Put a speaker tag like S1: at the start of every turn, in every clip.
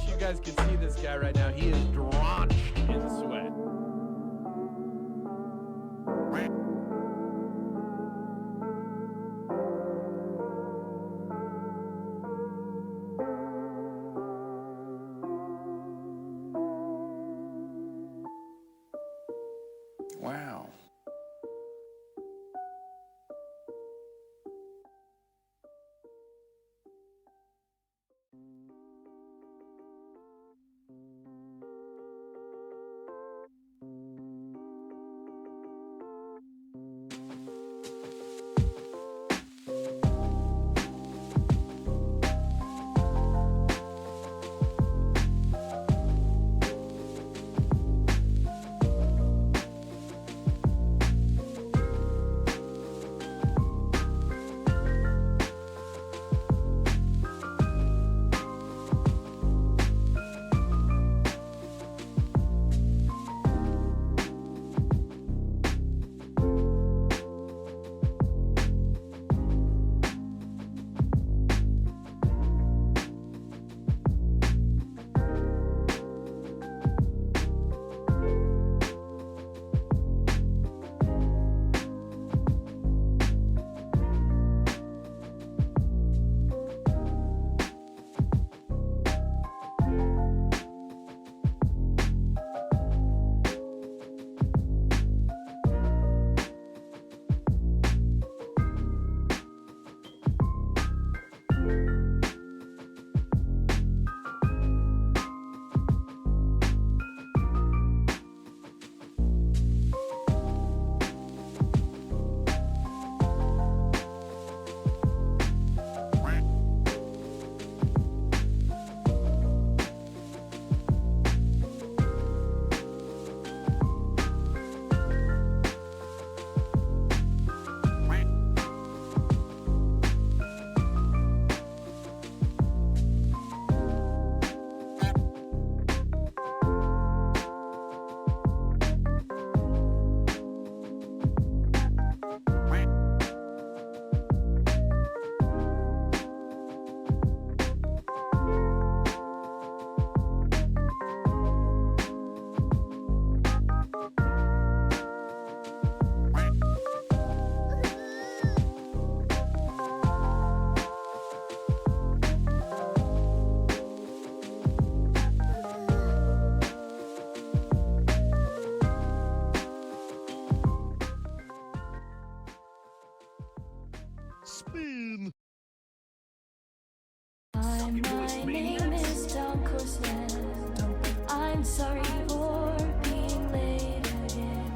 S1: You guys can see this guy right now. He is drenched in sweat.
S2: Wow.
S1: Spin.
S3: Hi, my name is DunkOrSlam. I'm sorry for being late again.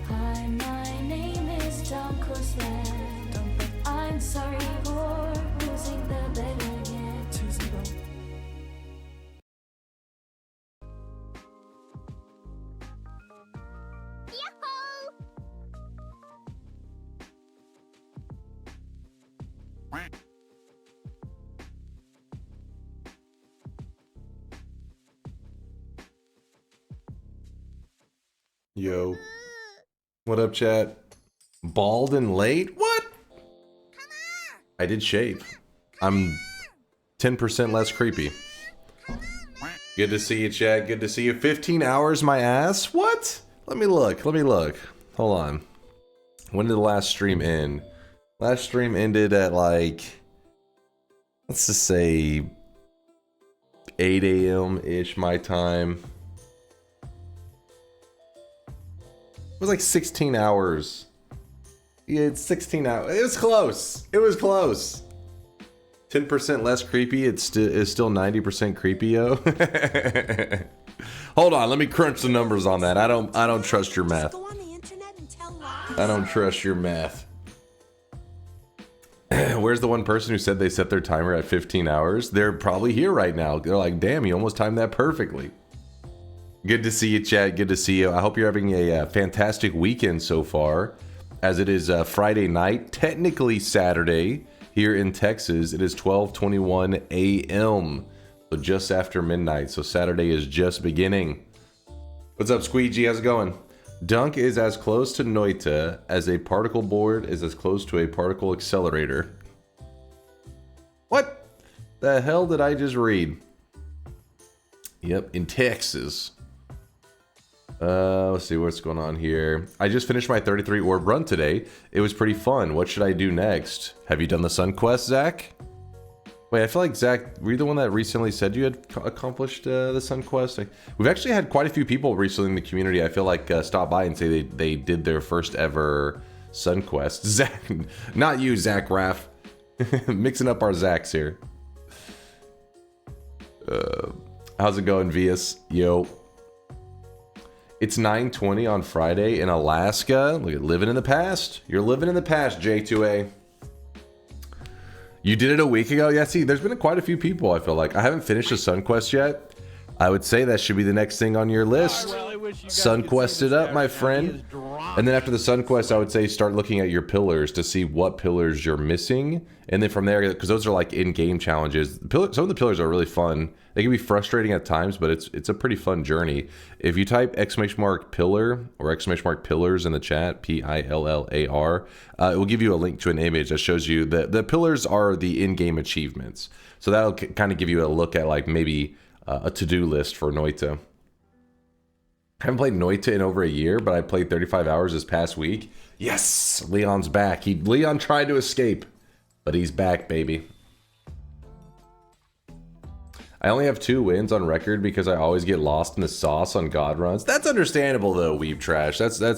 S3: Hi, my name is DunkOrSlam. I'm sorry for losing the bet again. Yahoo!
S2: Yo. What up, chat? Bald and late? What? I did shave. I'm 10% less creepy. Good to see you, chat. Good to see you. 15 hours, my ass? What? Let me look. Let me look. Hold on. When did the last stream end? Last stream ended at like, let's just say 8 a.m.-ish my time. It was like 16 hours. Yeah, it's 16 hours. It was close. It was close. 10% less creepy. It's still 90% creepy, yo. Hold on, let me crunch the numbers on that. I don't trust your math. I don't trust your math. Where's the one person who said they set their timer at 15 hours? They're probably here right now. They're like, damn, you almost timed that perfectly. Good to see you, chat. Good to see you. I hope you're having a fantastic weekend so far, as it is Friday night, technically Saturday here in Texas. It is 12:21 a.m., so just after midnight. So Saturday is just beginning. What's up, Squeegee? How's it going? Dunk is as close to Noita as a particle board is as close to a particle accelerator. What the hell did I just read? Yep, in Texas. Let's see what's going on here. I just finished my 33 orb run today. It was pretty fun. What should I do next? Have you done the Sun Quest, Zach? Wait, I feel like Zach, were you the one that recently said you had accomplished the Sun Quest? We've actually had quite a few people recently in the community, I feel like, stop by and say they did their first ever Sun Quest. Zach, not you, Zach Raff. Mixing up our Zachs here. How's it going, Vias? Yo. It's 9:20 on Friday in Alaska. Look at living in the past. You're living in the past, J2A. You did it a week ago? Yeah, see, there's been quite a few people, I feel like. I haven't finished the Sun Quest yet. I would say that should be the next thing on your list. Sun Quest it up, my friend. And then after the Sun Quest, I would say start looking at your pillars to see what pillars you're missing. And then from there, because those are like in-game challenges. Some of the pillars are really fun. They can be frustrating at times, but it's a pretty fun journey. If you type !pillar or !pillars in the chat, Pillar, it will give you a link to an image that shows you that the pillars are the in-game achievements. So that'll kind of give you a look at like maybe a to-do list for Noita. I haven't played Noita in over a year, but I played 35 hours this past week. Yes, Leon's back. Leon tried to escape, but he's back, baby. I only have 2 wins on record because I always get lost in the sauce on God runs. That's understandable though, Weeb Trash. That's I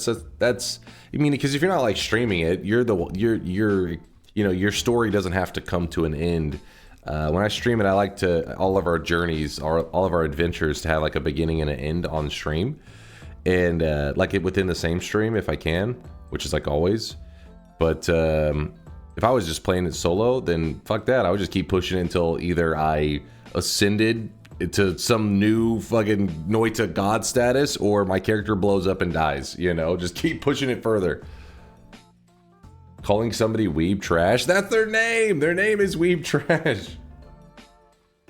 S2: mean, because if you're not like streaming it, you know, your story doesn't have to come to an end. When I stream it, I like to all of our journeys, all of our adventures to have like a beginning and an end on stream, and like it within the same stream if I can, which is like always. But if I was just playing it solo, then fuck that. I would just keep pushing it until either I ascended to some new fucking Noita god status or my character blows up and dies. You know, just keep pushing it further. Calling somebody Weeb Trash? That's their name! Their name is Weeb Trash.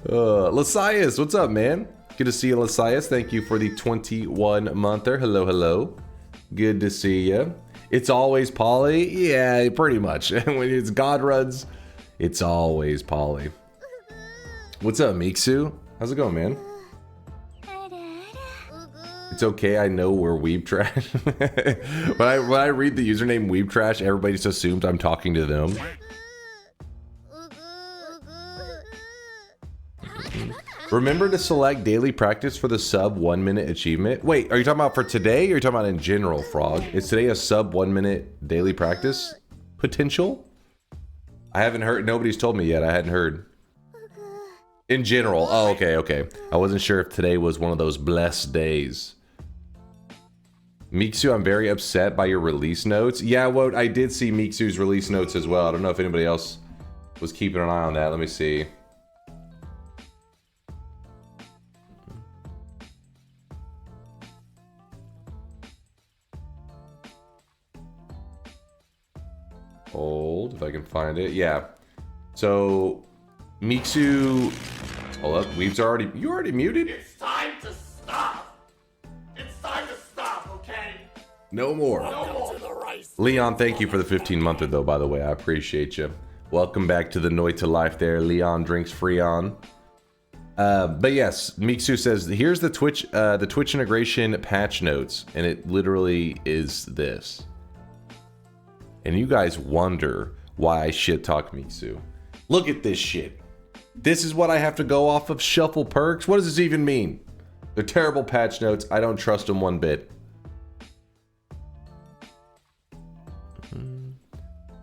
S2: Lasias, what's up, man? Good to see you, Lasias. Thank you for the 21-monther. Hello, hello. Good to see you. It's always Polly? Yeah, pretty much. When it's God runs, it's always Polly. What's up, Miksu? How's it going, man? It's okay, I know we're Weeb Trash. when I read the username Weeb Trash, everybody just assumes I'm talking to them. Remember to select daily practice for the sub 1 minute achievement. Wait, are you talking about for today or are you talking about in general, Frog? Is today a sub 1 minute daily practice potential? I haven't heard, nobody's told me yet, I hadn't heard. In general, oh, okay. I wasn't sure if today was one of those blessed days. Miksu, I'm very upset by your release notes. Yeah, well, I did see Miksu's release notes as well. I don't know if anybody else was keeping an eye on that. Let me see. Hold, if I can find it. Yeah. So, Miksu... Hold up, you already muted?
S4: It's time to stop! It's time to stop, okay?
S2: No more.
S4: Welcome to the race.
S2: Leon, thank you for the 15-monther though, by the way. I appreciate you. Welcome back to the Noita life there. Leon drinks Freon. But yes, Miksu says, here's the Twitch integration patch notes, and it literally is this. And you guys wonder why I shit talk Miksu. Look at this shit. This is what I have to go off of shuffle perks? What does this even mean? They're terrible patch notes. I don't trust them one bit.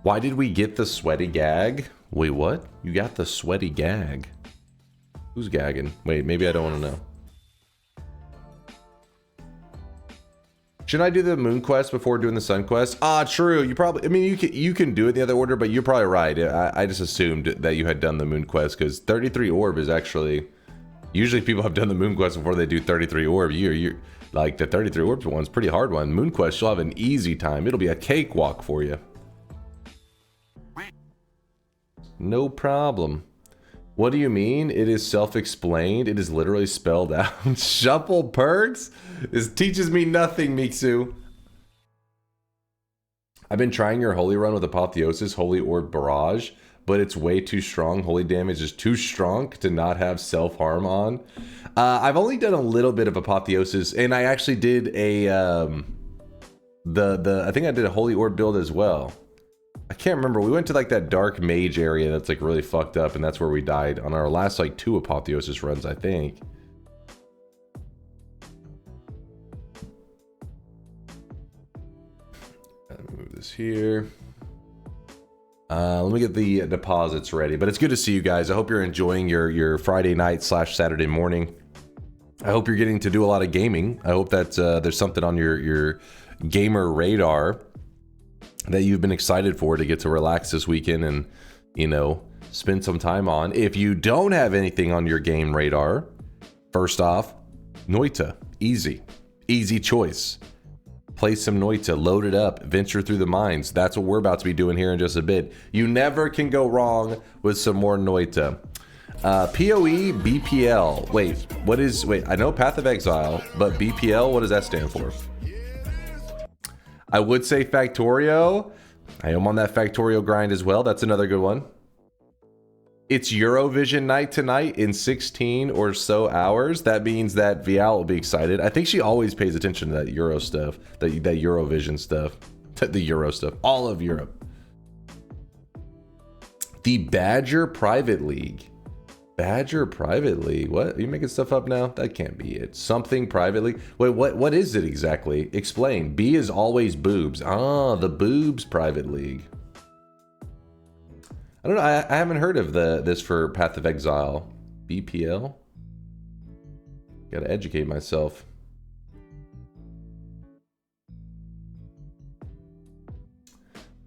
S2: Why did we get the sweaty gag? Wait, what? You got the sweaty gag? Who's gagging? Wait, maybe I don't want to know. Should I do the moon quest before doing the sun quest? Ah, true. You probably, I mean, you can do it in the other order, but you're probably right. I just assumed that you had done the moon quest because 33 orb is actually, usually people have done the moon quest before they do 33 orb. You're like the 33 orbs one's a pretty hard one. Moon quest, you'll have an easy time. It'll be a cakewalk for you. No problem. What do you mean? It is self-explained. It is literally spelled out. Shuffle perks? This teaches me nothing, Miksu. I've been trying your holy run with Apotheosis, Holy Orb Barrage, but it's way too strong. Holy damage is too strong to not have self-harm on. I've only done a little bit of Apotheosis, and I actually did a I think I did a Holy Orb build as well. I can't remember. We went to like that dark mage area that's like really fucked up, and that's where we died on our last like 2 Apotheosis runs, I think. Move this here. Let me get the deposits ready. But it's good to see you guys. I hope you're enjoying your Friday night / Saturday morning. I hope you're getting to do a lot of gaming. I hope that there's something on your gamer radar that you've been excited for to get to relax this weekend and, you know, spend some time on. If you don't have anything on your game radar, first off, Noita. Easy choice. Play some Noita, load it up, venture through the mines. That's what we're about to be doing here in just a bit. You never can go wrong with some more Noita. PoE, BPL. Wait, I know Path of Exile, but BPL, what does that stand for? I would say Factorio. I am on that Factorio grind as well. That's another good one. It's Eurovision night tonight in 16 or so hours. That means that Vial will be excited. I think she always pays attention to that Euro stuff, that Eurovision stuff, the Euro stuff, all of Europe. The Badger Private League. Badger Private League. What? Are you making stuff up now? That can't be it. Something Private League. Wait, what is it exactly? Explain. B is always boobs. Ah, the boobs Private League. I don't know. I haven't heard of this for Path of Exile. BPL? Gotta educate myself.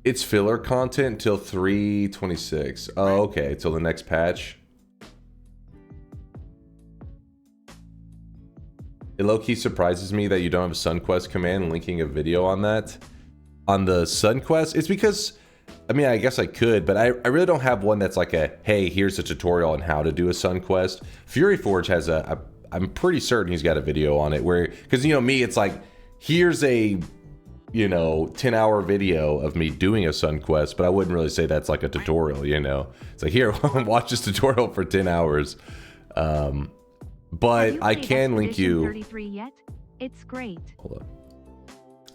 S2: It's filler content till 3/26. Oh, okay. Till the next patch. It low-key surprises me that you don't have a SunQuest command linking a video on that. On the SunQuest, it's because, I mean, I guess I could, but I really don't have one that's like a, hey, here's a tutorial on how to do a SunQuest. Fury Forge has I'm pretty certain he's got a video on it where, because, you know, me, it's like, here's a, you know, 10-hour video of me doing a SunQuest, but I wouldn't really say that's like a tutorial, you know. It's like, here, watch this tutorial for 10 hours. But I can link you.
S5: 33 yet? It's great.
S2: Hold up.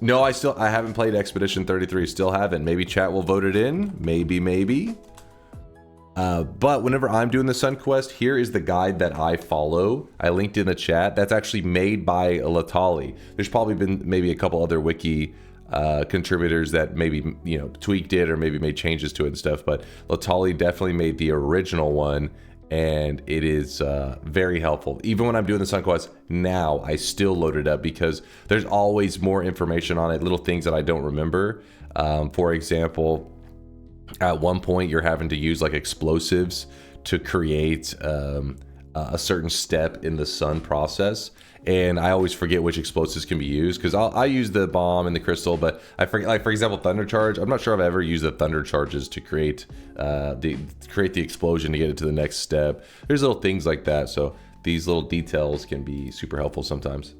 S2: No, I haven't played Expedition 33. Still haven't. Maybe chat will vote it in. Maybe. But whenever I'm doing the SunQuest, here is the guide that I follow. I linked in the chat. That's actually made by Latali. There's probably been maybe a couple other wiki contributors that maybe, you know, tweaked it or maybe made changes to it and stuff. But Latali definitely made the original one. And it is very helpful. Even when I'm doing the SunQuest now, I still load it up because there's always more information on it, little things that I don't remember. For example, at one point you're having to use like explosives to create a certain step in the sun process. And I always forget which explosives can be used because I use the bomb and the crystal, but I forget, like for example, thunder charge. I'm not sure I've ever used the thunder charges to create the explosion to get it to the next step. There's little things like that. So these little details can be super helpful sometimes.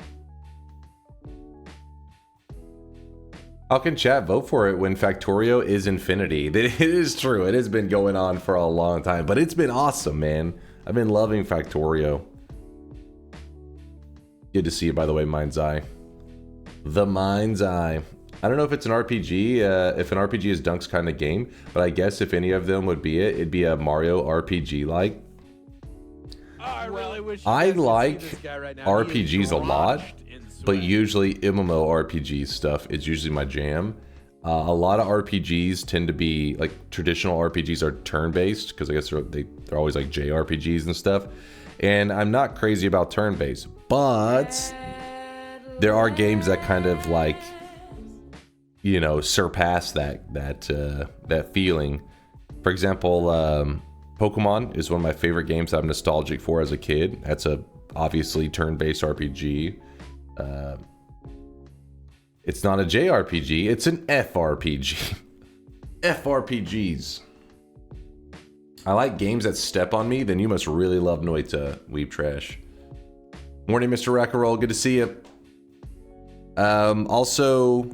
S2: How can chat vote for it when Factorio is infinity? It is true. It has been going on for a long time, but it's been awesome, man. I've been loving Factorio. Good to see you, by the way, Mind's Eye. The Mind's Eye. I don't know if it's an RPG, if an RPG is Dunk's kind of game, but I guess if any of them would be it, it'd be a Mario RPG-like.
S1: I really wish
S2: I
S1: you guys could
S2: like
S1: see this guy right now. He is
S2: RPGs a lot,
S1: drenched in
S2: but
S1: sweat.
S2: usually MMORPG stuff is usually my jam. A lot of RPGs tend to be, like, traditional RPGs are turn-based, because I guess they're always like JRPGs and stuff. And I'm not crazy about turn-based, but there are games that kind of, like, you know, surpass that feeling. For example, Pokemon is one of my favorite games I'm nostalgic for as a kid. That's a obviously turn-based RPG. It's not a JRPG, it's an FRPG. FRPGs. I like games that step on me, then you must really love Noita, Weeb Trash. Morning, Mr. Rackaroll, good to see you. Also,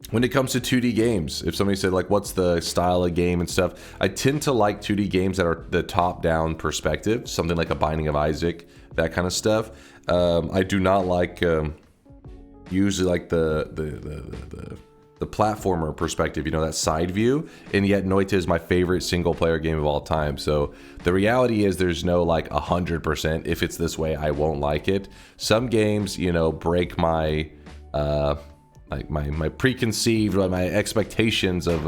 S2: when it comes to 2D games, if somebody said, like, what's the style of game and stuff, I tend to like 2D games that are the top-down perspective, something like a Binding of Isaac, that kind of stuff. I do not like... usually like the platformer perspective, you know, that side view, and yet Noita is my favorite single player game of all time. So the reality is there's no like 100% if it's this way I won't like it. Some games, you know, break my like my preconceived, like my expectations of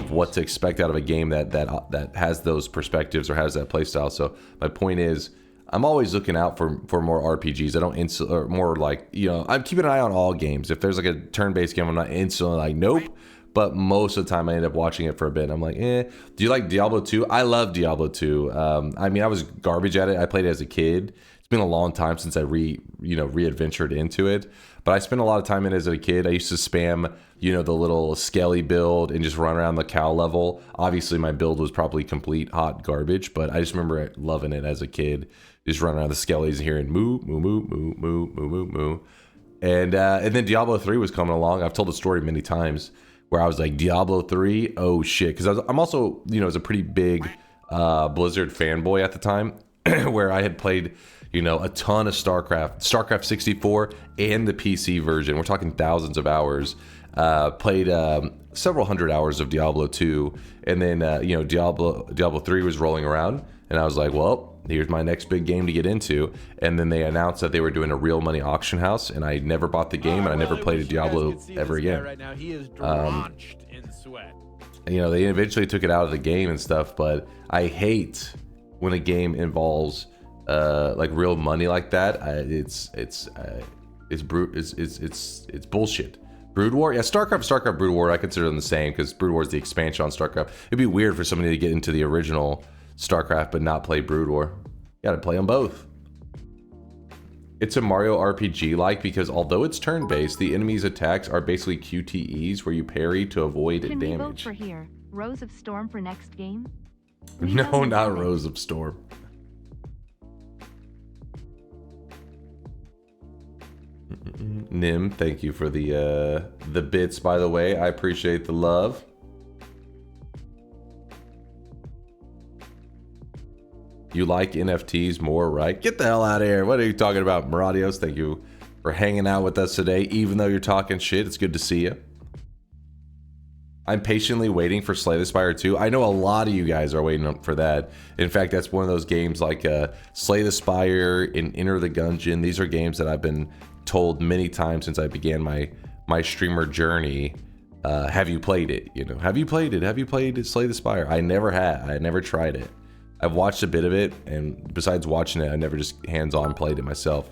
S2: what to expect out of a game that has those perspectives or has that playstyle. So my point is, I'm always looking out for more RPGs. I don't or more like, you know, I'm keeping an eye on all games. If there's like a turn-based game, I'm not instantly like, nope. But most of the time I end up watching it for a bit. I'm like, eh. Do you like Diablo 2? I love Diablo 2. I mean, I was garbage at it. I played it as a kid. It's been a long time since I re-adventured into it. But I spent a lot of time in it as a kid. I used to spam, you know, the little skelly build and just run around the cow level. Obviously, my build was probably complete hot garbage, but I just remember loving it as a kid. Just running around the skellies and hearing moo, moo, moo, moo, moo, moo, moo, moo. And then Diablo 3 was coming along. I've told the story many times where I was like, Diablo 3? Oh, shit. Because I'm also, you know, was a pretty big Blizzard fanboy at the time where I had played, you know, a ton of StarCraft 64 and the PC version. We're talking thousands of hours. Played several hundred hours of Diablo 2. And then, you know, Diablo 3 was rolling around. And I was like, well, here's my next big game to get into. And then they announced that they were doing a real money auction house, and I never bought the game, and I never played a Diablo ever again.
S1: Right now, he is drenched in sweat.
S2: You know, they eventually took it out of the game and stuff, but I hate when a game involves like real money like that. It's bullshit. Brood War? Yeah, StarCraft, Brood War, I consider them the same because Brood War is the expansion on StarCraft. It'd be weird for somebody to get into the original StarCraft but not play Brood War. You gotta play them both. It's a Mario RPG like because although it's turn-based, the enemy's attacks are basically QTEs where you parry to avoid
S5: Can we vote
S2: damage.
S5: for here? Rose of Storm for next game?
S2: No, not Rose of Storm. Nim, thank you for the bits, by the way. I appreciate the love. You like NFTs more, right? Get the hell out of here. What are you talking about, Maradios? Thank you for hanging out with us today. Even though you're talking shit, it's good to see you. I'm patiently waiting for Slay the Spire 2. I know a lot of you guys are waiting for that. In fact, that's one of those games like Slay the Spire and Enter the Gungeon. These are games that I've been told many times since I began my streamer journey. Have you played it? You know, have you played it? Have you played Slay the Spire? I never had. I never tried it. I've watched a bit of it, and besides watching it, I never just hands-on played it myself.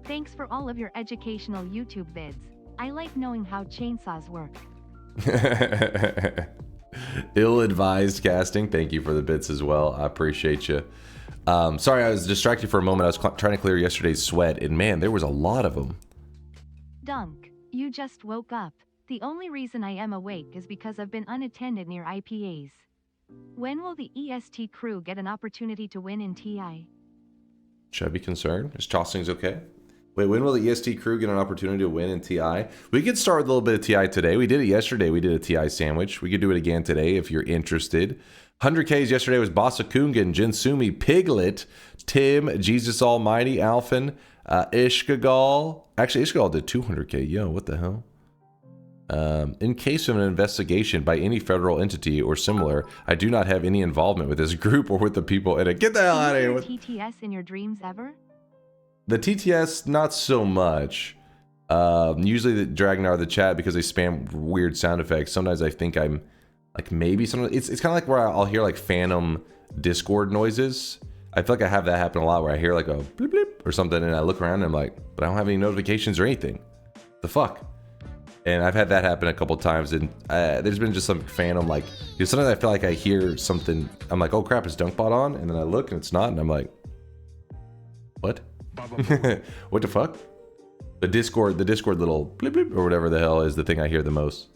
S5: Thanks for all of your educational YouTube vids. I like knowing how chainsaws work.
S2: Ill-advised casting. Thank you for the bits as well. I appreciate you. Sorry, I was distracted for a moment. I was trying to clear yesterday's sweat, and man, there was a lot of them.
S5: Dunk, you just woke up. The only reason I am awake is because I've been unattended near IPAs. When will the EST crew get an opportunity to win in TI?
S2: Should I be concerned? Is Tossings okay? Wait, when will the EST crew get an opportunity to win in TI? We could start with a little bit of TI today. We did it yesterday. We did a TI sandwich. We could do it again today if you're interested. 100Ks yesterday was Basakungan, Jinsumi, Piglet, Tim, Jesus Almighty, Alphen, Ishkagal. Actually, Ishkagal did 200K. Yo, what the hell? In case of an investigation by any federal entity or similar, I do not have any involvement with this group or with the people in it. Get the hell out of here.
S5: TTS in your dreams ever?
S2: The TTS, not so much. Usually the Dragnar, the chat, because they spam weird sound effects. Sometimes I think I'm like maybe some. It's kind of like where I'll hear like phantom Discord noises. I feel like I have that happen a lot where I hear like a bleep bleep or something, and I look around and I'm like, but I don't have any notifications or anything. The fuck? And I've had that happen a couple times, and there's been just some phantom like. Sometimes I feel like I hear something. I'm like, oh crap, is DunkBot on? And then I look and it's not, and I'm like, what? What the fuck? The Discord little bleep bleep or whatever the hell is the thing I hear the most.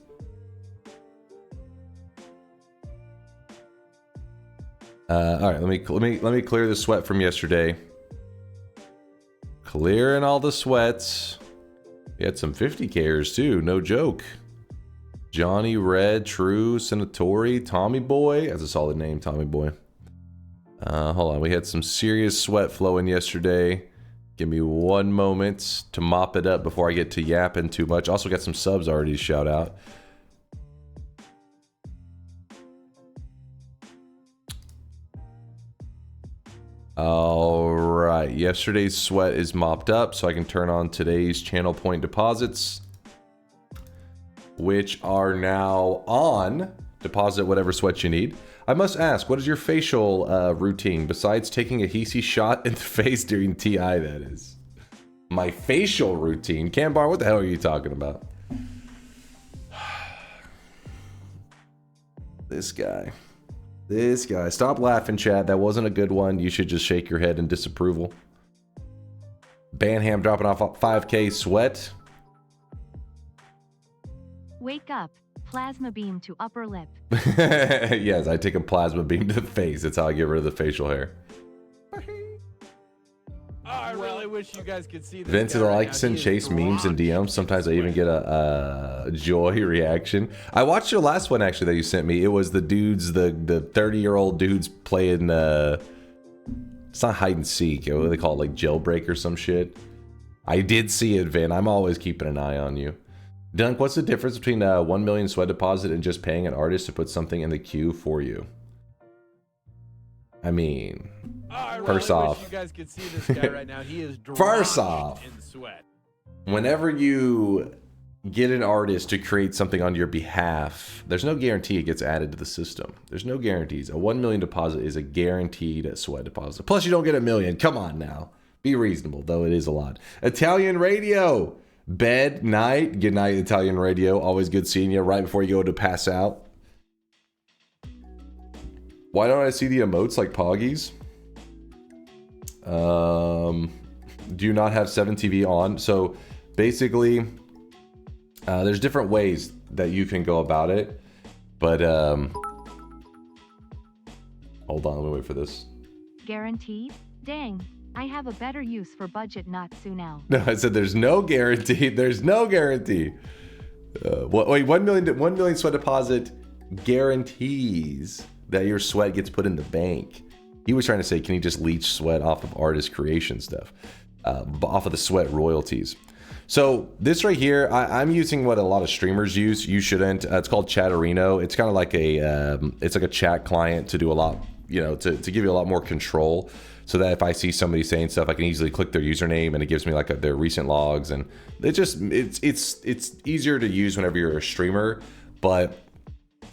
S2: All right, let me clear the sweat from yesterday. Clearing all the sweats. We had some 50Kers too, no joke. Johnny Red, True, Senatori, Tommy Boy. That's a solid name, Tommy Boy. Hold on, we had some serious sweat flowing yesterday. Give me one moment to mop it up before I get to yapping too much. Also got some subs already to shout out. All right, yesterday's sweat is mopped up, so I can turn on today's channel point deposits, which are now on. Deposit whatever sweat you need. I must ask, what is your facial routine besides taking a Hisi shot in the face during TI, that is? My facial routine? Cambar, what the hell are you talking about? This guy. Stop laughing, chat. That wasn't a good one. You should just shake your head in disapproval. Banham dropping off 5K sweat.
S5: Wake up. Plasma beam to upper lip.
S2: Yes, I take a plasma beam to the face. That's how I get rid of the facial hair.
S1: I really wish you guys could see this.
S2: Vince, I like to send Chase memes and DMs. Sometimes I even get a joy reaction. I watched your last one actually that you sent me. It was the dudes, the 30-year-old dudes playing. It's not hide and seek. What do they call it? Like jailbreak or some shit. I did see it, Vin. I'm always keeping an eye on you. Dunk, what's the difference between a 1 million sweat deposit and just paying an artist to put something in the queue for you? I mean, first off,
S1: you guys could see this guy right now. He is
S2: first off,
S1: in sweat.
S2: Whenever you get an artist to create something on your behalf, there's no guarantee it gets added to the system. There's no guarantees. A 1 million deposit is a guaranteed sweat deposit. Plus, you don't get a million. Come on now. Be reasonable, though it is a lot. Italian Radio. Bed, night. Good night, Italian Radio. Always good seeing you right before you go to pass out. Why don't I see the emotes like Poggies? Do you not have 7TV on? So basically, there's different ways that you can go about it. But hold on, let me wait for this.
S5: Guaranteed? Dang. I have a better use for budget Natsu now.
S2: No, I said there's no guarantee. There's no guarantee. Wait, 1 million sweat deposit guarantees that your sweat gets put in the bank. He was trying to say, can he just leech sweat off of artist creation stuff? Off of the sweat royalties. So this right here, I'm using what a lot of streamers use. You shouldn't. It's called Chatterino. It's kind of like it's like a chat client to do a lot, to give you a lot more control. So that if I see somebody saying stuff, I can easily click their username and it gives me like their recent logs, and it's easier to use whenever you're a streamer. But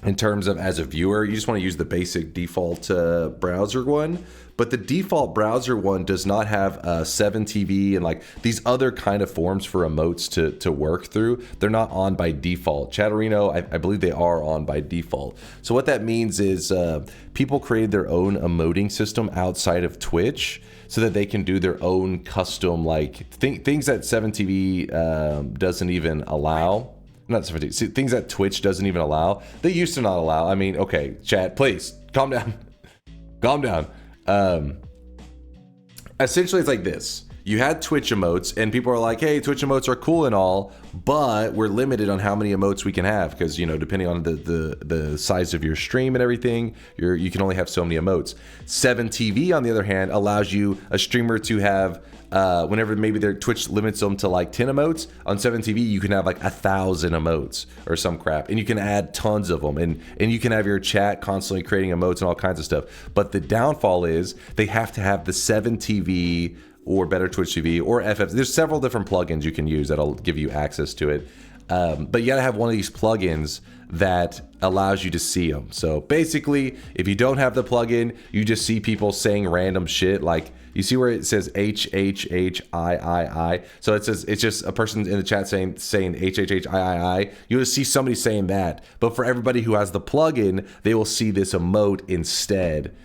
S2: in terms of as a viewer, you just want to use the basic default browser one. But the default browser one does not have 7TV and like these other kind of forms for emotes to work through. They're not on by default. Chatterino, I believe they are on by default. So what that means is people created their own emoting system outside of Twitch so that they can do their own custom like things that 7TV doesn't even allow. Not 7TV, things that Twitch doesn't even allow. They used to not allow. I mean, okay, chat, please calm down. Calm down. Essentially, it's like this. you had Twitch emotes, and people are like, hey, Twitch emotes are cool and all, but we're limited on how many emotes we can have because, you know, depending on the size of your stream and everything, you can only have so many emotes. 7TV, on the other hand, allows you, a streamer, to have whenever maybe their Twitch limits them to like 10 emotes, on 7TV you can have like 1,000 emotes or some crap, and you can add tons of them, and you can have your chat constantly creating emotes and all kinds of stuff. But the downfall is they have to have the 7TV or Better Twitch TV or FF. There's several different plugins you can use that'll give you access to it, but you gotta have one of these plugins that allows you to see them. So basically, if you don't have the plugin, you just see people saying random shit. Like, you see where it says HHHIII? So it says, it's just a person in the chat saying HHHIII. You'll just see somebody saying that. But for everybody who has the plugin, they will see this emote instead.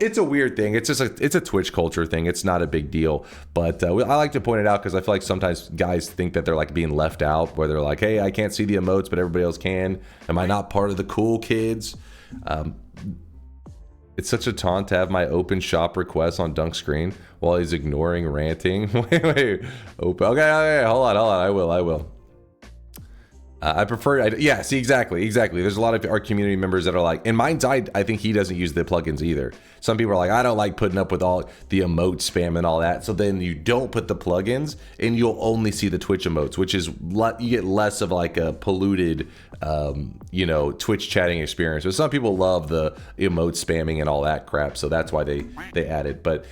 S2: It's a weird thing. It's just it's a Twitch culture thing. It's not a big deal, but I like to point it out because I feel like sometimes guys think that they're like being left out, where they're like, hey, I can't see the emotes, but everybody else can. Am I not part of the cool kids? It's such a taunt to have my open shop request on Dunk screen while he's ignoring ranting. wait, open. Okay, hold on. I will. I prefer, yeah, see, exactly. There's a lot of our community members that are like, and mine's, I think he doesn't use the plugins either. Some people are like, I don't like putting up with all the emote spam and all that. So then you don't put the plugins and you'll only see the Twitch emotes, which is, you get less of like a polluted, you know, Twitch chatting experience. But some people love the emote spamming and all that crap. So that's why they add it. But,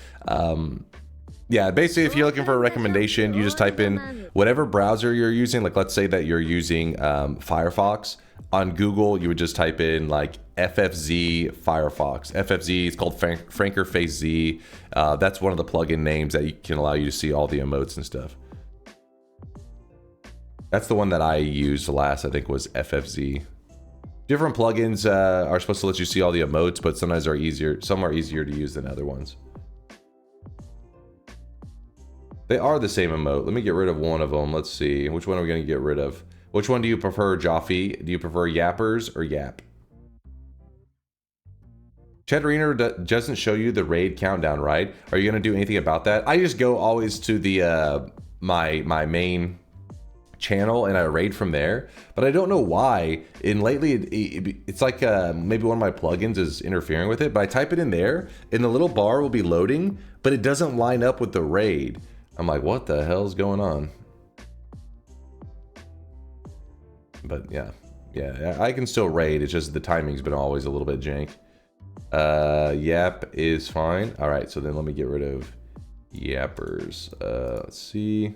S2: yeah, basically, if you're looking for a recommendation, you just type in whatever browser you're using. Like, let's say that you're using Firefox. On Google, you would just type in like FFZ Firefox. FFZ is called Franker Face Z. That's one of the plugin names that can allow you to see all the emotes and stuff. That's the one that I used last, I think, was FFZ. Different plugins are supposed to let you see all the emotes, but sometimes are easier. Some are easier to use than other ones. They are the same emote. Let me get rid of one of them. Let's see. Which one are we going to get rid of? Which one do you prefer, Joffe? Do you prefer Yappers or Yap? Chat Arena doesn't show you the raid countdown, right? Are you going to do anything about that? I just go always to the my main channel and I raid from there. But I don't know why. And lately, it's like maybe one of my plugins is interfering with it. But I type it in there, and the little bar will be loading, but it doesn't line up with the raid. I'm like, what the hell's going on? But yeah, I can still raid. It's just the timing's been always a little bit jank. Yap is fine. All right, so then let me get rid of Yappers. Let's see.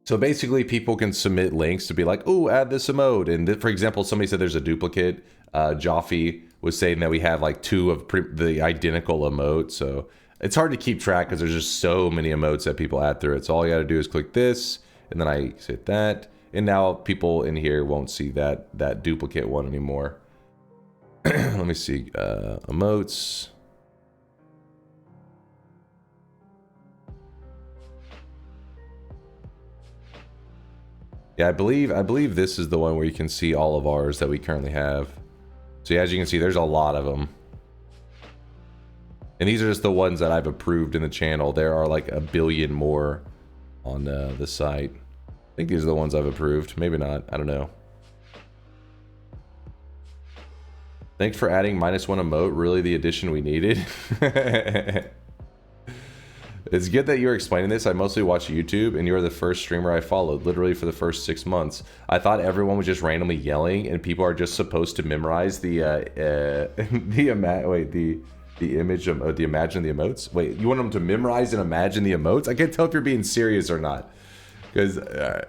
S2: So basically, people can submit links to be like, oh, add this emote. And for example, somebody said there's a duplicate. Joffe was saying that we have like 2 of the identical emotes. So it's hard to keep track because there's just so many emotes that people add through it. So all you got to do is click this, and then I hit that. And now people in here won't see that duplicate one anymore. Let me see. Emotes. Yeah, I believe this is the one where you can see all of ours that we currently have. So yeah, as you can see, there's a lot of them. And these are just the ones that I've approved in the channel. There are like a billion more on the site. I think these are the ones I've approved. Maybe not. I don't know. Thanks for adding -1 emote. Really the addition we needed. It's good that you're explaining this. I mostly watch YouTube, and you are the first streamer I followed, literally for the first 6 months. I thought everyone was just randomly yelling, and people are just supposed to memorize the image of the imagine the emotes. Wait, you want them to memorize and imagine the emotes? I can't tell if you're being serious or not. Because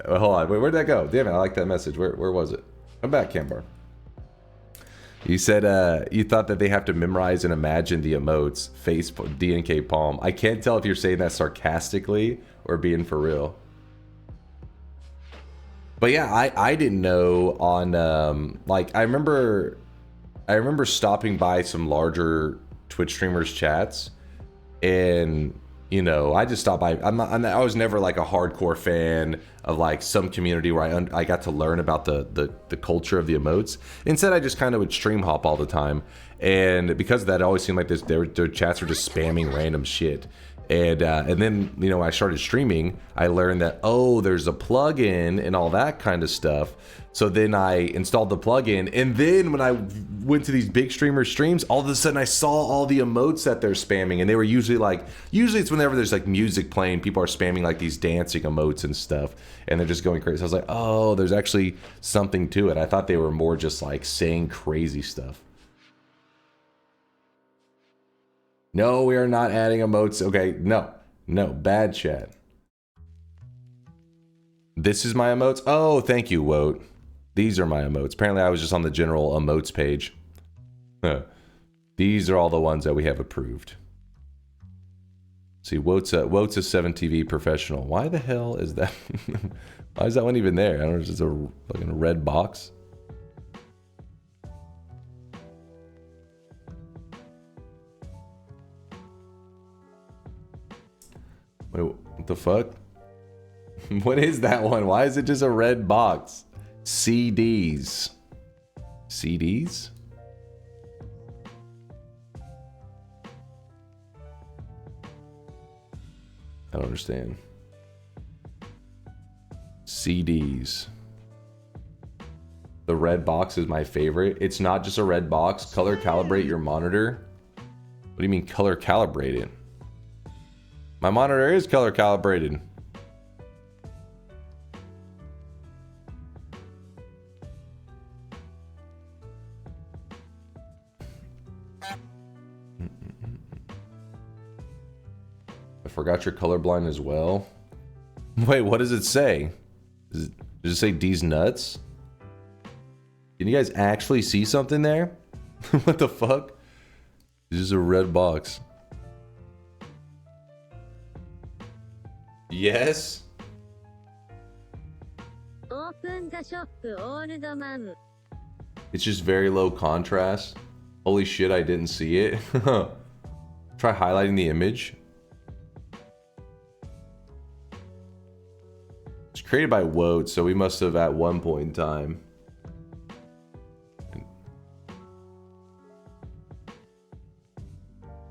S2: hold on, wait, where'd that go? Damn it, I like that message. Where was it? Come back, Cambar. You said you thought that they have to memorize and imagine the emotes. Face DNK palm. I can't tell if you're saying that sarcastically or being for real. But yeah, I didn't know on like I remember stopping by some larger Twitch streamers chats, and you know, I just stopped by. I was never like a hardcore fan of like some community where I got to learn about the culture of the emotes. Instead, I just kind of would stream hop all the time, and because of that, it always seemed like their chats were just spamming random shit. And then, you know, when I started streaming, I learned that, oh, there's a plugin and all that kind of stuff. So then I installed the plugin, and then when I went to these big streamers' streams, all of a sudden I saw all the emotes that they're spamming, and they were usually it's whenever there's like music playing, people are spamming like these dancing emotes and stuff, and they're just going crazy. So I was like, oh, there's actually something to it. I thought they were more just like saying crazy stuff. No, we are not adding emotes. Okay, no, bad chat. This is my emotes? Oh, thank you, Woat. These are my emotes. Apparently, I was just on the general emotes page. Huh. These are all the ones that we have approved. See, Woat's a 7TV professional. Why the hell is that? Why is that one even there? I don't know, it's just a fucking red box. Wait, what the fuck? What is that one? Why is it just a red box? CDs. CDs? I don't understand. CDs. The red box is my favorite. It's not just a red box. Color calibrate your monitor. What do you mean color calibrate it? My monitor is color calibrated. I forgot you're colorblind as well. Wait, what does it say? Does it say D's nuts? Can you guys actually see something there? What the fuck? It's just a red box. Yes?
S6: Open the shop, old man.
S2: It's just very low contrast. Holy shit, I didn't see it. Try highlighting the image. It's created by Woat, so we must have at one point in time.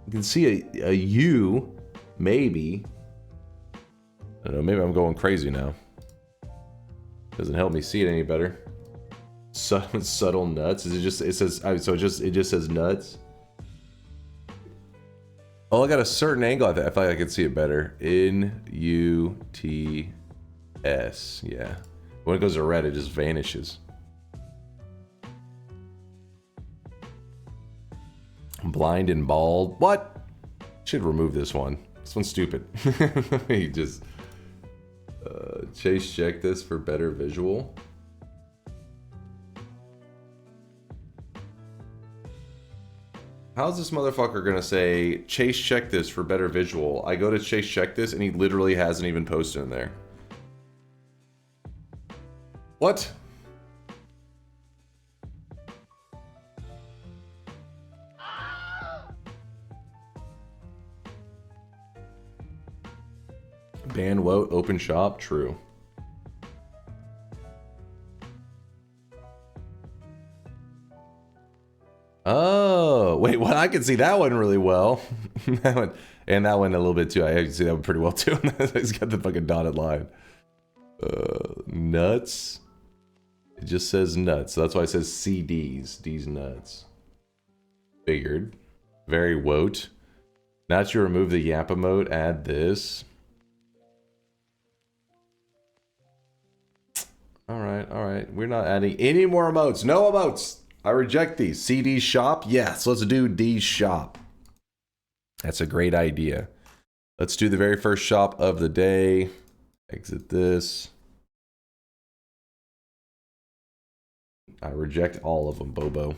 S2: You can see a U, maybe. I don't know, maybe I'm going crazy now. Doesn't help me see it any better. Subtle nuts. Is it just, it says, so it just says nuts? Oh, I got a certain angle. I feel like I can see it better. N-U-T-S. Yeah. When it goes to red, it just vanishes. Blind and bald. What? Should remove this one. This one's stupid. He just Chase check this for better visual. How's this motherfucker gonna say Chase check this for better visual? I go to Chase check this and he literally hasn't even posted in there. What? Ban Woat, open shop, true. Oh, wait, what? I can see that one really well. That one, and that one a little bit too. I can see that one pretty well too. It's got the fucking dotted line. Nuts. It just says nuts. So that's why it says CDs. D's nuts. Figured. Very Woat. Now that you remove the Yap emote, add this. Alright. We're not adding any more emotes. No emotes. I reject these. CD shop? Yes, let's do D shop. That's a great idea. Let's do the very first shop of the day. Exit this. I reject all of them, Bobo.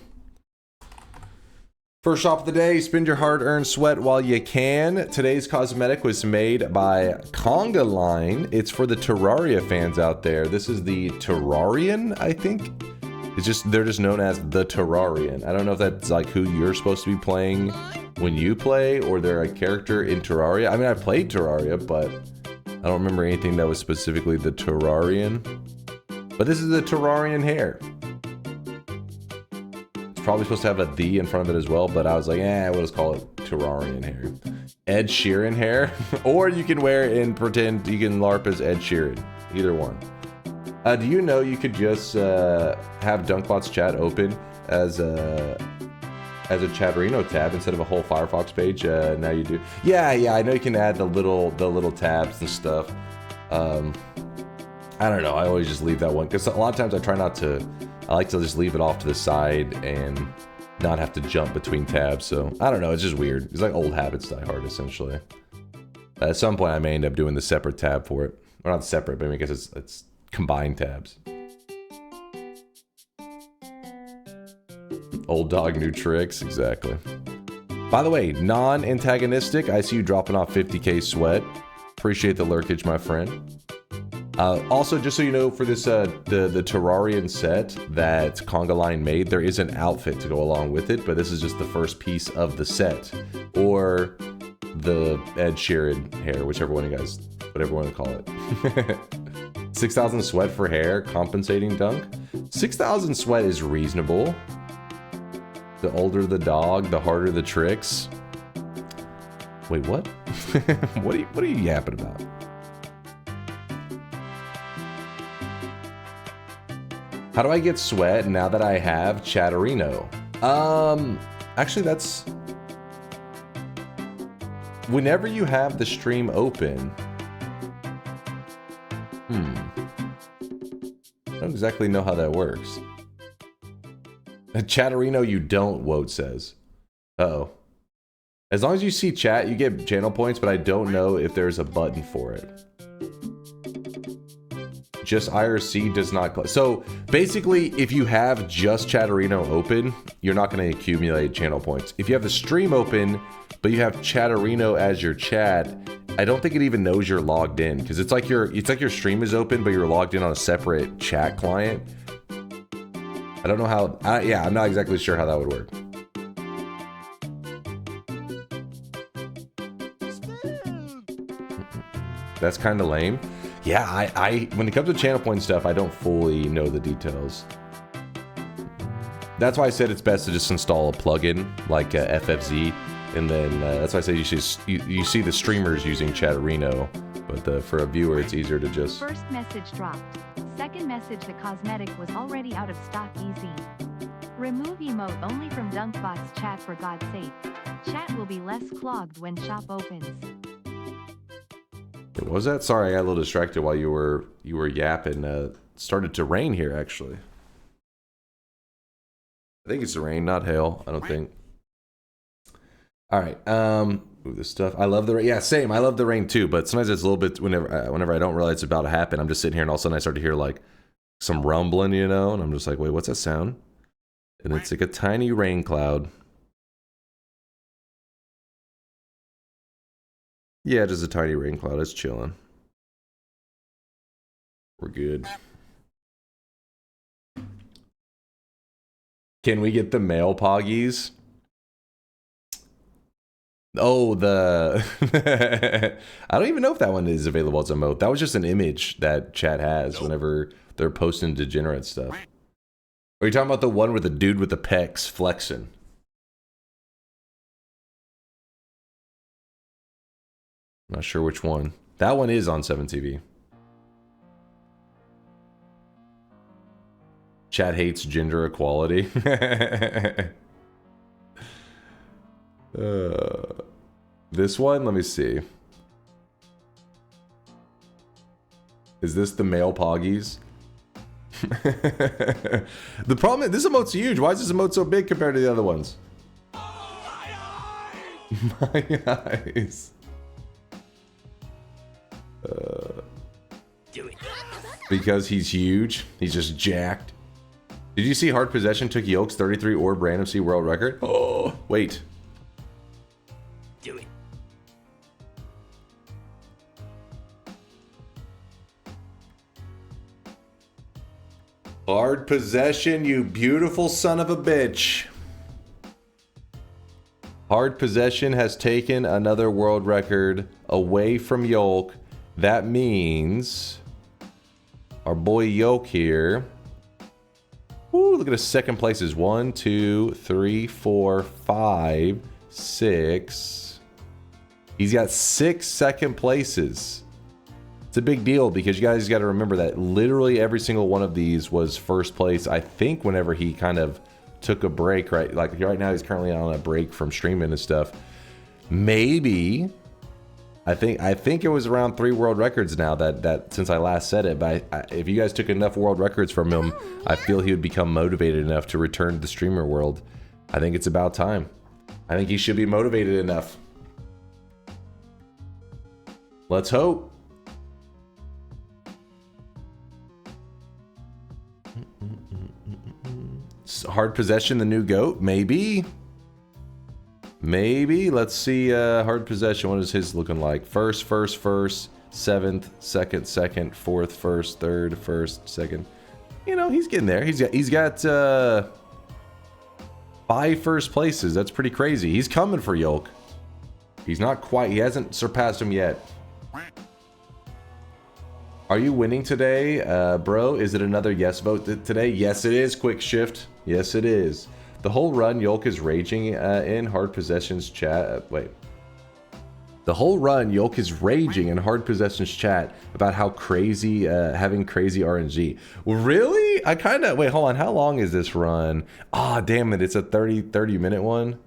S2: First shop of the day, spend your hard-earned sweat while you can. Today's cosmetic was made by Conga Line. It's for the Terraria fans out there. This is the Terrarian, I think. It's just, they're just known as the Terrarian. I don't know if that's like who you're supposed to be playing when you play, or they're a character in Terraria. I mean, I played Terraria, but I don't remember anything that was specifically the Terrarian. But this is the Terrarian hair. It's probably supposed to have a "the" in front of it as well, but I was like, we'll just call it Terrarian hair. Ed Sheeran hair, or you can wear it and pretend you can LARP as Ed Sheeran. Either one. Do you know you could just have DunkVods chat open as a Chatterino tab instead of a whole Firefox page? Now you do. Yeah, I know you can add the little tabs and stuff. I don't know. I always just leave that one because a lot of times I like to just leave it off to the side and not have to jump between tabs. So I don't know. It's just weird. It's like old habits die hard, essentially. At some point, I may end up doing the separate tab for it. Or not separate, but I guess it's combined tabs. Old dog, new tricks. Exactly. By the way, non-antagonistic. I see you dropping off 50k sweat. Appreciate the lurkage, my friend. Also, just so you know, for this the Terrarian set that Conga Line made, there is an outfit to go along with it, but this is just the first piece of the set, or the Ed Sheeran hair, whichever one you guys, whatever you want to call it. 6,000 sweat for hair, compensating dunk. 6,000 sweat is reasonable. The older the dog, the harder the tricks. Wait, what? What are you yapping about? How do I get sweat now that I have Chatterino? Actually, that's... Whenever you have the stream open... I don't exactly know how that works. Chatterino you don't, Woad says. Uh-oh. As long as you see chat, you get channel points, but I don't know if there's a button for it. Just IRC does not... So, basically, if you have just Chatterino open, you're not going to accumulate channel points. If you have the stream open, but you have Chatterino as your chat, I don't think it even knows you're logged in, because it's like your stream is open, but you're logged in on a separate chat client. I don't know how... yeah, I'm not exactly sure how that would work. That's kind of lame. Yeah, I when it comes to channel point stuff, I don't fully know the details. That's why I said it's best to just install a plugin like FFZ, and then that's why I say you see the streamers using Chatterino, but for a viewer, it's easier to just...
S5: First message dropped. Second message, the cosmetic was already out of stock. Easy. Remove emote only from DunkVods chat, for God's sake. Chat will be less clogged when shop opens.
S2: What was that? Sorry, I got a little distracted while you were yapping. It started to rain here, actually. I think it's the rain, not hail. I don't think. All right. Ooh, this stuff. I love the rain. Yeah, same. I love the rain too. But sometimes it's a little bit whenever I don't realize it's about to happen. I'm just sitting here and all of a sudden I start to hear like some rumbling, you know, and I'm just like, wait, what's that sound? And it's like a tiny rain cloud. Yeah, just a tiny rain cloud. It's chilling. We're good. Can we get the male poggies? Oh, I don't even know if that one is available as a emote. That was just an image that chat has whenever they're posting degenerate stuff. Are you talking about the one with the dude with the pecs flexing? Not sure which one. That one is on 7TV. Chat hates gender equality. This one, let me see. Is this the male poggies? The problem is, this emote's huge. Why is this emote so big compared to the other ones? My eyes. Because he's huge. He's just jacked. Did you see Hard Possession took Yolk's 33 orb random C world record? Oh, wait.
S4: Do it.
S2: Hard Possession, you beautiful son of a bitch. Hard Possession has taken another world record away from Yolk. That means our boy Yolk here. Woo, look at his second places. 1, 2, 3, 4, 5, 6. He's got 6 second places. It's a big deal because you guys got to remember that literally every single one of these was first place. I think whenever he kind of took a break, right? Like right now he's currently on a break from streaming and stuff. Maybe I think it was around 3 world records now that since I last said it. But if you guys took enough world records from him, I feel he would become motivated enough to return to the streamer world. I think it's about time. I think he should be motivated enough. Let's hope. Hard Possession, the new GOAT? Maybe. Maybe. Let's see. Hard Possession. What is his looking like? First, 7th, second, 4th, first, 3rd, first, second. You know, he's getting there. He's got 5 first places. That's pretty crazy. He's coming for Yolk. He's not quite. He hasn't surpassed him yet. Are you winning today, bro? Is it another yes vote today? Yes, it is. Quick shift. Yes, it is. The whole run Yolk is raging in Hard Possessions chat. Wait. The whole run Yolk is raging in Hard Possessions chat about how crazy, having crazy RNG. Really? I kind of... Wait, hold on. How long is this run? Ah, damn it. It's a 30 minute one.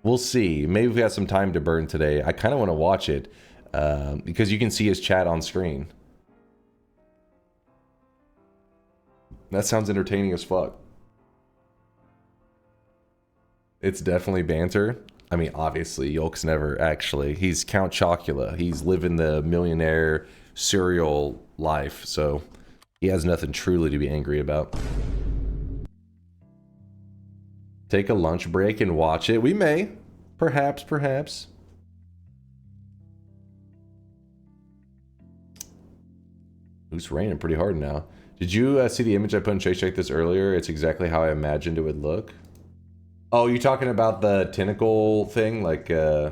S2: We'll see. Maybe we have some time to burn today. I kind of want to watch it. Because you can see his chat on screen. That sounds entertaining as fuck. It's definitely banter. I mean, obviously, Yolk's never actually. He's Count Chocula. He's living the millionaire serial life, so he has nothing truly to be angry about. Take a lunch break and watch it. We may. Perhaps, perhaps. It's raining pretty hard now. Did you see the image I put in Chase Check this earlier? It's exactly how I imagined it would look. Oh, you talking about the tentacle thing? Like,
S4: I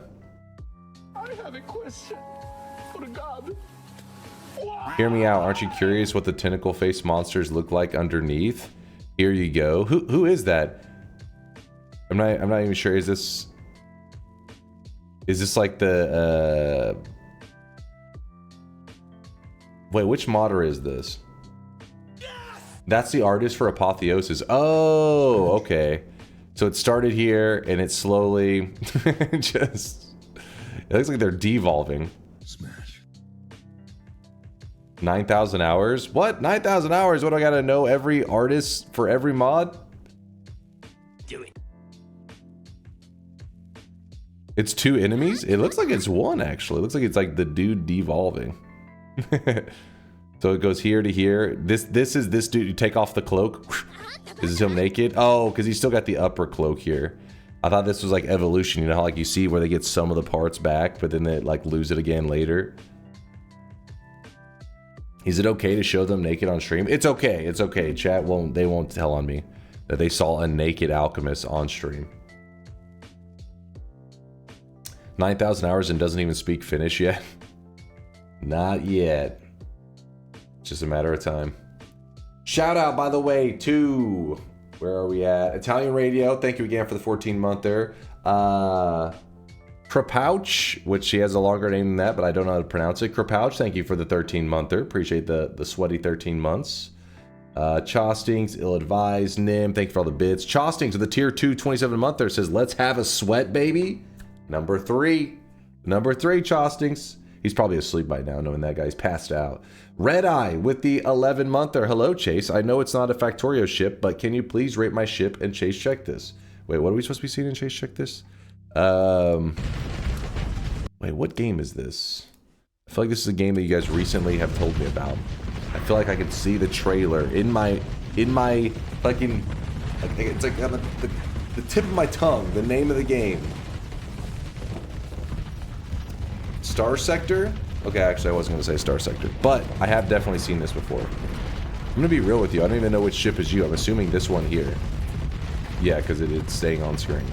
S4: have a question. For God.
S2: Hear me out. Aren't you curious what the tentacle face monsters look like underneath? Here you go. Who is that? I'm not even sure. Is this like the wait, which modder is this? That's the artist for Apotheosis. Oh, okay. So it started here and it slowly just... It looks like they're devolving.
S4: Smash.
S2: 9,000 hours? What? 9,000 hours? What do I gotta know every artist for every mod?
S4: Do it.
S2: It's 2 enemies? It looks like it's 1 actually. It looks like it's like the dude devolving. So it goes here to here. This is this dude. You take off the cloak. Is this him naked? Oh, because he's still got the upper cloak here. I thought this was like evolution. You know how like you see where they get some of the parts back, but then they like lose it again later. Is it okay to show them naked on stream? It's okay. It's okay. Chat won't. They won't tell on me that they saw a naked alchemist on stream. 9,000 hours and doesn't even speak Finnish yet. Not yet. It's just a matter of time. Shout out, by the way, to... Where are we at? Italian Radio. Thank you again for the 14-month there. Krapouch, which she has a longer name than that, but I don't know how to pronounce it. Krapouch, thank you for the 13-monther. Appreciate the sweaty 13 months. Chostings, Ill-Advised, Nim, thank you for all the bits. Chostings with the tier 2 27-monther says, let's have a sweat, baby. Number 3. Number 3, Chostings. He's probably asleep by now, knowing that guy's passed out. Red Eye with the 11-monther. Hello, Chase. I know it's not a Factorio ship, but can you please rate my ship and Chase check this? Wait, what are we supposed to be seeing in Chase check this? Wait, what game is this? I feel like this is a game that you guys recently have told me about. I feel like I could see the trailer in my fucking... It's like on the tip of my tongue, the name of the game. Star Sector? Okay, actually I wasn't going to say Star Sector, but I have definitely seen this before. I'm going to be real with you. I don't even know which ship is you. I'm assuming this one here. Yeah, because it's staying on screen.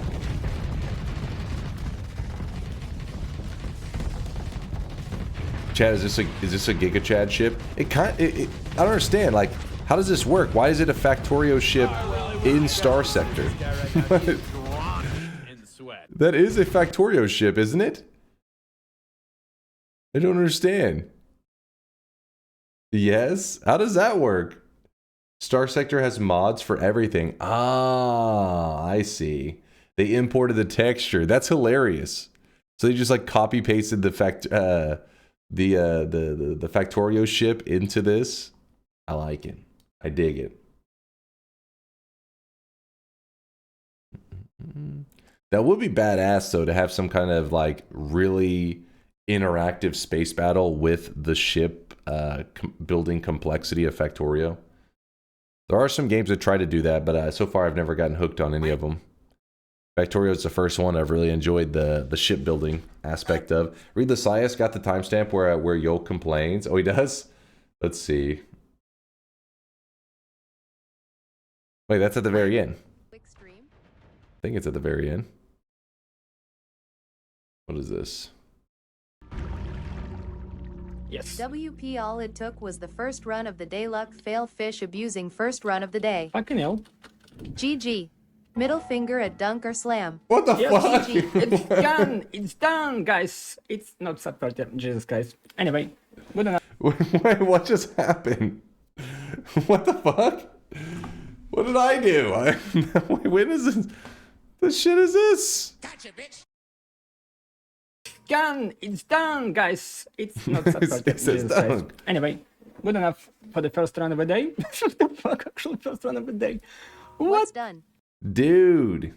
S2: Chad, is this a Giga Chad ship? I don't understand. Like, how does this work? Why is it a Factorio ship in Star Sector? That is a Factorio ship, isn't it? I don't understand. Yes? How does that work? Star Sector has mods for everything. Ah, I see. They imported the texture. That's hilarious. So they just like copy pasted the Factorio ship into this. I like it. I dig it. That would be badass though, to have some kind of like really interactive space battle with the ship building complexity of Factorio. There are some games that try to do that, but so far I've never gotten hooked on any of them. Factorio is the first one I've really enjoyed the shipbuilding aspect of. Read the Sias got the timestamp where Yolk complains. Oh, he does? Let's see. Wait, that's at the very end. I think it's at the very end. What is this?
S7: Yes.
S8: WP all it took was the first run of the day. Luck fail fish abusing first run of the day.
S7: Fucking hell.
S8: GG. Middle finger at DunkOrSlam.
S2: What the
S7: Yes,
S2: fuck?
S7: It's done. It's done, guys. It's not subverted. Jesus Christ. Anyway, good enough.
S2: Wait, what just happened? What the fuck? What did I do? Wait, when is this? The shit is this?
S4: Gotcha, bitch.
S7: Done. It's done, guys. It's not subverted.
S2: It's
S7: Jesus
S2: done.
S7: Christ. Anyway, good enough for the first run of the day. What the fuck? Actual first run of the day.
S8: What's done?
S2: Dude.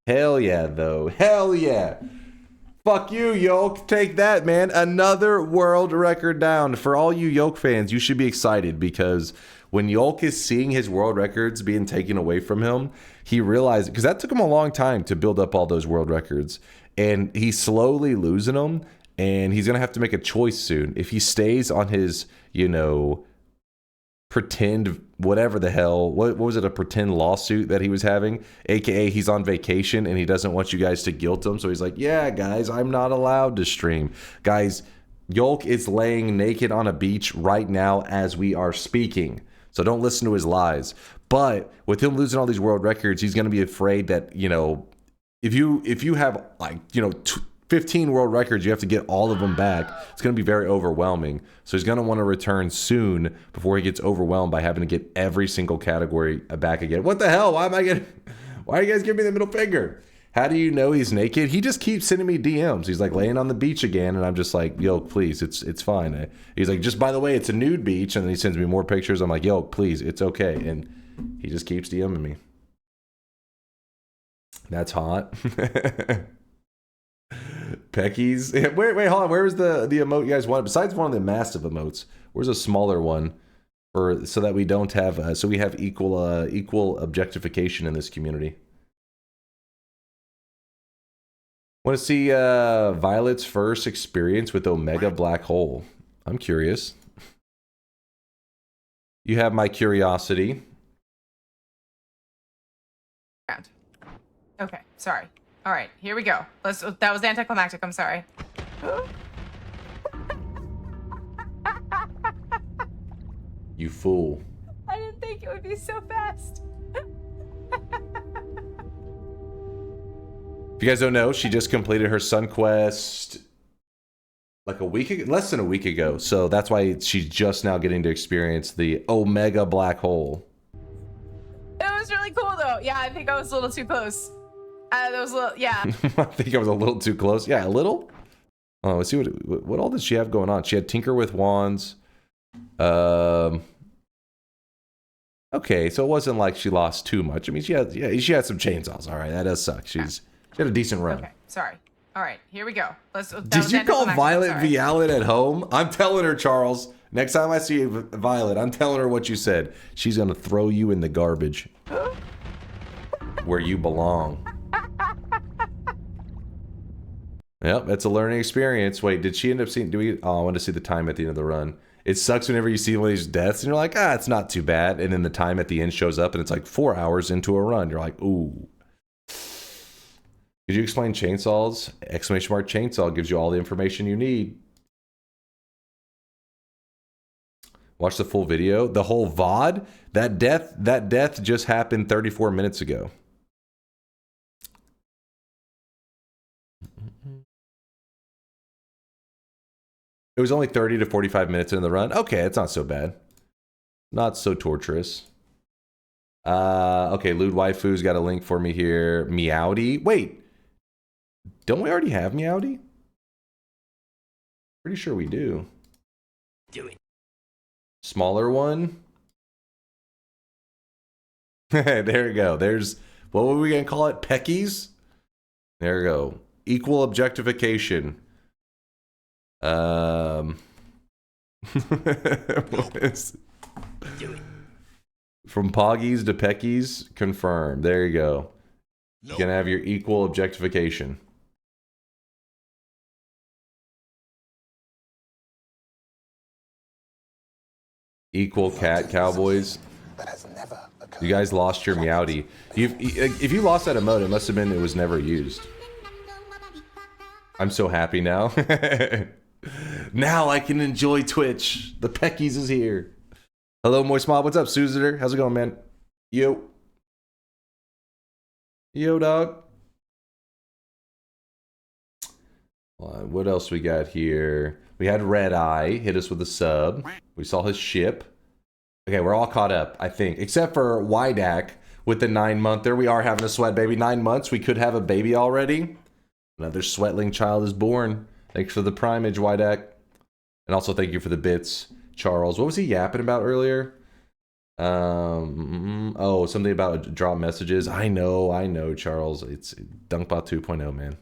S2: Hell yeah, though. Hell yeah. Fuck you, Yolk. Take that, man. Another world record down. For all you Yolk fans, you should be excited because when Yolk is seeing his world records being taken away from him, he realized, because that took him a long time to build up all those world records, and he's slowly losing them, and he's going to have to make a choice soon. If he stays on his, you know, pretend whatever the hell, what was it, a pretend lawsuit that he was having, aka he's on vacation and he doesn't want you guys to guilt him, so he's like, yeah guys, I'm not allowed to stream. Guys, Yolk is laying naked on a beach right now as we are speaking, so don't listen to his lies. But with him losing all these world records, he's going to be afraid that, you know, if you have like, you know, 15 world records, you have to get all of them back. It's going to be very overwhelming. So he's going to want to return soon before he gets overwhelmed by having to get every single category back again. What the hell? Why are you guys giving me the middle finger? How do you know he's naked? He just keeps sending me DMs. He's like laying on the beach again, and I'm just like, yo, please, it's fine. He's like, just by the way, it's a nude beach, and then he sends me more pictures. I'm like, yo, please, it's okay. And he just keeps DMing me. That's hot. Peckies. Wait, hold on. Where was the emote you guys wanted? Besides one of the massive emotes, where's a smaller one so that we don't have so we have equal objectification in this community? Want to see Violet's first experience with Omega Black Hole? I'm curious. You have my curiosity.
S9: Okay, sorry. All right, here we go. That was anticlimactic. I'm sorry.
S2: You fool.
S9: I didn't think it would be so fast.
S2: If you guys don't know, she just completed her Sun Quest like a week ago, less than a week ago. So that's why she's just now getting to experience the Omega Black Hole.
S9: It was really cool though. Yeah, I think I was a little too close. That was a little, yeah.
S2: I think I was a little too close. Yeah, a little. Oh, let's see what all did she have going on. She had Tinker with Wands. Okay, so it wasn't like she lost too much. I mean, she had some chainsaws. All right, that does suck. She had a decent run.
S9: Okay, sorry. All right, here we go.
S2: Did you call Violet Violet at home? I'm telling her, Charles. Next time I see Violet, I'm telling her what you said. She's gonna throw you in the garbage where you belong. Yep, it's a learning experience. Wait, did she end up seeing? Oh, I want to see the time at the end of the run. It sucks whenever you see one of these deaths and you're like, it's not too bad. And then the time at the end shows up and it's like 4 hours into a run. You're like, ooh. Could you explain chainsaws? Exclamation mark chainsaw gives you all the information you need. Watch the full video. The whole VOD, that death just happened 34 minutes ago. It was only 30 to 45 minutes into the run. Okay, it's not so bad. Not so torturous. Okay, Lewd Waifu's got a link for me here. Meowdy. Wait. Don't we already have Meowdy? Pretty sure we do.
S7: Do it.
S2: Smaller one. There we go. There's, what were we going to call it? Peckies? There we go. Equal objectification. What is, from Poggies to Peckies, confirmed. There you go. You're gonna have your equal objectification. Equal cat cowboys. You guys lost your Meowdy. If you lost that emote, it must have been it was never used. I'm so happy now. Now I can enjoy Twitch. The Peckies is here. Hello, Moist Mob. What's up, Susader? How's it going, man? Yo. Yo, dog. What else we got here? We had Red Eye hit us with a sub. We saw his ship. Okay, we're all caught up, I think. Except for Wydak with the 9-monther. We are having a sweat baby. 9 months. We could have a baby already. Another sweatling child is born. Thanks for the primage, Wydak. And also thank you for the bits, Charles. What was he yapping about earlier? Oh, something about drop messages. I know, Charles. It's DunkBot 2.0, man.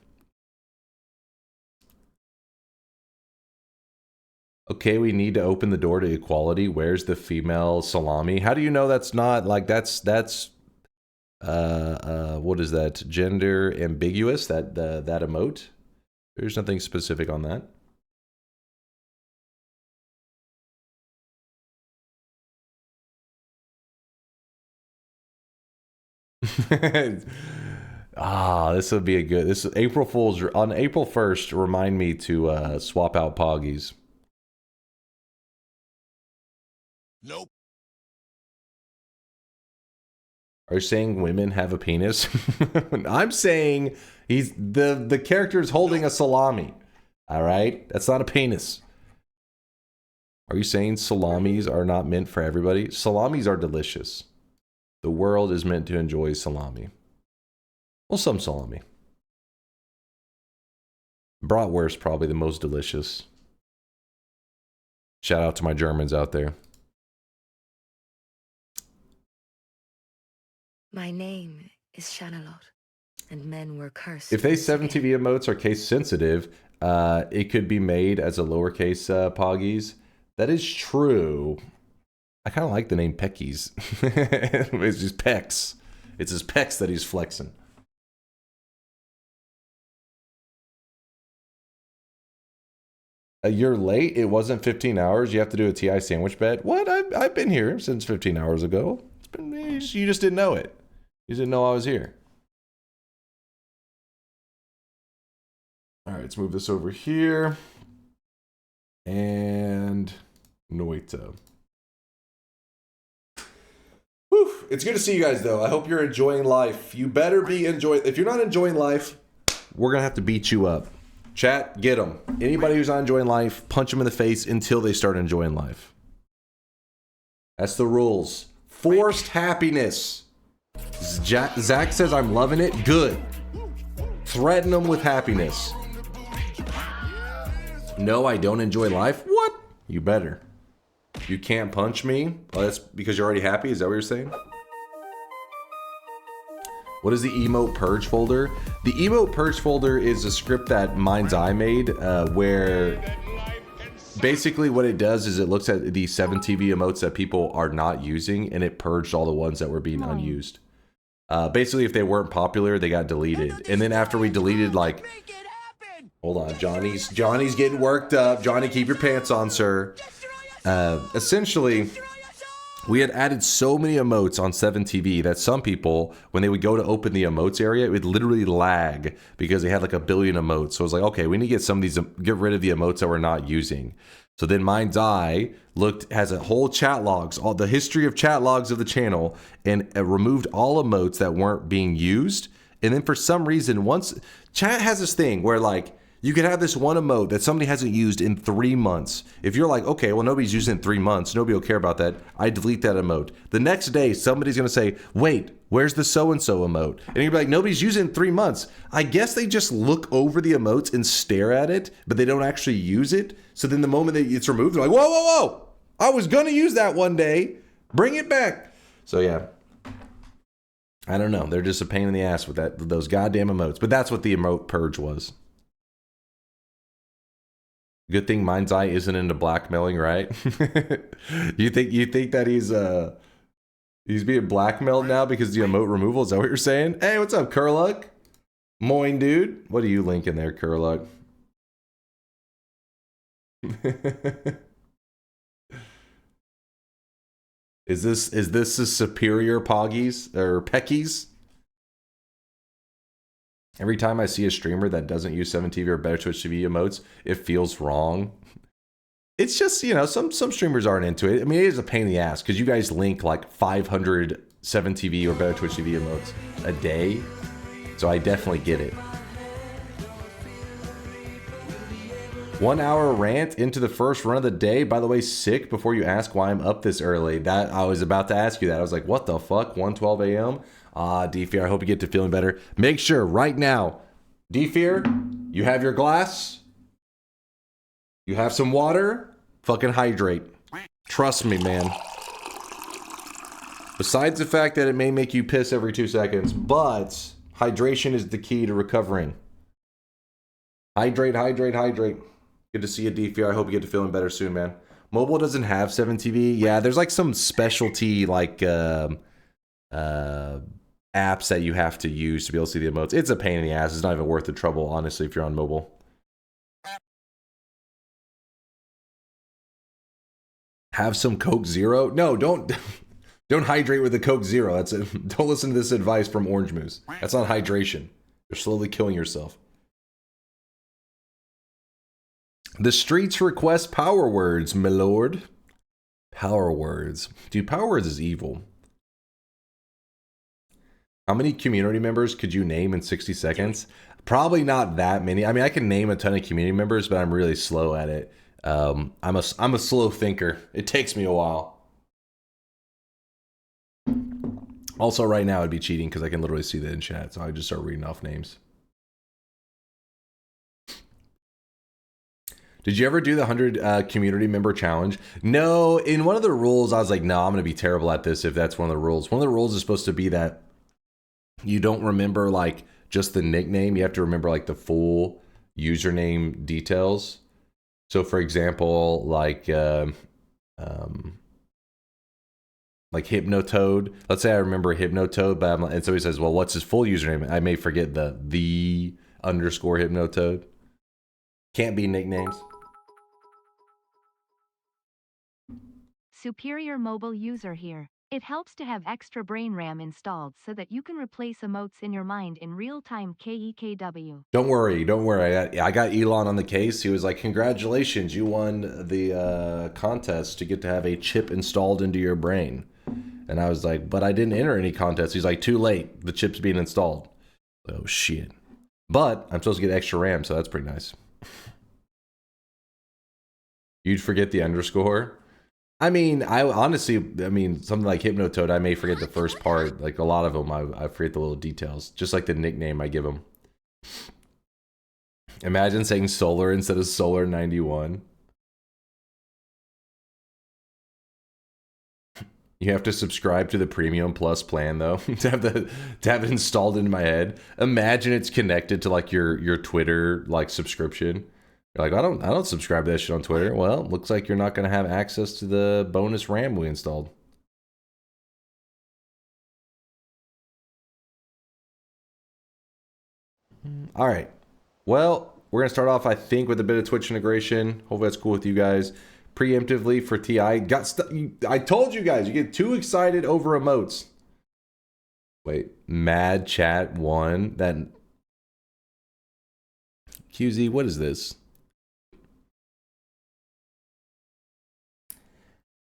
S2: Okay, we need to open the door to equality. Where's the female salami? How do you know that's not, like, that's what is that? Gender ambiguous, that emote? There's nothing specific on that. This would be a good, this is April Fool's, on April 1st, remind me to swap out Poggies.
S4: Nope.
S2: Are you saying women have a penis? I'm saying the character is holding a salami. All right, that's not a penis. Are you saying salamis are not meant for everybody? Salamis are delicious. The world is meant to enjoy salami. Well, some salami. Bratwurst probably the most delicious. Shout out to my Germans out there.
S10: My name is Shanalot, and men were cursed.
S2: If they 7TV emotes are case sensitive, it could be made as a lowercase Poggies. That is true. I kind of like the name Peckies. It's just pecs. It's his pecs that he's flexing. You're late. It wasn't 15 hours. You have to do a TI sandwich bet. What? I've been here since 15 hours ago. It's been, you just didn't know it. You didn't know I was here. All right, let's move this over here. And Noita. Whew. It's good to see you guys, though. I hope you're enjoying life. You better be enjoying. If you're not enjoying life, we're going to have to beat you up. Chat, get them. Anybody who's not enjoying life, punch them in the face until they start enjoying life. That's the rules. Forced happiness. Zach says I'm loving it. Good. Threaten them with happiness. No, I don't enjoy life. What? You better. You can't punch me? Oh, that's because you're already happy? Is that what you're saying? What is the emote purge folder? The emote purge folder is a script that Mind's Eye made where basically what it does is it looks at the 7TV emotes that people are not using and it purged all the ones that were being unused. Basically, if they weren't popular, they got deleted. And then after we deleted, like, hold on, Johnny's getting worked up. Johnny, keep your pants on, sir. Essentially, we had added so many emotes on 7TV that some people, when they would go to open the emotes area, it would literally lag because they had like a billion emotes. So it was like, okay, we need to get some of these, get rid of the emotes that we're not using. So then Mind's Eye has a whole chat logs, all the history of chat logs of the channel, and removed all emotes that weren't being used. And then for some reason, once chat has this thing where like you could have this one emote that somebody hasn't used in 3 months. If you're like, okay, well, nobody's used it in 3 months, nobody will care about that, I delete that emote. The next day, somebody's gonna say, wait, where's the so-and-so emote? And you're like, nobody's used it in 3 months. I guess they just look over the emotes and stare at it, but they don't actually use it. So then the moment that it's removed, they're like, whoa, whoa, whoa, I was gonna use that one day, bring it back. So yeah, I don't know. They're just a pain in the ass with those goddamn emotes. But that's what the emote purge was. Good thing Mind's Eye isn't into blackmailing, right? you think that he's being blackmailed now because of the emote removal? Is that what you're saying? Hey, what's up, Curluck? Moin, dude. What are you linking there, Curluck? Is this a superior Poggies or Peckies? Every time I see a streamer that doesn't use 7TV or Better Twitch TV emotes, it feels wrong. It's just, you know, some streamers aren't into it. I mean, it is a pain in the ass because you guys link like 500 7TV or Better Twitch TV emotes a day. So I definitely get it. 1 hour rant into the first run of the day. By the way, sick before you ask why I'm up this early. That I was about to ask you that. I was like, what the fuck? 1:12 a.m.? D-Fear, I hope you get to feeling better. Make sure right now, D-Fear, you have your glass. You have some water. Fucking hydrate. Trust me, man. Besides the fact that it may make you piss every 2 seconds, but hydration is the key to recovering. Hydrate, hydrate, hydrate. Good to see you, D-Fear. I hope you get to feeling better soon, man. Mobile doesn't have 7TV. Yeah, there's like some specialty like apps that you have to use to be able to see the emotes. It's a pain in the ass. It's not even worth the trouble, honestly, if you're on mobile. Have some Coke Zero? No, don't hydrate with a Coke Zero. Don't listen to this advice from Orange Moose. That's not hydration. You're slowly killing yourself. The streets request power words, my lord. Power words. Dude, power words is evil. How many community members could you name in 60 seconds? Probably not that many. I mean, I can name a ton of community members, but I'm really slow at it. I'm a slow thinker. It takes me a while. Also, right now, I'd be cheating because I can literally see that in chat, so I just start reading off names. Did you ever do the 100 community member challenge? No, in one of the rules, I was like, no, I'm going to be terrible at this if that's one of the rules. One of the rules is supposed to be that you don't remember like just the nickname. You have to remember like the full username details. So for example, like Hypnotoad. Let's say I remember Hypnotoad, but and somebody says, well, what's his full username? I may forget the underscore Hypnotoad. Can't be nicknames.
S5: Superior mobile user here. It helps to have extra brain RAM installed so that you can replace emotes in your mind in real time. KEKW.
S2: Don't worry. I got Elon on the case. He was like, congratulations, you won the contest to get to have a chip installed into your brain. And I was like, but I didn't enter any contest. He's like, too late. The chip's being installed. Oh, shit. But I'm supposed to get extra RAM, so that's pretty nice. You'd forget the underscore? I mean, something like Hypnotoad, I may forget the first part. Like a lot of them, I forget the little details. Just like the nickname I give them. Imagine saying Solar instead of Solar 91. You have to subscribe to the Premium Plus plan though to have it installed into my head. Imagine it's connected to like your Twitter like subscription. You're like, I don't subscribe to that shit on Twitter. Well, looks like you're not going to have access to the bonus RAM we installed. All right. Well, we're going to start off, I think, with a bit of Twitch integration. Hopefully that's cool with you guys. Preemptively for TI. I told you guys, you get too excited over emotes. Wait, Mad Chat 1. That QZ, what is this?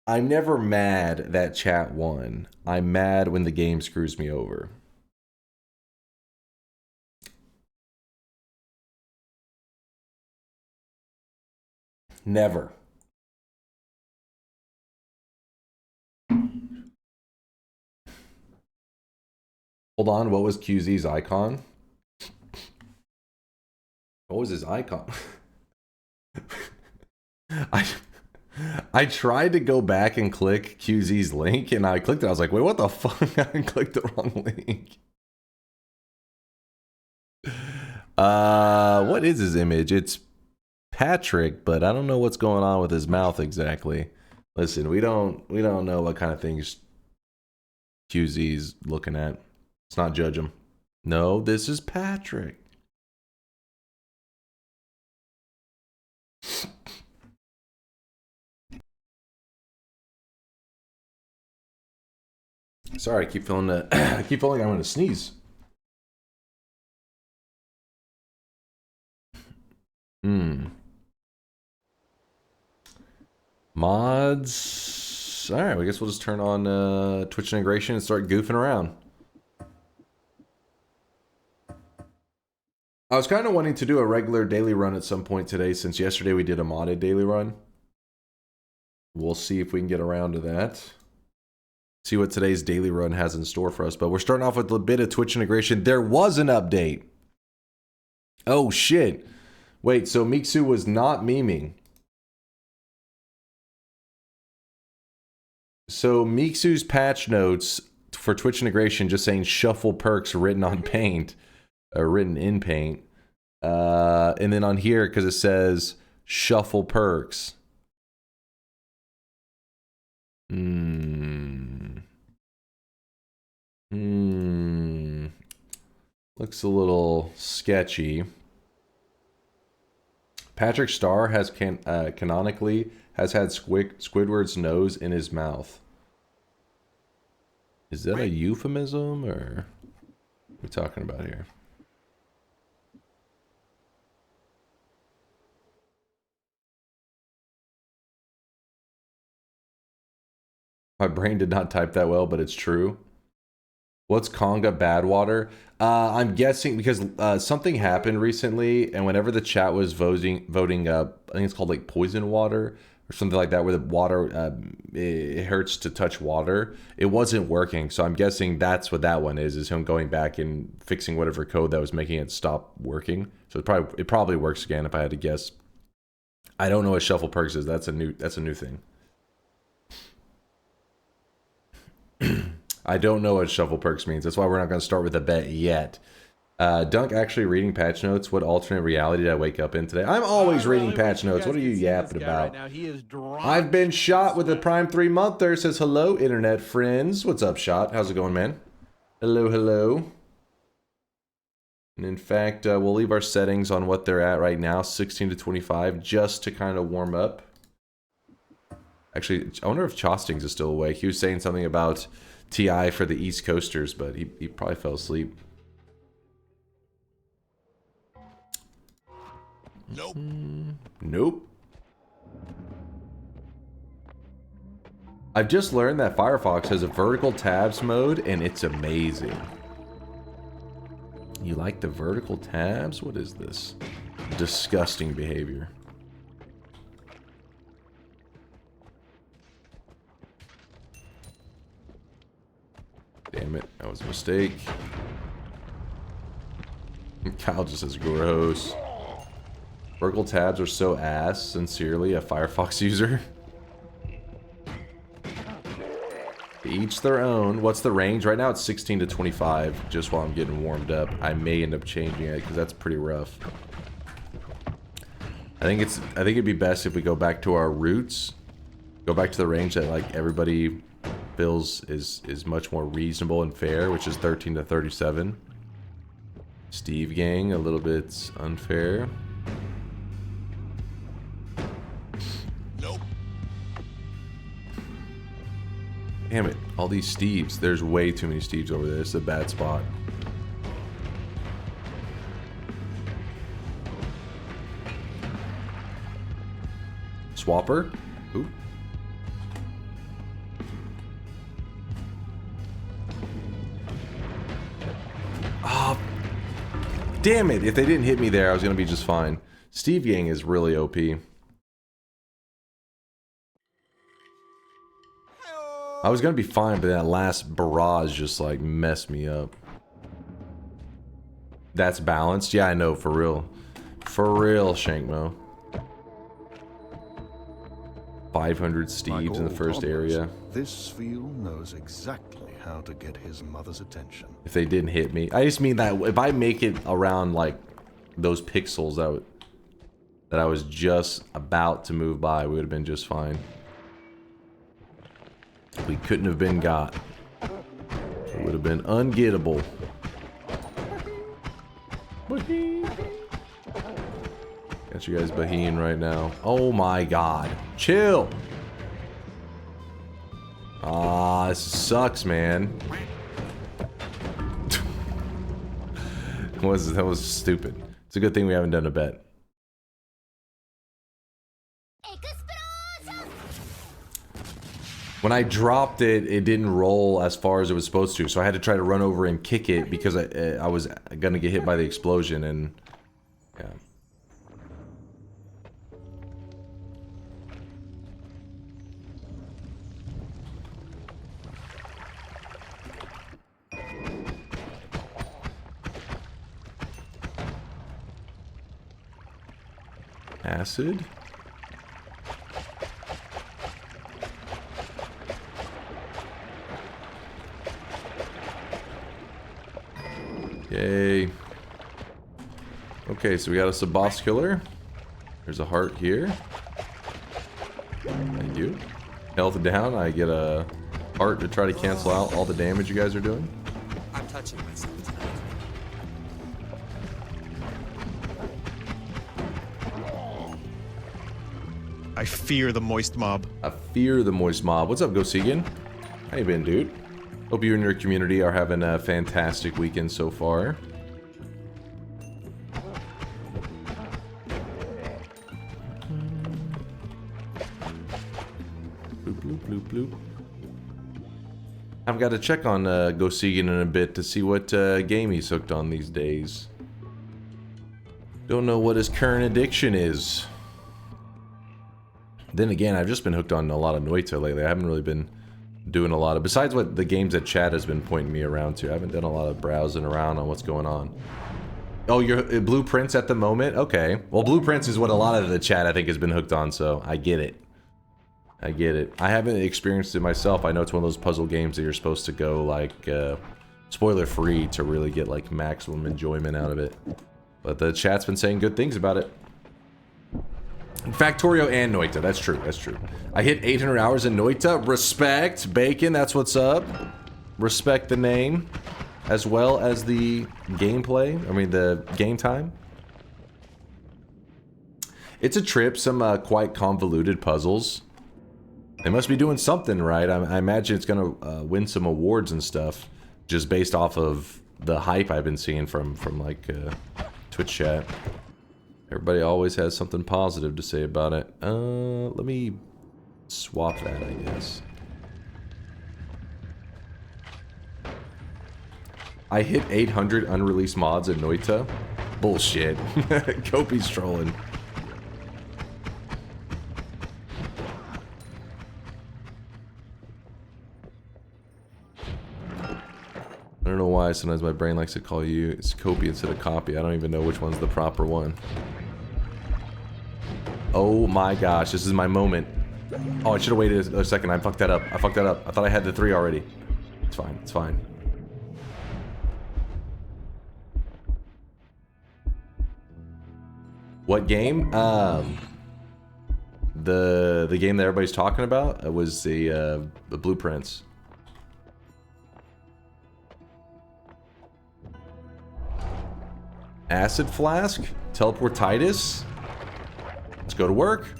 S2: I'm never mad that chat won. I'm mad when the game screws me over. Never. Hold on, what was QZ's icon? What was his icon? I tried to go back and click QZ's link, and I clicked it. I was like, wait, what the fuck? I clicked the wrong link. What is his image? It's Patrick, but I don't know what's going on with his mouth exactly. Listen, we don't know what kind of things QZ's looking at. Let's not judge him. No, this is Patrick. Sorry, I keep feeling I keep feeling I'm gonna sneeze. Mods. All right, I guess we'll just turn on Twitch integration and start goofing around. I was kind of wanting to do a regular daily run at some point today, since yesterday we did a modded daily run. We'll see if we can get around to that. See what today's daily run has in store for us. But we're starting off with a bit of Twitch integration. There was an update. Oh, shit. Wait, so Miksu was not memeing. So Miksu's patch notes for Twitch integration just saying shuffle perks written on paint. Written in paint. And then on here, because it says shuffle perks. Looks a little sketchy. Patrick Starr has canonically has had Squidward's nose in his mouth. Is that a euphemism, or what are we talking about here? My brain did not type that well, but it's true. What's Conga Badwater? I'm guessing because something happened recently, and whenever the chat was voting up, I think it's called like poison water or something like that, where the water it hurts to touch water. It wasn't working, so I'm guessing that's what that one is him going back and fixing whatever code that was making it stop working. So it probably works again if I had to guess. I don't know what shuffle perks is. That's a new thing. I don't know what shuffle perks means. That's why we're not going to start with a bet yet. Dunk actually reading patch notes. What alternate reality did I wake up in today? I'm always reading patch notes. What are you yapping about?
S1: Right now. He is
S2: I've been shot with a Prime 3-monther. Says hello, internet friends. What's up, Shot? How's it going, man? Hello, hello. And in fact, we'll leave our settings on what they're at right now, 16 to 25, just to kind of warm up. Actually, I wonder if Chostings is still awake. He was saying something about TI for the East Coasters, but he probably fell asleep.
S4: Nope.
S2: Nope. I've just learned that Firefox has a vertical tabs mode, and it's amazing. You like the vertical tabs? What is this? Disgusting behavior. Damn it, that was a mistake. Kyle just says gross. Vertical tabs are so ass. Sincerely, a Firefox user. Each their own. What's the range? Right now it's 16 to 25, just while I'm getting warmed up. I may end up changing it, because that's pretty rough. I think it'd be best if we go back to our roots. Go back to the range that like everybody feels is much more reasonable and fair, which is 13 to 37. Steve gang, a little bit unfair.
S4: Nope.
S2: Damn it, all these Steves. There's way too many Steves over there. It's a bad spot. Swapper? Ooh. Damn it! If they didn't hit me there, I was gonna be just fine. Steve Yang is really OP. I was gonna be fine, but that last barrage just like messed me up. That's balanced? Yeah, I know, for real. For real, Shankmo. 500 Steves in the first area.
S11: This field knows exactly how to get his mother's attention.
S2: If they didn't hit me. I just mean that if I make it around like those pixels that I was just about to move by, we would have been just fine. We couldn't have been got. It would have been ungettable. Got you guys Baheen right now. Oh my god. Chill! Ah, this sucks, man. That was stupid. It's a good thing we haven't done a bet. When I dropped it, it didn't roll as far as it was supposed to, so I had to try to run over and kick it because I was gonna get hit by the explosion, and yeah. Acid? Yay. Okay, so we got us a boss killer. There's a heart here. Thank you. Health down. I get a heart to try to cancel out all the damage you guys are doing.
S12: I'm touching myself tonight.
S13: I fear the moist mob.
S2: I fear the moist mob. What's up, Gosegan? How you been, dude? Hope you and your community are having a fantastic weekend so far. Bloop, bloop, bloop, bloop. I've got to check on Gosegan in a bit to see what game he's hooked on these days. Don't know what his current addiction is. Then again, I've just been hooked on a lot of Noita lately. I haven't really been doing a lot of, besides what the games that chat has been pointing me around to. I haven't done a lot of browsing around on what's going on. Oh, you're Blueprints at the moment? Okay. Well, Blueprints is what a lot of the chat I think has been hooked on, so I get it. I get it. I haven't experienced it myself. I know it's one of those puzzle games that you're supposed to go like spoiler free to really get like maximum enjoyment out of it. But the chat's been saying good things about it. Factorio and Noita, that's true, that's true. I hit 800 hours in Noita. Respect, Bacon, that's what's up. Respect the name, as well as the gameplay, I mean the game time. It's a trip, some quite convoluted puzzles. They must be doing something right. I imagine it's gonna win some awards and stuff, just based off of the hype I've been seeing from like Twitch chat. Everybody always has something positive to say about it. Let me swap that, I guess. I hit 800 unreleased mods in Noita. Bullshit. Kopi's trolling. I don't know why sometimes my brain likes to call you it's Kopi instead of copy. I don't even know which one's the proper one. Oh my gosh, this is my moment. Oh, I should have waited a second. I fucked that up. I fucked that up. I thought I had the 3 already. It's fine. It's fine. What game? The game that everybody's talking about was the Blueprints. Acid Flask? Teleportitis? Let's go to work.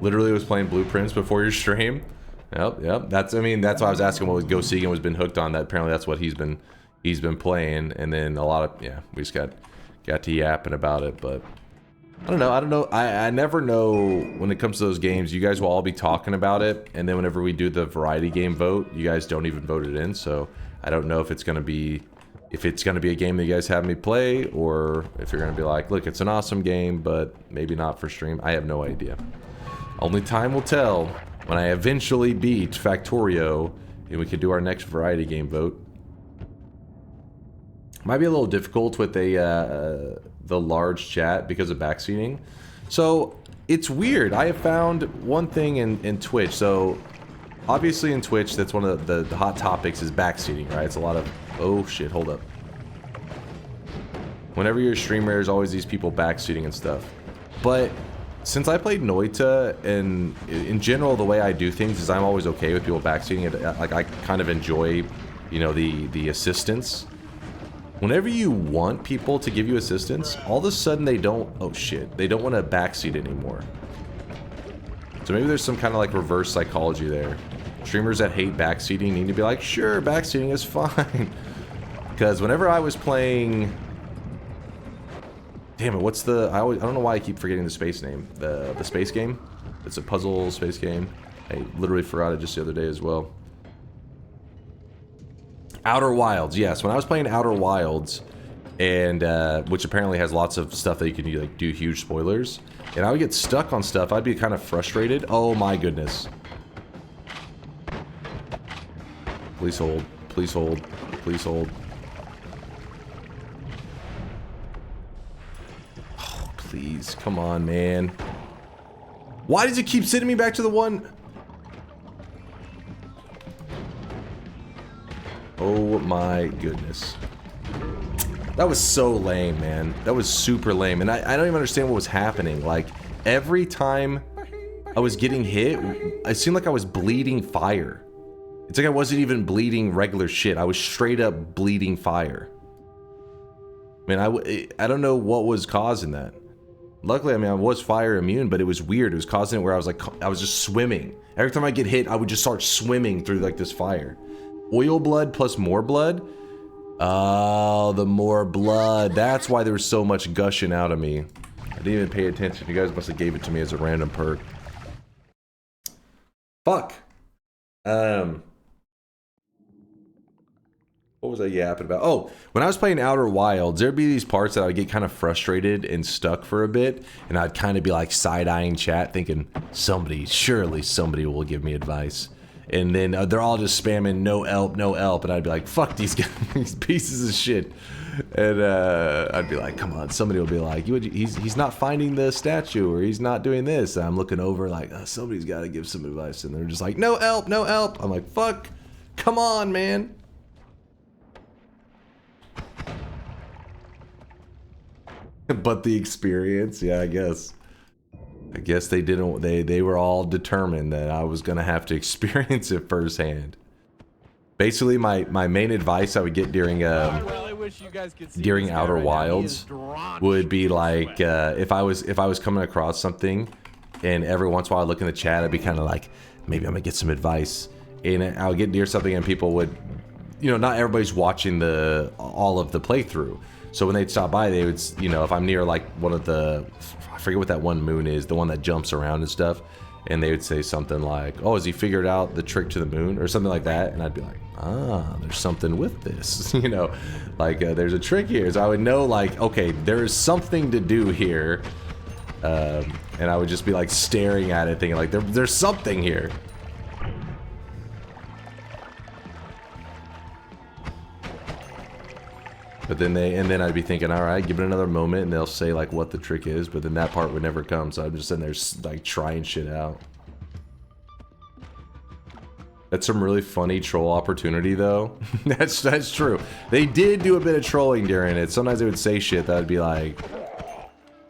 S2: Literally was playing Blueprints before your stream. Yep. That's, I mean, that's why I was asking what Gosegan was been hooked on. That apparently that's what he's been playing, and then a lot of, yeah, we just got to yapping about it, but I don't know. I never know when it comes to those games. You guys will all be talking about it, and then whenever we do the variety game vote, you guys don't even vote it in. So I don't know if it's gonna be a game that you guys have me play, or if you're gonna be like, look, it's an awesome game, but maybe not for stream. I have no idea. Only time will tell when I eventually beat Factorio, and we can do our next variety game vote. Might be a little difficult with the large chat because of backseating. So it's weird. I have found one thing in Twitch. So obviously in Twitch, that's one of the hot topics is backseating, right? It's a lot of, oh shit, hold up. Whenever you're a streamer, there's always these people backseating and stuff. But since I played Noita, and in general, the way I do things is I'm always okay with people backseating. Like, I kind of enjoy, you know, the assistance. Whenever you want people to give you assistance, all of a sudden they don't, oh shit, they don't want to backseat anymore. So maybe there's some kind of like reverse psychology there. Streamers that hate backseating need to be like, sure, backseating is fine. Because whenever I was playing, damn it, what's the, I don't know why I keep forgetting the space name. The space game? It's a puzzle space game. I literally forgot it just the other day as well. Outer Wilds, yes. When I was playing Outer Wilds, and which apparently has lots of stuff that you can like do huge spoilers, and I would get stuck on stuff, I'd be kind of frustrated. Oh my goodness. Please hold. Please hold. Please hold. Oh, please. Come on, man. Why does it keep sending me back to the one? Oh my goodness. That was so lame, man. That was super lame. And I don't even understand what was happening. Like, every time I was getting hit, it seemed like I was bleeding fire. It's like I wasn't even bleeding regular shit. I was straight up bleeding fire. Man, I don't know what was causing that. Luckily, I mean, I was fire immune, but it was weird. It was causing it where I was like, I was just swimming. Every time I get hit, I would just start swimming through like this fire. Oil blood plus more blood? Oh, the more blood. That's why there was so much gushing out of me. I didn't even pay attention. You guys must have gave it to me as a random perk. Fuck. What was I yapping about? Oh, when I was playing Outer Wilds, there'd be these parts that I would get kind of frustrated and stuck for a bit, and I'd kind of be like side-eyeing chat, thinking, surely somebody will give me advice. And then they're all just spamming no help, and I'd be like, fuck these guys, these pieces of shit. And I'd be like, come on, somebody will be like, he's not finding the statue, or he's not doing this. And I'm looking over like, oh, somebody's got to give some advice. And they're just like, no help. I'm like, fuck, come on, man. But the experience, yeah, I guess they didn't. They were all determined that I was gonna have to experience it firsthand. Basically, my main advice I would get during Outer Wilds would be like, if I was coming across something, and every once in a while I look in the chat, I'd be kind of like, maybe I'm gonna get some advice, and I would get near something, and people would, you know, not everybody's watching all of the playthrough. So when they'd stop by, they would, you know, if I'm near like one of the, I forget what that one moon is, the one that jumps around and stuff, and they would say something like, oh, has he figured out the trick to the moon, or something like that, and I'd be like, ah, there's something with this, you know, like there's a trick here. So I would know like, okay, there's something to do here, and I would just be like staring at it, thinking like, there's something here. But then I'd be thinking, all right, give it another moment, and they'll say like what the trick is, but then that part would never come. So I'm just sitting there like trying shit out. That's some really funny troll opportunity though. that's true. They did do a bit of trolling during it. Sometimes they would say shit that I'd be like,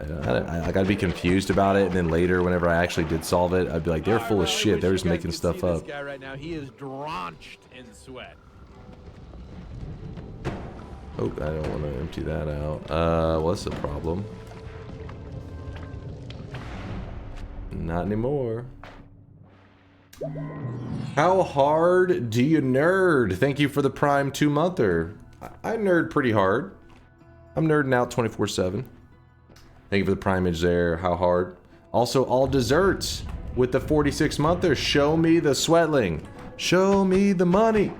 S2: I'd be confused about it, and then later, whenever I actually did solve it, I'd be like, they're full of shit. They're just making stuff up.
S1: This guy right now, he is drenched in sweat.
S2: Oh, I don't want to empty that out. What's the problem? Not anymore. How hard do you nerd? Thank you for the Prime 2-monther. I nerd pretty hard. I'm nerding out 24/7. Thank you for the primage there. How hard? Also, all desserts with the 46-monther. Show me the sweatling. Show me the money.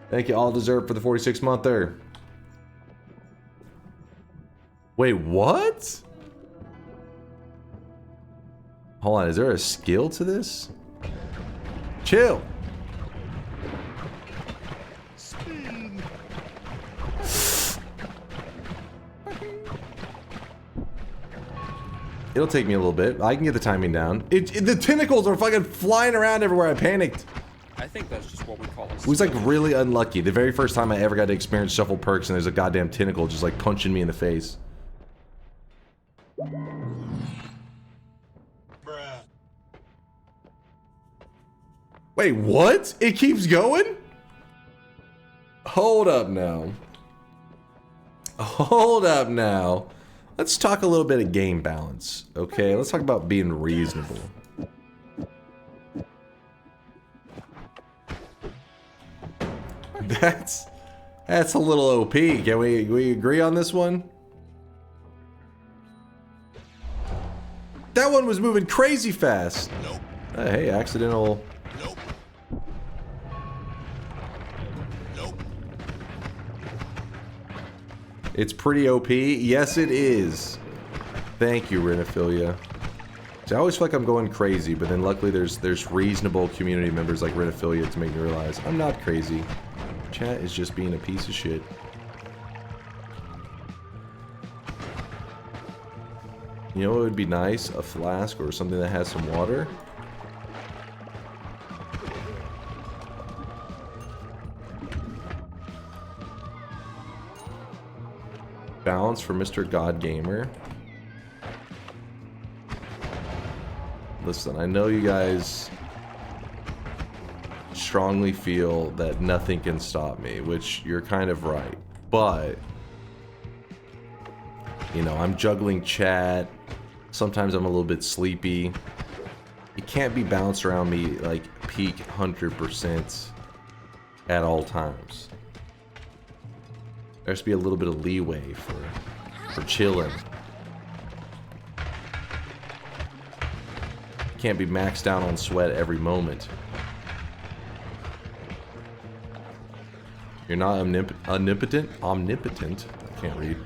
S2: Thank you, all dessert, for the 46-monther. Wait, what? Hold on, is there a skill to this? Chill. It'll take me a little bit. I can get the timing down. The tentacles are fucking flying around everywhere. I panicked.
S12: I think that's just what we call
S2: It was like really unlucky. The very first time I ever got to experience shuffle perks and there's a goddamn tentacle just like punching me in the face. Wait, what? It keeps going? Hold up now. Hold up now. Let's talk a little bit of game balance, okay? Let's talk about being reasonable. That's a little OP. Can we agree on this one? That one was moving crazy fast.
S4: Nope.
S2: Hey, accidental.
S4: Nope. Nope.
S2: It's pretty OP. Yes, it is. Thank you, Renophilia. See, I always feel like I'm going crazy, but then luckily there's reasonable community members like Renophilia to make me realize I'm not crazy. Chat is just being a piece of shit. You know what would be nice? A flask or something that has some water. Balance for Mr. God Gamer. Listen, I know you guys strongly feel that nothing can stop me, which you're kind of right. But, you know, I'm juggling chat. Sometimes I'm a little bit sleepy. It can't be bounced around me like peak 100% at all times. There has to be a little bit of leeway for chilling. Can't be maxed out on sweat every moment. You're not omnipotent? Omnipotent? I can't read.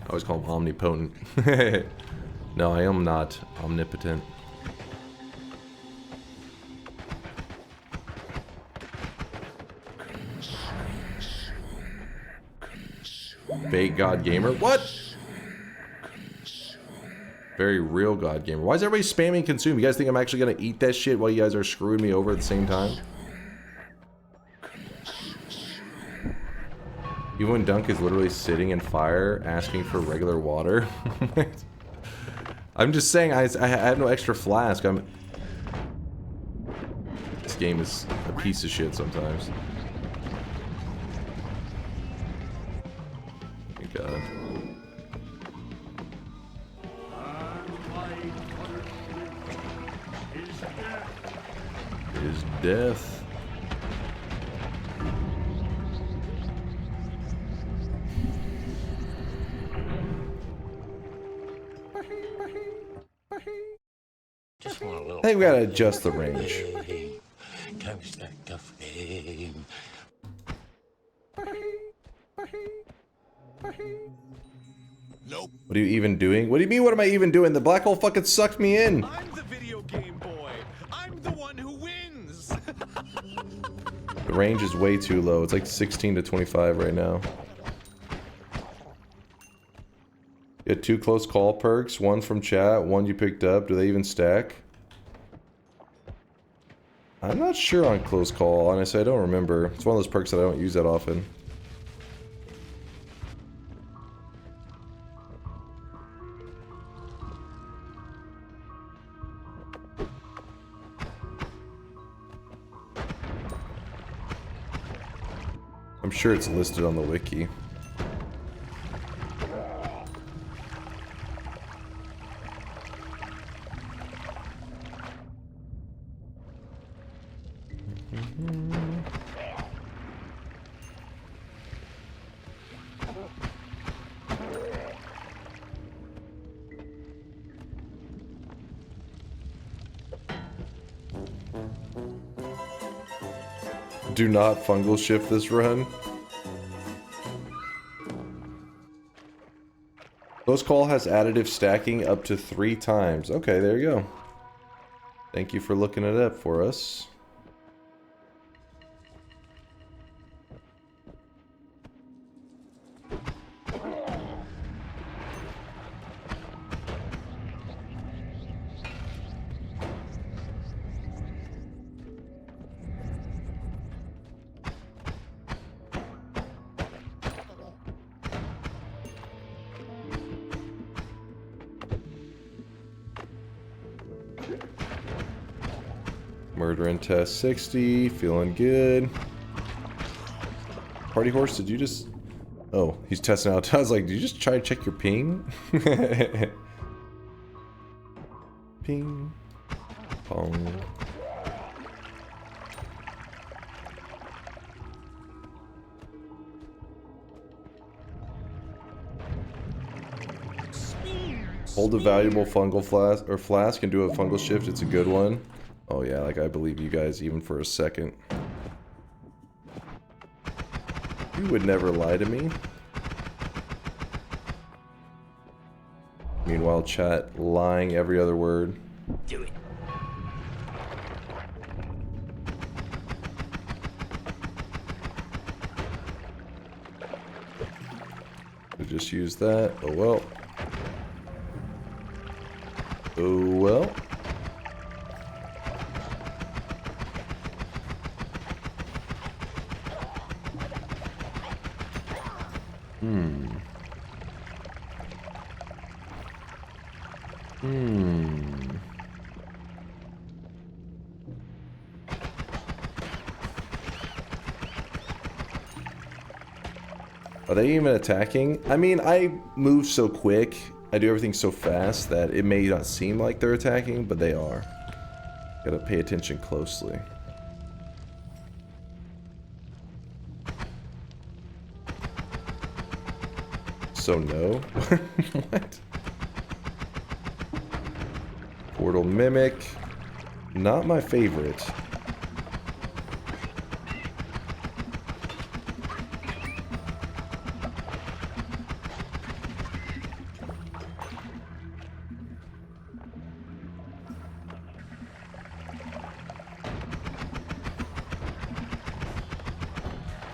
S2: I always call him omnipotent. No, I am not omnipotent. Fake God Gamer? What? Very real God Gamer. Why is everybody spamming consume? You guys think I'm actually gonna eat that shit while you guys are screwing me over at the same time? Even when Dunk is literally sitting in fire asking for regular water. I'm just saying I have no extra flask. This game is a piece of shit sometimes. Thank God. Is death. I think we gotta adjust the range.
S4: Nope.
S2: What are you even doing? What do you mean, what am I even doing? The black hole fucking sucked me in.
S4: I'm the video game boy. I'm the one who wins.
S2: The range is way too low. It's like 16 to 25 right now. You had 2 close call perks, 1 from chat, 1 you picked up. Do they even stack? I'm not sure on close call, honestly. I don't remember. It's one of those perks that I don't use that often. I'm sure it's listed on the wiki. Do not fungal shift this run. Close call has additive stacking up to 3 times. Okay, there you go. Thank you for looking it up for us. Murder and test 60, feeling good. Party horse, did you just... Oh, he's testing out. I was like, did you just try to check your ping? Ping. Pong. Hold a valuable fungal flask and do a fungal shift. It's a good one. Oh yeah, like I believe you guys even for a second. You would never lie to me. Meanwhile, chat lying every other word.
S4: Do it.
S2: I just use that. Oh well. Oh well. Are they even attacking? I mean, I move so quick, I do everything so fast that it may not seem like they're attacking, but they are. Gotta pay attention closely. So no? What? Portal Mimic. Not my favorite.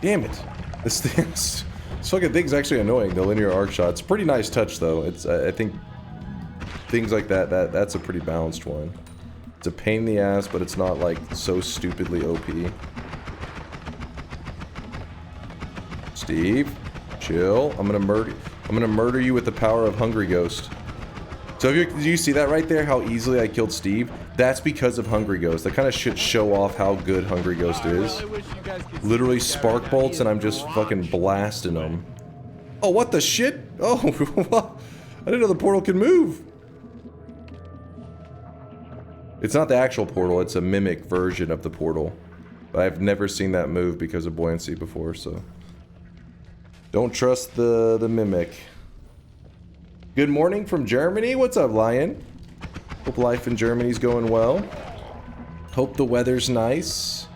S2: Damn it. This fucking thing's actually annoying, the linear arc shot. It's a pretty nice touch though. It's I think things like that's a pretty balanced one. It's a pain in the ass, but it's not like so stupidly OP. Steve, chill. I'm gonna murder you with the power of Hungry Ghost. So do you see that right there? How easily I killed Steve? That's because of Hungry Ghost. That kind of should show off how good Hungry Ghost is. Literally spark bolts and I'm just fucking blasting them. Oh, what the shit? Oh, I didn't know the portal could move. It's not the actual portal, it's a mimic version of the portal. But I've never seen that move because of buoyancy before, so. Don't trust the mimic. Good morning from Germany. What's up, Lion? Hope life in Germany's going well. Hope the weather's nice.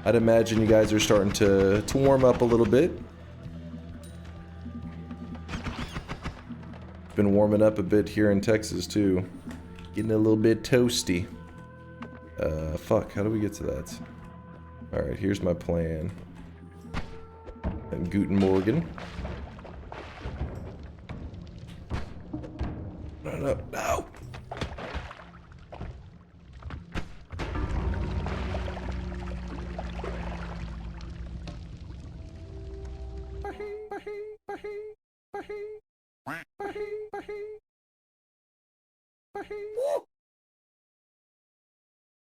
S2: I'd imagine you guys are starting to warm up a little bit. It's been warming up a bit here in Texas too. Getting a little bit toasty. Fuck, how do we get to that? Alright, here's my plan. And Guten Morgen. No.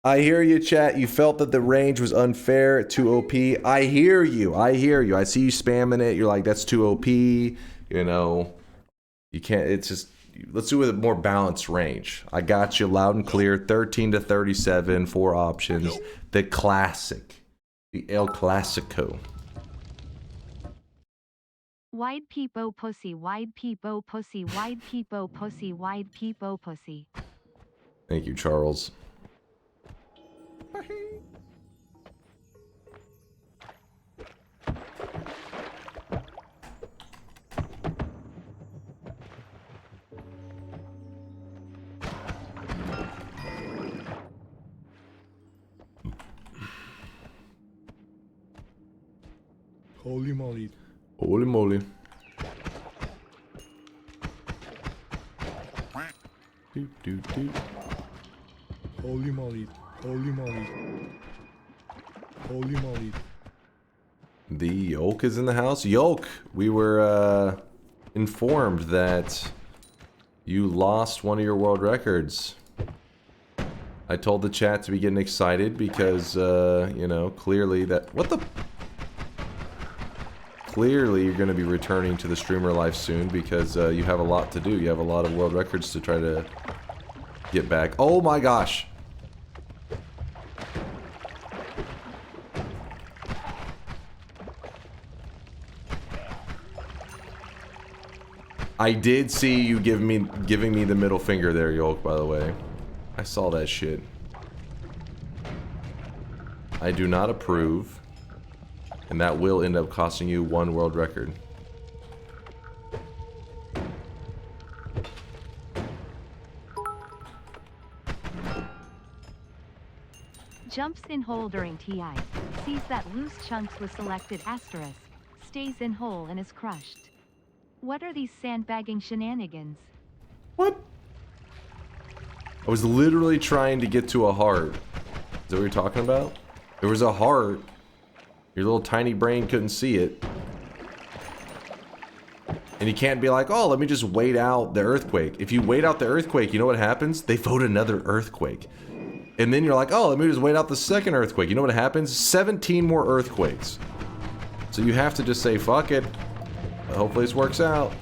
S2: I hear you, chat. You felt that the range was unfair, too OP. I hear you. I see you spamming it. You're like, that's too OP. You know, you can't. It's just, let's do a more balanced range. I got you loud and clear. 13 to 37, 4 options. The classic. The El Clasico.
S5: Wide peepo pussy, wide peepo pussy, wide peepo pussy, wide peepo pussy.
S2: Thank you, Charles.
S1: Holy moly.
S2: Holy moly. Doot, doot, doot.
S1: Holy moly. Holy moly. Holy moly.
S2: The Yolk is in the house. Yolk, we were informed that you lost one of your world records. I told the chat to be getting excited because, you know, clearly that... What the... Clearly you're going to be returning to the streamer life soon because you have a lot to do. You have a lot of world records to try to get back. Oh my gosh! I did see you giving me the middle finger there, Yolk, by the way. I saw that shit. I do not approve. And that will end up costing you one world record.
S5: Jumps in hole during TI. Sees that loose chunks was selected asterisk. Stays in hole and is crushed. What are these sandbagging shenanigans?
S2: What? I was literally trying to get to a heart. Is that what you're talking about? There was a heart. Your little tiny brain couldn't see it. And you can't be like, oh, let me just wait out the earthquake. If you wait out the earthquake, you know what happens? They vote another earthquake. And then you're like, oh, let me just wait out the second earthquake. You know what happens? 17 more earthquakes. So you have to just say, fuck it. Hopefully this works out.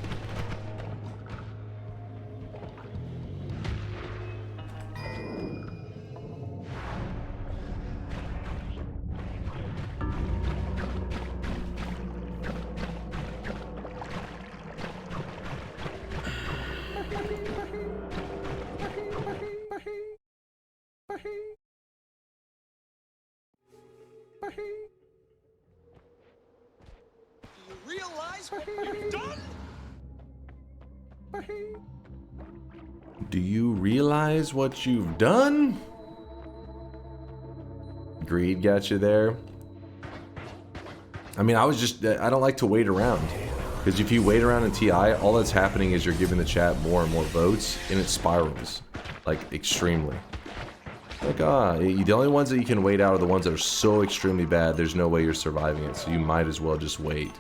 S4: Realize what you've done?
S2: Do you realize what you've done? Greed got you there. I mean, I don't like to wait around. Because if you wait around in TI, all that's happening is you're giving the chat more and more votes, and it spirals. Like, extremely. Like, the only ones that you can wait out are the ones that are so extremely bad, there's no way you're surviving it, so you might as well just wait.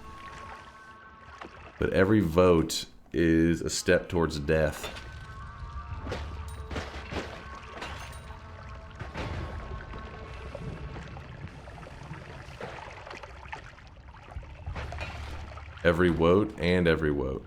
S2: But every vote is a step towards death. Every vote and every vote.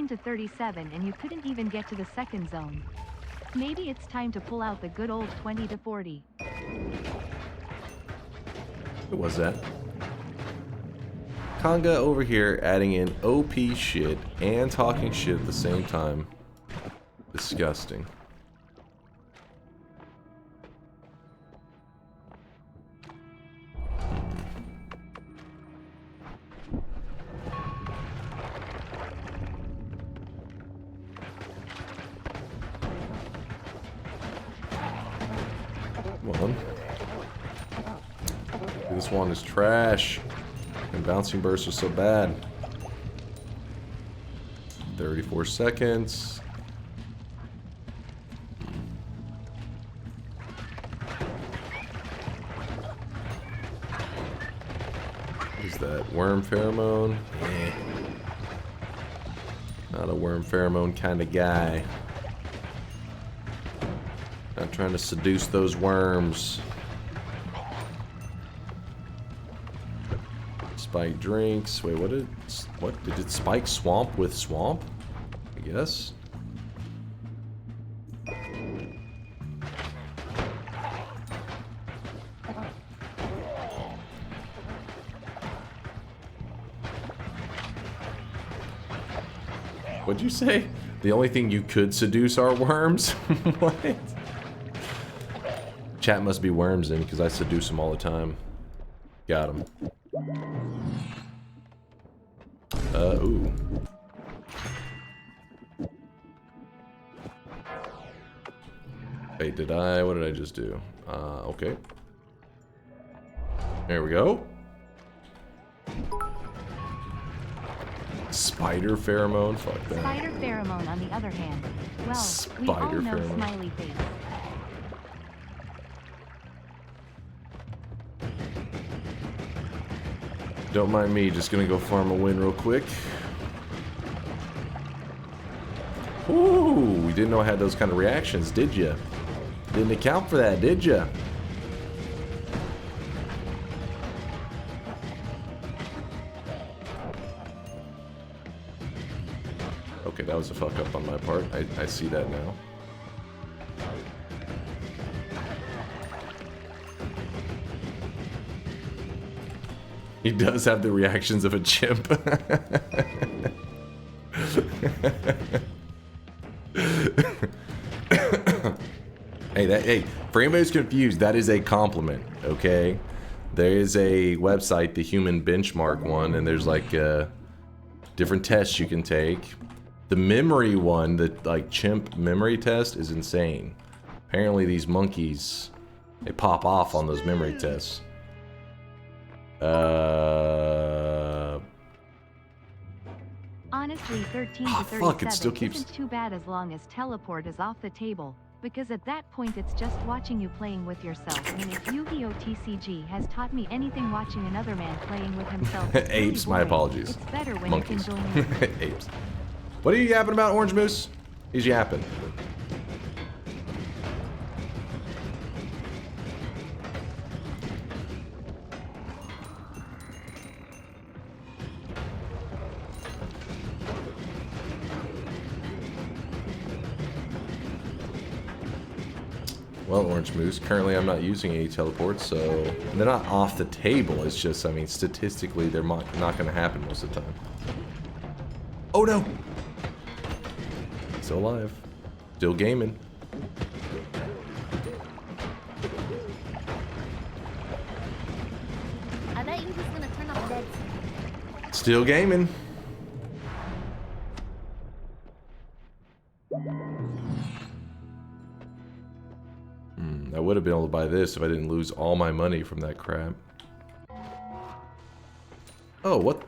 S5: To 37 and you couldn't even get to the second zone. Maybe it's time to pull out the good old 20 to 40.
S2: Who was that? Conga over here adding in OP shit and talking shit at the same time. Disgusting. This one is trash. And bouncing burst was so bad. 34 seconds. Is that worm pheromone? Eh. Not a worm pheromone kind of guy. Not trying to seduce those worms. spike drinks. Wait, what did it spike swamp with swamp? I guess. What'd you say? The only thing you could seduce are worms? What? Chat must be worms in, because I seduce them all the time. Got him. Ooh. Wait, what did I just do? Okay. There we go. Spider pheromone? Fuck that.
S5: Spider pheromone, on the other hand. Well, we all
S2: Spider
S5: know
S2: pheromone.
S5: smiley face.
S2: Don't mind me, just gonna go farm a win real quick. Ooh, we didn't know I had those kind of reactions, did ya? Didn't account for that, did ya? Okay, that was a fuck up on my part. I see that now. He does have the reactions of a chimp. Hey, for anybody who's confused, that is a compliment, okay? There is a website, the Human Benchmark one, and there's like different tests you can take. The memory one, the like chimp memory test, is insane. Apparently these monkeys, they pop off on those memory tests.
S5: Honestly, 13 to 37
S2: fuck, it still keeps...
S5: isn't too bad as long as teleport is off the table, because at that point it's just watching you playing with yourself. I mean, if Yu-Gi-Oh! TCG has taught me anything, watching another man playing with himself is really
S2: Apes, my
S5: boring.
S2: apologies.
S5: It's better when
S2: Monkeys.
S5: you can join in.
S2: Apes. What are you yapping about, Orange Moose? He's yapping. Well, Orange Moose, currently I'm not using any teleports, so they're not off the table. It's just, I mean, statistically, they're not going to happen most of the time. Oh no! Still alive. Still gaming.
S6: I bet you he's gonna turn off dead.
S2: Still gaming. I would have been able to buy this if I didn't lose all my money from that crap. Oh, what?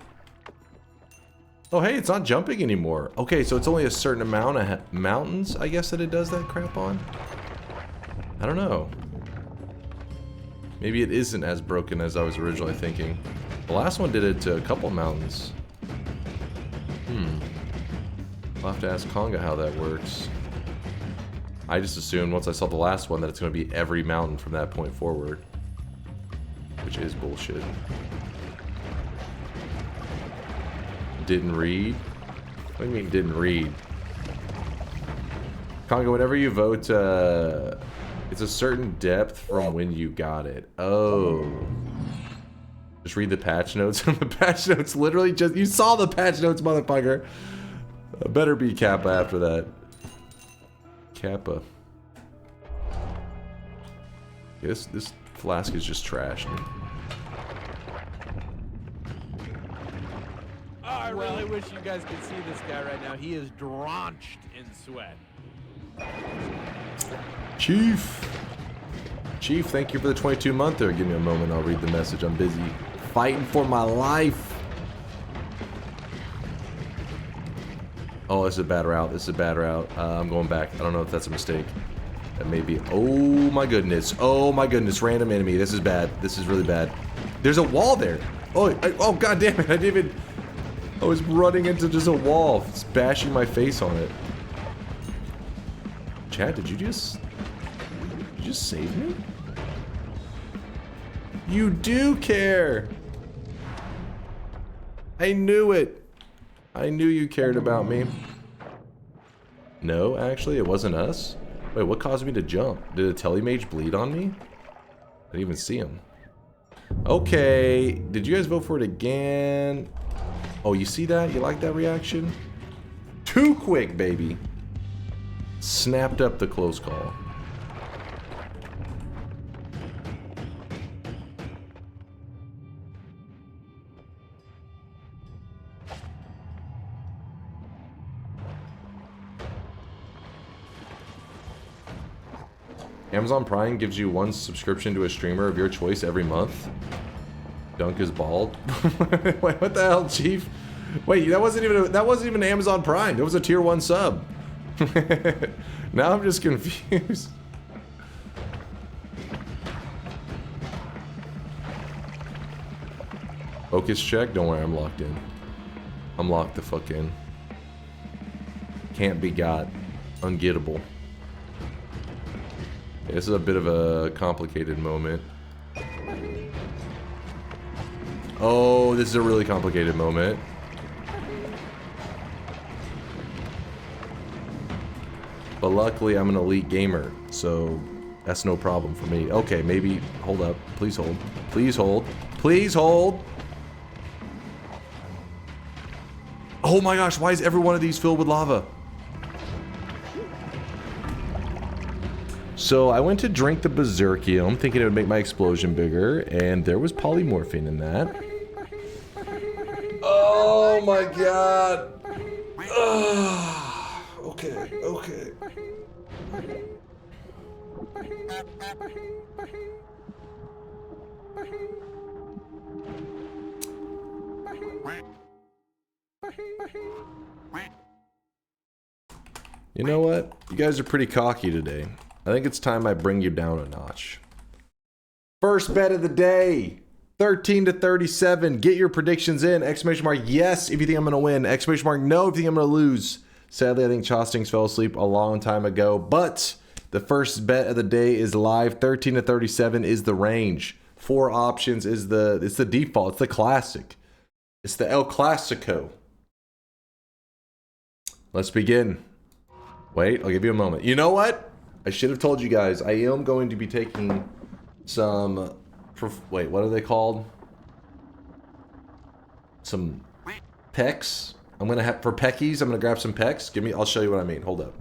S2: Oh, hey, it's not jumping anymore. Okay, so it's only a certain amount of mountains, I guess, that it does that crap on? I don't know. Maybe it isn't as broken as I was originally thinking. The last one did it to a couple mountains. I'll have to ask Konga how that works. I just assumed once I saw the last one that it's going to be every mountain from that point forward. Which is bullshit. Didn't read? What do you mean didn't read? Konga, whenever you vote, it's a certain depth from when you got it. Oh. Just read the patch notes. The patch notes literally just... You saw the patch notes, motherfucker. Better be Kappa after that. Kappa. Yeah, this flask is just trash.
S1: Oh, I really wish you guys could see this guy right now. He is drenched in sweat.
S2: Chief, thank you for the 22-monther. Give me a moment, I'll read the message. I'm busy fighting for my life. Oh, this is a bad route. This is a bad route. I'm going back. I don't know if that's a mistake. That may be... Oh my goodness. Oh my goodness. Random enemy. This is bad. This is really bad. There's a wall there. Oh, god damn it. I didn't even... I was running into just a wall. It's bashing my face on it. Chad, did you just save me? You do care. I knew it. I knew you cared about me. No, actually, it wasn't us. Wait, what caused me to jump? Did a telemage bleed on me? I didn't even see him. Okay, did you guys vote for it again? Oh, you see that? You like that reaction? Too quick, baby. Snapped up the close call. Amazon Prime gives you one subscription to a streamer of your choice every month. Dunk is bald. Wait, what the hell, Chief? Wait, that wasn't even Amazon Prime. It was a tier 1 sub. Now I'm just confused. Focus check. Don't worry, I'm locked in. I'm locked the fuck in. Can't be got. Ungettable. This is a bit of a complicated moment. Oh, this is a really complicated moment. But luckily, I'm an elite gamer, so that's no problem for me. Okay, maybe... Hold up. Please hold. Please hold. Please hold! Oh my gosh, why is every one of these filled with lava? So I went to drink the Berserkium, thinking it would make my explosion bigger, and there was polymorphine in that. Oh my god! Okay, okay. You know what? You guys are pretty cocky today. I think it's time I bring you down a notch. First bet of the day. 13 to 37. Get your predictions in. Exclamation mark yes if you think I'm going to win. Exclamation mark no if you think I'm going to lose. Sadly, I think Chostings fell asleep a long time ago. But the first bet of the day is live. 13 to 37 is the range. 4 options is it's the default. It's the classic. It's the El Clasico. Let's begin. Wait, I'll give you a moment. You know what? I should have told you guys, I am going to be taking some, wait, what are they called? Some pecs. I'm gonna have, for peckies, I'm gonna grab some pecs. I'll show you what I mean, hold up.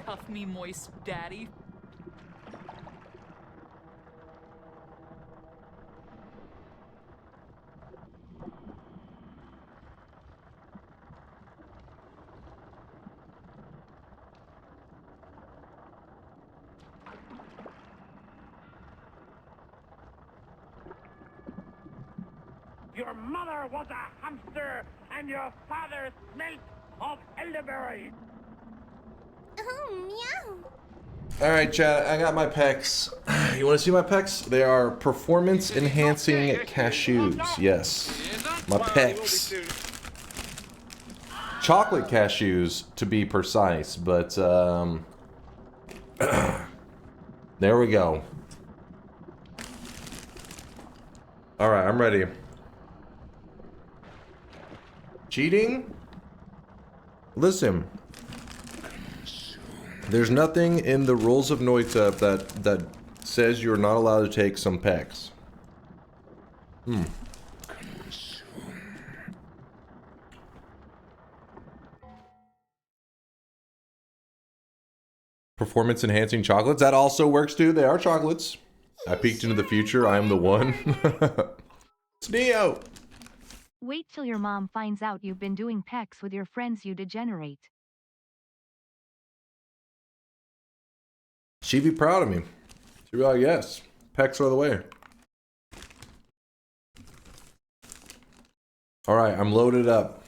S14: Cuff me, moist daddy.
S4: Your mother was a hamster, and your father smelt of elderberry.
S6: Oh, meow.
S2: Alright, chat, I got my pecs. You want to see my pecs? They are performance-enhancing cashews. Yes. My pecs. Chocolate cashews, to be precise, but, there we go. Alright, I'm ready. Cheating? Listen. There's nothing in the rules of Noita that says you're not allowed to take some pecs. Performance enhancing chocolates? That also works too. They are chocolates. I peeked into the future. I am the one. It's Neo.
S5: Wait till your mom finds out you've been doing pecs with your friends, you degenerate.
S2: She'd be proud of me. She'd be like, yes, pecs are the way. Alright, I'm loaded up.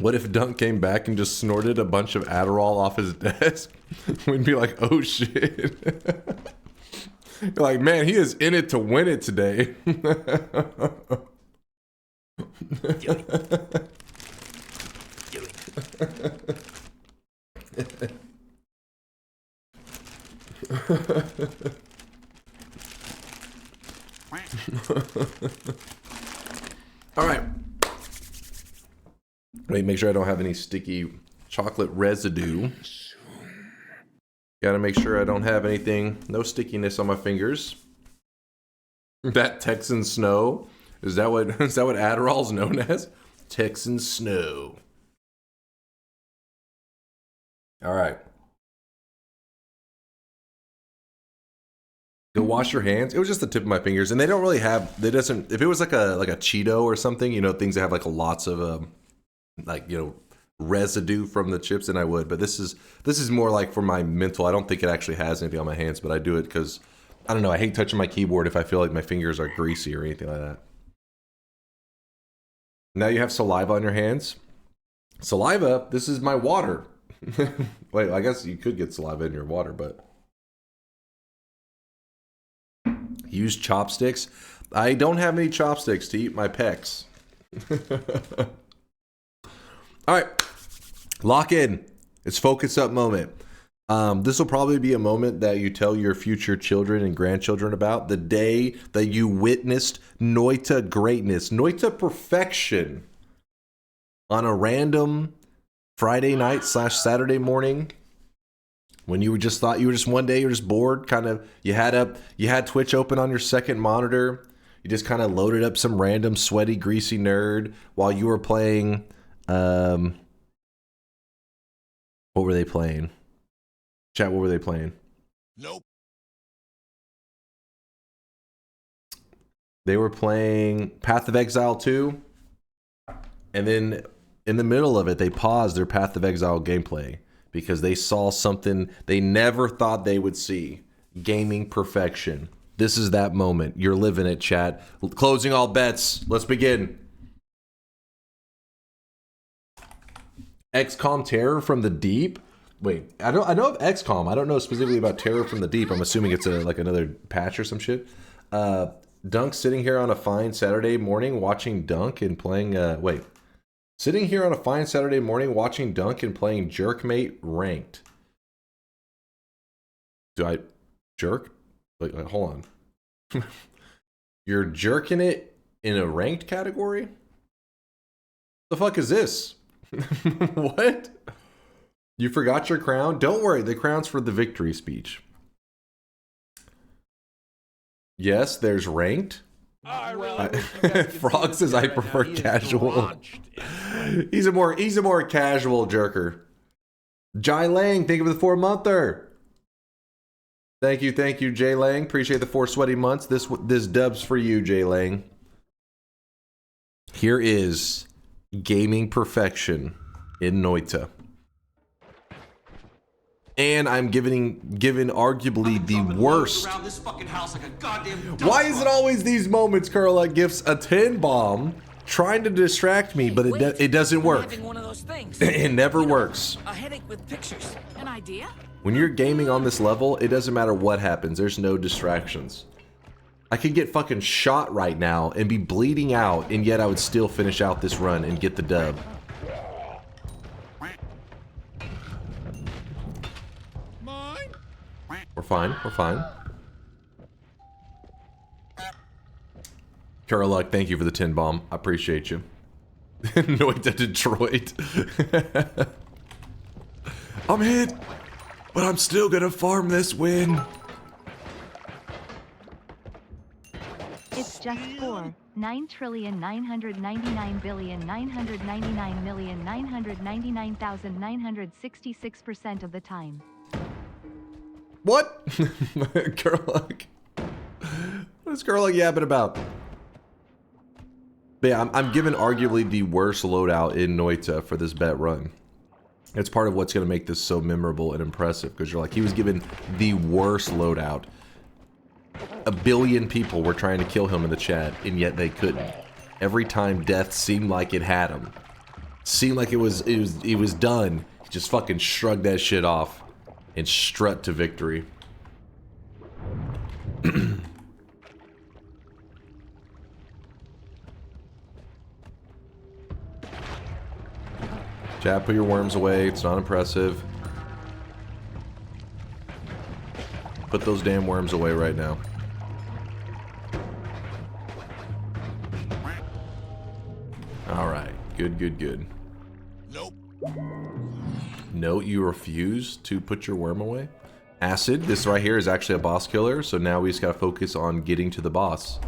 S2: What if Dunk came back and just snorted a bunch of Adderall off his desk? We'd be like, oh shit. You're like, man, he is in it to win it today. All right. Wait, make sure I don't have any sticky chocolate residue. Gotta make sure I don't have anything, no stickiness on my fingers. That Texan snow, is that what Adderall's known as? Texan snow. All right. Go wash your hands. It was just the tip of my fingers, and they don't really have. They doesn't. If it was like a Cheeto or something, you know, things that have like lots of like, you know, residue from the chips, then I would. But this is more like for my mental. I don't think it actually has anything on my hands, but I do it because I don't know. I hate touching my keyboard if I feel like my fingers are greasy or anything like that. Now you have saliva on your hands. Saliva. This is my water. Wait, I guess you could get saliva in your water, but. Use chopsticks. I don't have any chopsticks to eat my pecs. All right, lock in. It's focus up moment. This will probably be a moment that you tell your future children and grandchildren about. The day that you witnessed Noita greatness, Noita perfection on a random Friday night / Saturday morning. When you were just thought you were just one day you're just bored, kind of you had Twitch open on your second monitor. You just kind of loaded up some random sweaty, greasy nerd while you were playing. What were they playing? Chat, what were they playing?
S11: Nope.
S2: They were playing Path of Exile 2, and then in the middle of it, they paused their Path of Exile gameplay. Because they saw something they never thought they would see. Gaming perfection. This is that moment. You're living it, chat. Closing all bets. Let's begin. XCOM Terror from the Deep? Wait, I know of XCOM. I don't know specifically about Terror from the Deep. I'm assuming it's like another patch or some shit. Dunk sitting here on a fine Saturday morning watching Dunk and playing... Sitting here on a fine Saturday morning watching Dunk and playing Jerkmate ranked. Do I jerk? Wait, hold on. You're jerking it in a ranked category? The fuck is this? What? You forgot your crown? Don't worry, the crown's for the victory speech. Yes, there's ranked. Frog says I prefer casual. He's a more casual jerker. Jai Lang, thank you for the 4-monther. Thank you, Jay Lang. Appreciate the 4 sweaty months. This dub's for you, Jay Lang. Here is gaming perfection in Noita. And I'm given arguably the worst. Why is it always these moments, Carla gifts a 10 bomb trying to distract me, but it doesn't work. It never works.
S14: A headache with pictures. An idea?
S2: When you're gaming on this level, it doesn't matter what happens. There's no distractions. I could get fucking shot right now and be bleeding out, and yet I would still finish out this run and get the dub. We're fine. We're fine. Caroluck, thank you for the 10 bomb. I appreciate you. Noita Detroit. I'm hit, but I'm still gonna farm this win.
S5: It's just 4,999,999,999,966% of the time.
S2: What? Carluck. What is Carluck yapping about? But yeah, I'm given arguably the worst loadout in Noita for this bet run. It's part of what's going to make this so memorable and impressive, because you're like, he was given the worst loadout. A billion people were trying to kill him in the chat, and yet they couldn't. Every time death seemed like it had him. Seemed like it was done. He just fucking shrugged that shit off and strut to victory. Chat, put your worms away. It's not impressive. Put those damn worms away right now. Alright. Good, good, good.
S11: Nope.
S2: No, you refuse to put your worm away? Acid, this right here is actually a boss killer, so now we just gotta focus on getting to the boss.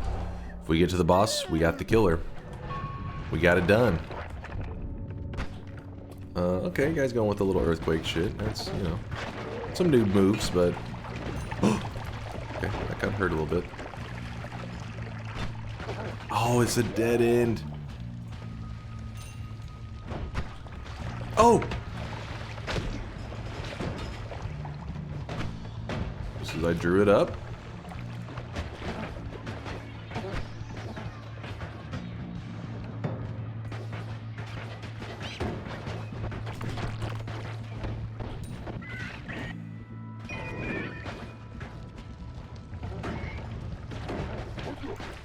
S2: If we get to the boss, we got the killer. We got it done. Okay, you guys going with a little earthquake shit. That's, you know, some new moves, but... Okay, that got hurt a little bit. Oh, it's a dead end. Oh! Just as I drew it up.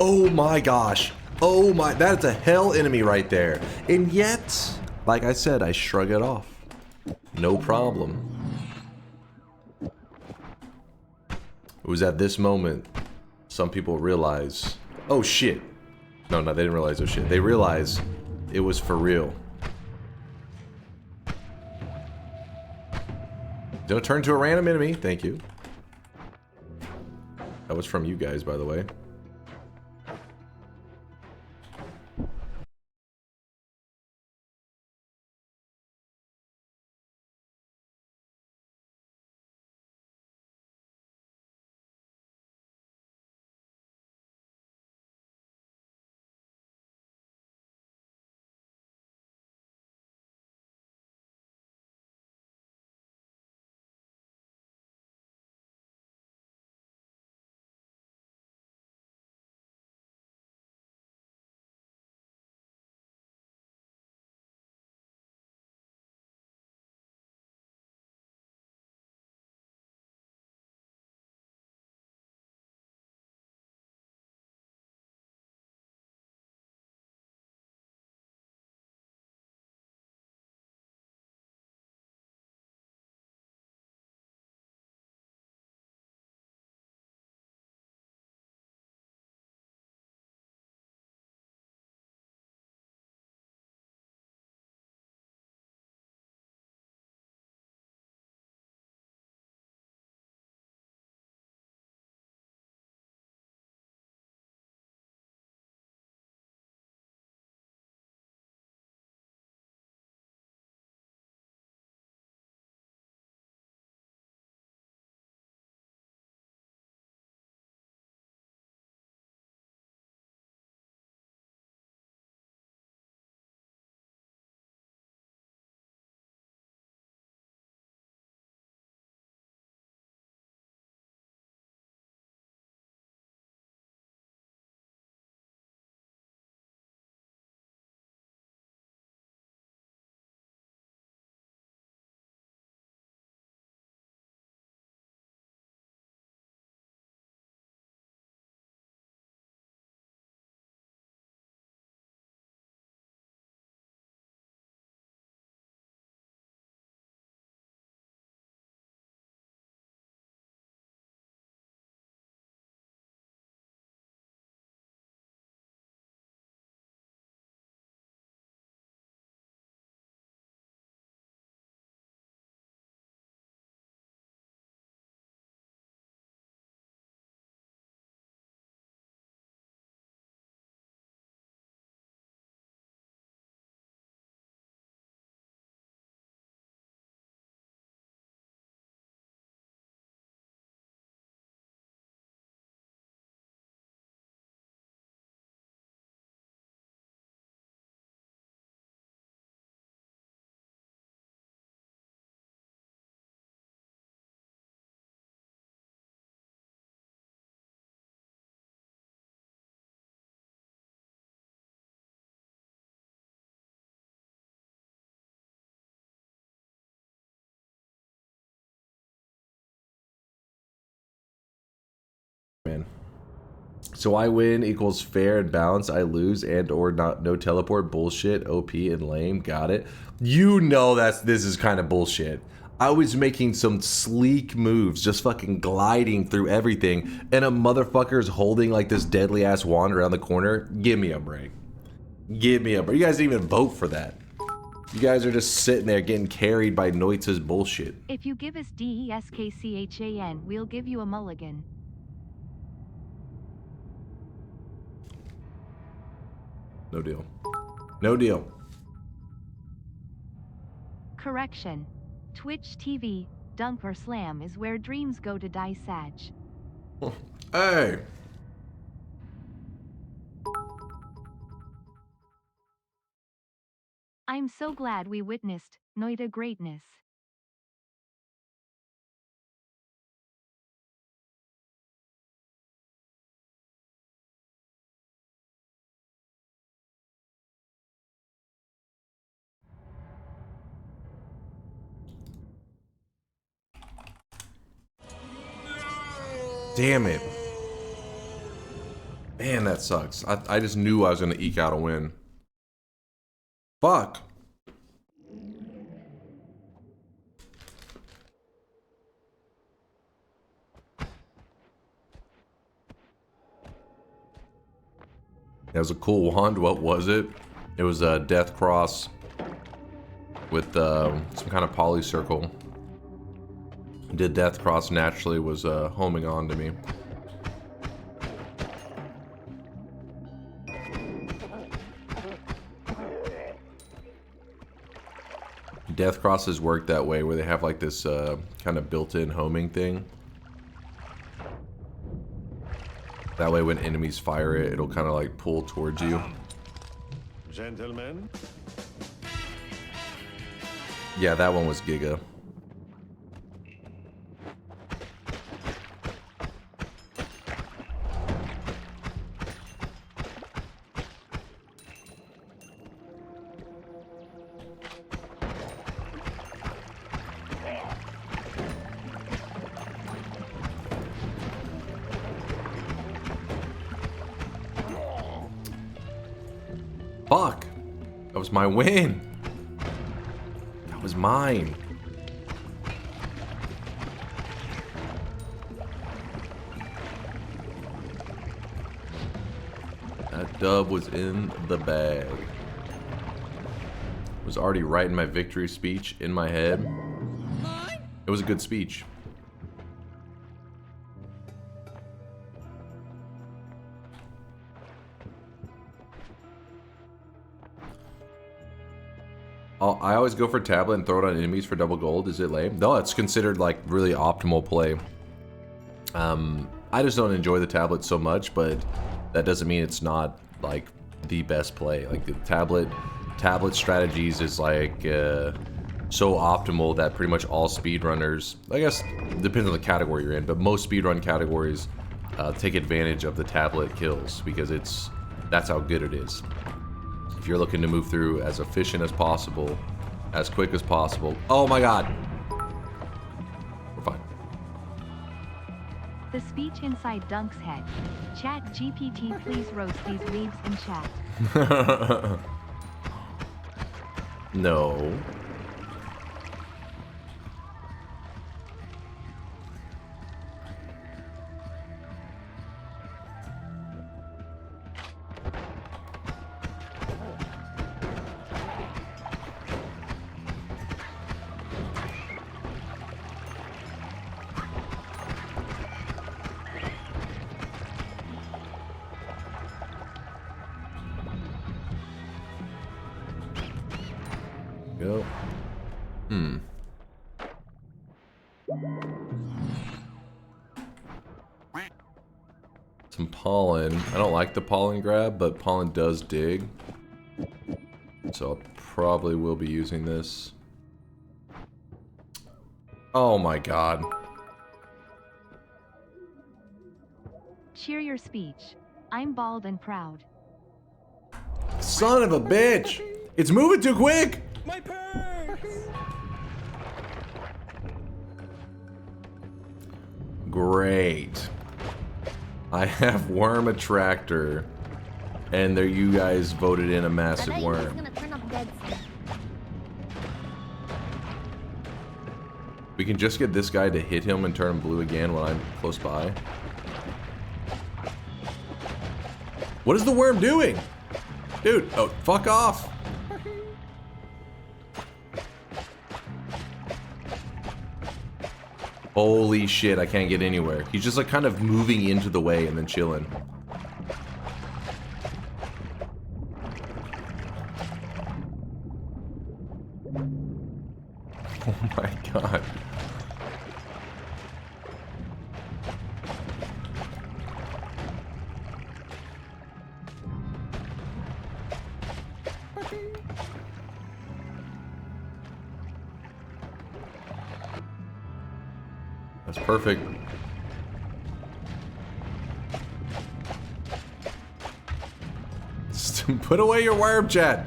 S2: Oh my gosh. Oh my, that's a hell enemy right there. And yet, like I said, I shrug it off. No problem. It was at this moment some people realize, oh shit. No, they didn't realize oh shit. They realized it was for real. Don't turn to a random enemy. Thank you. That was from you guys, by the way. man. So I win equals fair and balanced. I lose and or not no teleport bullshit. OP and lame. Got it. You know this is kind of bullshit. I was making some sleek moves, just fucking gliding through everything, and a motherfucker's holding like this deadly ass wand around the corner. Give me a break. Give me a break. You guys didn't even vote for that. You guys are just sitting there getting carried by Noita's bullshit.
S5: If you give us DESKCHAN, we'll give you a mulligan.
S2: No deal. No deal.
S5: Correction. Twitch TV, DunkOrSlam is where dreams go to die, Sag.
S2: Hey.
S5: I'm so glad we witnessed Noita greatness.
S2: Damn it. Man, that sucks. I just knew I was gonna eke out a win. Fuck. That was a cool wand. What was it? It was a death cross with some kind of poly circle. Did death cross naturally, was homing on to me. Death crosses work that way, where they have like this kind of built-in homing thing. That way when enemies fire it, it'll kind of like pull towards you.
S11: Gentlemen.
S2: Yeah, that one was Giga. Fuck! That was my win! That was mine! That dub was in the bag. Was already writing my victory speech in my head. It was a good speech. I always go for tablet and throw it on enemies for double gold. Is it lame? No, it's considered like really optimal play. I just don't enjoy the tablet so much, but that doesn't mean it's not like the best play. Like the tablet strategies is like so optimal that pretty much all speedrunners, I guess depends on the category you're in, but most speedrun categories take advantage of the tablet kills because that's how good it is. If you're looking to move through as efficient as possible, as quick as possible. Oh my god. We're fine.
S5: The speech inside Dunk's head. Chat GPT, please roast these weebs in chat.
S2: No. Go. Some pollen. I don't like the pollen grab, but pollen does dig. So I probably will be using this. Oh my god.
S5: Cheer your speech. I'm bald and proud.
S2: Son of a bitch! It's moving too quick!
S12: My purse!
S2: Great. I have worm attractor. And there you guys voted in a massive worm. We can just get this guy to hit him and turn him blue again when I'm close by. What is the worm doing? Dude, oh, fuck off. Holy shit, I can't get anywhere. He's just like kind of moving into the way and then chilling. Oh my god. That's perfect. Put away your worm, chat.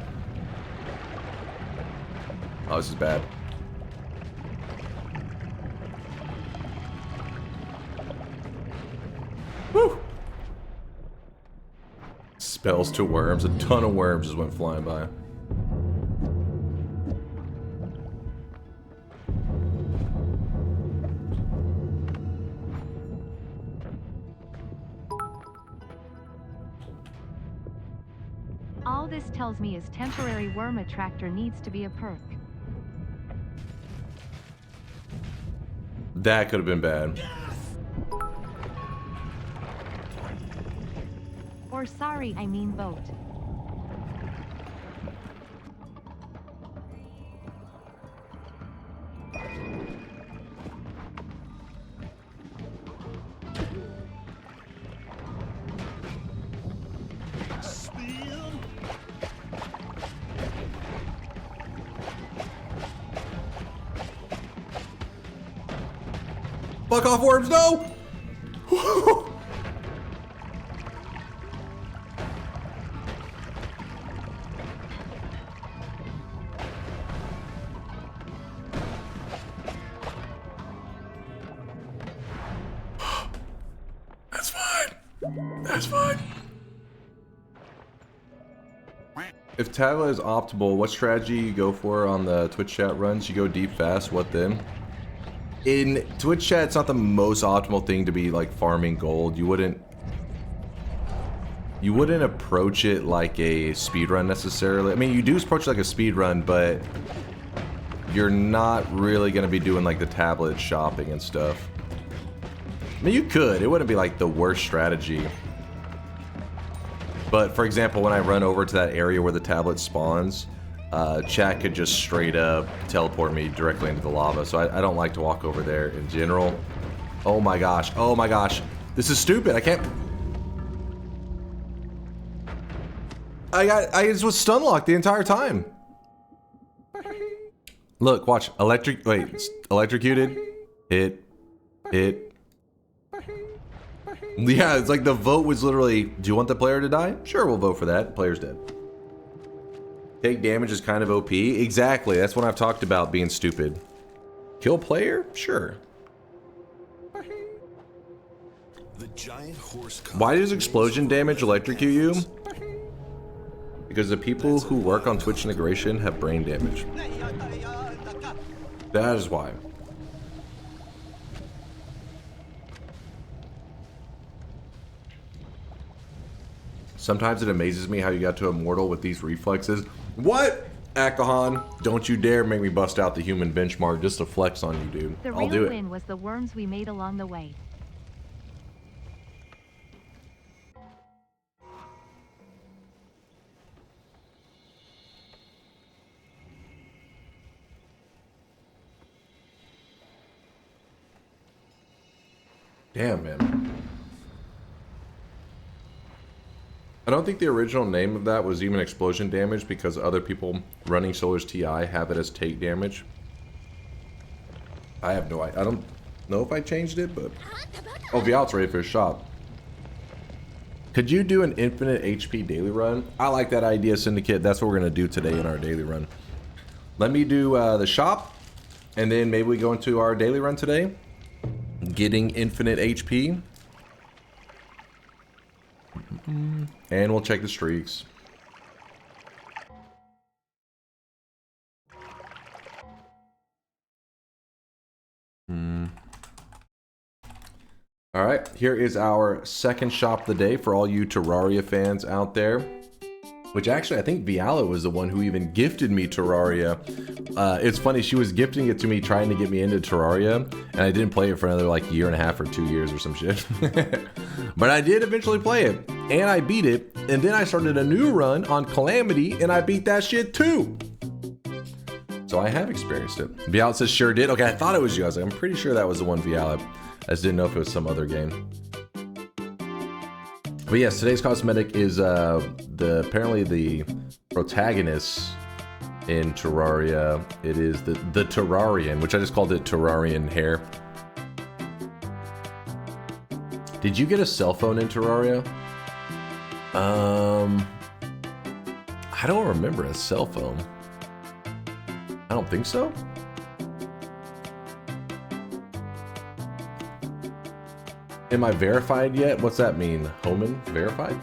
S2: Oh, this is bad. Woo! Spells to worms. A ton of worms just went flying by.
S5: All this tells me is temporary worm attractor needs to be a perk.
S2: That could have been bad.
S5: Or sorry, I mean vote.
S2: Fuck off, worms, no! That's fine. That's fine. If Tagla is optimal, what strategy you go for on the Twitch chat runs? You go deep fast, what then? In Twitch chat, it's not the most optimal thing to be like farming gold. You wouldn't approach it like a speedrun necessarily. I mean, you do approach it like a speedrun, but you're not really gonna be doing like the tablet shopping and stuff. I mean, you could. It wouldn't be like the worst strategy. But for example, when I run over to that area where the tablet spawns, chat could just straight up teleport me directly into the lava. So I don't like to walk over there in general. Oh my gosh. Oh my gosh. This is stupid. I can't. I just was stun locked the entire time. Look, watch. Electrocuted. Hit. Yeah, it's like the vote was literally, do you want the player to die? Sure, we'll vote for that. Player's dead. Take damage is kind of OP. Exactly, that's what I've talked about being stupid. Kill player? Sure. Why does explosion damage electrocute you? Because the people who work on Twitch integration have brain damage. That is why. Sometimes it amazes me how you got to immortal with these reflexes. What? Akahan, don't you dare make me bust out the human benchmark just to flex on you, dude.
S5: The
S2: I'll do
S5: real
S2: it.
S5: win was the worms we made along the way.
S2: Damn, man. I don't think the original name of that was even explosion damage because other people running Solar's TI have it as take damage. I have no idea. I don't know if I changed it, but... Oh, Vial's ready for a shot. Could you do an infinite HP daily run? I like that idea, Syndicate. That's what we're going to do today in our daily run. Let me do the shop, and then maybe we go into our daily run today. Getting infinite HP. And we'll check the streaks. All right, here is our second shop of the day for all you Terraria fans out there. Which actually, I think Viala was the one who even gifted me Terraria. It's funny, she was gifting it to me, trying to get me into Terraria, and I didn't play it for another like year and a half or 2 years or some shit. But I did eventually play it, and I beat it, and then I started a new run on Calamity, and I beat that shit too. So I have experienced it. Viala says, sure did. Okay, I thought it was you. I was like, I'm pretty sure that was the one Viala. I just didn't know if it was some other game. But yes, today's cosmetic is apparently the protagonist in Terraria. It is the Terrarian, which I just called it Terrarian hair. Did you get a cell phone in Terraria? I don't remember a cell phone. I don't think so. Am I verified yet? What's that mean? Homan? Verified?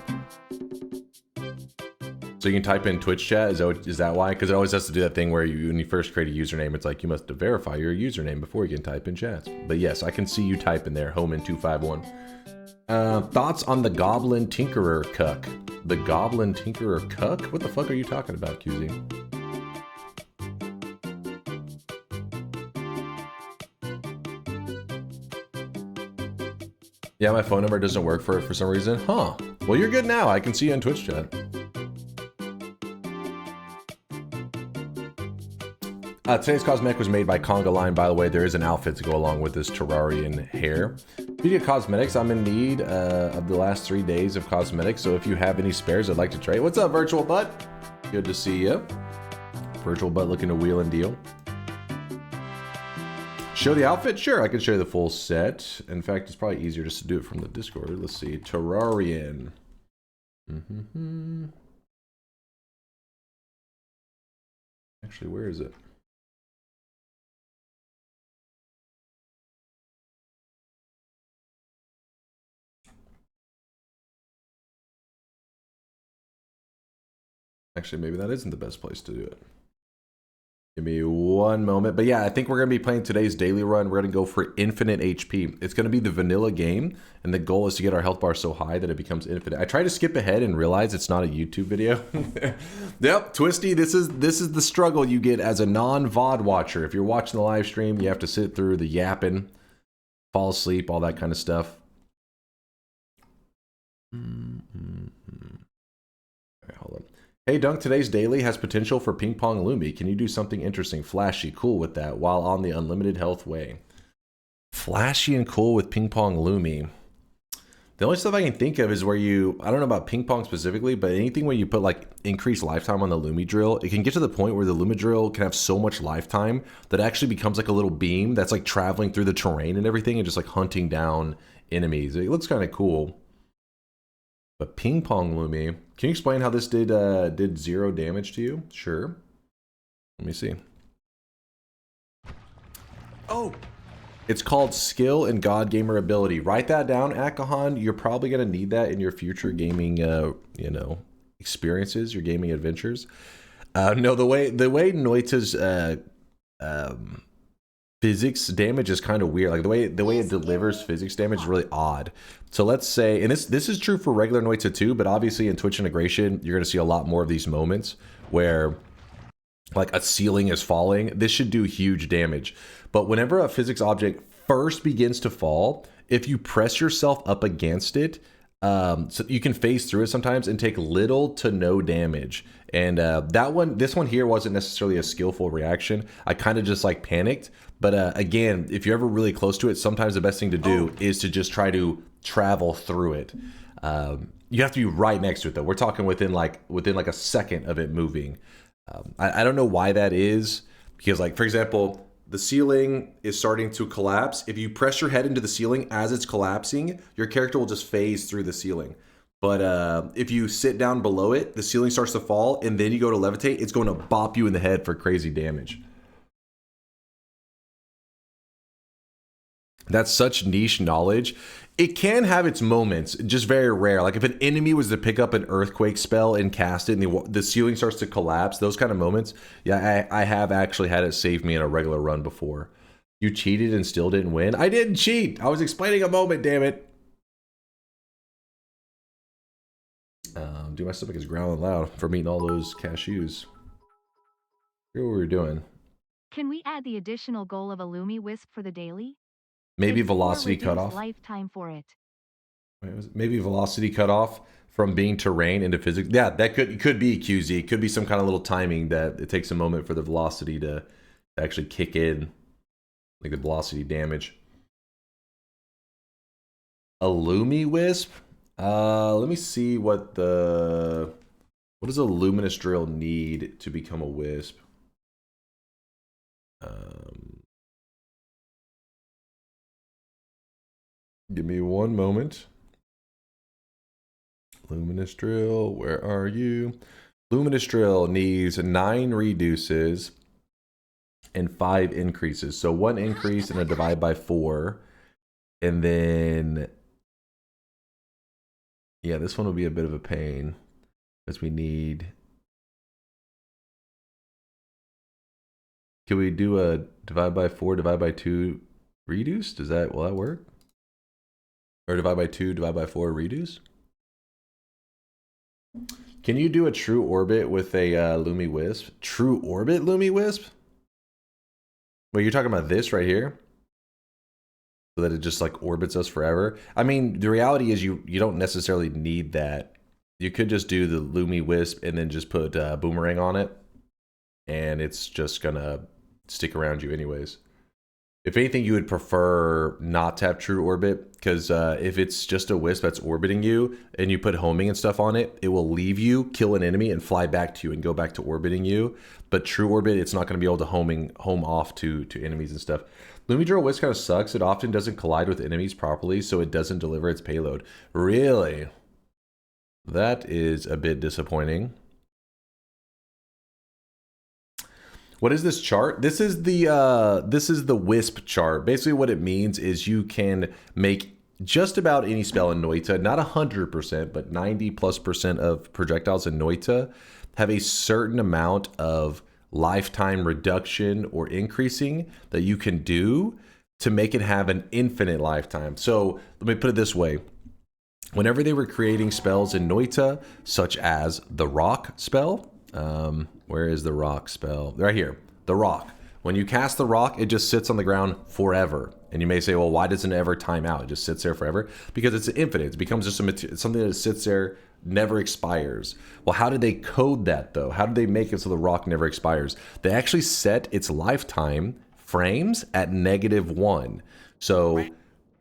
S2: So you can type in Twitch chat? Is that why? Because it always has to do that thing where when you first create a username, it's like you must verify your username before you can type in chats. But yes, I can see you type in there, Homan251. Thoughts on the Goblin Tinkerer Cuck? The Goblin Tinkerer Cuck? What the fuck are you talking about, QZ? Yeah, my phone number doesn't work for it for some reason. Huh. Well, you're good now. I can see you on Twitch chat. Today's cosmetic was made by Conga Line. By the way, there is an outfit to go along with this Terrarian hair. Speaking of cosmetics, I'm in need of the last 3 days of cosmetics. So if you have any spares, I'd like to trade. What's up, Virtual Butt? Good to see you. Virtual Butt looking to wheel and deal. Show the outfit? Sure, I can show you the full set. In fact, it's probably easier just to do it from the Discord. Let's see. Terrarian. Actually, where is it? Actually, maybe that isn't the best place to do it. Give me one moment. But yeah, I think we're going to be playing today's daily run. We're going to go for infinite HP. It's going to be the vanilla game, and the goal is to get our health bar so high that it becomes infinite. I try to skip ahead and realize it's not a YouTube video. Yep, Twisty, this is the struggle you get as a non-VOD watcher. If you're watching the live stream, you have to sit through the yapping, fall asleep, all that kind of stuff. All right, hold on. Hey Dunk, today's daily has potential for ping pong Lumi. Can you do something interesting, flashy, cool with that while on the unlimited health way? Flashy and cool with ping pong Lumi. The only stuff I can think of is where you, I don't know about ping pong specifically, but anything where you put like increased lifetime on the Lumi drill, it can get to the point where the Lumi drill can have so much lifetime that it actually becomes like a little beam that's like traveling through the terrain and everything and just like hunting down enemies. It looks kind of cool. But ping pong Lumi, can you explain how this did 0 damage to you? Sure. Let me see. Oh, it's called skill and God Gamer ability. Write that down, Akahan. You're probably gonna need that in your future gaming, you know, experiences, your gaming adventures. No, the way Noita's physics damage is kind of weird. Like the way it delivers physics damage is really odd. So let's say, and this is true for regular Noita too, but obviously in Twitch integration, you're gonna see a lot more of these moments where like a ceiling is falling. This should do huge damage. But whenever a physics object first begins to fall, if you press yourself up against it, so you can phase through it sometimes and take little to no damage. And this one here wasn't necessarily a skillful reaction. I kind of just like panicked. But again, if you're ever really close to it, sometimes the best thing to do is to just try to travel through it. You have to be right next to it though. We're talking within like a second of it moving. I don't know why that is, because like, for example, the ceiling is starting to collapse. If you press your head into the ceiling as it's collapsing, your character will just phase through the ceiling. But if you sit down below it, the ceiling starts to fall, and then you go to levitate, it's going to bop you in the head for crazy damage. That's such niche knowledge. It can have its moments, just very rare. Like if an enemy was to pick up an earthquake spell and cast it and the ceiling starts to collapse, those kind of moments, yeah, I have actually had it save me in a regular run before. You cheated and still didn't win? I didn't cheat. I was explaining a moment, damn it. Dude, my stomach is growling loud from eating all those cashews. Here's what we were doing.
S5: Can we add the additional goal of a Lumi Wisp for the daily?
S2: Maybe
S5: It's
S2: velocity
S5: reduced
S2: cutoff.
S5: lifetime for it.
S2: Maybe velocity cutoff from being terrain into physics. Yeah, that could be QZ. It could be some kind of little timing that it takes a moment for the velocity to actually kick in, like the velocity damage. A Lumi Wisp. Let me see what does a luminous drill need to become a wisp? Give me one moment. Luminous drill, where are you? Luminous drill needs 9 reduces and 5 increases. So 1 increase and a divide by 4. And then, yeah, this one will be a bit of a pain because we need. Can we do a divide by 4, divide by 2 reduce? Will that work? Or divide by 2, divide by 4 reduce? Can you do a true orbit with a Lumi Wisp? True orbit Lumi Wisp? Wait, you're talking about this right here? So that it just like orbits us forever? I mean, the reality is you don't necessarily need that. You could just do the Lumi Wisp and then just put Boomerang on it. And it's just gonna stick around you anyways. If anything, you would prefer not to have true orbit, because if it's just a wisp that's orbiting you and you put homing and stuff on it, it will leave you, kill an enemy, and fly back to you and go back to orbiting you. But true orbit, it's not going to be able to home off to enemies and stuff. Lumi Drill Wisp kind of sucks. It often doesn't collide with enemies properly, so it doesn't deliver its payload. Really? That is a bit disappointing. What is this chart? This is the Wisp chart. Basically what it means is you can make just about any spell in Noita, not 100%, but 90+% of projectiles in Noita have a certain amount of lifetime reduction or increasing that you can do to make it have an infinite lifetime. So let me put it this way. Whenever they were creating spells in Noita, such as the Rock spell, where is the Rock spell? Right here, the Rock. When you cast the Rock, it just sits on the ground forever. And you may say, well, why doesn't it ever time out? It just sits there forever. Because it's infinite. It becomes just something that sits there, never expires. Well, how did they code that, though? How did they make it so the Rock never expires? They actually set its lifetime frames at -1. So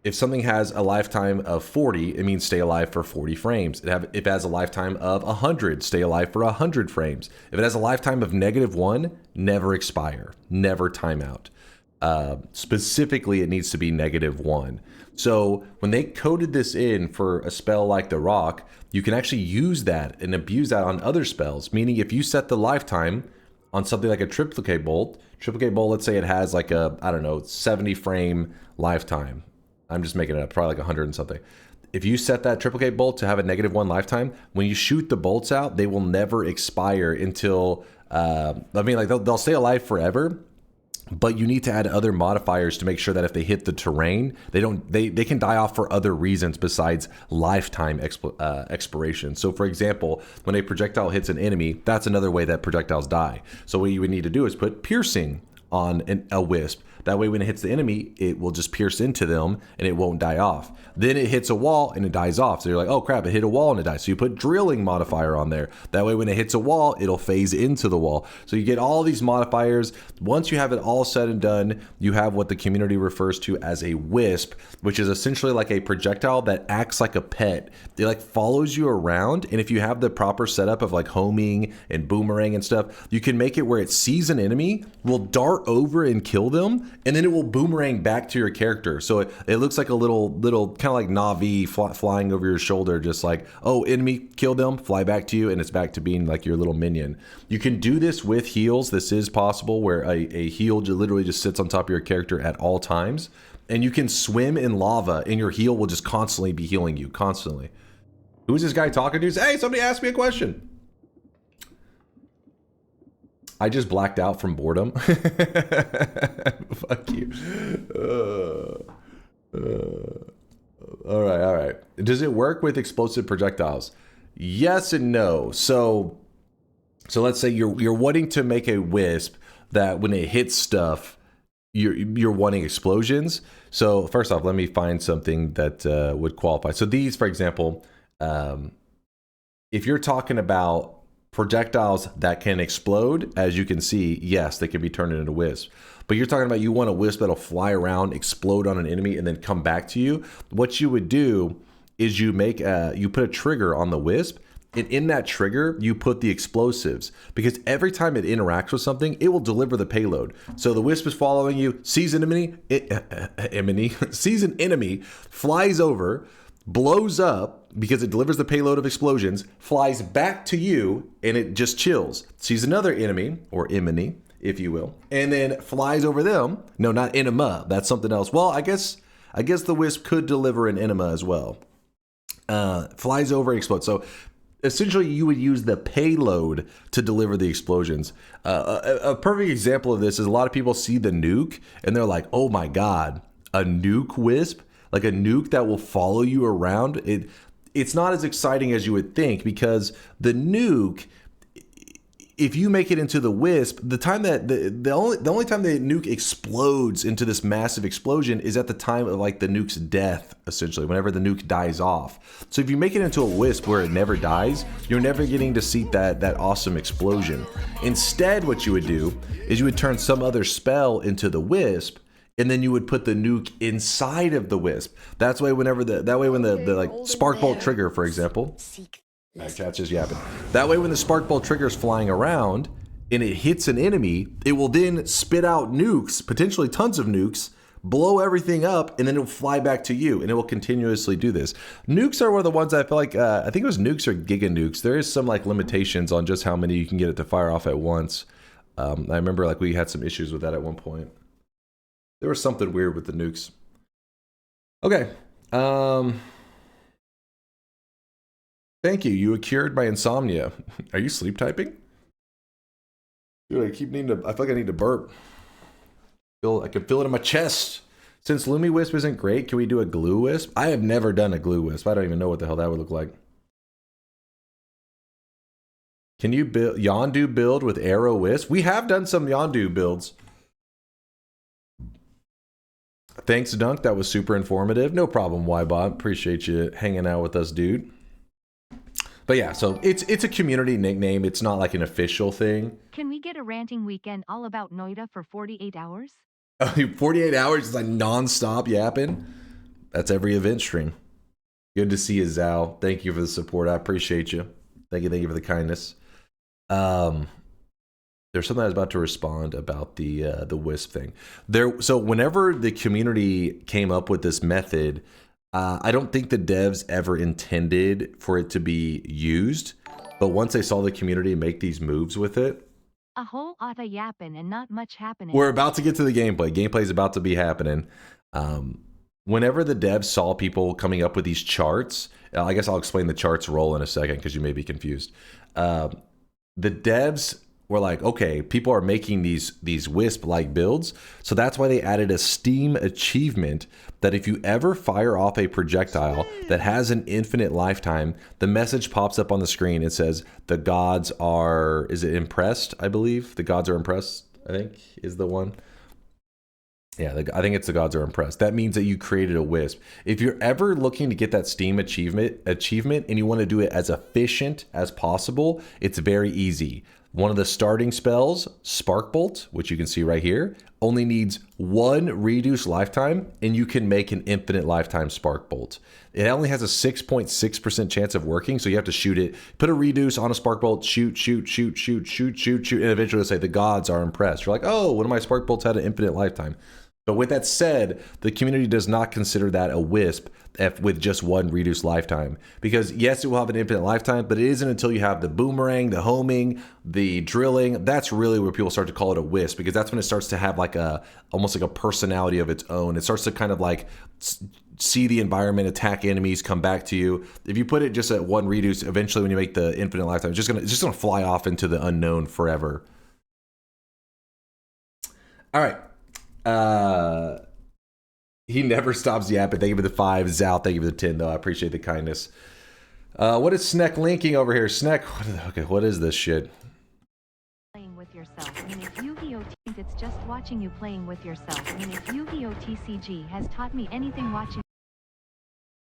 S2: if something has a lifetime of 40, it means stay alive for 40 frames. If it has a lifetime of 100, stay alive for 100 frames. If it has a lifetime of -1, never expire, never time out. Specifically, it needs to be -1. So when they coded this in for a spell like the Rock, you can actually use that and abuse that on other spells. Meaning if you set the lifetime on something like a Triplicate Bolt, let's say it has like a, I don't know, 70 frame lifetime. I'm just making it up, probably like 100 and something. If you set that Triplicate Bolt to have a -1 lifetime, when you shoot the bolts out, they will never expire until, they'll stay alive forever, but you need to add other modifiers to make sure that if they hit the terrain, they can die off for other reasons besides lifetime expiration. So for example, when a projectile hits an enemy, that's another way that projectiles die. So what you would need to do is put piercing on a wisp. That way when it hits the enemy, it will just pierce into them and it won't die off. Then it hits a wall and it dies off. So you're like, oh crap, it hit a wall and it dies. So you put drilling modifier on there. That way when it hits a wall, it'll phase into the wall. So you get all these modifiers. Once you have it all said and done, you have what the community refers to as a wisp, which is essentially like a projectile that acts like a pet. It like follows you around. And if you have the proper setup of like homing and boomerang and stuff, you can make it where it sees an enemy, will dart over and kill them, and then it will boomerang back to your character. So it looks like a little kind of like Na'vi flying over your shoulder, just like, oh, enemy, kill them, fly back to you, and it's back to being like your little minion. You can do this with heals. This is possible, where a heal literally just sits on top of your character at all times. And you can swim in lava, and your heal will just constantly be healing you, constantly. Who's this guy talking to? Hey, somebody asked me a question. I just blacked out from boredom. Fuck you. All right. Does it work with explosive projectiles? Yes and no. So let's say you're wanting to make a wisp that when it hits stuff, you're wanting explosions. So first off, let me find something that would qualify. So these, for example, if you're talking about projectiles that can explode, as you can see, yes, they can be turned into wisps. But you're talking about you want a wisp that'll fly around, explode on an enemy, and then come back to you. What you would do is you put a trigger on the wisp, and in that trigger, you put the explosives, because every time it interacts with something, it will deliver the payload. So the wisp is following you, sees an enemy, flies over, blows up because it delivers the payload of explosions, flies back to you, and it just chills. Sees another enemy, or enemy, if you will, and then flies over them. No, not enema. That's something else. Well, I guess the wisp could deliver an enema as well. Flies over and explodes. So essentially, you would use the payload to deliver the explosions. A perfect example of this is a lot of people see the nuke, and they're like, oh my God, a nuke wisp? Like a nuke that will follow you around? It's not as exciting as you would think, because the nuke, if you make it into the wisp, the time that the only time the nuke explodes into this massive explosion is at the time of like the nuke's death, essentially, whenever the nuke dies off. So if you make it into a wisp where it never dies, you're never getting to see that awesome explosion. Instead, what you would do is you would turn some other spell into the wisp, and then you would put the nuke inside of the wisp. That's why when the like spark bolt trigger, for example. Alright, chat's just yapping. That way when the spark bolt trigger is flying around and it hits an enemy, it will then spit out nukes, potentially tons of nukes, blow everything up, and then it'll fly back to you, and it will continuously do this. Nukes are one of the ones I feel like, I think it was nukes or giga nukes. There is some like limitations on just how many you can get it to fire off at once. I remember like we had some issues with that at one point. There was something weird with the nukes. Okay. Thank you. You were cured my insomnia. Are you sleep typing? Dude, I keep needing to. I feel like I need to burp. I can feel it in my chest. Since Lumi Wisp isn't great, can we do a glue wisp? I have never done a glue wisp. I don't even know what the hell that would look like. Can you build Yondu build with arrow wisp? We have done some Yondu builds. Thanks, Dunk. That was super informative. No problem, Ybot. Appreciate you hanging out with us, dude. But yeah, so it's a community nickname. It's not like an official thing.
S5: Can we get a ranting weekend all about Noita for 48 hours?
S2: 48 hours is like non-stop yapping. That's every event stream. Good to see you, Zao. Thank you for the support. I appreciate you. Thank you for the kindness. There's something I was about to respond about the wisp thing. So whenever the community came up with this method, I don't think the devs ever intended for it to be used, but once they saw the community make these moves with it,
S5: a whole otta yapping and not much happening.
S2: We're about to get to the gameplay. Gameplay is about to be happening. Whenever the devs saw people coming up with these charts, I guess I'll explain the charts role in a second because you may be confused. The devs were like, okay, people are making these wisp-like builds, so that's why they added a Steam achievement that if you ever fire off a projectile that has an infinite lifetime, the message pops up on the screen. It says, the gods are, is it impressed, I believe? The gods are impressed, I think, is the one. Yeah, I think it's the gods are impressed. That means that you created a wisp. If you're ever looking to get that Steam achievement and you want to do it as efficient as possible, it's very easy. One of the starting spells, Sparkbolt, which you can see right here, only needs one reduced lifetime, and you can make an infinite lifetime Sparkbolt. It only has a 6.6% chance of working, so you have to shoot it. Put a reduce on a Sparkbolt, shoot, and eventually it'll say the gods are impressed. You're like, oh, one of my Sparkbolts had an infinite lifetime. But with that said, the community does not consider that a wisp with just one reduced lifetime. Because yes, it will have an infinite lifetime, but it isn't until you have the boomerang, the homing, the drilling. That's really where people start to call it a wisp, because that's when it starts to have like almost like a personality of its own. It starts to kind of like see the environment, attack enemies, come back to you. If you put it just at one reduce, eventually when you make the infinite lifetime, it's just gonna fly off into the unknown forever. All right. He never stops yapping. Thank you for the 5. Zal, thank you for the 10, though. I appreciate the kindness. What is Sneck linking over here? Sneck, what is this shit?
S5: Playing with yourself. And if Yu-Gi-Oh! It's just watching you playing with yourself. And if Yu-Gi-Oh! TCG has taught me anything, watching.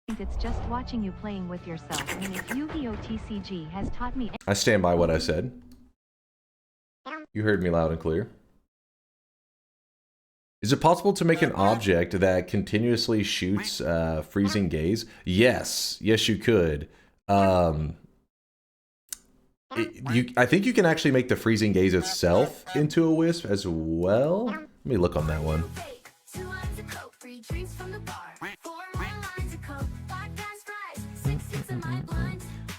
S5: It's just watching you playing with yourself. And if Yu-Gi-Oh! TCG has taught me.
S2: I stand by what I said. You heard me loud and clear. Is it possible to make an object that continuously shoots freezing gaze? Yes. Yes, you could. I think you can actually make the freezing gaze itself into a wisp as well. Let me look on that one.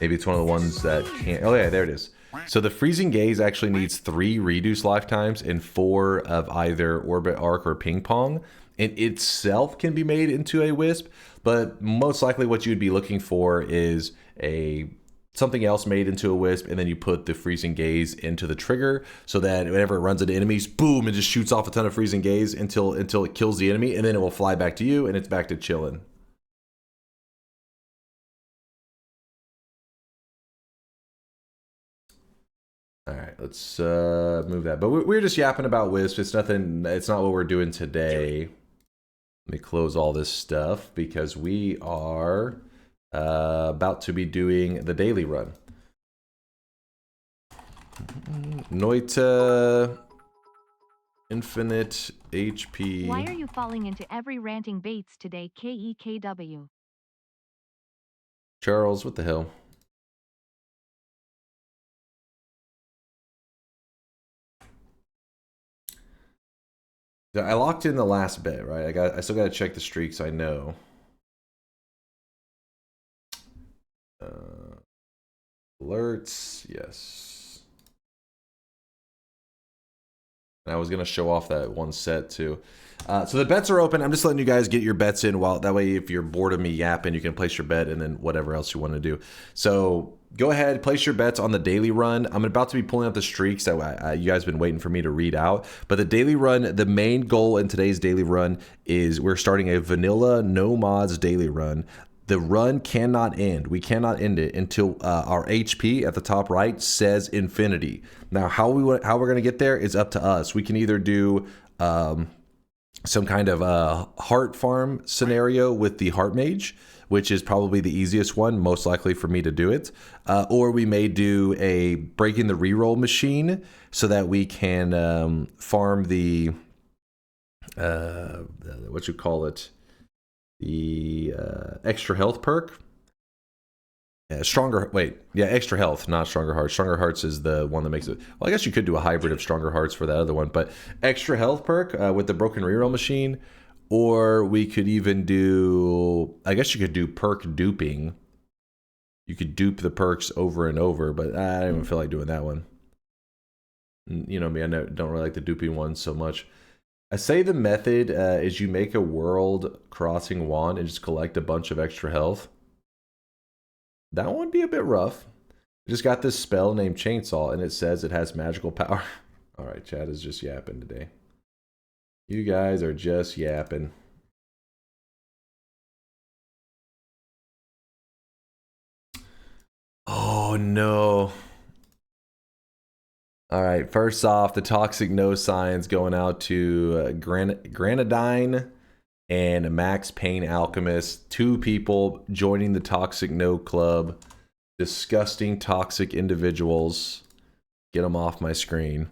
S2: Maybe it's one of the ones that can't. Oh yeah, there it is. So the freezing gaze actually needs 3 reduced lifetimes and 4 of either orbit, arc, or ping pong. And itself can be made into a wisp, but most likely what you'd be looking for is something else made into a wisp, and then you put the freezing gaze into the trigger so that whenever it runs into enemies, boom, it just shoots off a ton of freezing gaze until it kills the enemy, and then it will fly back to you and it's back to chilling. All right, let's move that. But we're just yapping about wisps. It's nothing. It's not what we're doing today. Let me close all this stuff because we are about to be doing the daily run. Noita, infinite HP.
S5: Why are you falling into every ranting baits today, KEKW?
S2: Charles, what the hell? I locked in the last bet, right? I still got to check the streaks. I know. Alerts, yes. And I was gonna show off that one set too. So the bets are open. I'm just letting you guys get your bets in. While that way, if you're bored of me yapping, you can place your bet and then whatever else you want to do. So go ahead, place your bets on the daily run. I'm about to be pulling up the streaks that you guys have been waiting for me to read out. But the daily run, the main goal in today's daily run is we're starting a vanilla no mods daily run. The run cannot end. We cannot end it until our HP at the top right says infinity. Now, how we're going to get there is up to us. We can either do some kind of heart farm scenario with the heart mage, which is probably the easiest one, most likely for me to do it. Or we may do a breaking the reroll machine so that we can farm the, what you call it, the extra health perk. Extra health, not stronger hearts. Stronger hearts is the one that makes it. Well, I guess you could do a hybrid of stronger hearts for that other one, but extra health perk with the broken reroll machine. Or we could even do, I guess you could do perk duping. You could dupe the perks over and over, but I don't even feel like doing that one. You know me, I don't really like the duping one so much. I say the method is you make a world crossing wand and just collect a bunch of extra health. That one would be a bit rough. I just got this spell named Chainsaw and it says it has magical power. All right, chat is just yapping today. You guys are just yapping. Oh no. All right, first off, the toxic no signs going out to Granadine and Max Payne Alchemist. 2 people joining the toxic no club. Disgusting toxic individuals. Get them off my screen.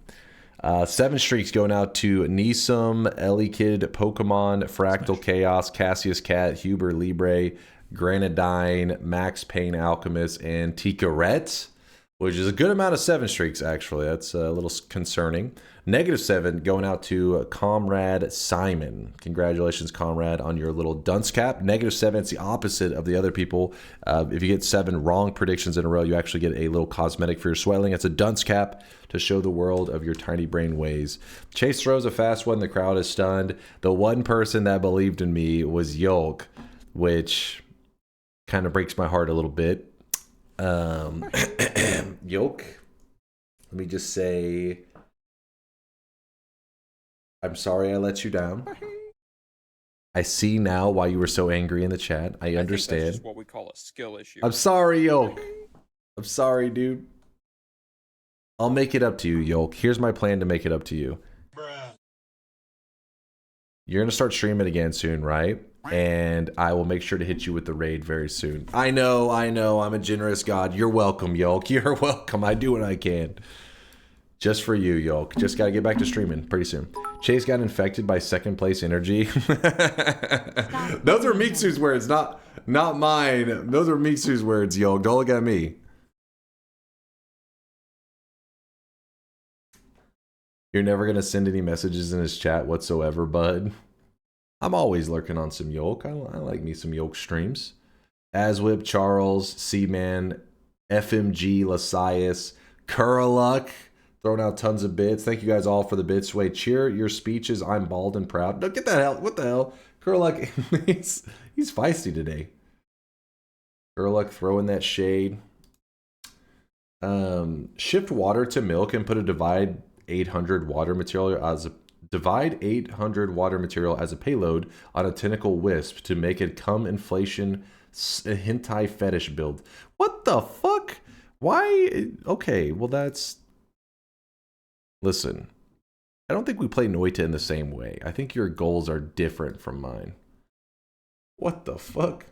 S2: 7 streaks going out to Nisum, Ellie Kid, Pokemon, Fractal Chaos, Cassius Cat, Huber Libre, Granadine, Max Payne Alchemist, and Tikaret. which is a good amount of 7 streaks, actually. That's a little concerning. -7 going out to Comrade Simon. Congratulations, Comrade, on your little dunce cap. -7, it's the opposite of the other people. If you get 7 wrong predictions in a row, you actually get a little cosmetic for your swelling. It's a dunce cap to show the world of your tiny brain ways. Chase throws a fast one. The crowd is stunned. The one person that believed in me was Yolk, which kind of breaks my heart a little bit. Yolk, let me just say, I'm sorry I let you down. I see now why you were so angry in the chat. I understand.
S12: Think that's just what we call a skill issue.
S2: I'm sorry, Yolk. I'm sorry, dude. I'll make it up to you, Yolk. Here's my plan to make it up to you. You're going to start streaming again soon, right? And I will make sure to hit you with the raid very soon. I know. I'm a generous god. You're welcome, Yolk. You're welcome. I do what I can. Just for you, Yolk. Just got to get back to streaming pretty soon. Chase got infected by second place energy. Those are Miksu's words, not mine. Those are Miksu's words, Yolk. Don't look at me. You're never going to send any messages in his chat whatsoever, bud. I'm always lurking on some Yolk. I like me some Yolk streams. Aswhip, Charles, Seaman, FMG, Lasias, Kurluck, throwing out tons of bits. Thank you guys all for the bits. Wait, cheer your speeches. I'm bald and proud. No, get that hell. What the hell? Kurluck, he's feisty today. Kurluck throwing that shade. Shift water to milk and put a divide 800 water material as a divide 800 water material as a payload on a tentacle wisp to make it cum inflation hentai fetish build. What the fuck? Why? Okay, well that's... Listen, I don't think we play Noita in the same way. I think your goals are different from mine. What the fuck?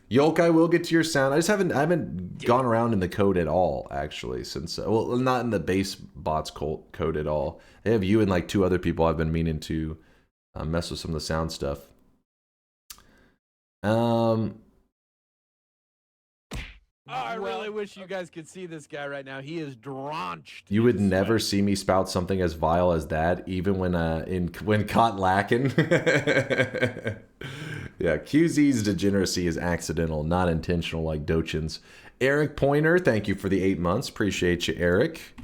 S2: Yolk, I will get to your sound. I haven't gone around in the code at all, actually, since well, not in the base bots code at all. They have you and like 2 other people I've been meaning to mess with some of the sound stuff.
S1: I really wish you guys could see this guy right now. He is drenched.
S2: You would never see me spout something as vile as that, even when when caught lacking. Yeah, QZ's degeneracy is accidental, not intentional like Dochin's. Eric Pointer, thank you for the 8 months. Appreciate you, Eric.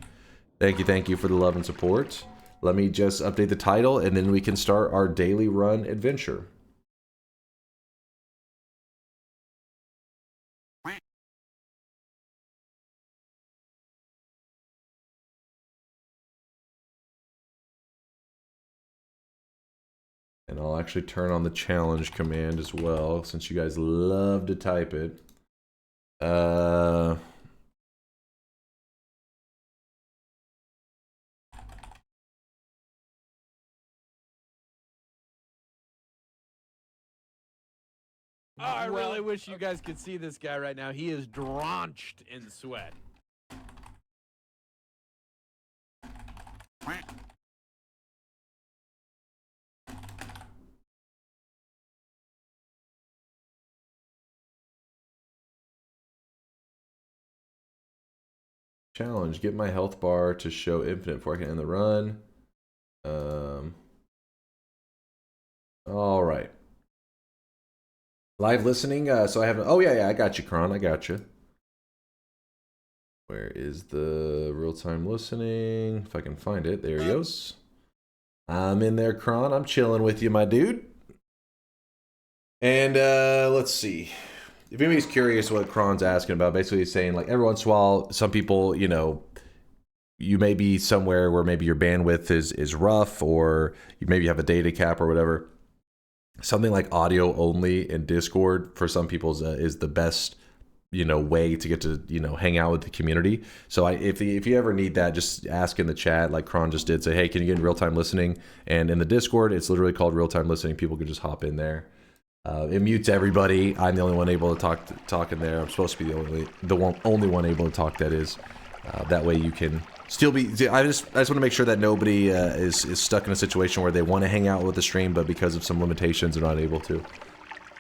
S2: Thank you for the love and support. Let me just update the title, and then we can start our daily run adventure. And I'll actually turn on the challenge command as well, since you guys love to type it.
S1: I really wish you guys could see this guy right now. He is drenched in sweat.
S2: Challenge, get my health bar to show infinite before I can end the run. All right. Live listening, so I haven't, oh yeah, I got you, Kron, I got you. Where is the real-time listening? If I can find it, there he goes. I'm in there, Kron, I'm chilling with you, my dude. And let's see. If anybody's curious what Kron's asking about, basically he's saying, like, every once in a while, some people, you know, you may be somewhere where maybe your bandwidth is rough, or you maybe have a data cap or whatever. Something like audio only in Discord for some people is the best, you know, way to get to, you know, hang out with the community. So if you ever need that, just ask in the chat, like Kron just did. Say, hey, can you get in real-time listening? And in the Discord, it's literally called real-time listening. People can just hop in there. It mutes everybody. I'm the only one able to talk in there. I'm supposed to be the only one able to talk. That is, that way you can still be. I just want to make sure that nobody is stuck in a situation where they want to hang out with the stream, but because of some limitations, they're not able to.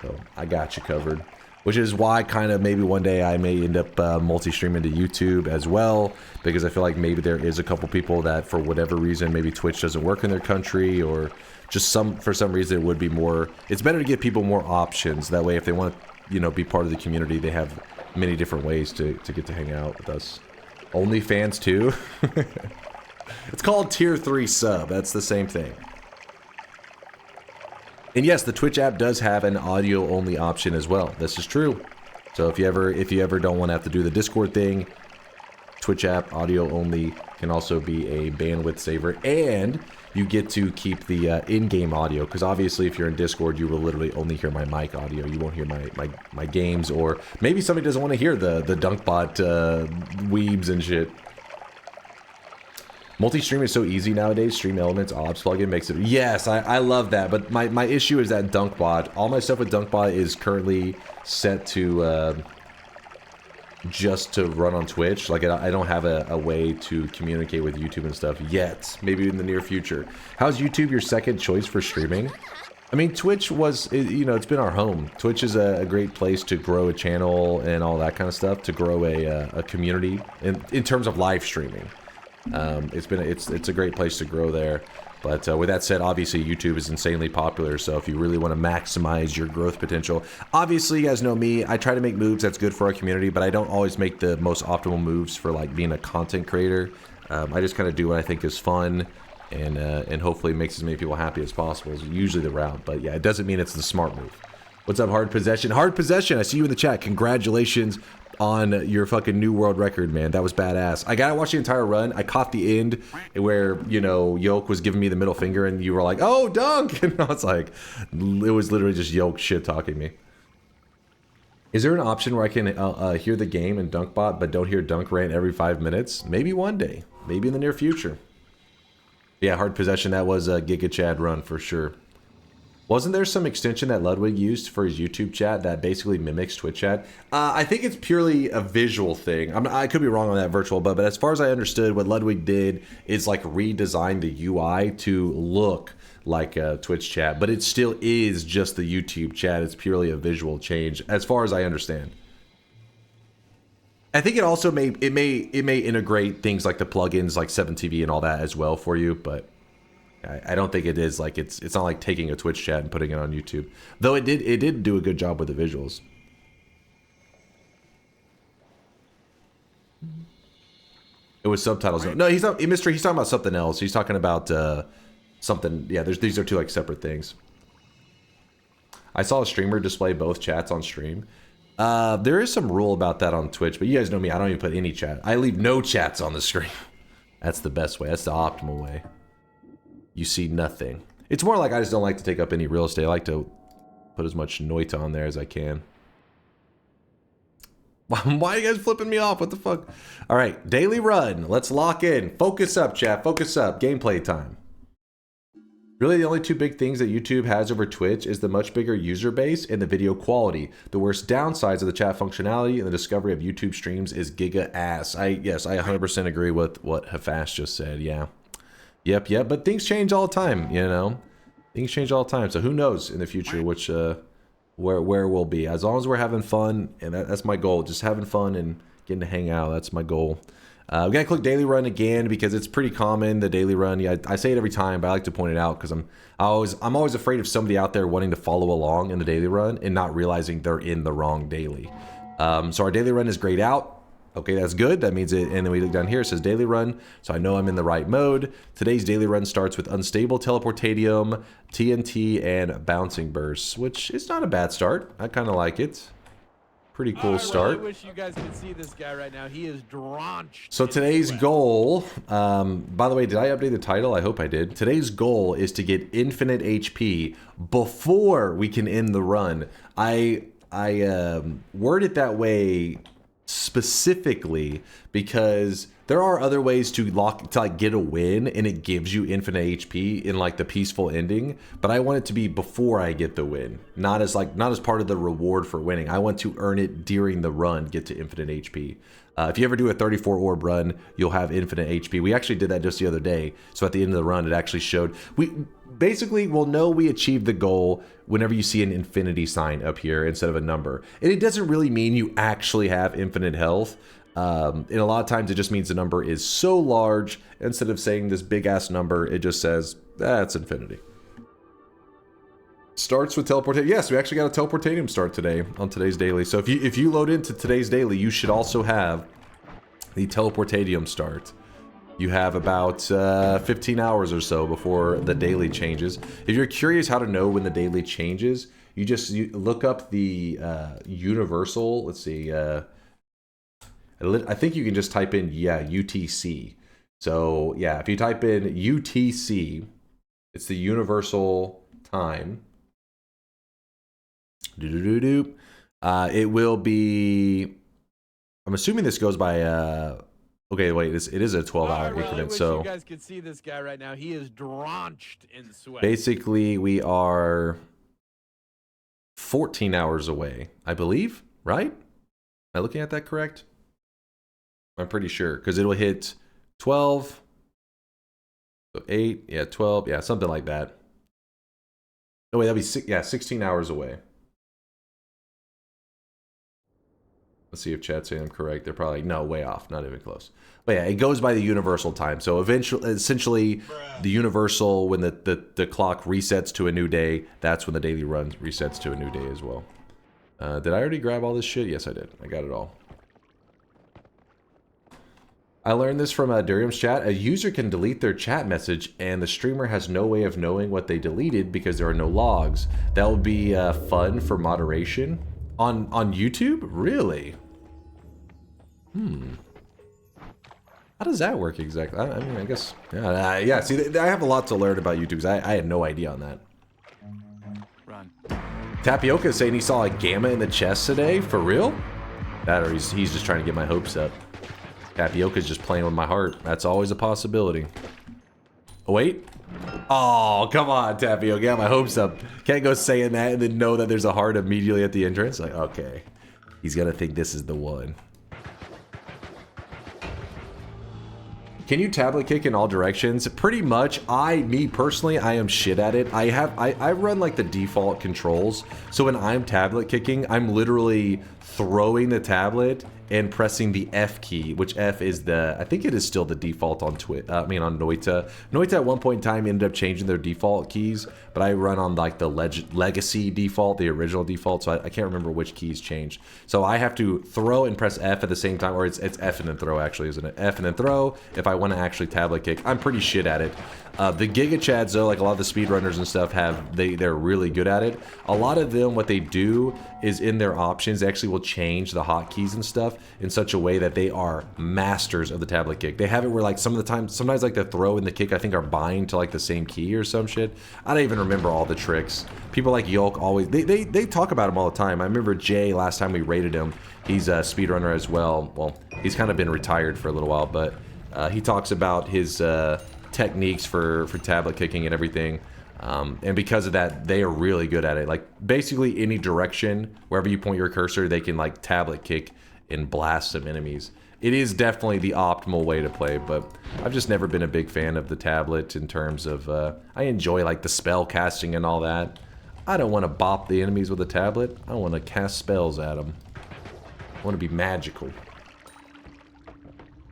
S2: So I got you covered. which is why kind of maybe one day I may end up multi-streaming to YouTube as well, because I feel like maybe there is a couple people that for whatever reason, maybe Twitch doesn't work in their country, or just for some reason it would be more, it's better to give people more options. That way if they want to, you know, be part of the community, they have many different ways to get to hang out with us. OnlyFans too? It's called Tier 3 sub, that's the same thing. And yes, the Twitch app does have an audio only option as well. This is true. So if you ever don't want to have to do the Discord thing, Twitch app audio only can also be a bandwidth saver, and you get to keep the in-game audio, because obviously if you're in Discord, you will literally only hear my mic audio. You won't hear my games, or maybe somebody doesn't want to hear the DunkBot weebs and shit. Multi-stream is so easy nowadays. Stream Elements Ops plugin makes it... Yes, I love that. But my issue is that DunkBot, all my stuff with DunkBot is currently set to just to run on Twitch. Like, I don't have a way to communicate with YouTube and stuff yet. Maybe in the near future. How's YouTube your second choice for streaming? I mean, Twitch was, you know, it's been our home. Twitch is a great place to grow a channel and all that kind of stuff, to grow a community in terms of live streaming. It's a great place to grow there. But with that said, obviously YouTube is insanely popular, so if you really want to maximize your growth potential, obviously you guys know me, I try to make moves that's good for our community, but I don't always make the most optimal moves for like being a content creator. I just kind of do what I think is fun, and hopefully makes as many people happy as possible is usually the route. But yeah, it doesn't mean it's the smart move. What's up, Hard Possession? Hard Possession, I see you in the chat. Congratulations on your fucking new world record, man. That was badass. I gotta watch the entire run. I caught the end where, you know, Yoke was giving me the middle finger and you were like, oh, Dunk! And I was like, it was literally just Yoke shit-talking me. Is there an option where I can hear the game in DunkBot but don't hear Dunk rant every 5 minutes? Maybe one day. Maybe in the near future. Yeah, Hard Possession, that was a Giga Chad run for sure. Wasn't there some extension that Ludwig used for his YouTube chat that basically mimics Twitch chat? I think it's purely a visual thing. I could be wrong on that, Virtual, but as far as I understood, what Ludwig did is like redesign the UI to look like Twitch chat, but it still is just the YouTube chat. It's purely a visual change, as far as I understand. I think it also may integrate things like the plugins like 7TV and all that as well for you, but I don't think it is like it's not like taking a Twitch chat and putting it on YouTube. Though it did do a good job with the visuals. It was subtitles. No, he's not Mystery, he's talking about something else. He's talking about something. Yeah, these are two like separate things. I saw a streamer display both chats on stream. There is some rule about that on Twitch, but you guys know me, I don't even put any chat. I leave no chats on the stream. That's the best way. That's the optimal way. You see nothing. It's more like I just don't like to take up any real estate. I like to put as much Noita on there as I can. Why are you guys flipping me off? What the fuck? All right, daily run. Let's lock in. Focus up, chat. Focus up. Gameplay time. Really, the only two big things that YouTube has over Twitch is the much bigger user base and the video quality. The worst downsides of the chat functionality and the discovery of YouTube streams is giga ass. Yes, I 100% agree with what Hafash just said. Yeah. Yep, but things change all the time, you know? Things change all the time, so who knows in the future which, where we'll be. As long as we're having fun, and that's my goal, just having fun and getting to hang out, that's my goal. We gotta click daily run again because it's pretty common, the daily run. Yeah, I say it every time, but I like to point it out because I'm always afraid of somebody out there wanting to follow along in the daily run and not realizing they're in the wrong daily. So our daily run is grayed out. Okay, that's good. That means it, and then we look down here, it says daily run, so I know I'm in the right mode. Today's daily run starts with Unstable Teleportadium, TNT, and Bouncing Bursts, which is not a bad start. I kind of like it. Pretty cool start. I really wish you guys could see this guy right now. He is drenched. So today's goal, by the way, did I update the title? I hope I did. Today's goal is to get infinite HP before we can end the run. I word it that way specifically because there are other ways to get a win and it gives you infinite HP in like the peaceful ending, but I want it to be before I get the win, not as part of the reward for winning. I want to earn it during the run, get to infinite HP. If you ever do a 34 orb run, you'll have infinite HP. We actually did that just the other day. So at the end of the run, it actually showed. basically we'll know we achieved the goal whenever you see an infinity sign up here instead of a number. And it doesn't really mean you actually have infinite health. And a lot of times it just means the number is so large, instead of saying this big ass number, it just says, that's infinity. Starts with teleportation. Yes, we actually got a teleportanium start today on today's daily. So if you load into today's daily, you should also have the teleportanium start. You have about 15 hours or so before the daily changes. If you're curious how to know when the daily changes, you look up the universal. Let's see. I think you can just type in, UTC. So yeah, if you type in UTC, it's the universal time. It will be, I'm assuming this goes by, okay, wait, it is a 12-hour increment, so
S1: you guys could see this guy right now. He is drenched in sweat.
S2: basically we are 14 hours away, I believe, right? Am I looking at that correct? I'm pretty sure, because it'll hit 12, so 8, yeah, 12, yeah, something like that. No, wait, that'd be 16 hours away. Let's see if chat's saying I'm correct. They're probably, no, way off, not even close. But yeah, it goes by the universal time. So essentially, the universal, when the clock resets to a new day, that's when the daily run resets to a new day as well. Did I already grab all this shit? Yes, I did. I got it all. I learned this from Durium's chat. A user can delete their chat message, and the streamer has no way of knowing what they deleted because there are no logs. That would be fun for moderation. On YouTube? Really? How does that work exactly? I mean, I guess... Yeah, see, I have a lot to learn about YouTube, because I had no idea on that.
S14: Run.
S2: Tapioca is saying he saw a gamma in the chest today. For real? That or he's just trying to get my hopes up. Tapioca's just playing with my heart. That's always a possibility. Oh, wait. Oh, come on, Tapio. Got my hopes up. Can't go saying that and then know that there's a heart immediately at the entrance. Like, okay. He's gonna think this is the one. Can you tablet kick in all directions? Pretty much. Me personally, I am shit at it. I run like the default controls. So when I'm tablet kicking, I'm literally throwing the tablet and pressing the F key, which F is I think it is still the default on on Noita. Noita at one point in time ended up changing their default keys, but I run on like the legacy default, the original default, so I can't remember which keys changed. So I have to throw and press F at the same time, or it's F and then throw actually, isn't it? F and then throw if I want to actually tablet kick. I'm pretty shit at it. The Giga Chads though, like a lot of the speedrunners and stuff they're really good at it. A lot of them, what they do is in their options, they actually will change the hotkeys and stuff in such a way that they are masters of the tablet kick. They have it where like sometimes like the throw and the kick I think are bind to like the same key or some shit. I don't even remember all the tricks. People like Yolk always, they talk about him all the time. I remember Jay, last time we rated him, he's a speedrunner as well. Well, he's kind of been retired for a little while, but he talks about his techniques for tablet kicking and everything. And because of that, they are really good at it. Like basically any direction, wherever you point your cursor, they can like tablet kick and blast some enemies. It is definitely the optimal way to play, but I've just never been a big fan of the tablet in terms of, I enjoy like the spell casting and all that. I don't want to bop the enemies with a tablet. I want to cast spells at them. I want to be magical.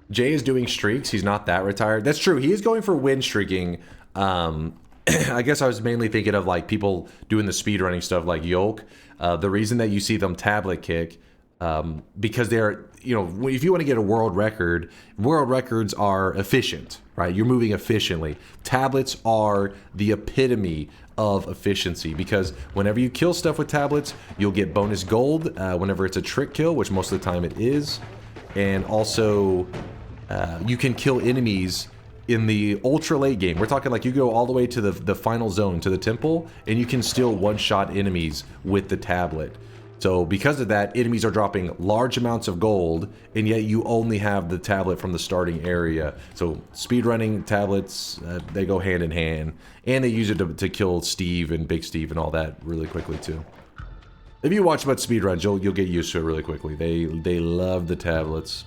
S2: Jay is doing streaks. He's not that retired. That's true. He is going for win streaking. I guess I was mainly thinking of like people doing the speedrunning stuff like Yolk. The reason that you see them tablet kick, because they're, you know, if you want to get a world record, world records are efficient, right? You're moving efficiently. Tablets are the epitome of efficiency, because whenever you kill stuff with tablets, you'll get bonus gold whenever it's a trick kill, which most of the time it is. And also, you can kill enemies in the ultra late game. We're talking like you go all the way to the final zone, to the temple, and you can still one-shot enemies with the tablet. So because of that, enemies are dropping large amounts of gold, and yet you only have the tablet from the starting area. So speedrunning tablets, they go hand in hand, and they use it to kill Steve and Big Steve and all that really quickly too. If you watch about speedruns, you'll get used to it really quickly. They love the tablets.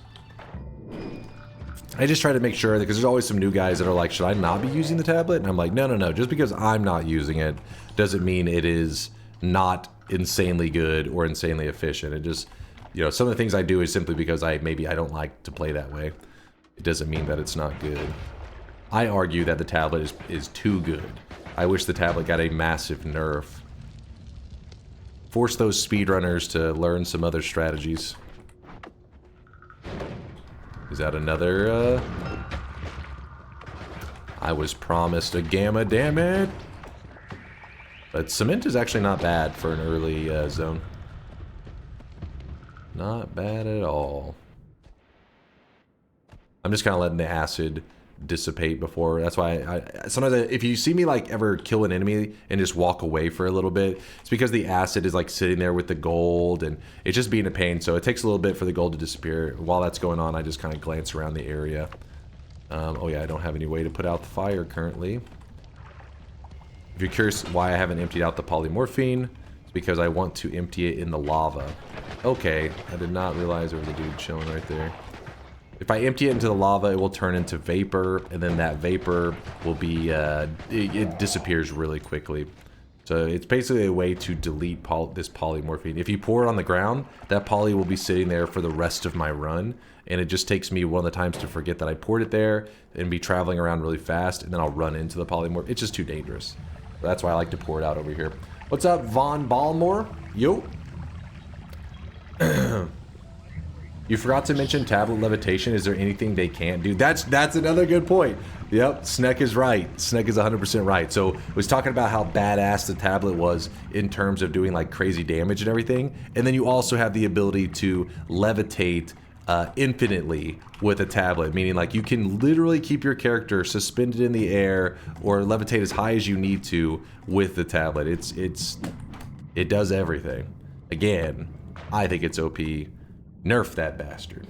S2: I just try to make sure, because there's always some new guys that are like, should I not be using the tablet? And I'm like, no, no, no. Just because I'm not using it doesn't mean it is not insanely good or insanely efficient. It just, you know, some of the things I do is simply because maybe I don't like to play that way. It doesn't mean that it's not good. I argue that the tablet is too good. I wish the tablet got a massive nerf. Force those speedrunners to learn some other strategies. Is that another, I was promised a gamma, damn it! But cement is actually not bad for an early zone. Not bad at all. I'm just kind of letting the acid dissipate before. That's why sometimes if you see me like ever kill an enemy and just walk away for a little bit, it's because the acid is like sitting there with the gold and it's just being a pain. So it takes a little bit for the gold to disappear. While that's going on, I just kind of glance around the area. Oh yeah, I don't have any way to put out the fire currently. If you're curious why I haven't emptied out the polymorphine, it's because I want to empty it in the lava. Okay, I did not realize there was a dude chilling right there. If I empty it into the lava, it will turn into vapor, and then that vapor will be, it disappears really quickly. So it's basically a way to delete this polymorphine. If you pour it on the ground, that poly will be sitting there for the rest of my run, and it just takes me one of the times to forget that I poured it there, and be traveling around really fast, and then I'll run into the polymorph. It's just too dangerous. That's why I like to pour it out over here. What's up, Von Balmore? Yo. You forgot to mention tablet levitation. Is there anything they can't do? That's another good point. Yep, Sneck is right. Sneck is 100% right. So I was talking about how badass the tablet was in terms of doing like crazy damage and everything. And then you also have the ability to levitate infinitely with a tablet, meaning like you can literally keep your character suspended in the air or levitate as high as you need to with the tablet. It does everything. Again, I think it's OP. Nerf that bastard.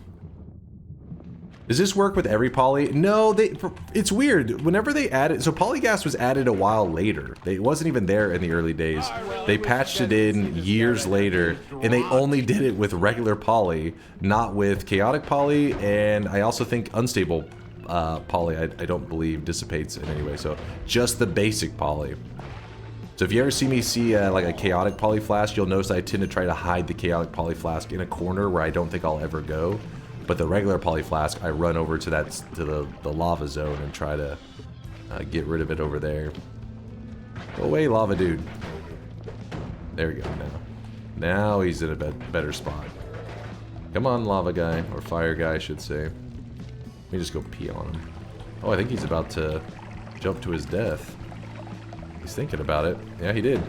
S2: Does this work with every poly? No, it's weird. Whenever they added, so polygas was added a while later. It wasn't even there in the early days. They patched it in years later, and they only did it with regular poly, not with chaotic poly, and I also think unstable poly, I don't believe dissipates in any way. So just the basic poly. So if you ever see me see like a chaotic poly flask, you'll notice I tend to try to hide the chaotic poly flask in a corner where I don't think I'll ever go. But the regular poly flask, I run over to the lava zone and try to get rid of it over there. Go away, lava dude. There we go. Now he's in a better spot. Come on, lava guy, or fire guy, I should say. Let me just go pee on him. Oh, I think he's about to jump to his death. He's thinking about it. Yeah, he did.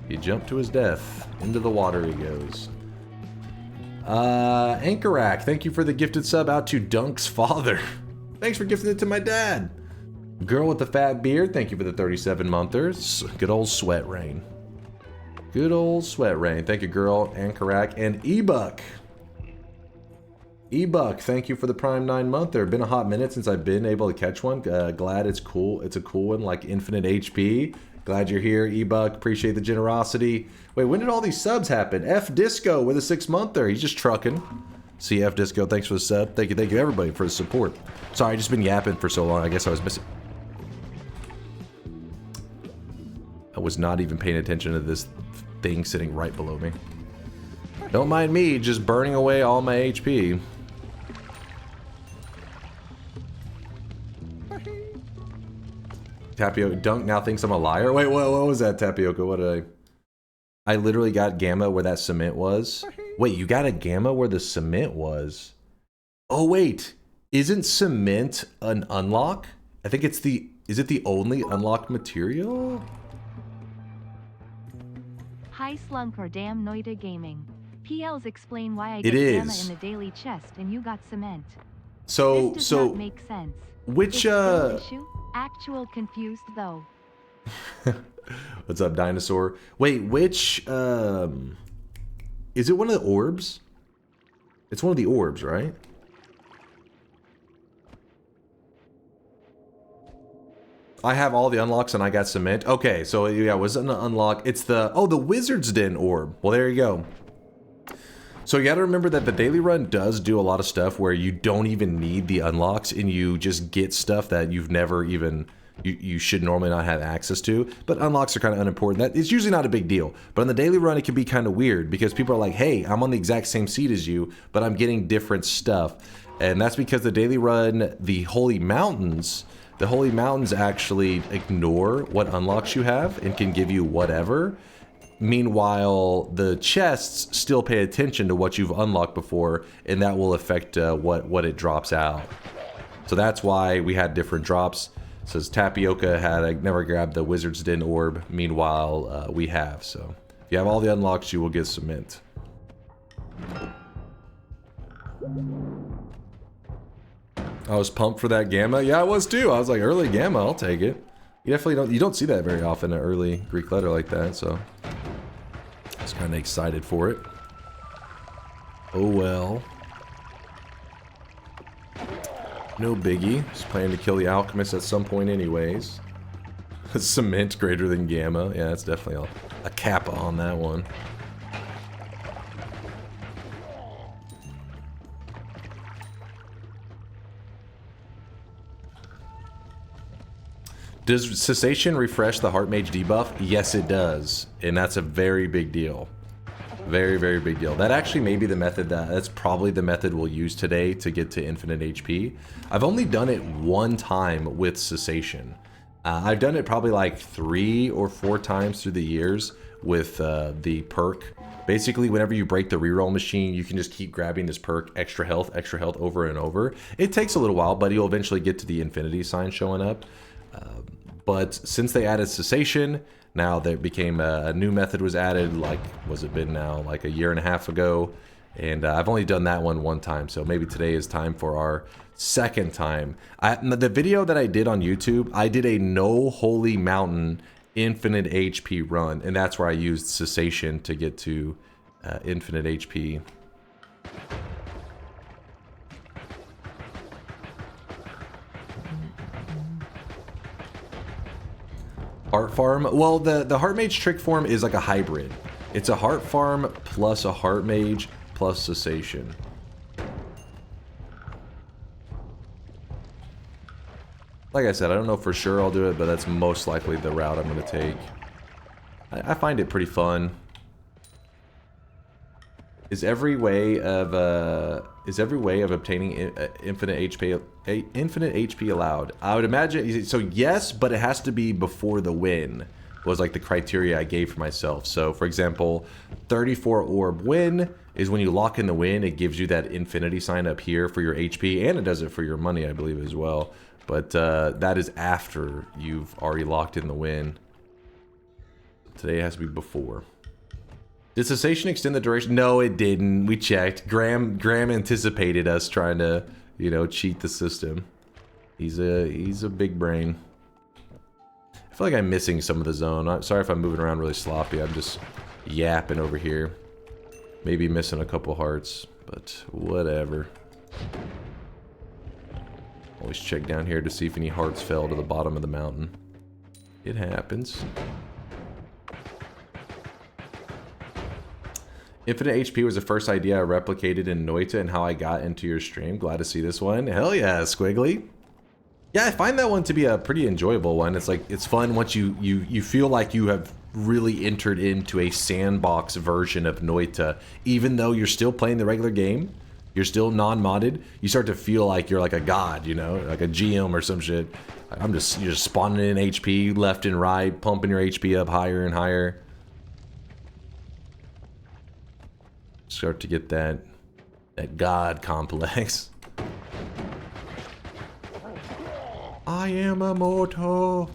S2: He jumped to his death. Into the water he goes. Anchorak, thank you for the gifted sub out to Dunk's father. Thanks for gifting it to my dad. Girl with the fat beard, thank you for the 37-monthers. Good old Sweat Rain. Good old Sweat Rain. Thank you, girl, Anchorak, and Ebuck. Ebuck, thank you for the Prime 9-monther. Been a hot minute since I've been able to catch one. Glad it's cool. It's a cool one, like infinite HP. Glad you're here, Ebuck. Appreciate the generosity. Wait, when did all these subs happen? F Disco with a 6-monther. He's just trucking. See, F Disco, thanks for the sub. Thank you, everybody, for the support. Sorry, I've just been yapping for so long. I guess I was missing. I was not even paying attention to this thing sitting right below me. Don't mind me, just burning away all my HP. Tapioca Dunk now thinks I'm a liar. Wait, what was that, Tapioca? What did I literally got gamma where that cement was. Wait, you got a gamma where the cement was? Oh wait, isn't cement an unlock? I think it's the. Is it the only unlocked material?
S5: Hi Slunk or damn Noita Gaming. PLs explain why I get gamma in the daily chest and you got cement.
S2: So
S5: this does not make sense.
S2: Which
S5: issue? Actual confused though.
S2: What's up, dinosaur? Wait, which is it one of the orbs? It's one of the orbs, right? I have all the unlocks and I got cement. Okay, so yeah, it was an unlock. It's the the Wizard's Den orb. Well, there you go. So you got to remember that the daily run does do a lot of stuff where you don't even need the unlocks and you just get stuff that you've never even, you should normally not have access to. But unlocks are kind of unimportant. That it's usually not a big deal. But on the daily run, it can be kind of weird because people are like, hey, I'm on the exact same seat as you, but I'm getting different stuff. And that's because the daily run, the Holy Mountains actually ignore what unlocks you have and can give you whatever. Meanwhile, the chests still pay attention to what you've unlocked before, and that will affect what it drops out. So that's why we had different drops. It says Tapioca had never grabbed the Wizard's Den orb. Meanwhile, we have. So if you have all the unlocks, you will get cement. I was pumped for that Gamma. Yeah, I was too. I was like, early Gamma, I'll take it. You definitely don't see that very often, an early Greek letter like that, so I was kind of excited for it. Oh well. No biggie. Just planning to kill the alchemist at some point anyways. Cement greater than Gamma. Yeah, that's definitely a kappa on that one. Does cessation refresh the heart mage debuff? Yes, it does. And that's a very big deal. Very, very big deal. That actually may be the method that's probably the method we'll use today to get to infinite HP. I've only done it one time with cessation. I've done it probably like 3 or 4 times through the years with the perk. Basically, whenever you break the reroll machine, you can just keep grabbing this perk, extra health over and over. It takes a little while, but you'll eventually get to the infinity sign showing up. But since they added cessation, now there became a new method was added, like, was it been now, like a year and a half ago? And I've only done that one time, so maybe today is time for our second time. The video that I did on YouTube, I did a no holy mountain infinite HP run, and that's where I used cessation to get to infinite HP. Heart farm? Well, the heart mage trick form is like a hybrid. It's a heart farm plus a heart mage plus cessation. Like I said, I don't know for sure I'll do it, but that's most likely the route I'm going to take. I find it pretty fun. Is every way of obtaining infinite HP allowed? I would imagine so. Yes, but it has to be before the win. Was like the criteria I gave for myself. So, for example, 34 orb win is when you lock in the win. It gives you that infinity sign up here for your HP, and it does it for your money, I believe, as well. But that is after you've already locked in the win. Today it has to be before. Did cessation extend the duration? No, it didn't. We checked. Graham anticipated us trying to, you know, cheat the system. He's a big brain. I feel like I'm missing some of the zone. I'm sorry if I'm moving around really sloppy. I'm just yapping over here. Maybe missing a couple hearts, but whatever. Always check down here to see if any hearts fell to the bottom of the mountain. It happens. Infinite HP was the first idea I replicated in Noita and how I got into your stream. Glad to see this one. Hell yeah, Squiggly. Yeah, I find that one to be a pretty enjoyable one. It's like, it's fun once you feel like you have really entered into a sandbox version of Noita. Even though you're still playing the regular game, you're still non-modded, you start to feel like you're like a god, you know? Like a GM or some shit. You're just spawning in HP left and right, pumping your HP up higher and higher. Start to get that god complex. I am immortal.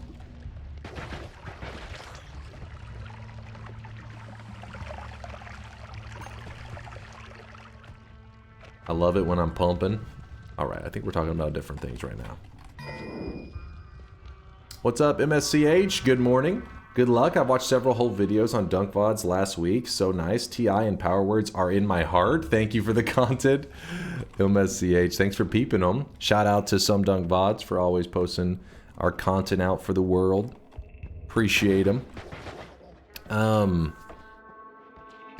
S2: I love it when I'm pumping. Alright, I think we're talking about different things right now. What's up, MSCH? Good morning. Good luck. I've watched several whole videos on DunkVods last week. So nice. TI and Power Words are in my heart. Thank you for the content. MSCH, thanks for peeping them. Shout out to SomeDunkVods for always posting our content out for the world. Appreciate them.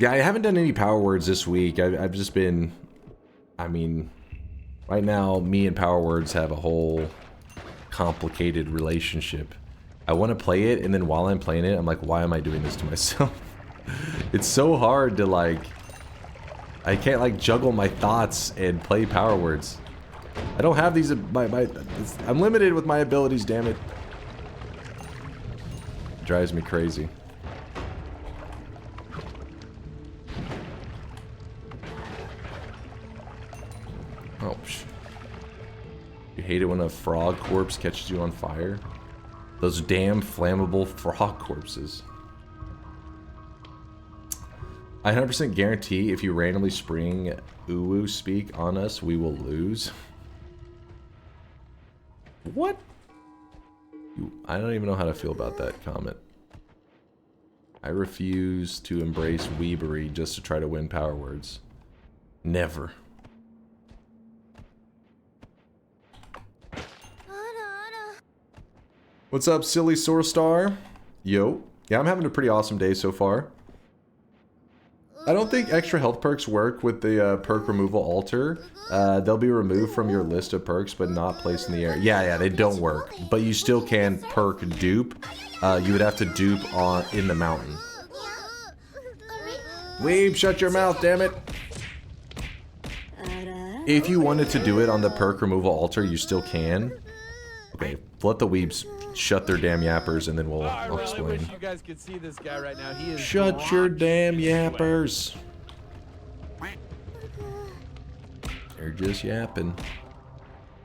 S2: Yeah, I haven't done any power words this week. I've just been, I mean, right now, me and power words have a whole complicated relationship. I want to play it, and then while I'm playing it, I'm like, why am I doing this to myself? It's so hard to, like, I can't, like, juggle my thoughts and play power words. I don't have these, I'm limited with my abilities, damn it. It drives me crazy. Oh, you hate it when a frog corpse catches you on fire? Those damn flammable frog corpses. I 100% guarantee if you randomly spring uwu speak on us, we will lose. What? I don't even know how to feel about that comment. I refuse to embrace weebery just to try to win power words. Never. What's up, silly Soarstar? Yo. Yeah, I'm having a pretty awesome day so far. I don't think extra health perks work with the perk removal altar. They'll be removed from your list of perks, but not placed in the air. Yeah, they don't work. But you still can perk dupe. You would have to dupe in the mountain. Weeb, shut your mouth, damn it. If you wanted to do it on the perk removal altar, you still can. Okay, let the weebs shut their damn yappers, and then I'll explain.
S1: I wish you guys could see this guy right now. He is
S2: shut your damn yappers. They're just yapping.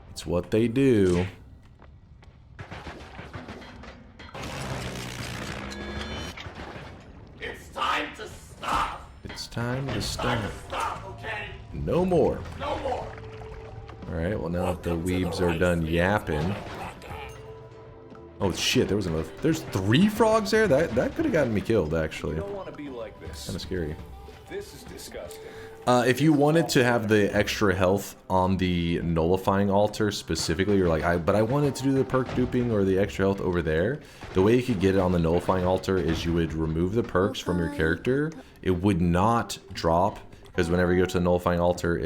S2: It's what they do.
S4: It's time to stop.
S2: It's time to stop.
S4: Okay?
S2: No more.
S4: No more.
S2: Alright, well now that the weebs are done yapping. Oh shit, there's 3 frogs there? That could have gotten me killed, actually.
S15: You don't want to be like this.
S2: Kind of scary.
S15: This is disgusting.
S2: If you wanted to have the extra health on the nullifying altar specifically, you're like, but I wanted to do the perk duping or the extra health over there. The way you could get it on the nullifying altar is you would remove the perks from your character. It would not drop, because whenever you go to the nullifying altar,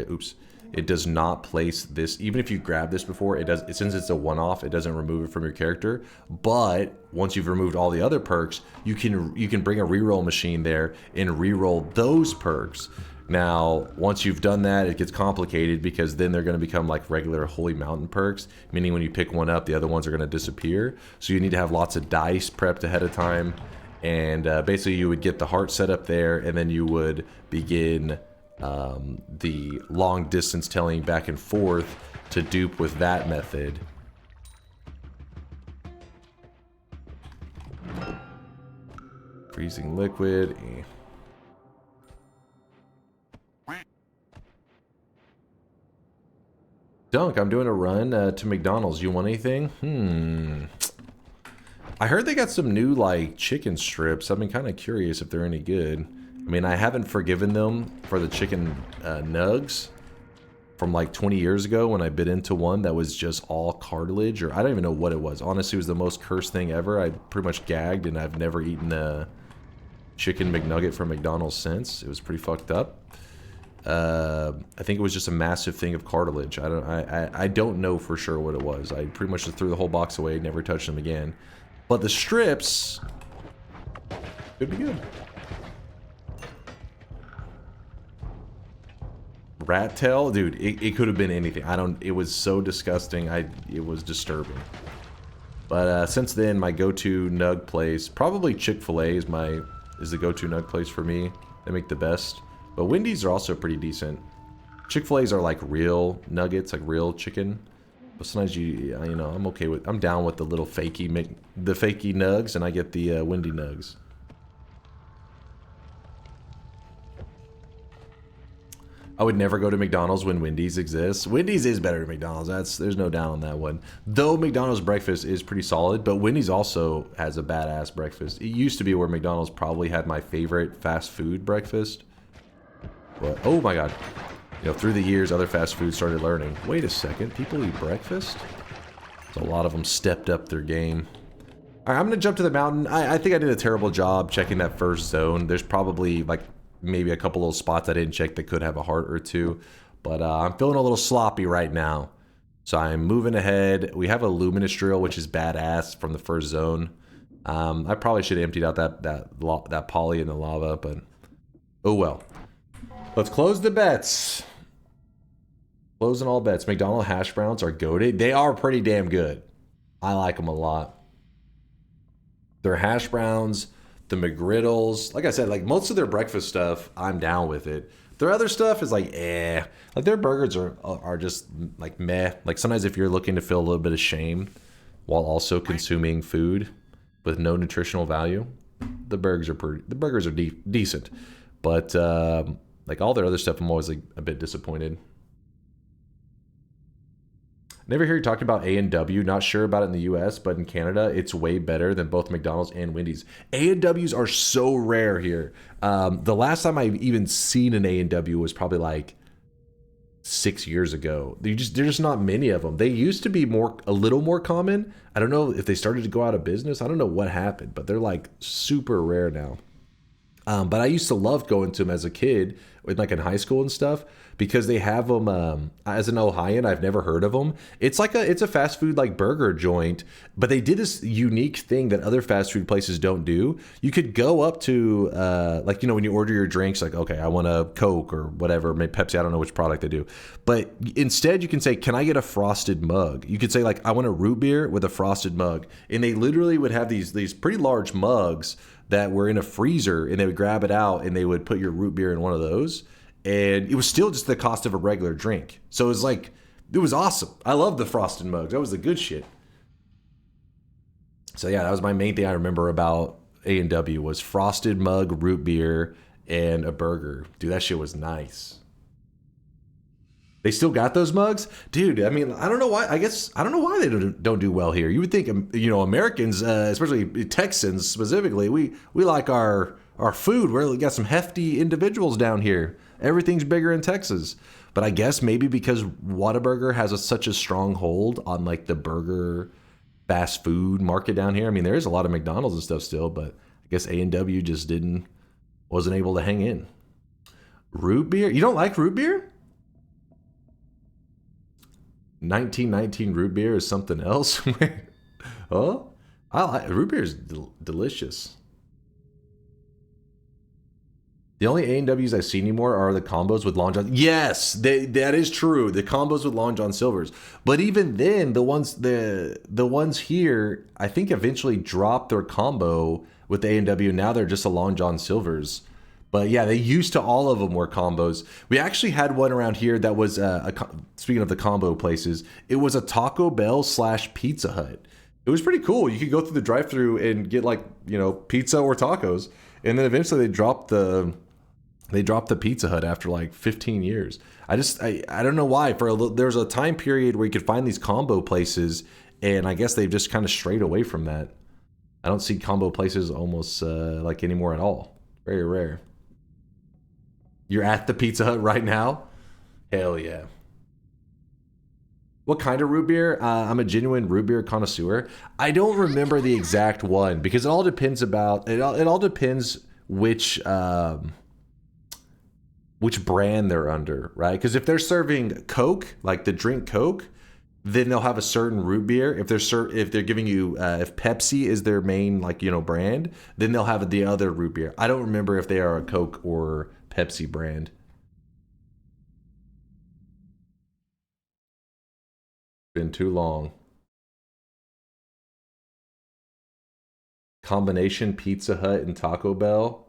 S2: it does not place this. Even if you grab this before, since it's a one-off, it doesn't remove it from your character. But once you've removed all the other perks, you can bring a reroll machine there and reroll those perks. Now, once you've done that, it gets complicated because then they're going to become like regular Holy Mountain perks, meaning when you pick one up, the other ones are going to disappear. So you need to have lots of dice prepped ahead of time. And basically you would get the heart set up there, and then you would begin the long distance telling back and forth to dupe with that method. Freezing liquid. Dunk, I'm doing a run to McDonald's. You want anything? I heard they got some new like chicken strips. I've been kind of curious if they're any good. I mean, I haven't forgiven them for the chicken nugs from like 20 years ago when I bit into one that was just all cartilage, or I don't even know what it was. Honestly, it was the most cursed thing ever. I pretty much gagged, and I've never eaten a chicken McNugget from McDonald's since. It was pretty fucked up. I think it was just a massive thing of cartilage. I don't know for sure what it was. I pretty much just threw the whole box away, never touched them again. But the strips could be good. Rat tail, dude, it could have been anything. It was so disgusting. It was disturbing. But since then, my go-to nug place, probably Chick-fil-A is the go-to nug place for me. They make the best. But Wendy's are also pretty decent. Chick-fil-A's are like real nuggets, like real chicken. But sometimes I'm down with the little fakey nugs, and I get the Wendy nugs. I would never go to McDonald's when Wendy's exists. Wendy's is better than McDonald's. There's no doubt on that one. Though McDonald's breakfast is pretty solid, but Wendy's also has a badass breakfast. It used to be where McDonald's probably had my favorite fast food breakfast. But, oh my god. Through the years, other fast foods started learning. Wait a second, people eat breakfast? So a lot of them stepped up their game. Alright, I'm going to jump to the mountain. I think I did a terrible job checking that first zone. There's probably like maybe a couple little spots I didn't check that could have a heart or two. But I'm feeling a little sloppy right now. So I'm moving ahead. We have a luminous drill, which is badass from the first zone. I probably should have emptied out that poly in the lava, but oh well. Let's close the bets. Closing all bets. McDonald's hash browns are goated. They are pretty damn good. I like them a lot. Their hash browns, the McGriddles. Like I said, like most of their breakfast stuff, I'm down with it. Their other stuff is like, eh. Like their burgers are just like meh. Like sometimes if you're looking to feel a little bit of shame while also consuming food with no nutritional value, the burgers are decent. But like all their other stuff, I'm always like a bit disappointed. Never hear you talk about A&W. Not sure about it in the US, but in Canada, it's way better than both McDonald's and Wendy's. A&Ws are so rare here. The last time I've even seen an A&W was probably like 6 years ago. There's just not many of them. They used to be a little more common. I don't know if they started to go out of business. I don't know what happened, but they're like super rare now. But I used to love going to them as a kid, like in high school and stuff, because they have them. As an Ohioan, I've never heard of them. It's a fast food like burger joint, but they did this unique thing that other fast food places don't do. You could go up to like, you know, when you order your drinks, like, okay, I want a Coke or whatever, maybe Pepsi. I don't know which product they do, but instead you can say, can I get a frosted mug? You could say like, I want a root beer with a frosted mug, and they literally would have these pretty large mugs that were in a freezer, and they would grab it out and they would put your root beer in one of those, and it was still just the cost of a regular drink. So it was like, it was awesome. I love the frosted mugs. That was the good shit. So yeah, that was my main thing I remember about A&W was frosted mug, root beer, and a burger. Dude, that shit was nice. They still got those mugs? Dude, I mean, I don't know why. I don't know why they don't do well here. You would think, you know, Americans, especially Texans specifically, we like our food. We got some hefty individuals down here. Everything's bigger in Texas. But I guess maybe because Whataburger has such a strong hold on like the burger fast food market down here. I mean, there is a lot of McDonald's and stuff still, but I guess A&W just wasn't able to hang in. Root beer? You don't like root beer? 1919 root beer is something else. Oh, root beer is delicious. The only A&Ws I see anymore are the combos with Long John. Yes, that is true. The combos with Long John Silvers. But even then, the ones here, I think eventually dropped their combo with the A&W. Now they're just a Long John Silvers. But yeah, they used to all of them were combos. We actually had one around here that was, speaking of the combo places, it was a Taco Bell / Pizza Hut. It was pretty cool. You could go through the drive-thru and get like, you know, pizza or tacos. And then eventually they dropped the Pizza Hut after like 15 years. I don't know why. There's a time period where you could find these combo places, and I guess they've just kind of strayed away from that. I don't see combo places almost like anymore at all. Very rare. You're at the Pizza Hut right now? Hell yeah. What kind of root beer? I'm a genuine root beer connoisseur. I don't remember the exact one because it all depends which brand they're under, right? Because if they're serving Coke, like the drink Coke, then they'll have a certain root beer. If they're giving you if Pepsi is their main brand, then they'll have the other root beer. I don't remember if they are a Coke or Pepsi brand. Been too long. Combination Pizza Hut and Taco Bell.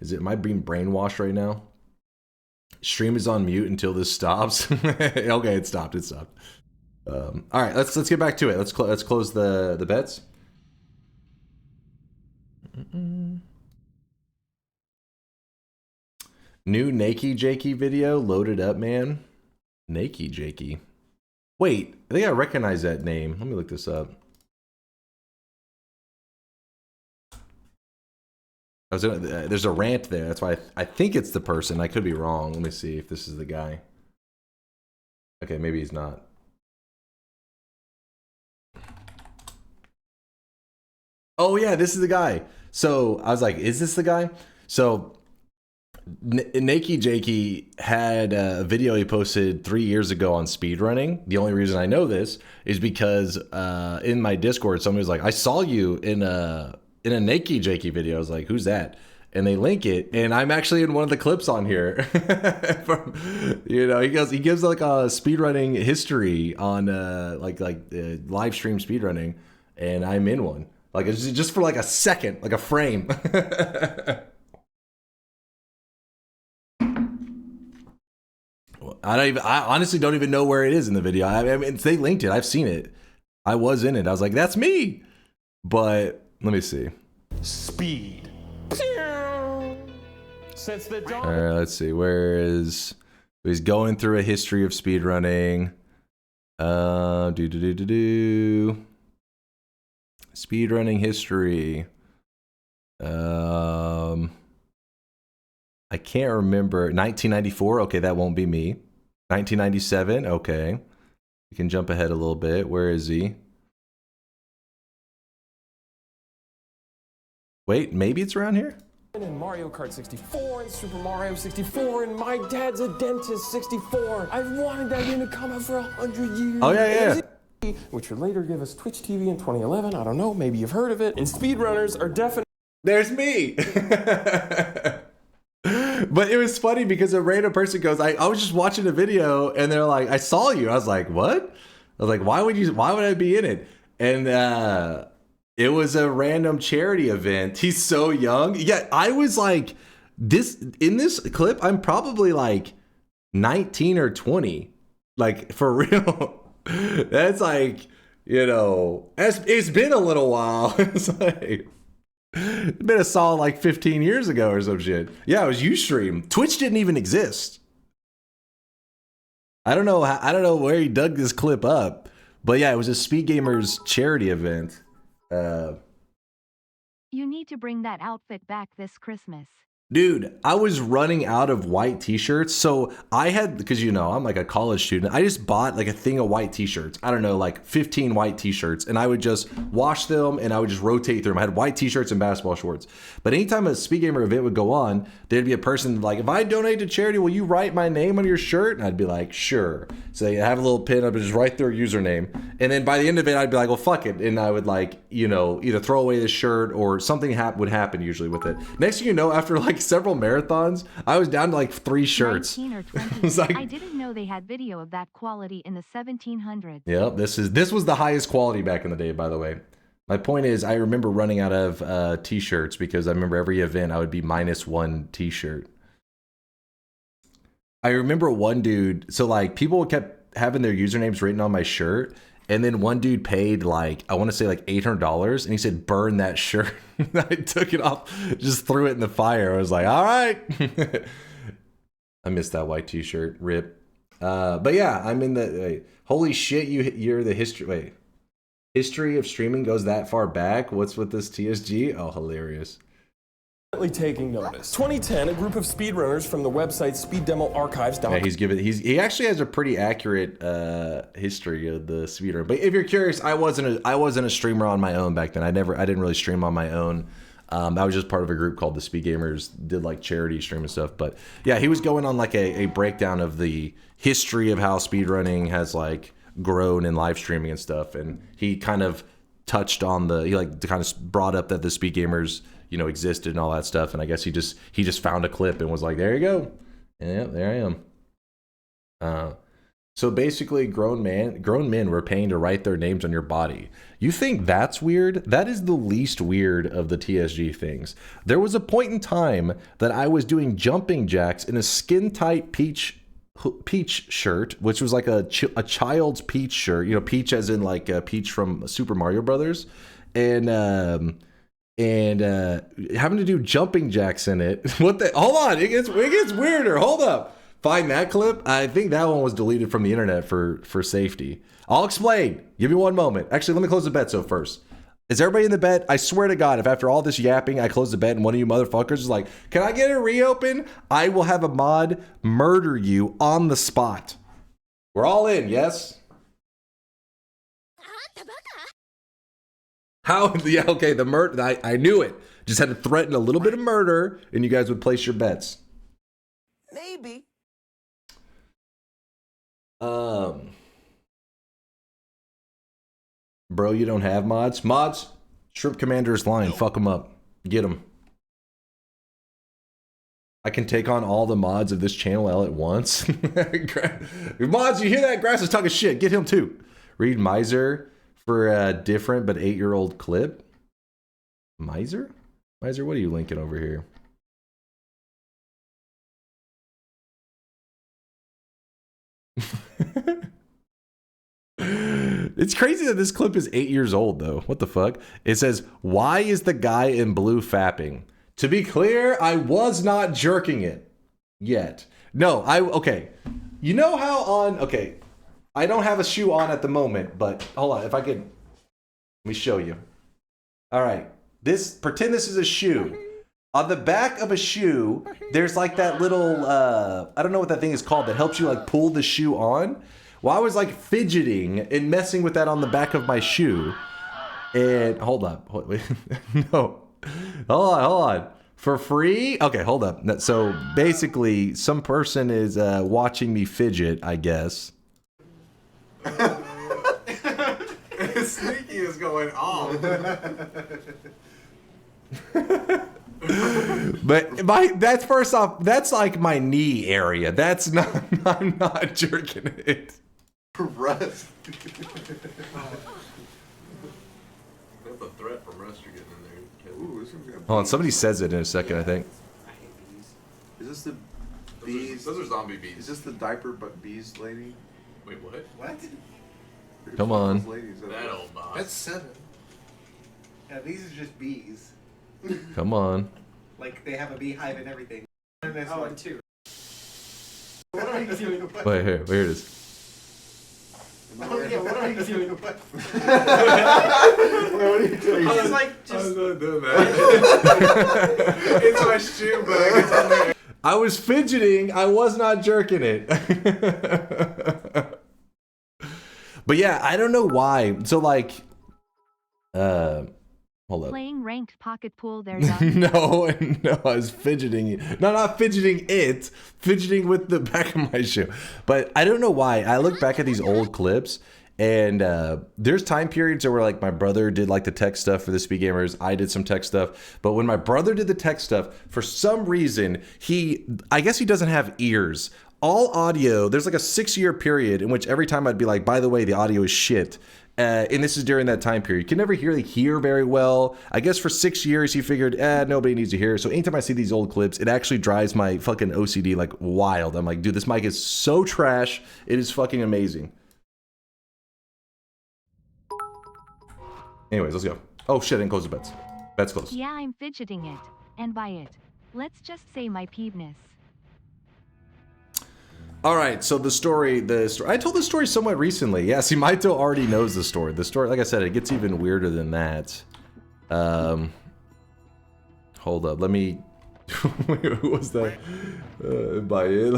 S2: Am I being brainwashed right now? Stream is on mute until this stops. Okay, it stopped. All right, let's get back to it. Let's close the bets. New Nakey Jakey video loaded up, man. Nakey Jakey. Wait, I think I recognize that name. Let me look this up. There's a rant there. That's why I think it's the person. I could be wrong. Let me see if this is the guy. Okay, maybe he's not. Oh yeah, this is the guy. So I was like, is this the guy? So Nakey Jakey had a video he posted 3 years ago on speedrunning. The only reason I know this is because in my Discord, somebody was like, I saw you in a Nakey Jakey video. I was like, who's that? And they link it, and I'm actually in one of the clips on here. He gives like a speedrunning history on live stream speedrunning, and I'm in one. Like it's just for like a second, like a frame. I honestly don't even know where it is in the video. I mean, they linked it. I've seen it. I was in it. I was like, that's me. But let me see.
S15: Speed. Since the dawn.
S2: All right, let's see. Where is he's going through a history of speedrunning? Speedrunning history. I can't remember. 1994. Okay, that won't be me. 1997. Okay, we can jump ahead a little bit. Where is he? Wait, maybe it's around here.
S16: In Mario Kart 64 and Super Mario 64 and My Dad's a Dentist 64. I've wanted that game to come out for 100 years.
S2: Oh yeah.
S16: Which would later give us Twitch TV in 2011. I don't know, maybe you've heard of it. And speedrunners are definitely...
S2: There's me! But it was funny because a random person goes, I was just watching a video and they're like, I saw you. I was like, what? I was like, why would I be in it? And it was a random charity event. He's so young. Yeah, I was like, in this clip, I'm probably like 19 or 20. Like, for real. That's like, it's been a little while. It's like, it's been a solid like 15 years ago or some shit. Yeah, it was Ustream. Twitch didn't even exist. I don't know where he dug this clip up, but yeah, it was a Speed Gamers charity event.
S5: You need to bring that outfit back this Christmas.
S2: Dude, I was running out of white t-shirts. So I had, because I'm like a college student, I just bought like a thing of white t-shirts. I don't know, like 15 white t-shirts. And I would just wash them and I would just rotate through them. I had white t-shirts and basketball shorts. But anytime a Speed Gamer event would go on, there'd be a person like, if I donate to charity, will you write my name on your shirt? And I'd be like, sure. So they have a little pin, I would just write their username. And then by the end of it, I'd be like, well, fuck it. And I would like, either throw away the shirt or something would happen usually with it. Next thing you know, after like several marathons, I was down to like 3 shirts.
S5: 19 or 20. Like, I didn't know they had video of that quality in the 1700s.
S2: Yep, this was the highest quality back in the day, by the way. My point is, I remember running out of t-shirts because I remember every event I would be -1 t-shirt. I remember one dude, so like people kept having their usernames written on my shirt. And then one dude paid like, I want to say like $800, and he said, burn that shirt. I took it off, just threw it in the fire. I was like, all right. I missed that white t-shirt, rip. But yeah, I'm in the, wait, holy shit, you're the history of streaming goes that far back? What's with this TSG? Oh, hilarious.
S16: Taking notice. 2010, a group of speedrunners from the website speeddemoarchives.com.
S2: Yeah, he actually has a pretty accurate history of the speedrun. But if you're curious, I wasn't a streamer on my own back then. I didn't really stream on my own. I was just part of a group called the Speed Gamers, did like charity stream and stuff. But yeah, he was going on like a breakdown of the history of how speedrunning has like grown in live streaming and stuff. And he kind of touched on he kind of brought up that the Speed Gamers existed and all that stuff, and I guess he just found a clip and was like, there you go, and yeah, there I am. So basically, grown men were paying to write their names on your body. You think that's weird? That is the least weird of the TSG things. There was a point in time that I was doing jumping jacks in a skin-tight Peach shirt, which was like a child's Peach shirt. You know, Peach as in like Peach from Super Mario Brothers, and having to do jumping jacks in it. What the? Hold on, it gets weirder. Hold up. Find that clip. I think that one was deleted from the internet for safety. I'll explain. Give me one moment. Actually, let me close the bet first. Is everybody in the bet? I swear to God, if after all this yapping, I close the bet and one of you motherfuckers is like, can I get it reopened? I will have a mod murder you on the spot. We're all in, yes? How? Yeah, okay, the murder. I knew it. Just had to threaten a little bit of murder and you guys would place your bets.
S17: Maybe.
S2: Bro, you don't have mods? Mods? Shrimp Commander's line. Fuck them up. Get them. I can take on all the mods of this channel all at once. Mods, you hear that? Grass is talking shit. Get him too. Read Miser for a different but 8-year-old clip. Miser? Miser, what are you linking over here? It's crazy that this clip is 8 years old, though. What the fuck? It says, why is the guy in blue fapping? To be clear, I was not jerking it yet. No, okay. You know how okay, I don't have a shoe on at the moment, but hold on, if I could, let me show you. All right, pretend this is a shoe. On the back of a shoe, there's like that little, I don't know what that thing is called that helps you like pull the shoe on. Well, I was like fidgeting and messing with that on the back of my shoe. And hold up. Wait, no. Hold on. For free? Okay, hold up. So basically, some person is watching me fidget, I guess.
S18: Sneaky is going off.
S2: But that's first off, that's like my knee area. That's not, I'm not jerking it.
S18: Rust. That's a threat from Rust you're getting in there. Ooh, this one's got
S2: Hold on, somebody says it in a second, I think.
S18: I hate bees. Is this the bees? Those are zombie bees. Is this the diaper but bees lady? Wait, what? What?
S2: Come on.
S18: That old boss. That's 7.
S19: Yeah, these are just bees.
S2: Come on.
S19: Like they have a beehive and everything. And this one too.
S18: What are you doing?
S2: Wait, here it is.
S19: Oh yeah, what are you doing?
S18: What are you doing?
S19: I was like, just.
S18: I'm not doing that. It's my shoe, but I guess I'm there.
S2: I was fidgeting. I was not jerking it. But yeah, I don't know why. So like, hold up.
S5: Playing ranked pocket pool there, Dunk.
S2: No, I was fidgeting. No, not fidgeting it. Fidgeting with the back of my shoe. But I don't know why. I look back at these old clips, and there's time periods where like my brother did like the tech stuff for the Speed Gamers. I did some tech stuff. But when my brother did the tech stuff, for some reason, I guess he doesn't have ears. All audio, there's like a 6-year period in which every time I'd be like, by the way, the audio is shit. And this is during that time period. You can never really hear very well. I guess for 6 years he figured, nobody needs to hear. So anytime I see these old clips, it actually drives my fucking OCD like wild. I'm like, dude, this mic is so trash. It is fucking amazing. Anyways, let's go. Oh shit, I didn't close the bets. Bets closed.
S5: Yeah, I'm fidgeting it. And by it, let's just say my peevedness.
S2: All right, so the story, I told the story somewhat recently. Yeah, see, Maito already knows the story. The story, like I said, it gets even weirder than that. Hold up, let me, who was that? By it.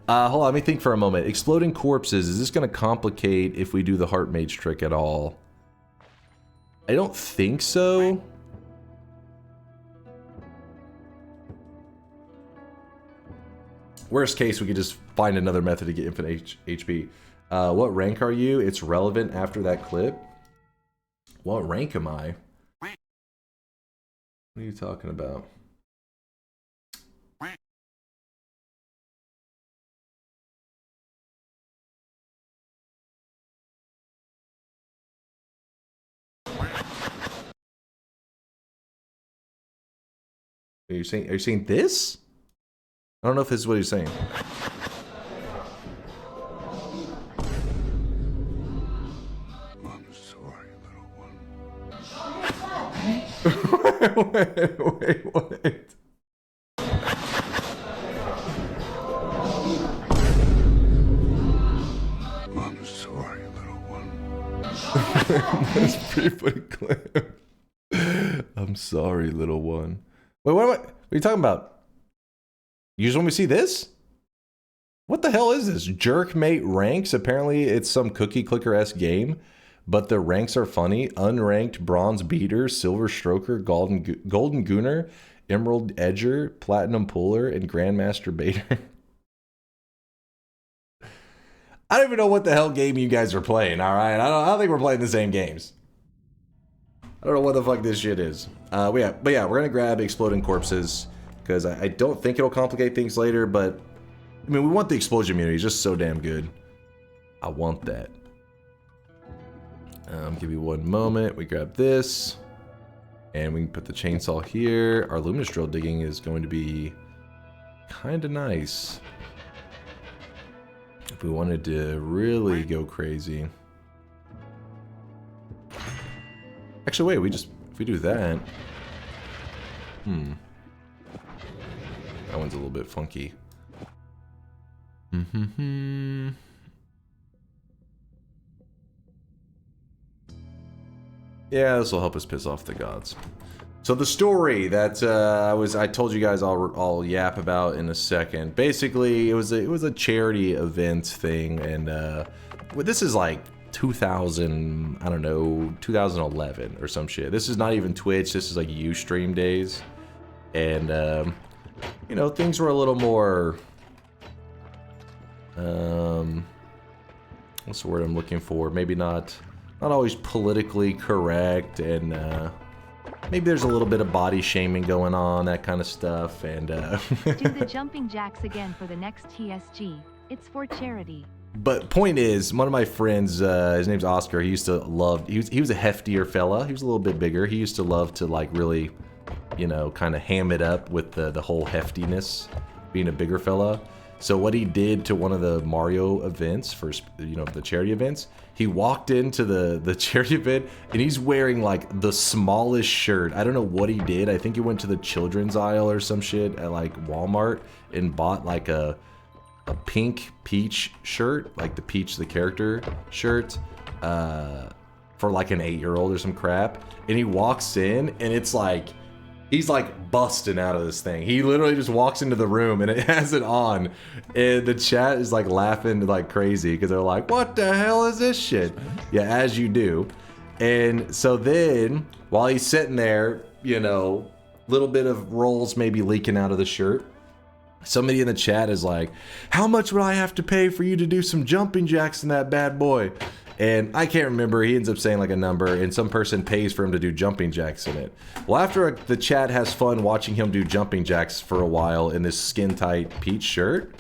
S2: Hold on, let me think for a moment. Exploding corpses, is this gonna complicate if we do the heart mage trick at all? I don't think so. Worst case, we could just find another method to get infinite HP. What rank are you? It's relevant after that clip. What rank am I? What are you talking about? Are you saying this? I don't know if this is what he's saying.
S11: I'm sorry, little one.
S2: wait, what?
S11: I'm sorry, little one.
S2: That's a pretty funny clip. I'm sorry, little one. Wait, what are you talking about? You just want me to see this? What the hell is this? Jerkmate ranks? Apparently it's some cookie clicker-esque game, but the ranks are funny. Unranked Bronze Beater, Silver Stroker, Golden Gooner, Emerald Edger, Platinum Puller, and Grandmaster Baiter. I don't even know what the hell game you guys are playing, alright? I don't think we're playing the same games. I don't know what the fuck this shit is. But yeah, we're gonna grab Exploding Corpses, because I don't think it'll complicate things later, but I mean, we want the explosion immunity. It's just so damn good. I want that. Give me one moment. We grab this, and we can put the chainsaw here. Our luminous drill digging is going to be kind of nice if we wanted to really go crazy. Actually, wait. If we do that, that one's a little bit funky. Yeah, this will help us piss off the gods. So the story that I told you guys I'll yap about in a second. Basically, it was a charity event thing, and this is like 2011 or some shit. This is not even Twitch. This is like Ustream days, and you know, things were a little more. What's the word I'm looking for? Maybe not always politically correct, and maybe there's a little bit of body shaming going on, that kind of stuff, and
S5: Do the jumping jacks again for the next TSG. It's for charity.
S2: But point is, one of my friends, his name's Oscar, he was a heftier fella. He was a little bit bigger. He used to love to like really, you know, kind of ham it up with the whole heftiness, being a bigger fella. So what he did to one of the Mario events, for, you know, the charity events, he walked into the charity event and he's wearing like the smallest shirt. I don't know what he did. I think he went to the children's aisle or some shit at like Walmart and bought like a pink Peach shirt, like the Peach the character shirt, for like an 8-year-old or some crap. And he walks in and it's like, he's like busting out of this thing. He literally just walks into the room and it has it on. And the chat is like laughing like crazy because they're like, what the hell is this shit? Yeah, as you do. And so then while he's sitting there, you know, little bit of rolls maybe leaking out of the shirt. Somebody in the chat is like, how much would I have to pay for you to do some jumping jacks in that bad boy? And I can't remember, he ends up saying like a number, and some person pays for him to do jumping jacks in it. Well, after the chat has fun watching him do jumping jacks for a while in this skin-tight Peach shirt,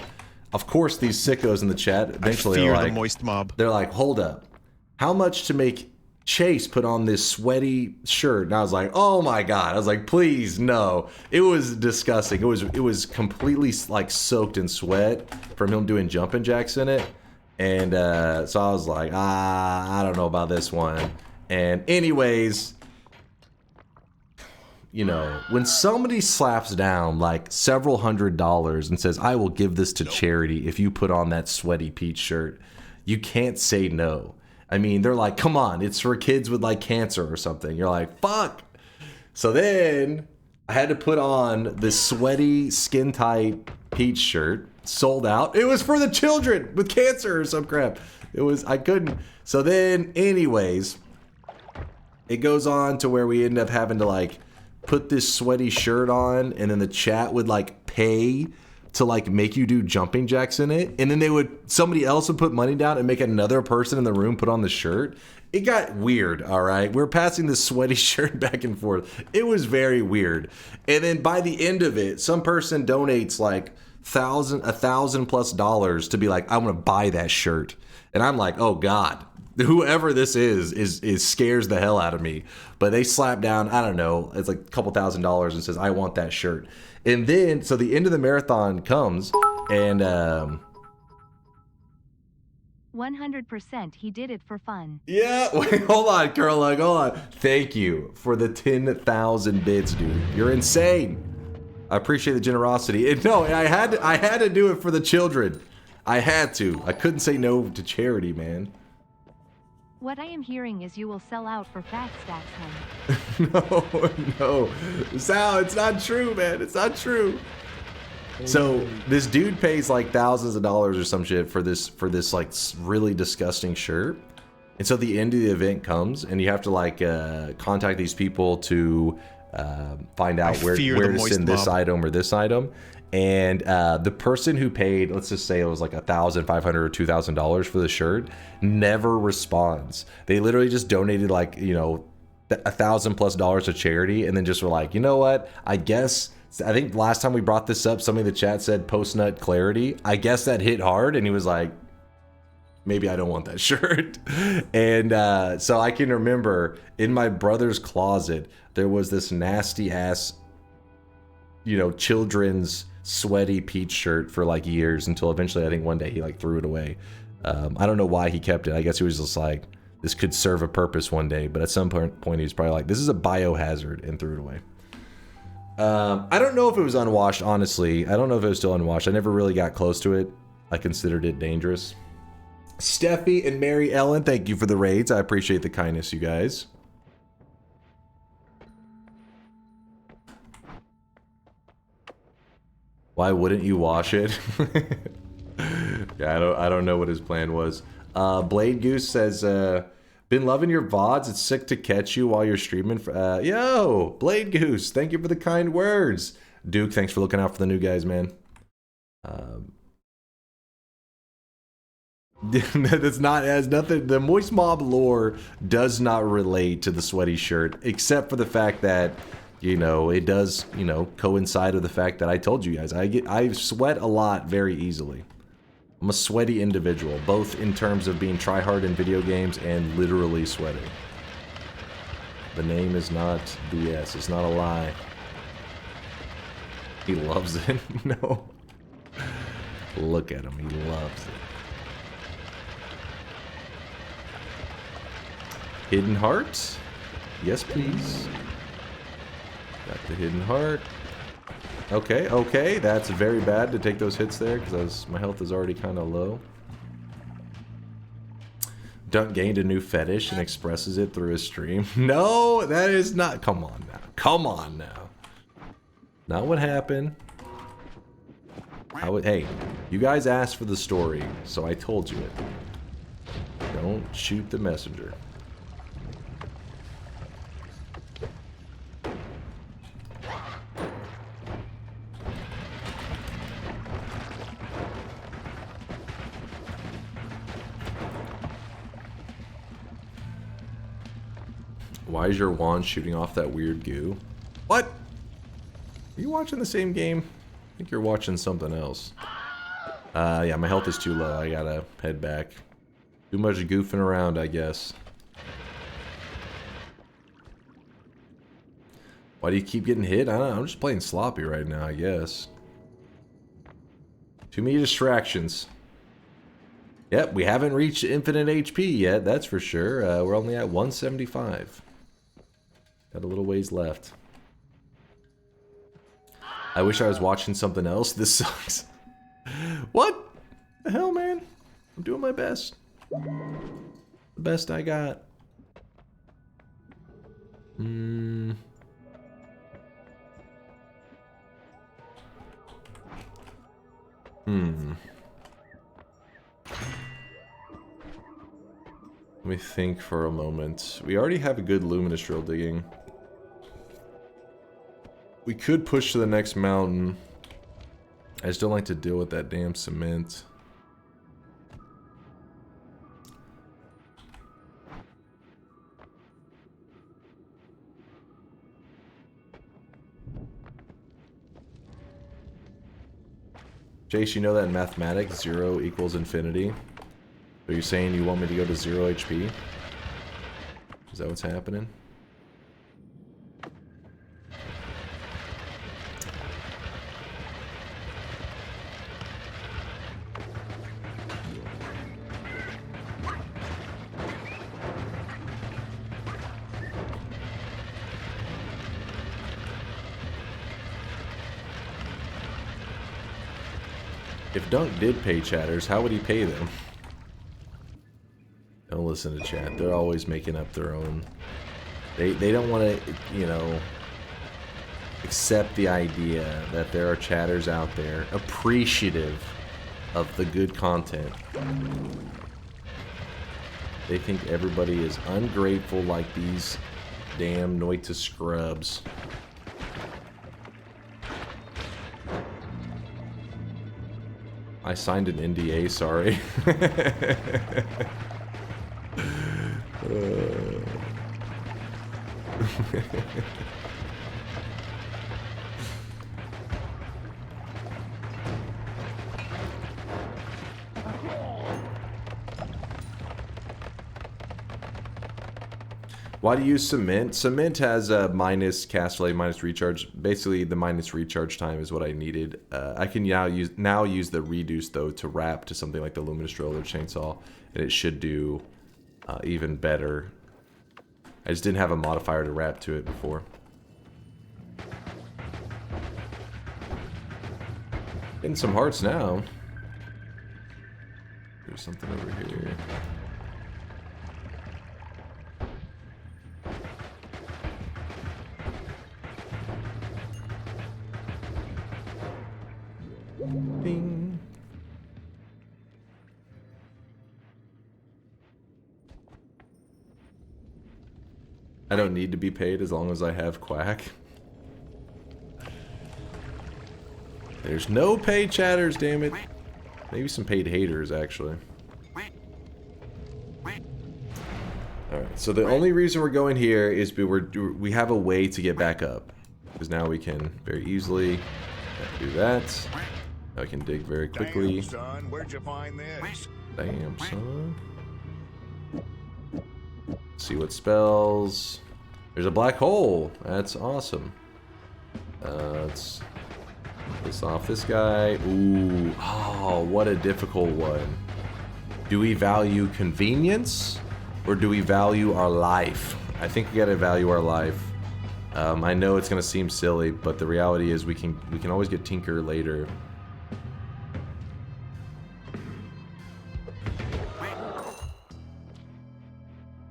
S2: of course these sickos in the chat eventually are like,
S13: the moist mob.
S2: They're like, hold up, how much to make Chase put on this sweaty shirt? And I was like, oh my god. I was like, please, no. It was disgusting. It was completely like soaked in sweat from him doing jumping jacks in it. And so I was like, I don't know about this one. And anyways, you know, when somebody slaps down like several $100s and says, I will give this to charity if you put on that sweaty Peach shirt, you can't say no. I mean, they're like, come on, it's for kids with like cancer or something. You're like, fuck. So then I had to put on this sweaty, skin-tight Peach shirt. Sold out. It was for the children with cancer or some crap. I couldn't. So then, anyways, it goes on to where we end up having to like put this sweaty shirt on, and then the chat would like pay to like make you do jumping jacks in it, and then somebody else would put money down and make another person in the room put on the shirt. It got weird, all right? We're passing this sweaty shirt back and forth. It was very weird. And then by the end of it, some person donates like $1,000+ to be like, I'm gonna buy that shirt. And I'm like, oh God, whoever this is scares the hell out of me. But they slap down, I don't know, it's like a couple $1,000 and says, I want that shirt. And then, so the end of the marathon comes, and
S5: 100% he did it for fun.
S2: yeah, wait, hold on, Curlug, hold on. Thank you for the 10,000 bits, dude. You're insane. I appreciate the generosity. And no, I had to do it for the children. I had to. I couldn't say no to charity, man.
S5: What I am hearing is you will sell out for fat stacks, hun.
S2: No. Sal, it's not true, man. It's not true. So this dude pays like thousands of dollars or some shit for this like really disgusting shirt. And so the end of the event comes, and you have to like contact these people to find out where to send this item or this item. And the person who paid, let's just say it was like $1,500 or $2,000 for the shirt, never responds. They literally just donated like, you know, $1,000+ to charity, and then just were like, you know what? I think last time we brought this up, somebody in the chat said post-nut clarity. I guess that hit hard, and he was like, maybe I don't want that shirt. And so I can remember in my brother's closet, there was this nasty ass, you know, children's sweaty peach shirt for like years, until eventually I think one day he like threw it away. I don't know why he kept it. I guess he was just like, this could serve a purpose one day. But at some point he was probably like, this is a biohazard, and threw it away. I don't know if it was unwashed, honestly. I don't know if it was still unwashed. I never really got close to it. I considered it dangerous. Steffi and Mary Ellen, thank you for the raids. I appreciate the kindness, you guys. Why wouldn't you wash it? Yeah, I don't know what his plan was. Blade Goose says, been loving your VODs. It's sick to catch you while you're streaming. Yo, Blade Goose, thank you for the kind words. Duke, thanks for looking out for the new guys, man. That's not, has nothing, the Moist Mob lore does not relate to the sweaty shirt, except for the fact that, you know, it does, you know, coincide with the fact that I told you guys, I sweat a lot very easily. I'm a sweaty individual, both in terms of being tryhard in video games and literally sweating. The name is not BS, it's not a lie. He loves it. No. Look at him, he loves it. Hidden heart? Yes, please. Got the hidden heart. Okay, okay, that's very bad to take those hits there, because my health is already kind of low. Dunk gained a new fetish and expresses it through his stream. No, that is not. Come on now. Come on now. Not what happened. Hey, you guys asked for the story, so I told you it. Don't shoot the messenger. Why is your wand shooting off that weird goo? What? Are you watching the same game? I think you're watching something else. Yeah, my health is too low. I gotta head back. Too much goofing around, I guess. Why do you keep getting hit? I don't know. I'm just playing sloppy right now, I guess. Too many distractions. Yep, we haven't reached infinite HP yet, that's for sure. We're only at 175. Got a little ways left. I wish I was watching something else. This sucks. What the hell, man? I'm doing my best. The best I got. Let me think for a moment. We already have a good luminous drill digging. We could push to the next mountain. I just don't like to deal with that damn cement. Jace, you know that in mathematics, 0 equals infinity? So you're saying you want me to go to 0 HP? Is that what's happening? If Dunk did pay chatters, how would he pay them? Don't listen to chat. They're always making up their own. They don't want to, you know, accept the idea that there are chatters out there appreciative of the good content. They think everybody is ungrateful like these damn Noita scrubs. I signed an NDA, sorry. Why do you use cement? Cement has a minus cast delay, minus recharge. Basically, the minus recharge time is what I needed. I can now use the reduce though to wrap to something like the luminous drill or chainsaw, and it should do even better. I just didn't have a modifier to wrap to it before. Getting some hearts now. There's something over here. Ding. I don't need to be paid as long as I have Quack. There's no paid chatters, damn it. Maybe some paid haters, actually. Alright, so the only reason we're going here is we have a way to get back up. Because now we can very easily do that. I can dig very quickly.
S20: Damn, son, where'd you find this?
S2: Damn, son. See what spells. There's a black hole. That's awesome. Let's piss off this guy. Ooh. Oh, what a difficult one. Do we value convenience or do we value our life? I think we gotta value our life. I know it's gonna seem silly, but the reality is we can always get Tinker later.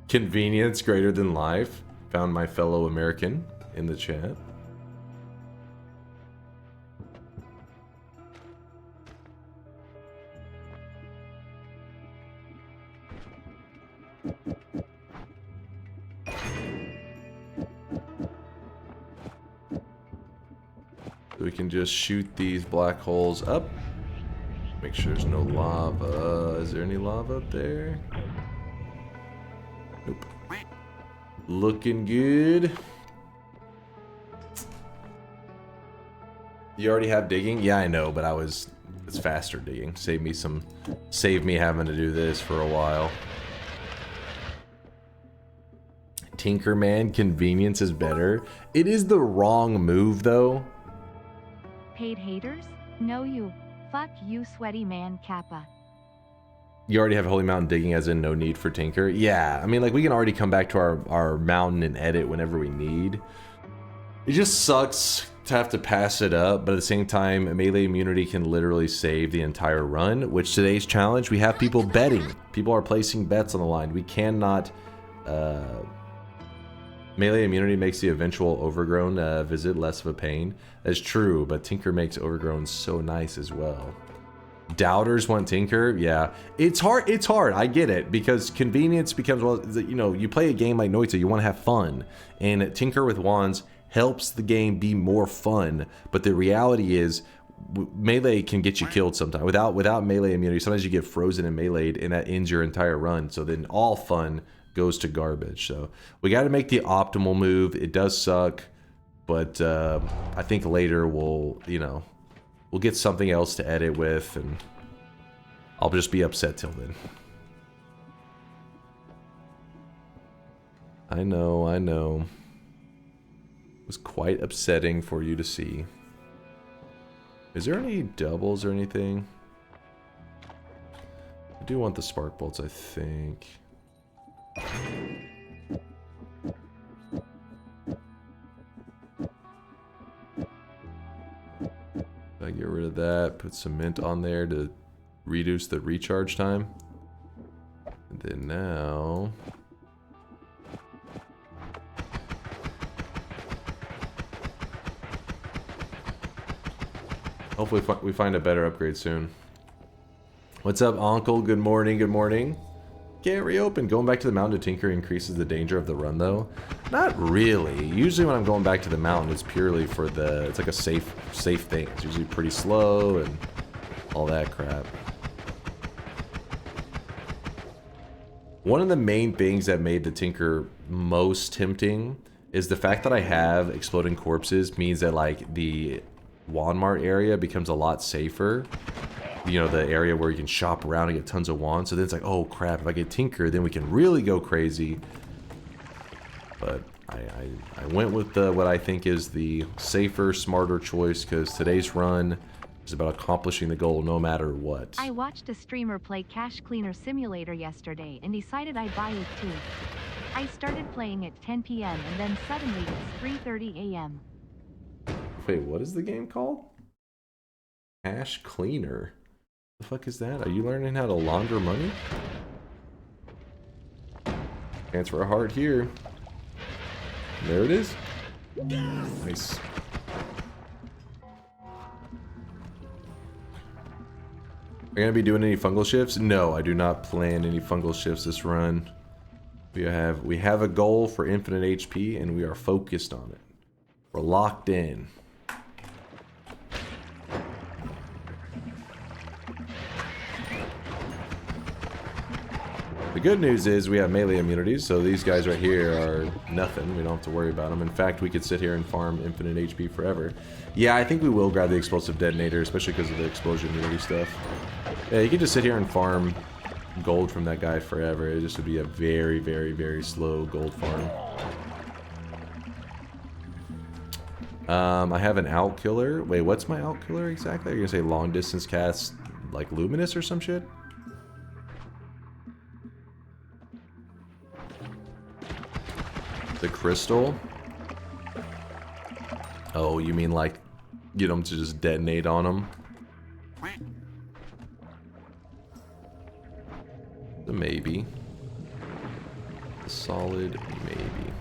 S2: Convenience greater than life. Found my fellow American in the chat. We can just shoot these black holes up. Make sure there's no lava. Is there any lava up there? Nope. Looking good. You already have digging? Yeah, I know, but it's faster digging. Save me having to do this for a while. Tinkerman, convenience is better. It is the wrong move though.
S5: Paid haters? No you. Fuck you, sweaty man Kappa.
S2: You already have Holy Mountain digging as in no need for Tinker? Yeah, I mean like we can already come back to our mountain and edit whenever we need. It just sucks to have to pass it up, but at the same time melee immunity can literally save the entire run, which today's challenge we have people betting. People are placing bets on the line. We cannot melee immunity makes the eventual overgrown visit less of a pain. That's true, but Tinker makes overgrown so nice as well. Doubters want Tinker, yeah. It's hard, I get it, because convenience becomes, well, you know, you play a game like Noita, you want to have fun, and Tinker with wands helps the game be more fun, but the reality is, melee can get you killed sometimes. Without melee immunity, sometimes you get frozen and meleeed, and that ends your entire run, so then all fun goes to garbage. So we got to make the optimal move. It does suck, but I think later we'll, you know, we'll get something else to edit with, and I'll just be upset till then. I know, I know. It was quite upsetting for you to see. Is there any doubles or anything? I do want the spark bolts, I think. I get rid of that, put some mint on there to reduce the recharge time. And then now... hopefully we find a better upgrade soon. What's up, Uncle? Good morning, good morning. Can't reopen. Going back to the mountain to tinker increases the danger of the run, though. Not really. Usually when I'm going back to the mountain, it's purely for the... it's like a safe thing. It's usually pretty slow and all that crap. One of the main things that made the tinker most tempting is the fact that I have exploding corpses means that, like, the Walmart area becomes a lot safer. You know, the area where you can shop around and get tons of wands. So then it's like, oh crap, if I get Tinker, then we can really go crazy. But I went with what I think is the safer, smarter choice, because today's run is about accomplishing the goal no matter what.
S5: I watched a streamer play Cash Cleaner Simulator yesterday and decided I'd buy it too. I started playing at 10 p.m. and then suddenly it's 3:30 a.m.
S2: Wait, what is the game called? Cash Cleaner. The fuck is that? Are you learning how to launder money? Transfer a heart here. There it is. Nice. Are you gonna be doing any fungal shifts? No, I do not plan any fungal shifts this run. We have a goal for infinite HP and we are focused on it. We're locked in. The good news is we have melee immunities, so these guys right here are nothing. We don't have to worry about them. In fact, we could sit here and farm infinite HP forever. Yeah, I think we will grab the explosive detonator, especially because of the explosion immunity stuff. Yeah, you can just sit here and farm gold from that guy forever. It just would be a very, very, very slow gold farm. I have an out killer. Wait, what's my out killer exactly? Are you gonna say long distance cast like luminous or some shit? The crystal? Oh, you mean like get them to just detonate on them? The maybe. A solid maybe.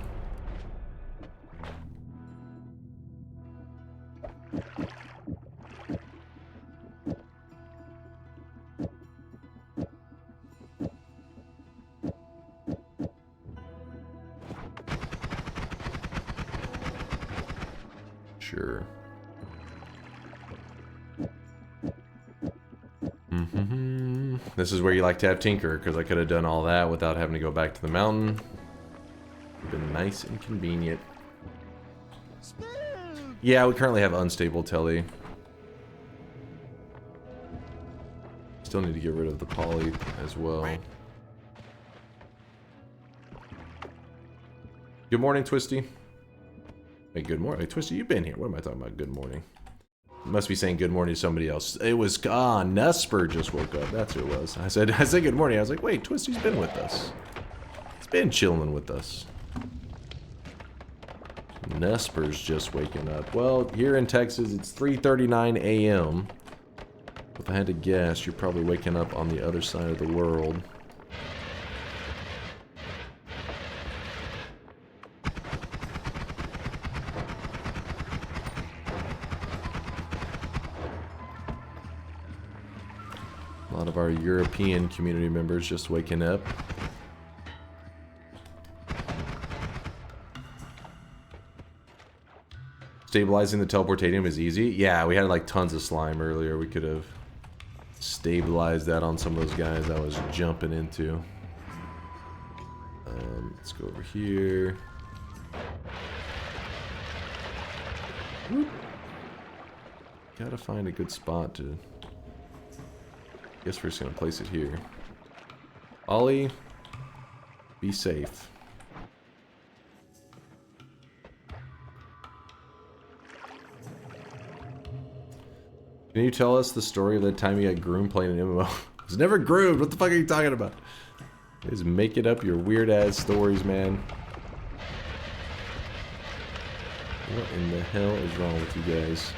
S2: Sure. This is where you like to have Tinker, because I could have done all that without having to go back to the mountain. It's been nice and convenient. Yeah, we currently have unstable telly. Still need to get rid of the poly as well. Good morning, Twisty. Hey, good morning. Hey, Twisty, you've been here. What am I talking about? Good morning. Must be saying good morning to somebody else. It was, Nusper just woke up. That's who it was. I said good morning. I was like, wait, Twisty's been with us. He's been chilling with us. Nusper's just waking up. Well, here in Texas, it's 3:39 a.m. If I had to guess, you're probably waking up on the other side of the world. A lot of our European community members just waking up. Stabilizing the teleportanium is easy. Yeah, we had like tons of slime earlier. We could have stabilized that on some of those guys I was jumping into. Let's go over here. Whoop. Gotta find a good spot to... Guess we're just gonna place it here. Ollie, be safe. Can you tell us the story of the time you got groomed playing an MMO? I was never groomed. What the fuck are you talking about? Just make it up your weird ass stories, man. What in the hell is wrong with you guys?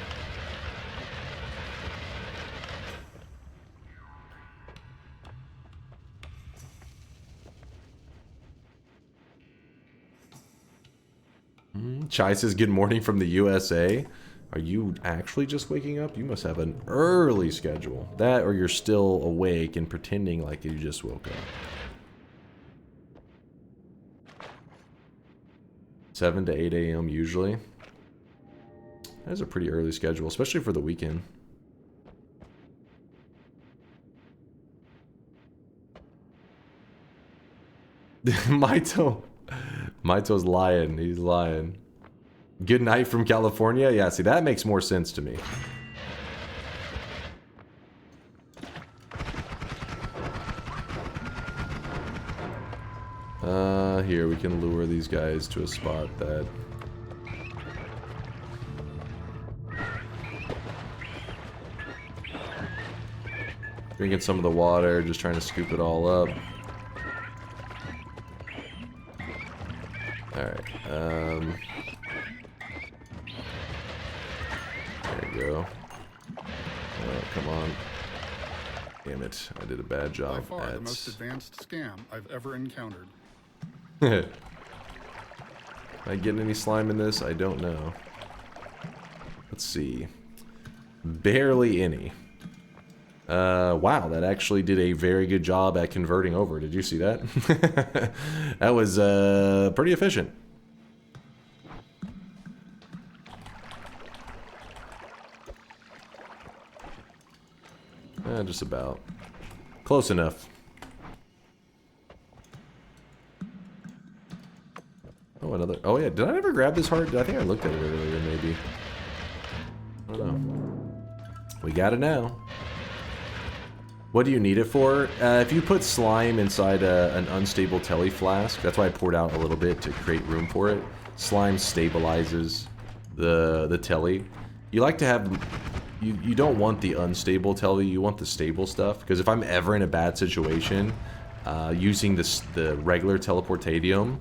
S2: Chai says, good morning from the USA. Are you actually just waking up? You must have an early schedule. That or you're still awake and pretending like you just woke up. 7 to 8 a.m. usually. That's a pretty early schedule, especially for the weekend. Maito's lying. He's lying. Good night from California? Yeah, see, that makes more sense to me. Here, we can lure these guys to a spot that... Drinking some of the water, just trying to scoop it all up. Alright, there you go. Oh, come on. Damn it, I did a bad job.
S21: By far the most advanced scam I've ever encountered.
S2: Am I getting any slime in this? I don't know. Let's see. Barely any. Wow, that actually did a very good job at converting over. Did you see that? That was pretty efficient. Just about. Close enough. Oh, another. Oh, yeah. Did I ever grab this heart? I think I looked at it earlier, maybe. I don't know. We got it now. What do you need it for? If you put slime inside an unstable telly flask, that's why I poured out a little bit to create room for it. Slime stabilizes the telly. You like to have... You don't want the unstable telly, you want the stable stuff. Because if I'm ever in a bad situation, using the regular teleportadium,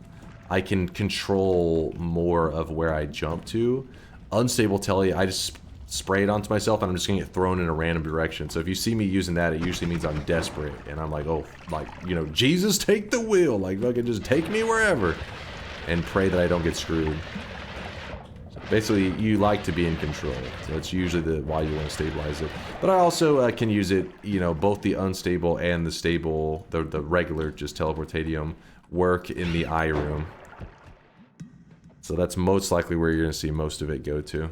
S2: I can control more of where I jump to. Unstable telly, I just spray it onto myself and I'm just gonna get thrown in a random direction. So if you see me using that, it usually means I'm desperate. And I'm like, oh, like, you know, Jesus, take the wheel. Like, fucking just take me wherever. And pray that I don't get screwed. Basically, you like to be in control, so that's usually why you want to stabilize it. But I also can use it, you know, both the unstable and the stable, the regular, just teleportadium, work in the eye room. So that's most likely where you're going to see most of it go to.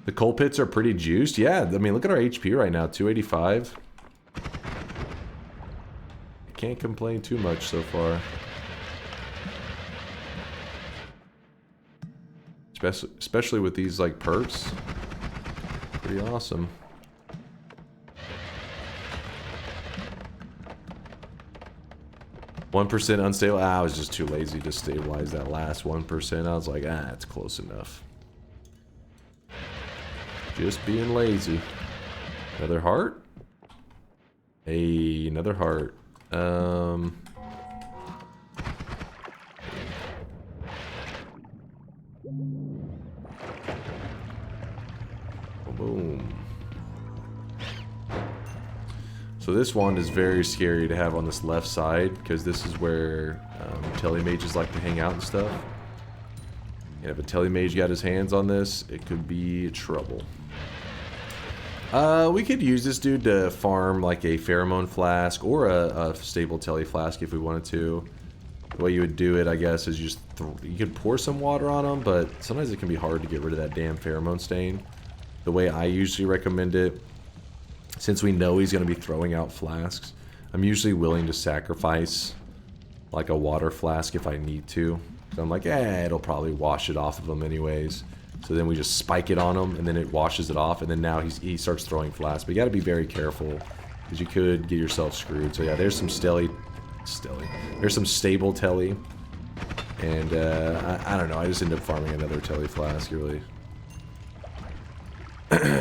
S2: The coal pits are pretty juiced. Yeah, I mean, look at our HP right now, 285. I can't complain too much so far. Especially with these, like, perks. Pretty awesome. %1 unstable. I was just too lazy to stabilize that last 1%. I was like, it's close enough. Just being lazy. Another heart? Hey, another heart. Boom. So this one is very scary to have on this left side because this is where telemages like to hang out and stuff. And if a telemage got his hands on this, it could be trouble. We could use this dude to farm like a pheromone flask or a stable tele flask if we wanted to. The way you would do it, I guess, is you could pour some water on them, but sometimes it can be hard to get rid of that damn pheromone stain. The way I usually recommend it, since we know he's going to be throwing out flasks, I'm usually willing to sacrifice like a water flask if I need to. So I'm like, it'll probably wash it off of him anyways. So then we just spike it on him, and then it washes it off, and then now he starts throwing flasks. But you got to be very careful, because you could get yourself screwed. So yeah, there's some there's some stable telly. And I don't know, I just ended up farming another telly flask, really.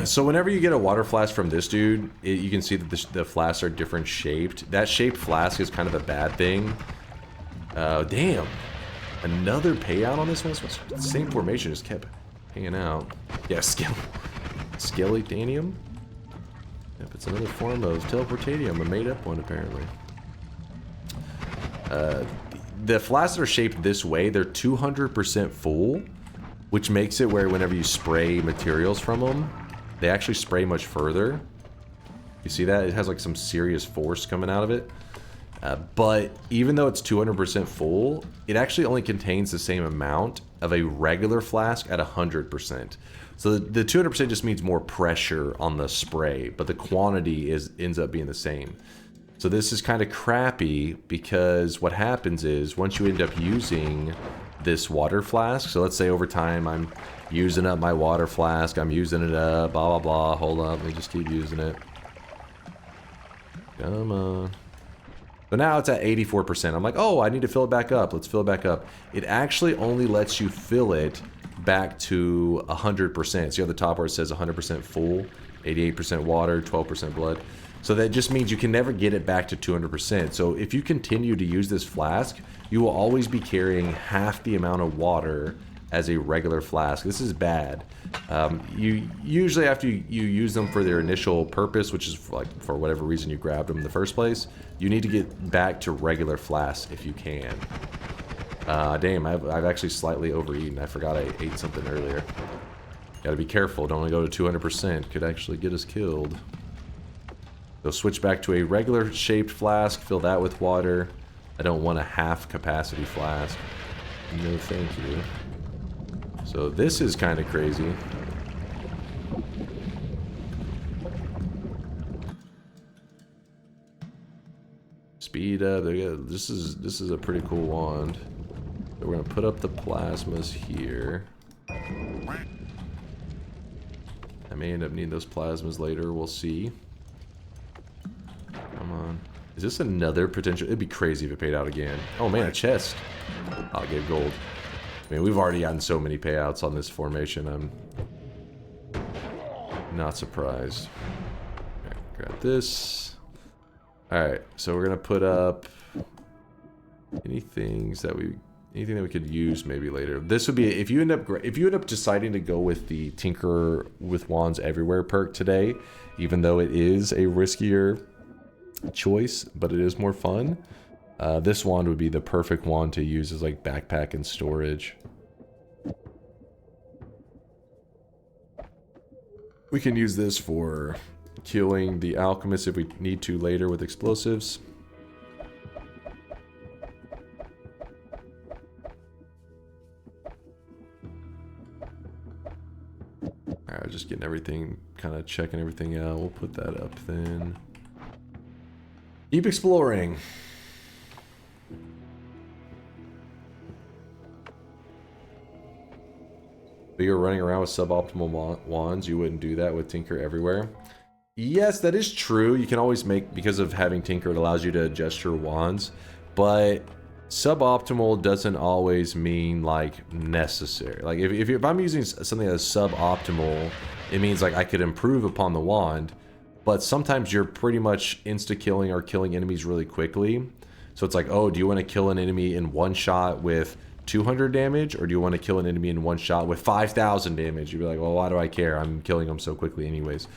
S2: So whenever you get a water flask from this dude, you can see that the flasks are different shaped. That shaped flask is kind of a bad thing. Damn. Another payout on this one? The same formation just kept hanging out. Yeah, Skeletanium? Yep, it's another form of teleportatium, a made up one apparently. The flasks that are shaped this way, they're 200% full, which makes it where whenever you spray materials from them, they actually spray much further. You see that? It has like some serious force coming out of it. But even though it's 200% full, it actually only contains the same amount of a regular flask at 100%. So the 200% just means more pressure on the spray, but the quantity ends up being the same. So this is kind of crappy, because what happens is once you end up using this water flask, so let's say over time I'm using up my water flask, I'm using it up, blah blah blah, hold up, let me just keep using it. Come on. So now it's at 84%. I'm like, oh, I need to fill it back up. Let's fill it back up. It actually only lets you fill it back to 100%. See on the top where it says 100% full, 88% water, 12% blood. So that just means you can never get it back to 200%. So if you continue to use this flask, you will always be carrying half the amount of water as a regular flask. This is bad. You usually after you use them for their initial purpose, which is for whatever reason you grabbed them in the first place, you need to get back to regular flasks if you can. Damn, I've actually slightly overeaten. I forgot I ate something earlier. Gotta be careful, don't want to go to 200%. Could actually get us killed. So switch back to a regular shaped flask, fill that with water. I don't want a half capacity flask. No thank you. So this is kind of crazy. Speed up. This is a pretty cool wand. So we're gonna put up the plasmas here. I may end up needing those plasmas later. We'll see. Come on. Is this another potential? It'd be crazy if it paid out again. Oh man, a chest. Oh, it gave gold. I mean, we've already gotten so many payouts on this formation. I'm not surprised. Okay, grab this. Alright, so we're gonna put up anything that we could use maybe later. This would be if you end up deciding to go with the Tinker with Wands Everywhere perk today, even though it is a riskier choice, but it is more fun. This wand would be the perfect wand to use as like backpack and storage. We can use this for killing the alchemist if we need to later with explosives. Alright, just getting everything, kind of checking everything out. We'll put that up then. Keep exploring. But you're running around with suboptimal wands, you wouldn't do that with Tinker Everywhere. Yes, that is true. You can always make, because of having Tinker, it allows you to adjust your wands. But suboptimal doesn't always mean like necessary. Like if I'm using something that's suboptimal, it means like I could improve upon the wand. But sometimes you're pretty much insta-killing or killing enemies really quickly. So it's like, oh, do you want to kill an enemy in one shot with 200 damage, or do you want to kill an enemy in one shot with 5,000 damage? You'd be like, well, why do I care? I'm killing them so quickly anyways.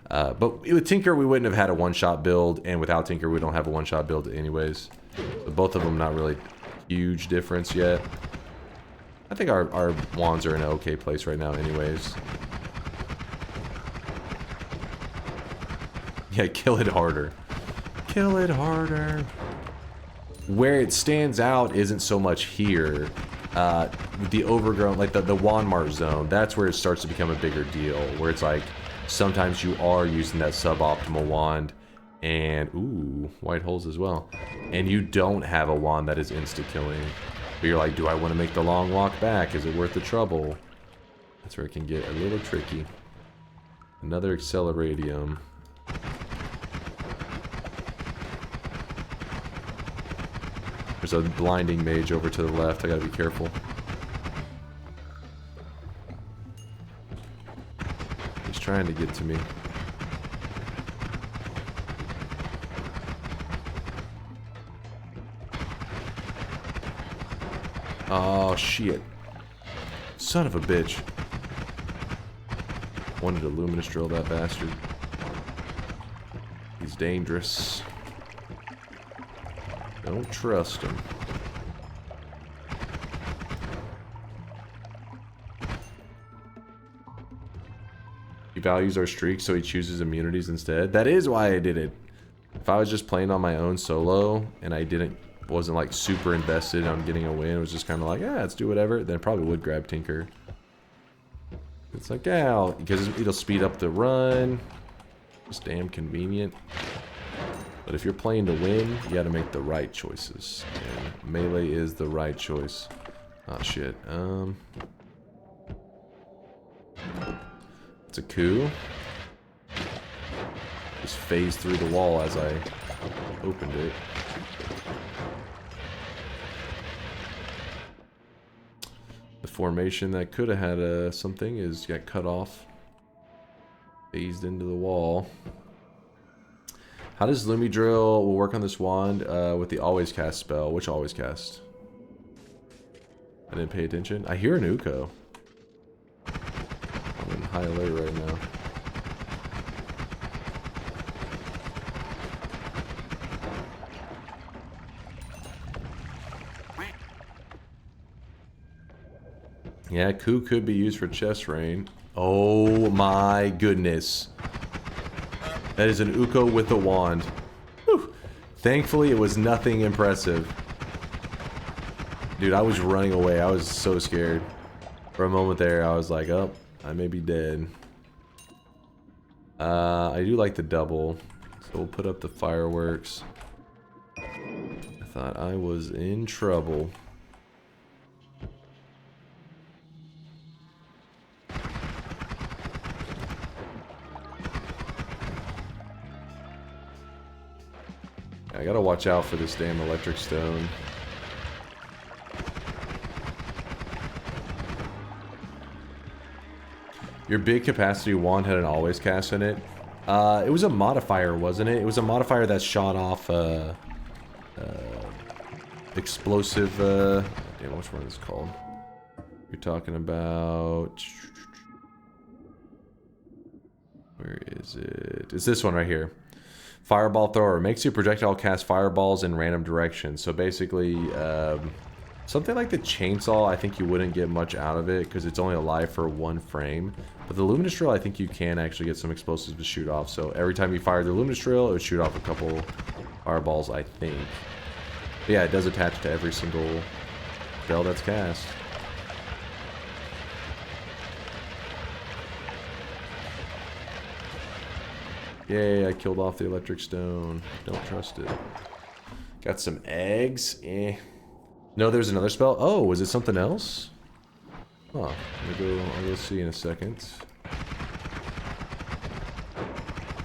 S2: But with Tinker, we wouldn't have had a one-shot build, and without Tinker, we don't have a one-shot build anyways. So both of them, not really huge difference yet. I think our wands are in an okay place right now anyways. Yeah, kill it harder. Kill it harder. Where it stands out isn't so much here. The overgrown, like the wand mark zone, that's where it starts to become a bigger deal. Where it's like, sometimes you are using that suboptimal wand, and ooh, white holes as well. And you don't have a wand that is insta-killing. But you're like, do I want to make the long walk back? Is it worth the trouble? That's where it can get a little tricky. Another acceleradium. There's a blinding mage over to the left. I gotta be careful. He's trying to get to me. Oh, shit. Son of a bitch. Wanted to luminous drill that bastard. He's dangerous. Don't trust him. He values our streak, so he chooses immunities instead. That is why I did it. If I was just playing on my own solo and I wasn't like super invested on getting a win, it was just kind of like, yeah, let's do whatever, then I probably would grab Tinker. It's like, yeah, because it'll speed up the run. It's damn convenient. But if you're playing to win, you gotta make the right choices. And melee is the right choice. Oh shit. It's a coup. Just phased through the wall as I opened it. The formation that could have had something is got cut off. Phased into the wall. How does Lumi Drill will work on this wand with the always cast spell? Which always cast? I didn't pay attention. I hear an Uko. I'm in high alert right now. Yeah, coup could be used for chest rain. Oh my goodness. That is an Uko with a wand. Whew. Thankfully, it was nothing impressive. Dude, I was running away. I was so scared. For a moment there, I was like, oh, I may be dead. I do like the double. So we'll put up the fireworks. I thought I was in trouble. I gotta watch out for this damn electric stone. Your big capacity wand had an always cast in it. It was a modifier, wasn't it? It was a modifier that shot off explosive. Damn, which one is it called? You're talking about. Where is it? It's this one right here. Fireball thrower makes your projectile cast fireballs in random directions. So basically, something like the chainsaw, I think you wouldn't get much out of it because it's only alive for 1 frame. But the luminous drill, I think you can actually get some explosives to shoot off. So every time you fire the luminous drill, it would shoot off a couple fireballs, I think. But yeah, it does attach to every single spell that's cast. Yay, I killed off the electric stone. Don't trust it. Got some eggs. Eh. No, there's another spell. Oh, was it something else? Huh. I'll go see in a second.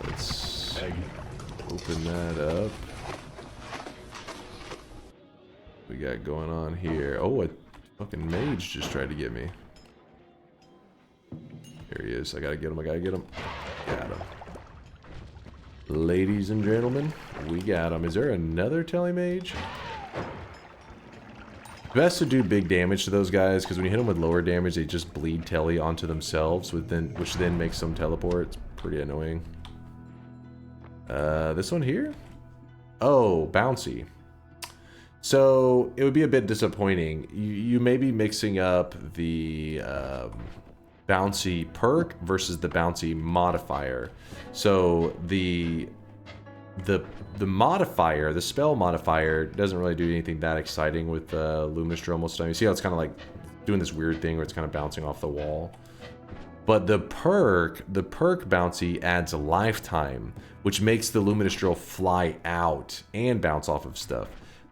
S2: Let's open that up. What we got going on here? Oh, a fucking mage just tried to get me. There he is. I gotta get him. I gotta get him. Got him. Ladies and gentlemen, we got him. Is there another telemage? Best to do big damage to those guys, because when you hit them with lower damage, they just bleed telly onto themselves, which then makes them teleport. It's pretty annoying. This one here? Oh, bouncy. So, it would be a bit disappointing. You may be mixing up the bouncy perk versus the bouncy modifier. So the modifier, the spell modifier, doesn't really do anything that exciting with luminous drill most of the time. You see how it's kind of like doing this weird thing where it's kind of bouncing off the wall. But the perk bouncy adds a lifetime, which makes the luminous drill fly out and bounce off of stuff.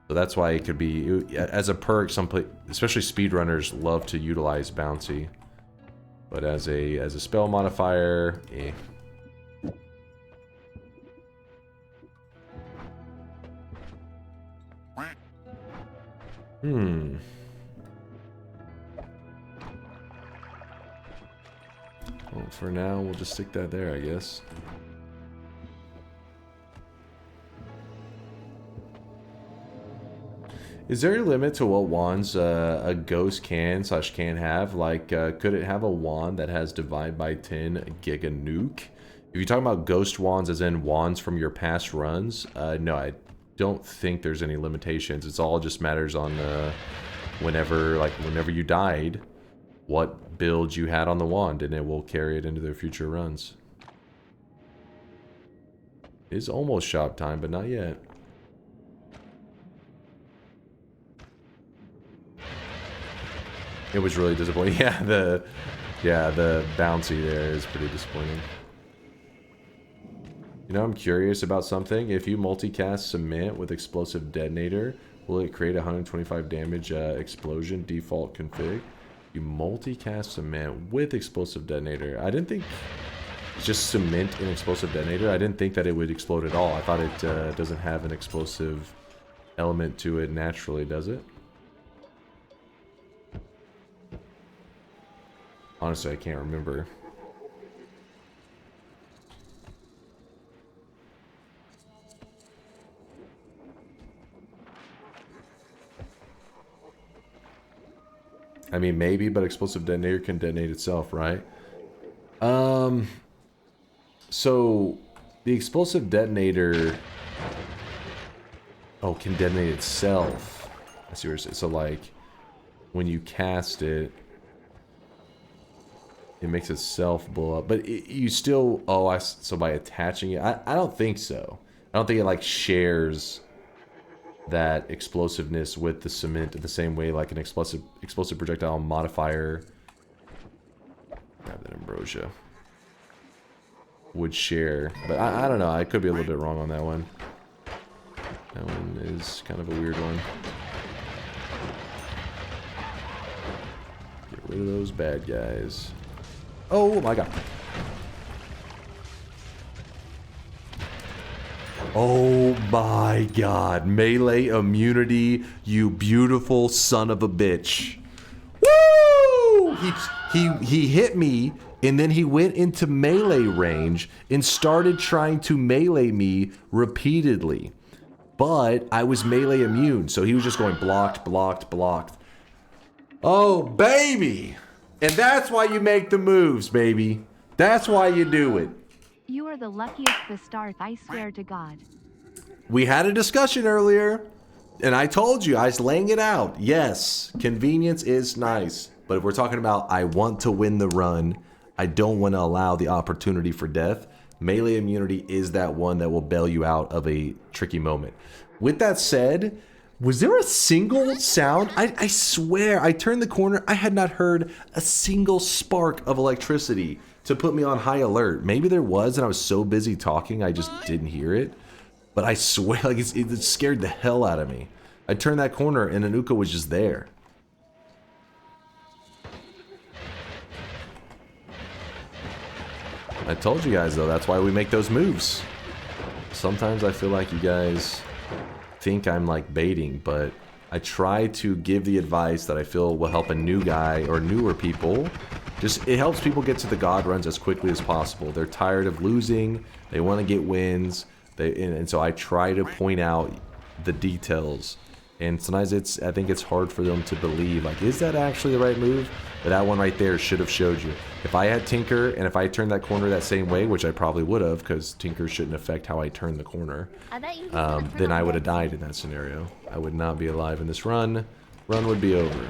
S2: So that's why it could be, as a perk, especially speedrunners love to utilize bouncy. But as a spell modifier, eh. Well, for now, we'll just stick that there, I guess. Is there a limit to what wands a ghost can/can't have? Like, could it have a wand that has divide by 10 giga nuke? If you're talking about ghost wands as in wands from your past runs, no, I don't think there's any limitations. It's all just matters on whenever you died, what build you had on the wand, and it will carry it into their future runs. It's almost shop time, but not yet. It was really disappointing. Yeah, the bouncy there is pretty disappointing. You know, I'm curious about something. If you multicast cement with explosive detonator, will it create 125 damage explosion default config? You multicast cement with explosive detonator. I didn't think it's just cement and explosive detonator. I didn't think that it would explode at all. I thought it doesn't have an explosive element to it naturally, does it? Honestly, I can't remember. I mean, maybe, but explosive detonator can detonate itself, right? So the explosive detonator, can detonate itself. I see what you're saying. So like, when you cast it, it makes itself blow up, but you still, so by attaching it, I don't think so. I don't think it like shares that explosiveness with the cement in the same way like an explosive projectile modifier, grab that ambrosia, would share. But I don't know, I could be a little bit wrong on that one. That one is kind of a weird one. Get rid of those bad guys. Oh my god. Oh my god. Melee immunity, you beautiful son of a bitch. Woo! He hit me and then he went into melee range and started trying to melee me repeatedly. But I was melee immune, so he was just going blocked, blocked, blocked. Oh, baby! And that's why you make the moves, baby. That's why you do it.
S5: You are the luckiest Bastarth, I swear to God.
S2: We had a discussion earlier, and I told you, I was laying it out. Yes, convenience is nice. But if we're talking about I want to win the run, I don't want to allow the opportunity for death, melee immunity is that one that will bail you out of a tricky moment. With that said, was there a single sound? I swear, I turned the corner, I had not heard a single spark of electricity to put me on high alert. Maybe there was, and I was so busy talking, I just didn't hear it. But I swear, like it scared the hell out of me. I turned that corner, and Anuka was just there. I told you guys, though, that's why we make those moves. Sometimes I feel like you guys think I'm like baiting, but I try to give the advice that I feel will help a new guy or newer people. It helps people get to the god runs as quickly as possible. They're tired of losing, they want to get wins, and so I try to point out the details. And sometimes I think it's hard for them to believe, like, is that actually the right move? But that one right there should have showed you. If I had Tinker, and if I turned that corner that same way, which I probably would have, because Tinker shouldn't affect how I turn the corner, then I would have died in that scenario. I would not be alive in this run. Run would be over.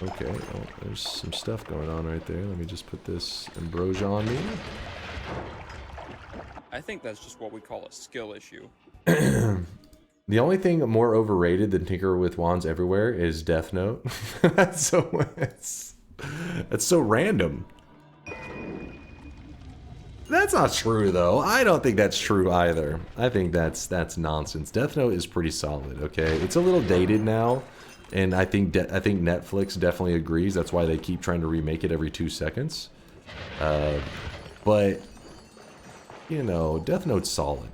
S2: Okay, oh, there's some stuff going on right there. Let me just put this ambrosia on me.
S12: I think that's just what we call a skill issue.
S2: The only thing more overrated than Tinker with Wands Everywhere is Death Note. that's so random. That's not true, though. I don't think that's true either. I think that's nonsense. Death Note is pretty solid, okay? It's a little dated now, and I think Netflix definitely agrees. That's why they keep trying to remake it every 2 seconds. But, you know, Death Note's solid.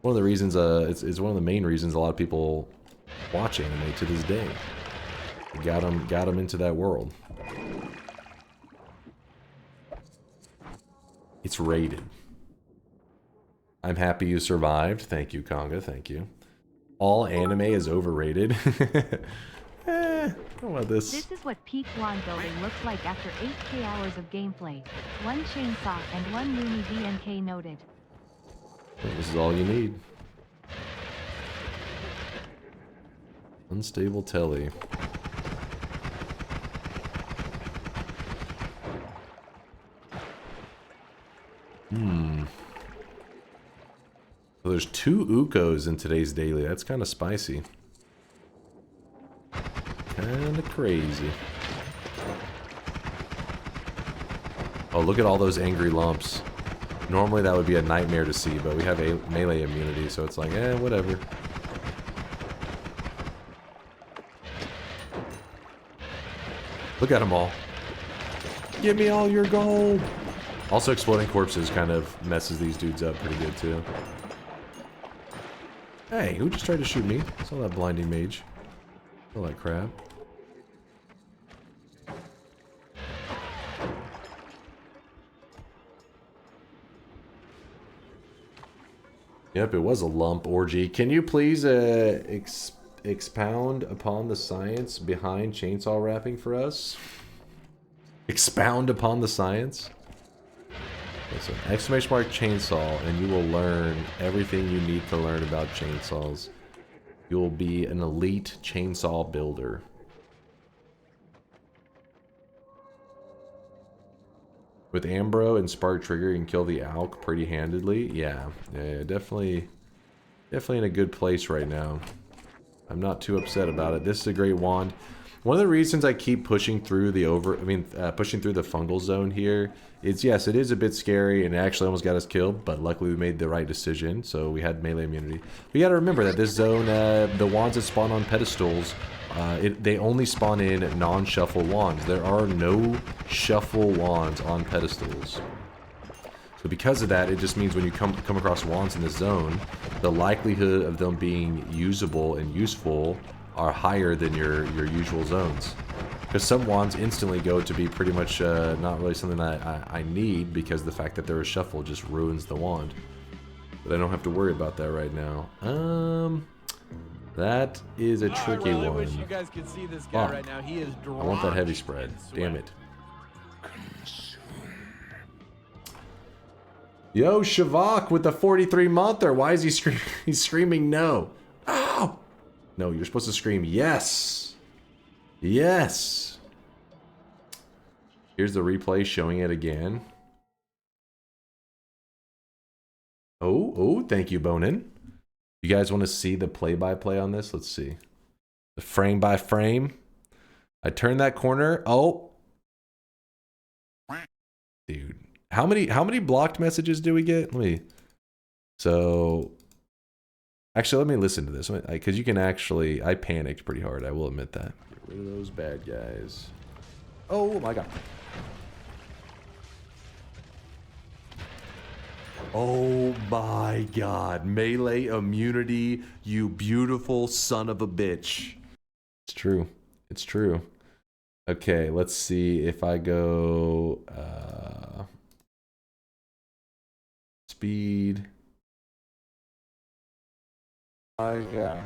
S2: One of the reasons, it's one of the main reasons a lot of people watch anime to this day. Got them into that world. It's rated. I'm happy you survived. Thank you, Conga. Thank you. All anime is overrated. I want this.
S5: This is what peak wand building looks like after 8K hours of gameplay. 1 chainsaw and 1 loony DNK noted.
S2: This is all you need. Unstable telly. So there's 2 Ukos in today's daily. That's kind of spicy. Kind of crazy. Oh, look at all those angry lumps. Normally that would be a nightmare to see, but we have a melee immunity, so it's like, whatever. Look at them all. Give me all your gold. Also, exploding corpses kind of messes these dudes up pretty good, too. Hey, who just tried to shoot me? I saw that blinding mage. All that crap. Yep, it was a lump orgy. Can you please expound upon the science behind chainsaw wrapping for us? Expound upon the science? So, exclamation mark chainsaw, and you will learn everything you need to learn about chainsaws. You will be an elite chainsaw builder. With Ambro and Spark Trigger, you can kill the Alk pretty handedly. Yeah, definitely in a good place right now. I'm not too upset about it. This is a great wand. One of the reasons I keep pushing through the pushing through the fungal zone here is, yes, it is a bit scary and it actually almost got us killed, but luckily we made the right decision, so we had melee immunity. We gotta remember that this zone, the wands that spawn on pedestals, they only spawn in non-shuffle wands. There are no shuffle wands on pedestals. So because of that, it just means when you come across wands in this zone, the likelihood of them being usable and useful are higher than your usual zones. Because some wands instantly go to be pretty much not really something that I need, because the fact that they're a shuffle just ruins the wand. But I don't have to worry about that right now. That is a tricky one.
S1: I wish you guys could see this guy right now. He is
S2: I want that heavy spread. Damn it. Yo, Shavak with the 43-monther. Why is he screaming? He's screaming no. Ow! No, you're supposed to scream yes. Yes. Here's the replay showing it again. Oh, thank you, Bonin. You guys want to see the play-by-play on this? Let's see. The frame by frame. I turn that corner. Oh. Dude. How many blocked messages do we get? Actually, let me listen to this, because you can actually, I panicked pretty hard, I will admit that. Get rid of those bad guys. Oh my god. Oh my god. Melee immunity, you beautiful son of a bitch. It's true. It's true. Okay, let's see if I go, speed. Yeah.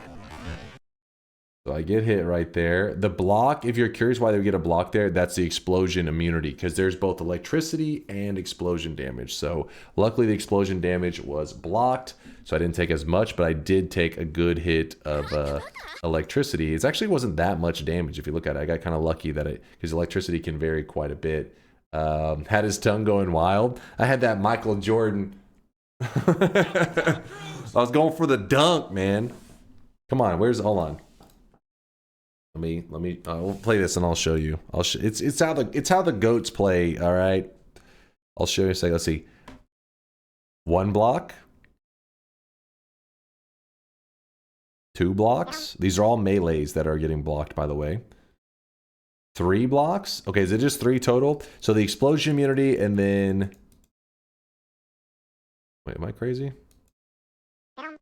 S2: So I get hit right there. The block, if you're curious why they would get a block there, that's the explosion immunity, because there's both electricity and explosion damage. So luckily the explosion damage was blocked, so I didn't take as much, but I did take a good hit of electricity. It actually wasn't that much damage if you look at it. I got kind of lucky that because electricity can vary quite a bit. Had his tongue going wild. I had that Michael Jordan. I was going for the dunk, man. Come on, hold on. Let me we'll play this and I'll show you. It's how the goats play, all right? I'll show you a second. Let's see. 1 block. 2 blocks. These are all melees that are getting blocked, by the way. 3 blocks. Okay, is it just 3 total? So the explosion immunity and then... Wait, am I crazy? For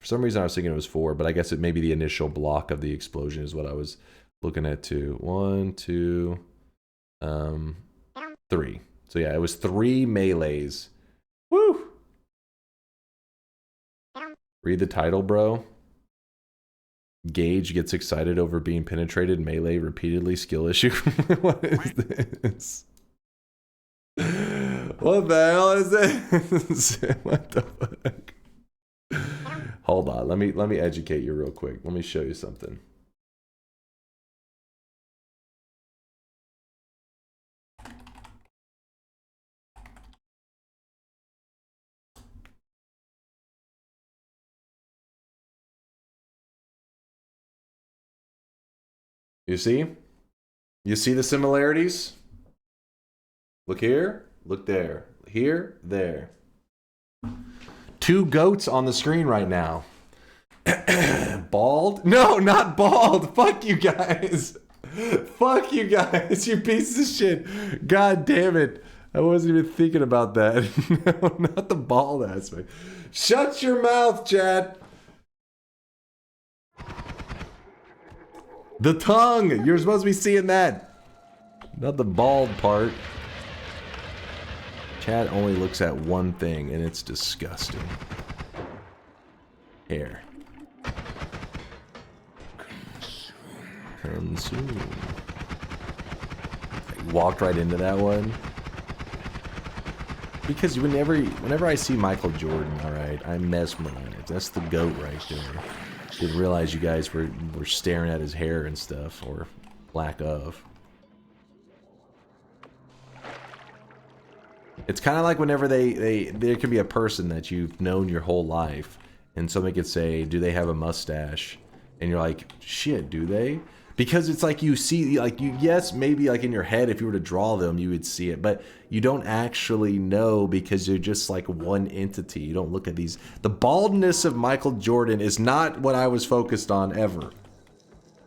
S2: some reason I was thinking it was 4, but I guess it may be the initial block of the explosion is what I was looking at too. 1, 2, 3. So yeah, it was 3 melees. Woo! Read the title, bro. Gage gets excited over being penetrated melee repeatedly. Skill issue. What is this? What the hell is this? What the fuck? Hold on. Let me educate you real quick. Let me show you something. You see? You see the similarities? Look here, look there. Here, there. 2 goats on the screen right now. Bald? No, not bald. Fuck you guys. Fuck you guys, you pieces of shit. God damn it. I wasn't even thinking about that. No, not the bald aspect. Shut your mouth, chat. The tongue! You're supposed to be seeing that. Not the bald part. Chad only looks at one thing, and it's disgusting. Hair. Consume. I walked right into that one. Because whenever I see Michael Jordan, alright, I'm mesmerized. That's the GOAT right there. Didn't realize you guys were staring at his hair and stuff, or lack of. It's kind of like whenever there can be a person that you've known your whole life, and somebody could say, do they have a mustache? And you're like, shit, do they? Because it's like you see, like yes, maybe like in your head, if you were to draw them, you would see it, but you don't actually know because you're just like one entity. You don't look at these. The baldness of Michael Jordan is not what I was focused on ever.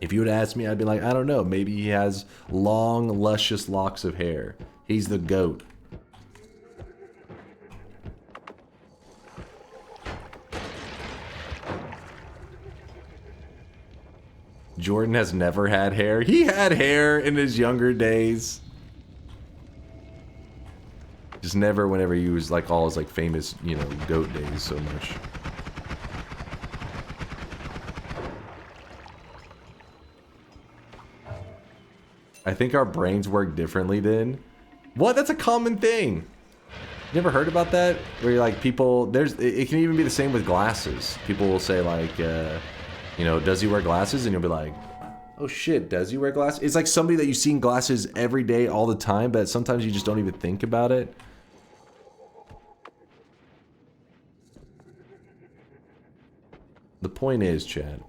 S2: If you would ask me, I'd be like, I don't know. Maybe he has long, luscious locks of hair. He's the GOAT. Jordan has never had hair. He had hair in his younger days. Just never whenever he was like all his like famous, you know, GOAT days so much. I think our brains work differently then. What? That's a common thing. You ever heard about that? Where you're like people, it can even be the same with glasses. People will say like, you know, does he wear glasses? And you'll be like, oh shit, does he wear glasses? It's like somebody that you see in glasses every day, all the time, but sometimes you just don't even think about it. The point is, Chad,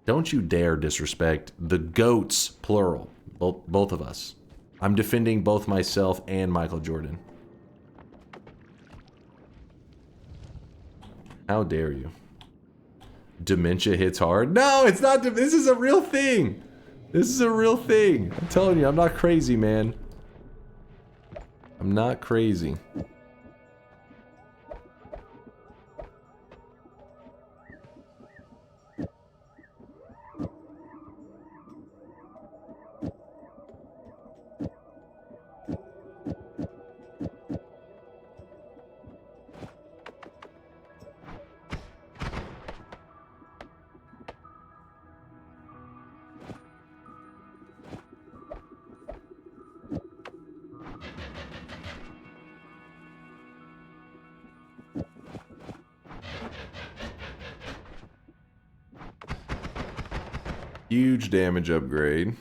S2: don't you dare disrespect the GOATs, plural, both of us. I'm defending both myself and Michael Jordan. How dare you? Dementia hits hard? No, it's not. This is a real thing. This is a real thing. I'm telling you, I'm not crazy, man. I'm not crazy. Huge damage upgrade.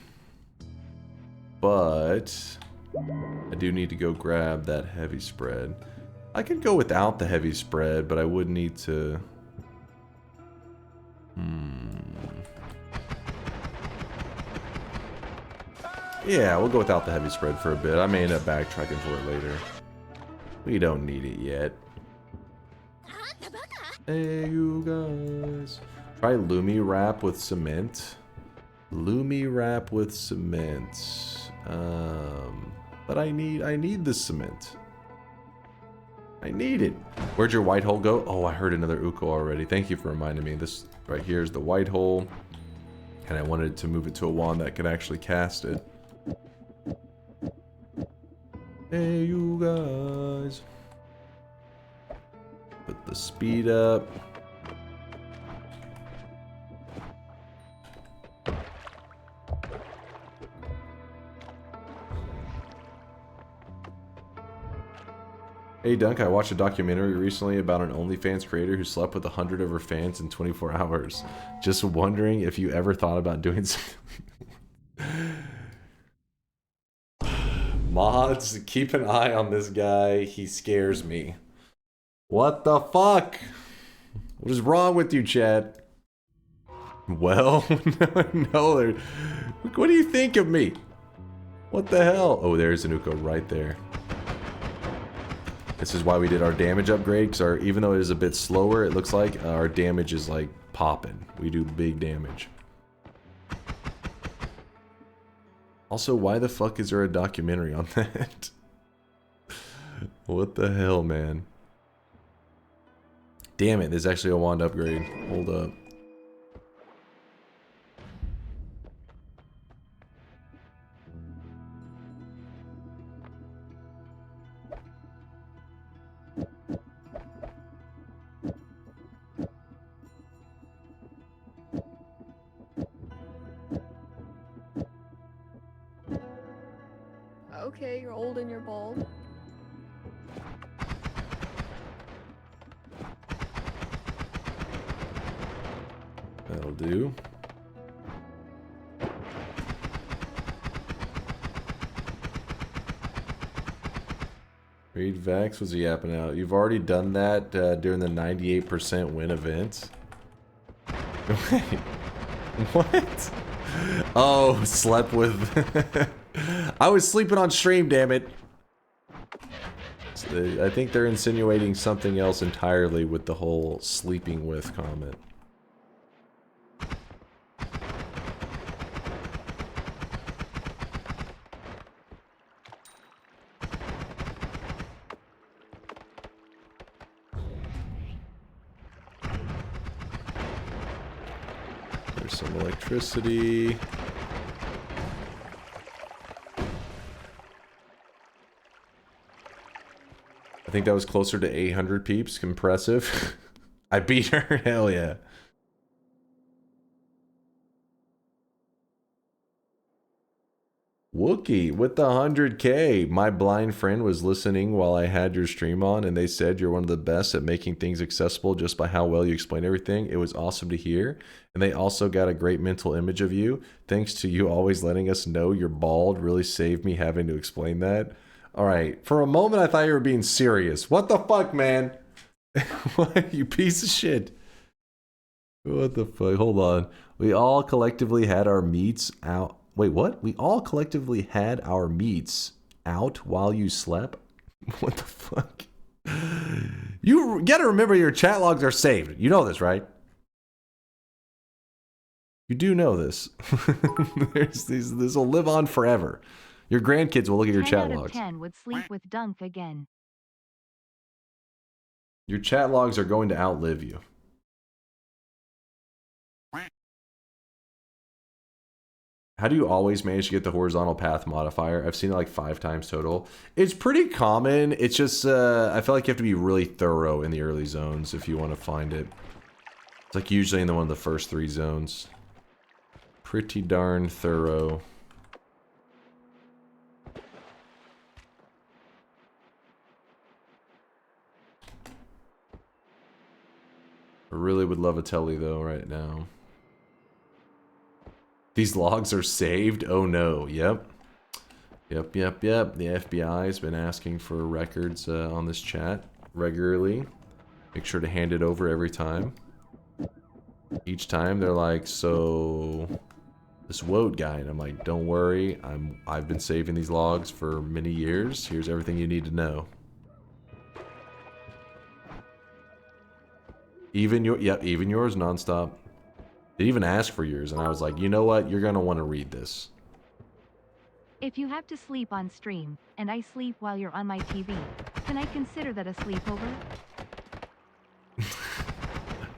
S2: But I do need to go grab that heavy spread. I could go without the heavy spread, but I would need to... Yeah, we'll go without the heavy spread for a bit. I may end up backtracking for it later. We don't need it yet. Hey, you guys. Try Lumi wrap with cement. Lumi wrap with cement. But I need the cement. I need it. Where'd your white hole go? Oh, I heard another Uko already. Thank you for reminding me. This right here is the white hole. And I wanted to move it to a wand that could actually cast it. Hey, you guys. Put the speed up. Hey Dunk, I watched a documentary recently about an OnlyFans creator who slept with 100 of her fans in 24 hours. Just wondering if you ever thought about doing something. Mods, keep an eye on this guy. He scares me. What the fuck? What is wrong with you, Chad? Well, no, what do you think of me? What the hell? Oh, there's an Uko right there. This is why we did our damage upgrade, because even though it is a bit slower, it looks like our damage is like popping. We do big damage. Also, why the fuck is there a documentary on that? What the hell, man? Damn it, there's actually a wand upgrade. Hold up.
S3: Okay, you're old and you're bald.
S2: That'll do. Reed Vax was yapping out. You've already done that during the 98% win event. Wait, what? Oh, slept with... I was sleeping on stream, damn it. I think they're insinuating something else entirely with the whole sleeping with comment. There's some electricity. I think that was closer to 800 peeps. Impressive. I beat her. Hell yeah. Wookie with the 100K. My blind friend was listening while I had your stream on, and they said you're one of the best at making things accessible just by how well you explain everything. It was awesome to hear. And they also got a great mental image of you. Thanks to you always letting us know you're bald really saved me having to explain that. Alright, for a moment I thought you were being serious. What the fuck, man? What, you piece of shit. What the fuck? Hold on. We all collectively had our meats out. Wait, what? We all collectively had our meats out while you slept? What the fuck? You gotta remember your chat logs are saved. You know this, right? You do know this. This will live on forever. Your grandkids will look at your chat
S5: 10 out of
S2: logs.
S5: 10 would sleep with Dunk again.
S2: Your chat logs are going to outlive you. How do you always manage to get the horizontal path modifier? I've seen it like 5 times total. It's pretty common. It's just, I feel like you have to be really thorough in the early zones if you want to find it. It's like usually in one of the first 3 zones. Pretty darn thorough. I really would love a telly though right now. These logs are saved? Oh no, yep. Yep. The FBI has been asking for records on this chat regularly. Make sure to hand it over every time. Each time they're like, so this Woad guy, and I'm like, don't worry, I've been saving these logs for many years. Here's everything you need to know. Even yours nonstop. They even asked for yours, and I was like, you know what? You're gonna want to read this.
S5: If you have to sleep on stream, and I sleep while you're on my TV, can I consider that a sleepover?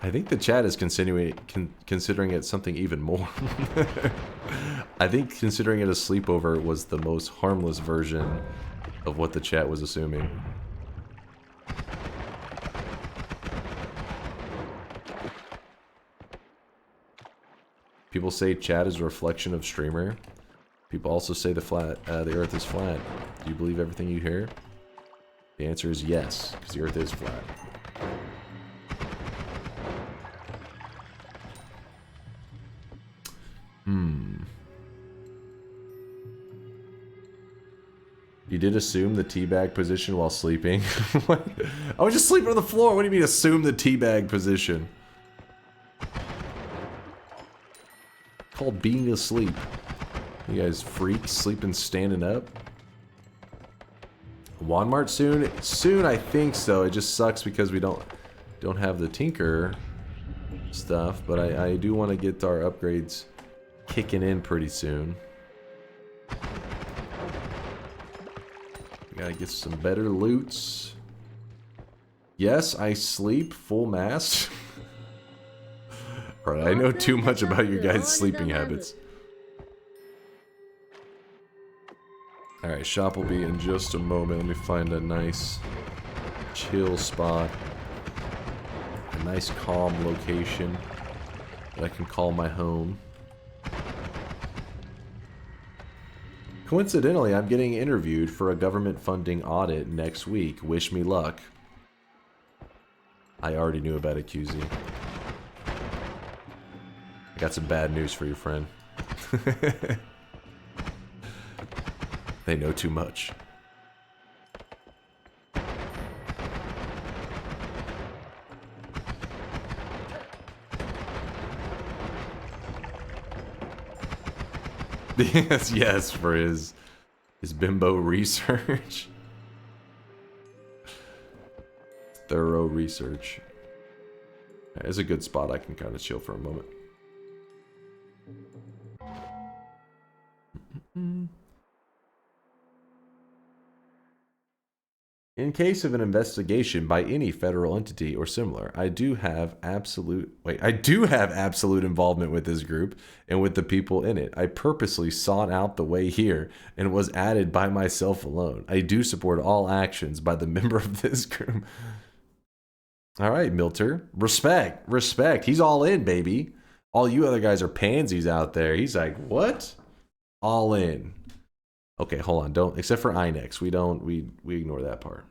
S2: I think the chat is considering it something even more. I think considering it a sleepover was the most harmless version of what the chat was assuming. People say chat is a reflection of streamer. People also say the earth is flat. Do you believe everything you hear? The answer is yes, because the earth is flat. You did assume the teabag position while sleeping? I was just sleeping on the floor. What do you mean assume the teabag position? Called being asleep. You guys freaks sleeping standing up? Walmart soon? Soon, I think so. It just sucks because we don't have the Tinker stuff, but I do want to get our upgrades kicking in pretty soon. Gotta get some better loots. Yes, I sleep full mast. Alright, I know too much about your guys' sleeping habits. Alright, shop will be in just a moment. Let me find a nice chill spot. A nice calm location that I can call my home. Coincidentally, I'm getting interviewed for a government funding audit next week. Wish me luck. I already knew about it, QZ. I got some bad news for you, friend. They know too much. Yes, for his bimbo research. Thorough research. It's a good spot I can kind of chill for a moment. In case of an investigation by any federal entity or similar, I do have absolute involvement with this group and with the people in it. I purposely sought out the way here and was added by myself alone. I do support all actions by the member of this group. All right, Milter. Respect. Respect. He's all in, baby. All you other guys are pansies out there. He's like, what? All in. Okay, hold on. Don't, except for Inex. We ignore that part.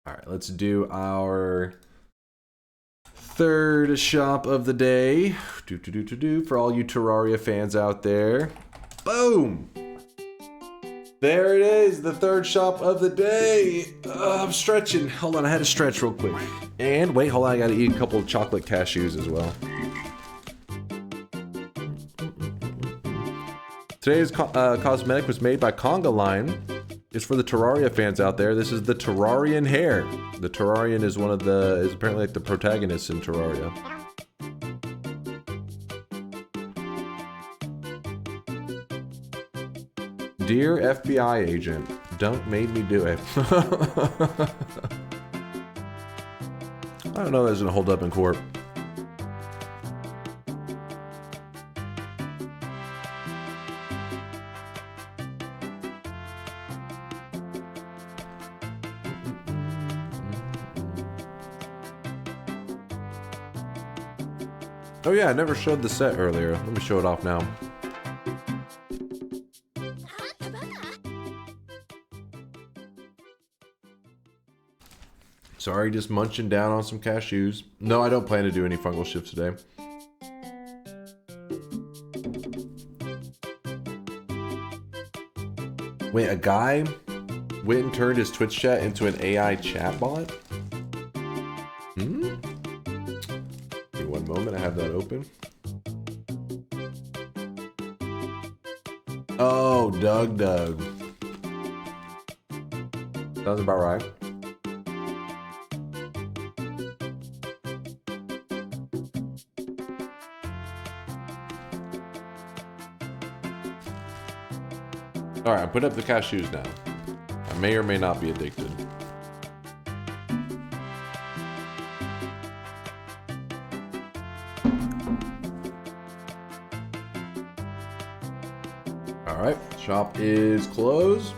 S2: All right, let's do our third shop of the day. For all you Terraria fans out there. Boom! There it is, the third shop of the day. I'm stretching. Hold on, I had to stretch real quick. And wait, hold on, I gotta eat a couple of chocolate cashews as well. Today's cosmetic was made by Conga Line. It's for the Terraria fans out there. This is the Terrarian hair. The Terrarian is is apparently like the protagonist in Terraria. Dear FBI agent, Dunk made me do it. I don't know if that's gonna hold up in court. Oh yeah, I never showed the set earlier. Let me show it off now. Sorry, just munching down on some cashews. No, I don't plan to do any fungal shifts today. Wait, a guy went and turned his Twitch chat into an AI chatbot? Give me one moment, I have that open. Oh, Doug. Sounds about right. Alright, I put up the cashews now. I may or may not be addicted. Alright, shop is closed.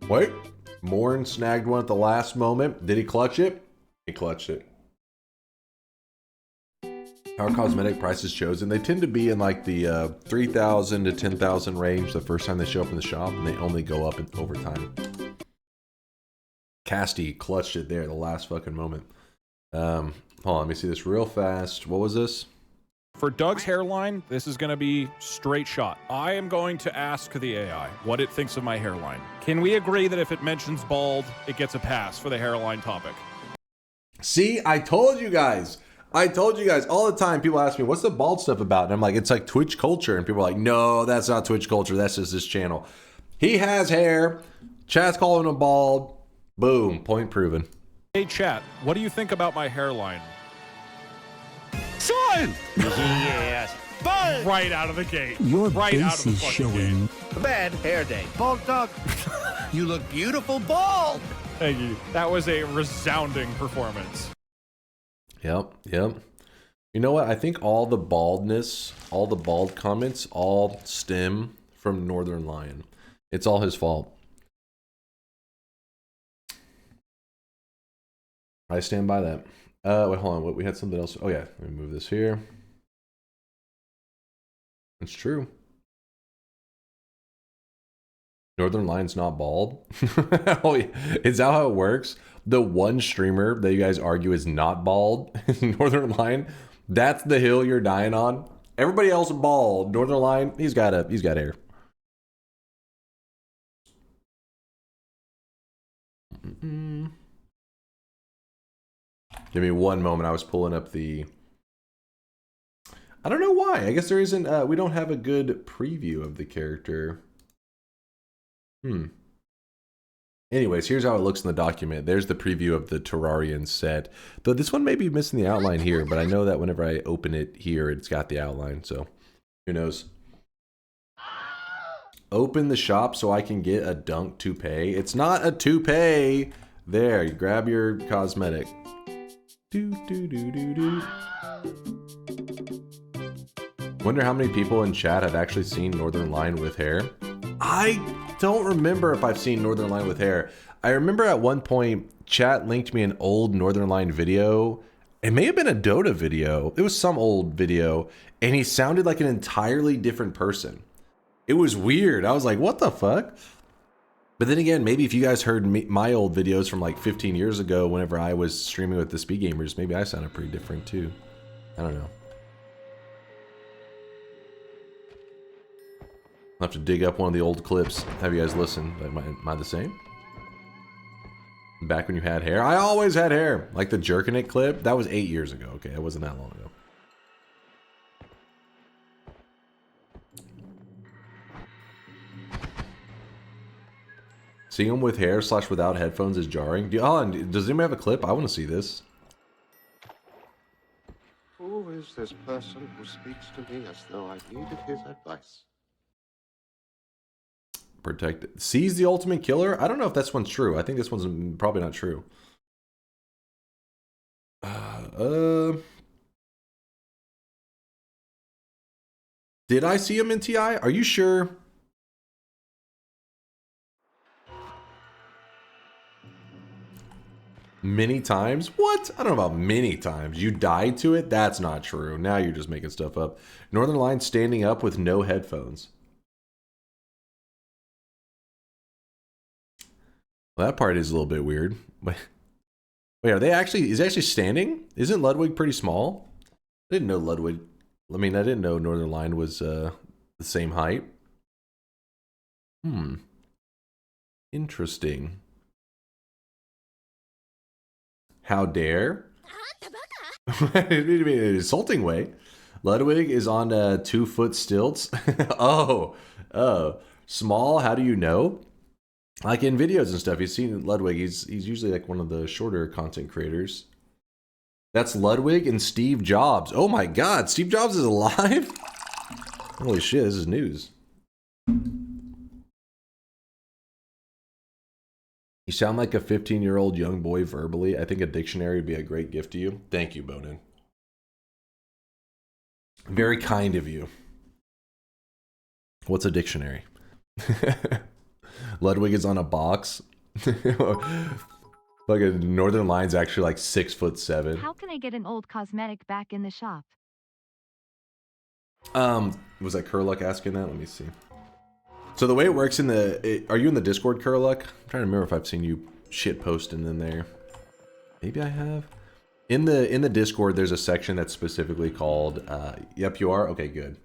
S2: Wait, Morn snagged one at the last moment. Did he clutch it? He clutched it. How are cosmetic prices chosen? They tend to be in like the 3,000 to 10,000 range the first time they show up in the shop, and they only go up over time. Casty clutched it there at the last fucking moment. Hold on, let me see this real fast. What was this?
S3: For Doug's hairline, this is going to be straight shot. I am going to ask the AI what it thinks of my hairline. Can we agree that if it mentions bald, it gets a pass for the hairline topic?
S2: See, I told you guys. I told you guys all the time. People ask me, what's the bald stuff about? And I'm like, it's like Twitch culture. And people are like, no, that's not Twitch culture. That's just this channel. He has hair. Chat's calling him bald. Boom. Point proven.
S3: Hey, chat, what do you think about my hairline?
S15: Son!
S3: Yes.
S15: Bald!
S3: Right out of the gate.
S15: Your
S3: right
S15: base
S3: out of the
S15: is
S3: fucking
S15: showing.
S3: gate.
S20: Bad hair day. Bald dog. You look beautiful bald.
S3: Thank you. That was a resounding performance.
S2: Yep. You know what? I think all the baldness, all the bald comments, all stem from Northern Lion. It's all his fault. I stand by that. Wait, hold on. We had something else. Oh, yeah. Let me move this here. It's true. Northern Lion's not bald. Oh, yeah. Is that how it works? The one streamer that you guys argue is not bald, Northern Lion, that's the hill you're dying on. Everybody else bald. Northern Lion, he's got hair. Give me one moment. I was pulling up the... I don't know why. I guess there isn't... we don't have a good preview of the character. Anyways, here's how it looks in the document. There's the preview of the Terrarian set. Though this one may be missing the outline here, but I know that whenever I open it here, it's got the outline, so who knows. Open the shop so I can get a dunk toupee. It's not a toupee. There, you grab your cosmetic. Wonder how many people in chat have actually seen Northern Lion with hair. I don't remember if I've seen Northern Lion with hair. I remember at one point, chat linked me an old Northern Lion video. It may have been a Dota video. It was some old video, and he sounded like an entirely different person. It was weird. I was like, what the fuck? But then again, maybe if you guys heard my old videos from like 15 years ago, whenever I was streaming with the Speed Gamers, maybe I sounded pretty different too. I don't know. I'll have to dig up one of the old clips, have you guys listen. Am I the same? Back when you had hair? I always had hair. Like the Jerkin' It clip, that was 8 years ago. Okay, that wasn't that long ago. Seeing him with hair / without headphones is jarring. Does anyone have a clip? I want to see this.
S22: Who is this person who speaks to me as though I needed his advice?
S2: Protect. Sees the ultimate killer? I don't know if this one's true. I think this one's probably not true. Did I see him in TI? Are you sure? Many times? What? I don't know about many times. You died to it? That's not true. Now you're just making stuff up. Northern Lion standing up with no headphones. Well, that part is a little bit weird. Wait, are they actually... Is he actually standing? Isn't Ludwig pretty small? I didn't know Ludwig... I mean, I didn't know Northern Lion was the same height. Interesting. How dare? In an insulting way. Ludwig is on 2 foot stilts. Oh, small. How do you know? Like in videos and stuff, you've seen Ludwig. He's usually like one of the shorter content creators. That's Ludwig and Steve Jobs. Oh my God, Steve Jobs is alive? Holy shit, this is news. You sound like a 15-year-old young boy verbally. I think a dictionary would be a great gift to you. Thank you, Bonin. Very kind of you. What's a dictionary? Ludwig is on a box. Like a Northern Lion's actually like 6'7".
S5: How can I get an old cosmetic back in the shop?
S2: Was that Curluck asking that? Let me see. So the way it works in the... are you in the Discord, Curluck? I'm trying to remember if I've seen you shit posting in there. Maybe I have. In the Discord, there's a section that's specifically called... yep, you are? Okay, good.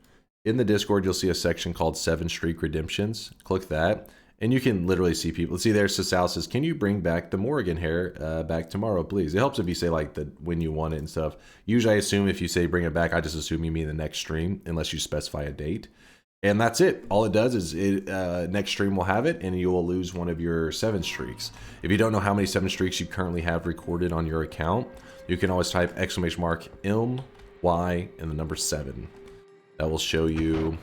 S2: In the Discord, you'll see a section called 7 Streak Redemptions. Click that. And you can literally see people. See there, Sasal says, can you bring back the Morrigan hair back tomorrow, please? It helps if you say like when you want it and stuff. Usually I assume if you say bring it back, I just assume you mean the next stream, unless you specify a date. And that's it. All it does is next stream will have it, and you will lose one of your 7 streaks. If you don't know how many 7 streaks you currently have recorded on your account, you can always type !MY and the number 7. That will show you...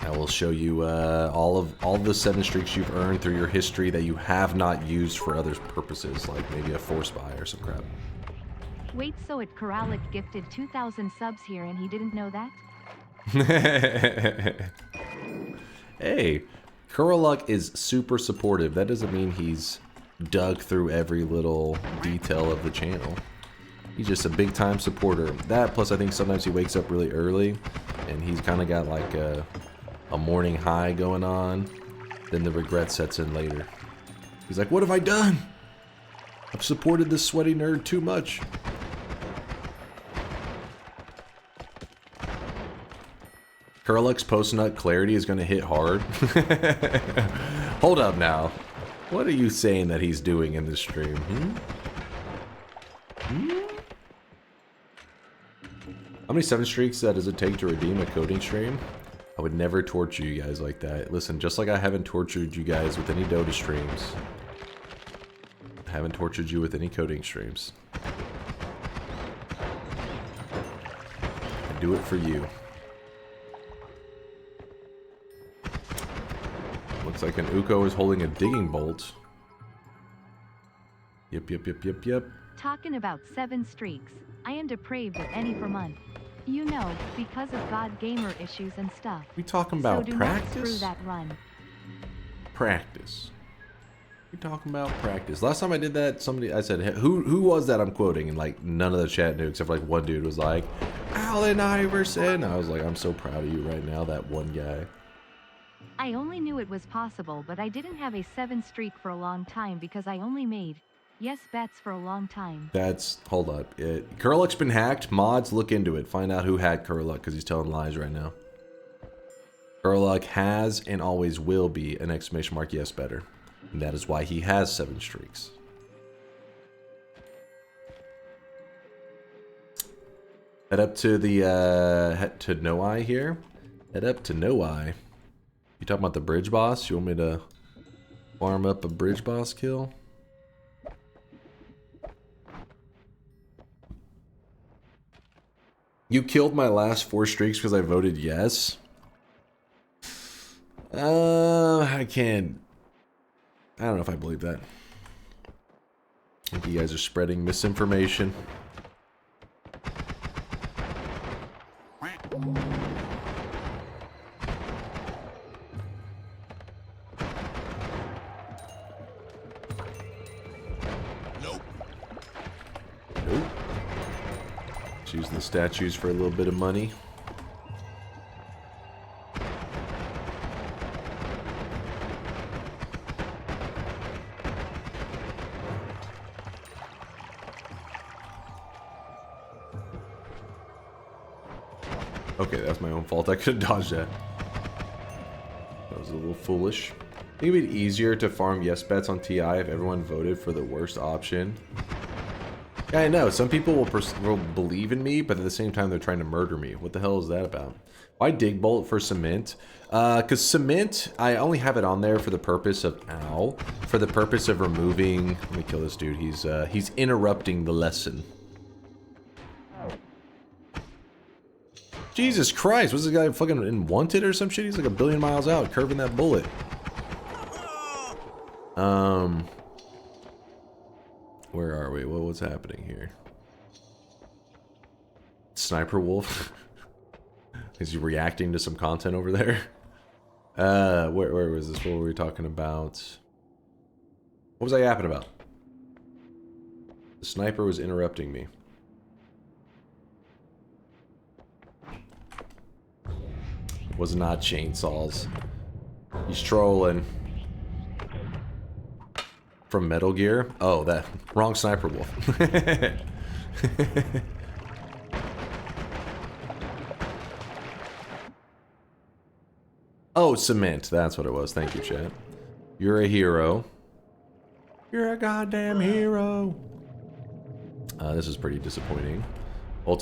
S2: all of the 7 streaks you've earned through your history that you have not used for other purposes, like maybe a force buy or some crap.
S5: Wait, so it Koralik gifted 2,000 subs here and he didn't know that?
S2: Hey, Kuraluk is super supportive. That doesn't mean he's dug through every little detail of the channel. He's just a big time supporter. That plus I think sometimes he wakes up really early and he's kind of got like a morning high going on. Then the regret sets in later. He's like, what have I done? I've supported this sweaty nerd too much. Kurluk's post-nut clarity is going to hit hard. Hold up now. What are you saying that he's doing in this stream? How many 7 streaks does it take to redeem a coding stream? I would never torture you guys like that. Listen, just like I haven't tortured you guys with any Dota streams. I haven't tortured you with any coding streams. I do it for you. Looks like an Uko is holding a digging bolt. Yep.
S5: Talking about 7 streaks. I am depraved at any per month. You know, because of God gamer issues and stuff.
S2: We talking about
S5: so do
S2: practice?
S5: Not screw that run.
S2: Practice. We talking about practice. Last time I did that, I said, who was that I'm quoting? And like none of the chat knew except for like one dude was like, Allen Iverson. I was like, I'm so proud of you right now, that one guy.
S5: I only knew it was possible, but I didn't have a 7 streak for a long time because I only made yes bets for a long time.
S2: That's, hold up. Kurluk's been hacked. Mods, look into it. Find out who hacked Kurluk because he's telling lies right now. Kurluk has and always will be an ! Yes better. And that is why he has 7 streaks. Head up to the, to Noai here. Head up to Noai. You talking about the bridge boss? You want me to farm up a bridge boss kill? You killed my last 4 streaks because I voted yes? I can't. I don't know if I believe that. I think you guys are spreading misinformation. Use the statues for a little bit of money. Okay, that's my own fault. I could have dodged that. That was a little foolish. I think it'd be easier to farm yes bets on TI if everyone voted for the worst option. Yeah, I know. Some people will believe in me, but at the same time, they're trying to murder me. What the hell is that about? Why dig bolt for cement? Because cement, I only have it on there for the purpose of, for the purpose of removing, let me kill this dude. He's interrupting the lesson. Jesus Christ, was this guy fucking in Wanted or some shit? He's like a billion miles out, curving that bullet. Where are we? What's happening here? Sniper Wolf? Is he reacting to some content over there? Where was this? What were we talking about? What was I yapping about? The sniper was interrupting me. Was not chainsaws. He's trolling. From Metal Gear? Oh, that wrong Sniper Wolf. Oh, cement. That's what it was. Thank you, chat. You're a hero. You're a goddamn hero. This is pretty disappointing.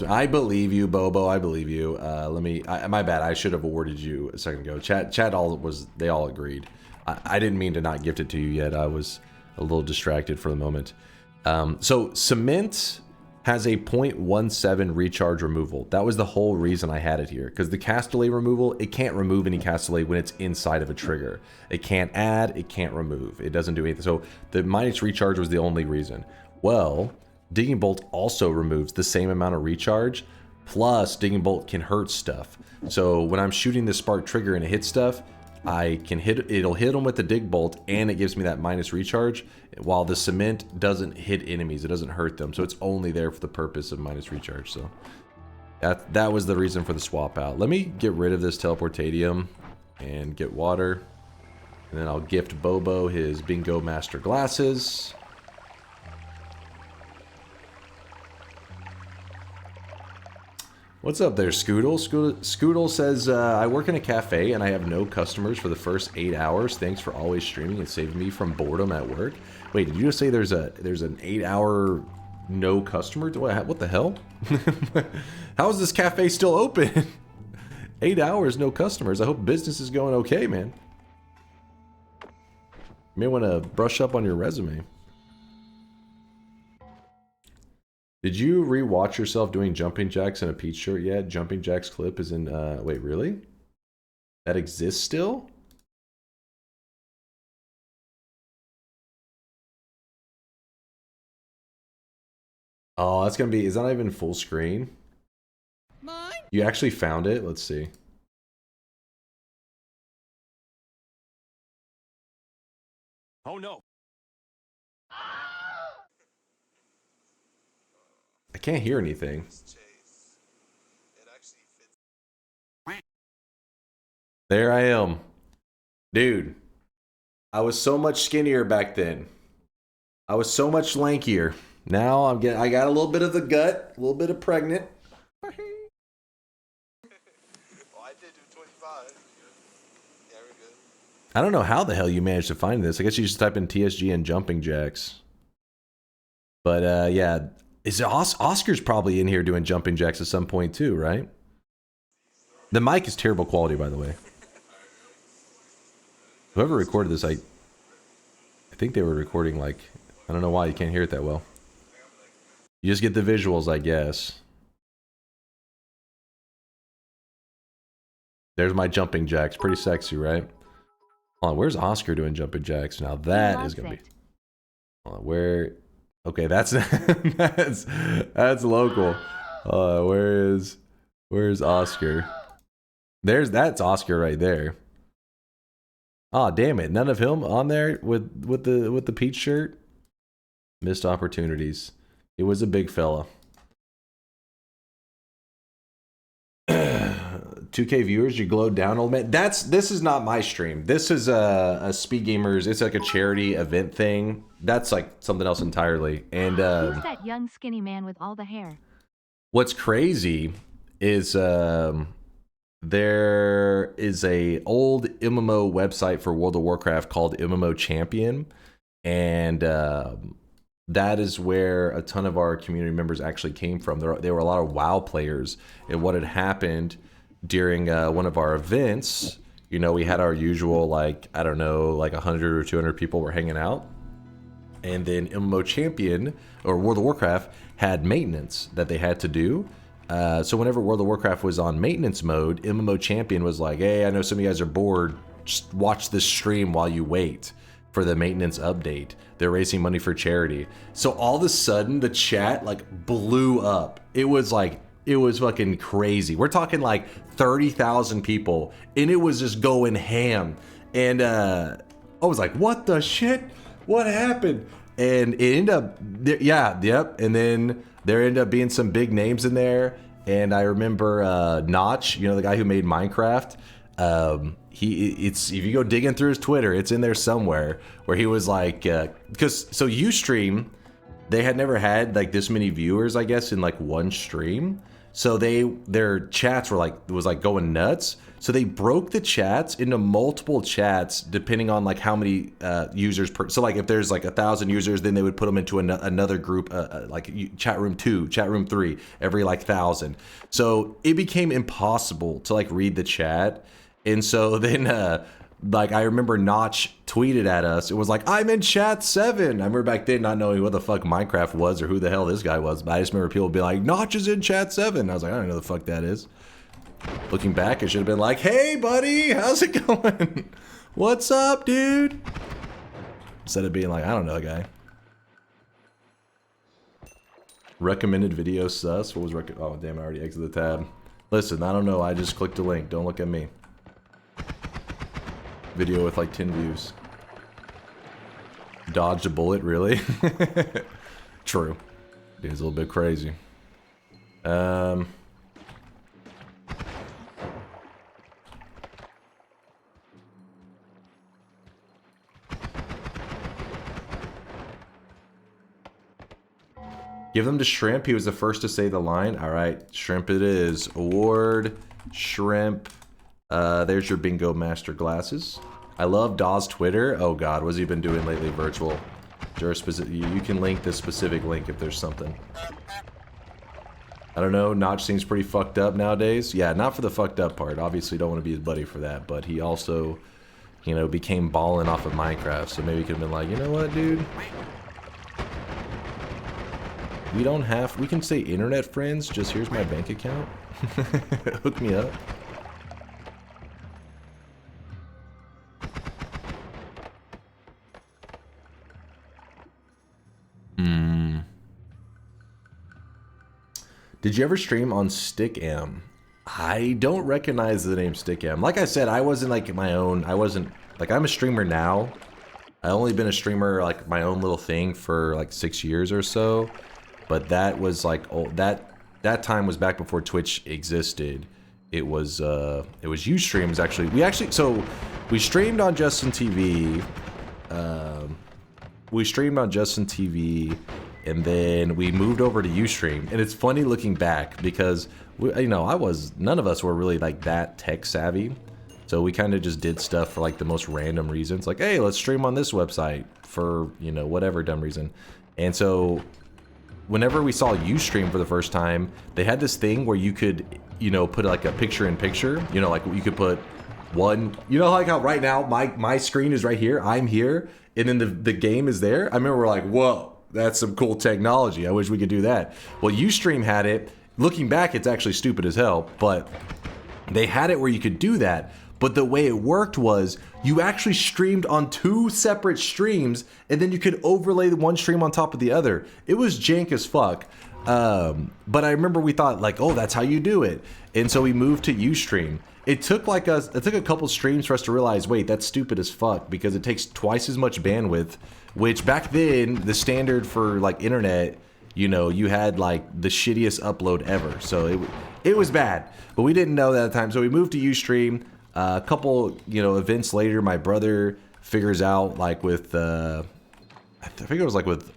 S2: I believe you, Bobo. I believe you. My bad. I should have awarded you a second ago. Chat they all agreed. I didn't mean to not gift it to you yet. I was a little distracted for the moment. So cement has a 0.17 recharge removal. That was the whole reason I had it here. Because the castellet removal, it can't remove any castellet when it's inside of a trigger. It can't add, it can't remove. It doesn't do anything. So the minus recharge was the only reason. Well, Digging Bolt also removes the same amount of recharge, plus Digging Bolt can hurt stuff. So when I'm shooting the spark trigger and it hits stuff, I can it'll hit them with the Dig Bolt, and it gives me that minus recharge, while the cement doesn't hit enemies, it doesn't hurt them. So it's only there for the purpose of minus recharge. So that was the reason for the swap out. Let me get rid of this teleportadium and get water, and then I'll gift Bobo his Bingo Master glasses. What's up there, Scoodle? Scoodle says, I work in a cafe and I have no customers for the first 8 hours. Thanks for always streaming and saving me from boredom at work. Wait, did you just say there's an 8-hour no customer? What the hell? How is this cafe still open? 8 hours, no customers. I hope business is going okay, man. You may want to brush up on your resume. Did you rewatch yourself doing jumping jacks in a Peach shirt yet? Jumping jacks clip is in, wait, really? That exists still? Oh, that's gonna be, is that not even full screen? Mine? You actually found it? Let's see.
S15: Oh no.
S2: I can't hear anything. There I am. Dude, I was so much skinnier back then. I was so much lankier. Now I got a little bit of the gut, a little bit of pregnant.
S18: Well, I did do 25. Yeah, we're good.
S2: I don't know how the hell you managed to find this. I guess you just type in TSG and jumping jacks. But yeah. Oscar's probably in here doing jumping jacks at some point too, right? The mic is terrible quality, by the way. Whoever recorded this, I think they were recording like, I don't know why you can't hear it that well. You just get the visuals, I guess. There's my jumping jacks. Pretty sexy, right? Hold on, where's Oscar doing jumping jacks? Now that is gonna be. Hold on, where? Okay, that's that's local. Where's Oscar? That's Oscar right there. Ah, damn it! None of him on there with the peach shirt. Missed opportunities. It was a big fella. 2K viewers, you glowed down, old man. This is not my stream. This is a Speed Gamers. It's like a charity event thing. That's like something else entirely. And
S5: who's that young skinny man with all the hair?
S2: What's crazy is there is a old MMO website for World of Warcraft called MMO Champion, and that is where a ton of our community members actually came from. There were a lot of WoW players, and what had happened during one of our events, you know, we had our usual, like, I don't know, like 100 or 200 people were hanging out, and then MMO Champion, or World of Warcraft, had maintenance that they had to do. So whenever World of Warcraft was on maintenance mode, MMO Champion was like, hey, I know some of you guys are bored, just watch this stream while you wait for the maintenance update. They're raising money for charity. So all of a sudden the chat like blew up. It was fucking crazy. We're talking like 30,000 people, and it was just going ham. And I was like, what the shit? What happened? And it ended up, and then there ended up being some big names in there. And I remember Notch, you know, the guy who made Minecraft. If you go digging through his Twitter, it's in there somewhere, where he was like, so Ustream, they had never had like this many viewers, I guess, in like one stream. So their chats were like going nuts. So they broke the chats into multiple chats depending on like how many users per. So like if there's like 1,000 users, then they would put them into another group, like chat room 2, chat room 3, every like 1,000. So it became impossible to like read the chat. And so then like I remember Notch tweeted at us. It was like, I'm in chat 7. I remember back then not knowing what the fuck Minecraft was or who the hell this guy was. But I just remember people be like, Notch is in chat 7. I was like, I don't know the fuck that is. Looking back, it should have been like, hey buddy, how's it going? What's up, dude? Instead of being like, I don't know, guy. Recommended video sus. What was oh damn, I already exited the tab. Listen, I don't know, I just clicked a link. Don't look at me. Video with like 10 views. Dodged a bullet, really? True. Dude's a little bit crazy. Give them to Shrimp. He was the first to say the line. All right, Shrimp it is. Award, Shrimp. There's your bingo master glasses. I love Dawes Twitter. Oh God, what's he been doing lately? Virtual. You can link this specific link if there's something. I don't know. Notch seems pretty fucked up nowadays. Yeah, not for the fucked up part. Obviously, don't want to be his buddy for that. But he also, you know, became balling off of Minecraft. So maybe he could have been like, you know what, dude? We can say internet friends, just here's my bank account. Hook me up. Did you ever stream on Stickam? I don't recognize the name Stickam. Like I said, I wasn't like I'm a streamer now. I only been a streamer like my own little thing for like 6 years or so. But that was like that time was back before Twitch existed. It was Ustreams actually. We streamed on Justin TV. And then we moved over to Ustream. And it's funny looking back because none of us were really like that tech savvy. So we kind of just did stuff for like the most random reasons. Like, hey, let's stream on this website for, whatever dumb reason. And so whenever we saw Ustream for the first time, they had this thing where you could, put like a picture in picture, like you could put one, like how right now my screen is right here, I'm here, and then the game is there. I remember we're like, whoa, that's some cool technology. I wish we could do that. Well, Ustream had it. Looking back, it's actually stupid as hell, but they had it where you could do that. But the way it worked was you actually streamed on 2 separate streams, and then you could overlay the one stream on top of the other. It was jank as fuck. But I remember we thought like, oh, that's how you do it. And so we moved to Ustream. It took a couple streams for us to realize, wait, that's stupid as fuck because it takes twice as much bandwidth, which back then the standard for like internet, you had like the shittiest upload ever. So it was bad, but we didn't know that at the time. So we moved to Ustream. A couple, events later, my brother figures out like with, I think it was like with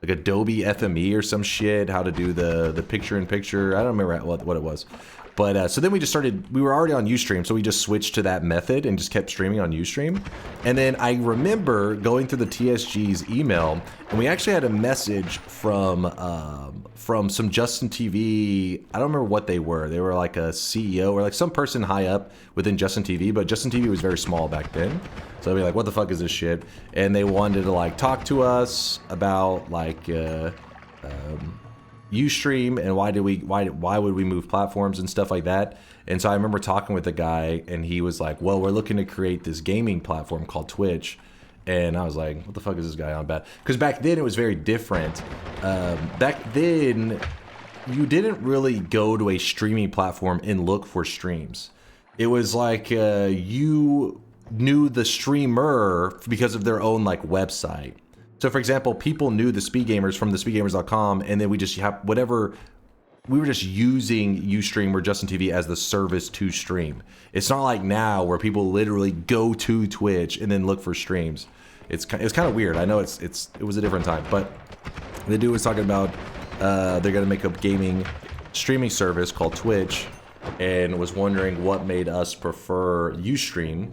S2: like Adobe FME or some shit, how to do the picture-in-picture. I don't remember what it was. But so then we just started, we were already on Ustream, so we just switched to that method and just kept streaming on Ustream. And then I remember going through the TSG's email, and we actually had a message from some Justin TV, I don't remember what they were. They were like a CEO or like some person high up within Justin TV, but Justin TV was very small back then. So I'd be like, what the fuck is this shit? And they wanted to like talk to us about like Ustream and why would we move platforms and stuff like that. And so I remember talking with the guy, and he was like, well, we're looking to create this gaming platform called Twitch. And I was like, what the fuck is this guy on about? Because back then it was very different. Back then you didn't really go to a streaming platform and look for streams. It was like you knew the streamer because of their own like website. So for example, people knew the Speed Gamers from the speedgamers.com, and then we just have whatever, we were just using Ustream or Justin TV as the service to stream. It's not like now where people literally go to Twitch and then look for streams. It's kind of weird. I know it was a different time, but the dude was talking about they're gonna make a gaming streaming service called Twitch, and was wondering what made us prefer Ustream,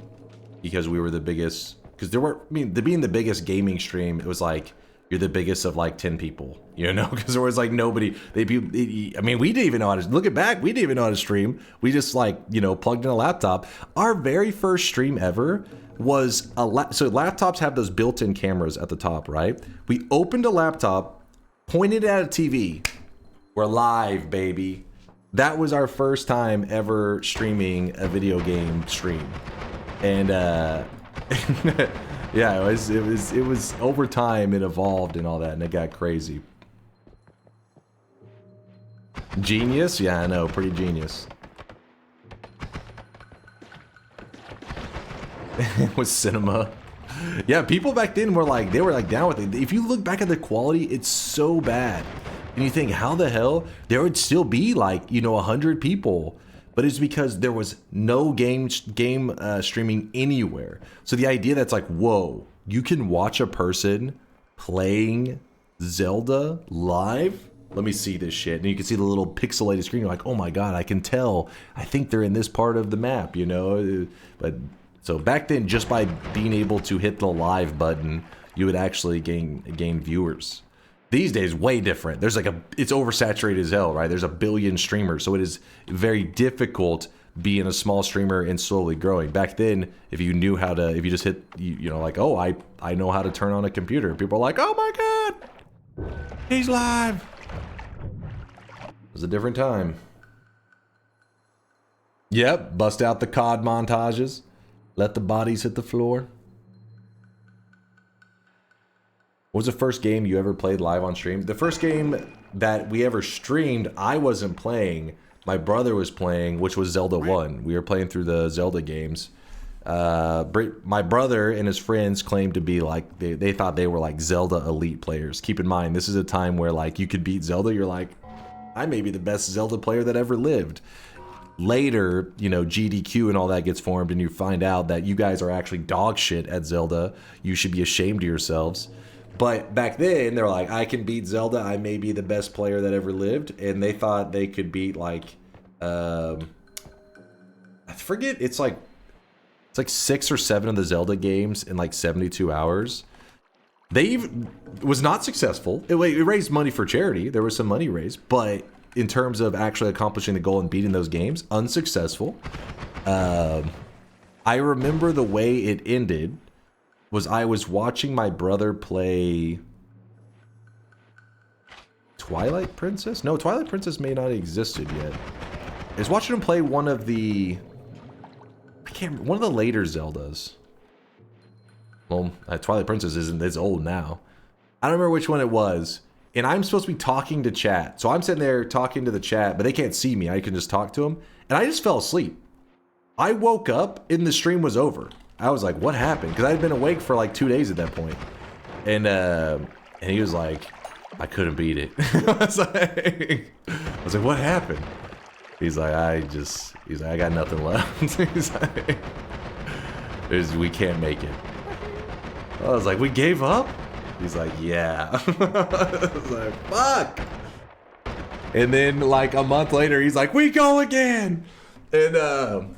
S2: because we were the biggest. Because there were, I mean, being the biggest gaming stream, it was like you're the biggest of like 10 people, you know? Because there was like nobody. I mean, we didn't even know how to. Looking back, we didn't even know how to stream. We just like, you know, plugged in a laptop. Our very first stream ever was so laptops have those built-in cameras at the top, right? We opened a laptop, pointed at a TV. We're live, baby. That was our first time ever streaming a video game stream, and yeah, it was over time it evolved and all that, and it got crazy. Genius? Yeah, I know, pretty genius. It was cinema. Yeah, people back then were like, they were like down with it. If you look back at the quality, it's so bad. And you think, how the hell? There would still be like, you know, 100 people. But it's because there was no game streaming anywhere. So the idea that's like, whoa, you can watch a person playing Zelda live? Let me see this shit. And you can see the little pixelated screen. You're like, oh my God, I can tell. I think they're in this part of the map, you know? But so back then, just by being able to hit the live button, you would actually gain viewers. These days, way different. There's like it's oversaturated as hell, right? There's a billion streamers, so it is very difficult being a small streamer and slowly growing. Back then, if you knew how to, if you just hit, you know, like, oh, I know how to turn on a computer. People are like, oh my God, he's live. It was a different time. Yep, bust out the COD montages. Let the bodies hit the floor. What was the first game you ever played live on stream? The first game that we ever streamed, I wasn't playing. My brother was playing, which was Zelda 1. We were playing through the Zelda games. My brother and his friends claimed to be like, they thought they were like Zelda elite players. Keep in mind, this is a time where like you could beat Zelda. You're like, I may be the best Zelda player that ever lived. Later, you know, GDQ and all that gets formed, and you find out that you guys are actually dog shit at Zelda. You should be ashamed of yourselves. But back then, they're like, I can beat Zelda. I may be the best player that ever lived. And they thought they could beat, like, I forget, it's like 6 or 7 of the Zelda games in, like, 72 hours. It was not successful. It raised money for charity. There was some money raised. But in terms of actually accomplishing the goal and beating those games, unsuccessful. I remember the way it ended. I was watching my brother play Twilight Princess? No, Twilight Princess may not have existed yet. I was watching him play one of the later Zeldas. Well, Twilight Princess is old now. I don't remember which one it was. And I'm supposed to be talking to chat. So I'm sitting there talking to the chat, but they can't see me. I can just talk to them. And I just fell asleep. I woke up and the stream was over. I was like, what happened? Because I had been awake for like 2 days at that point. And he was like, I couldn't beat it. I was like, what happened? He's like, I got nothing left. He's like, we can't make it. I was like, we gave up? He's like, yeah. I was like, fuck. And then like a month later, he's like, we go again. And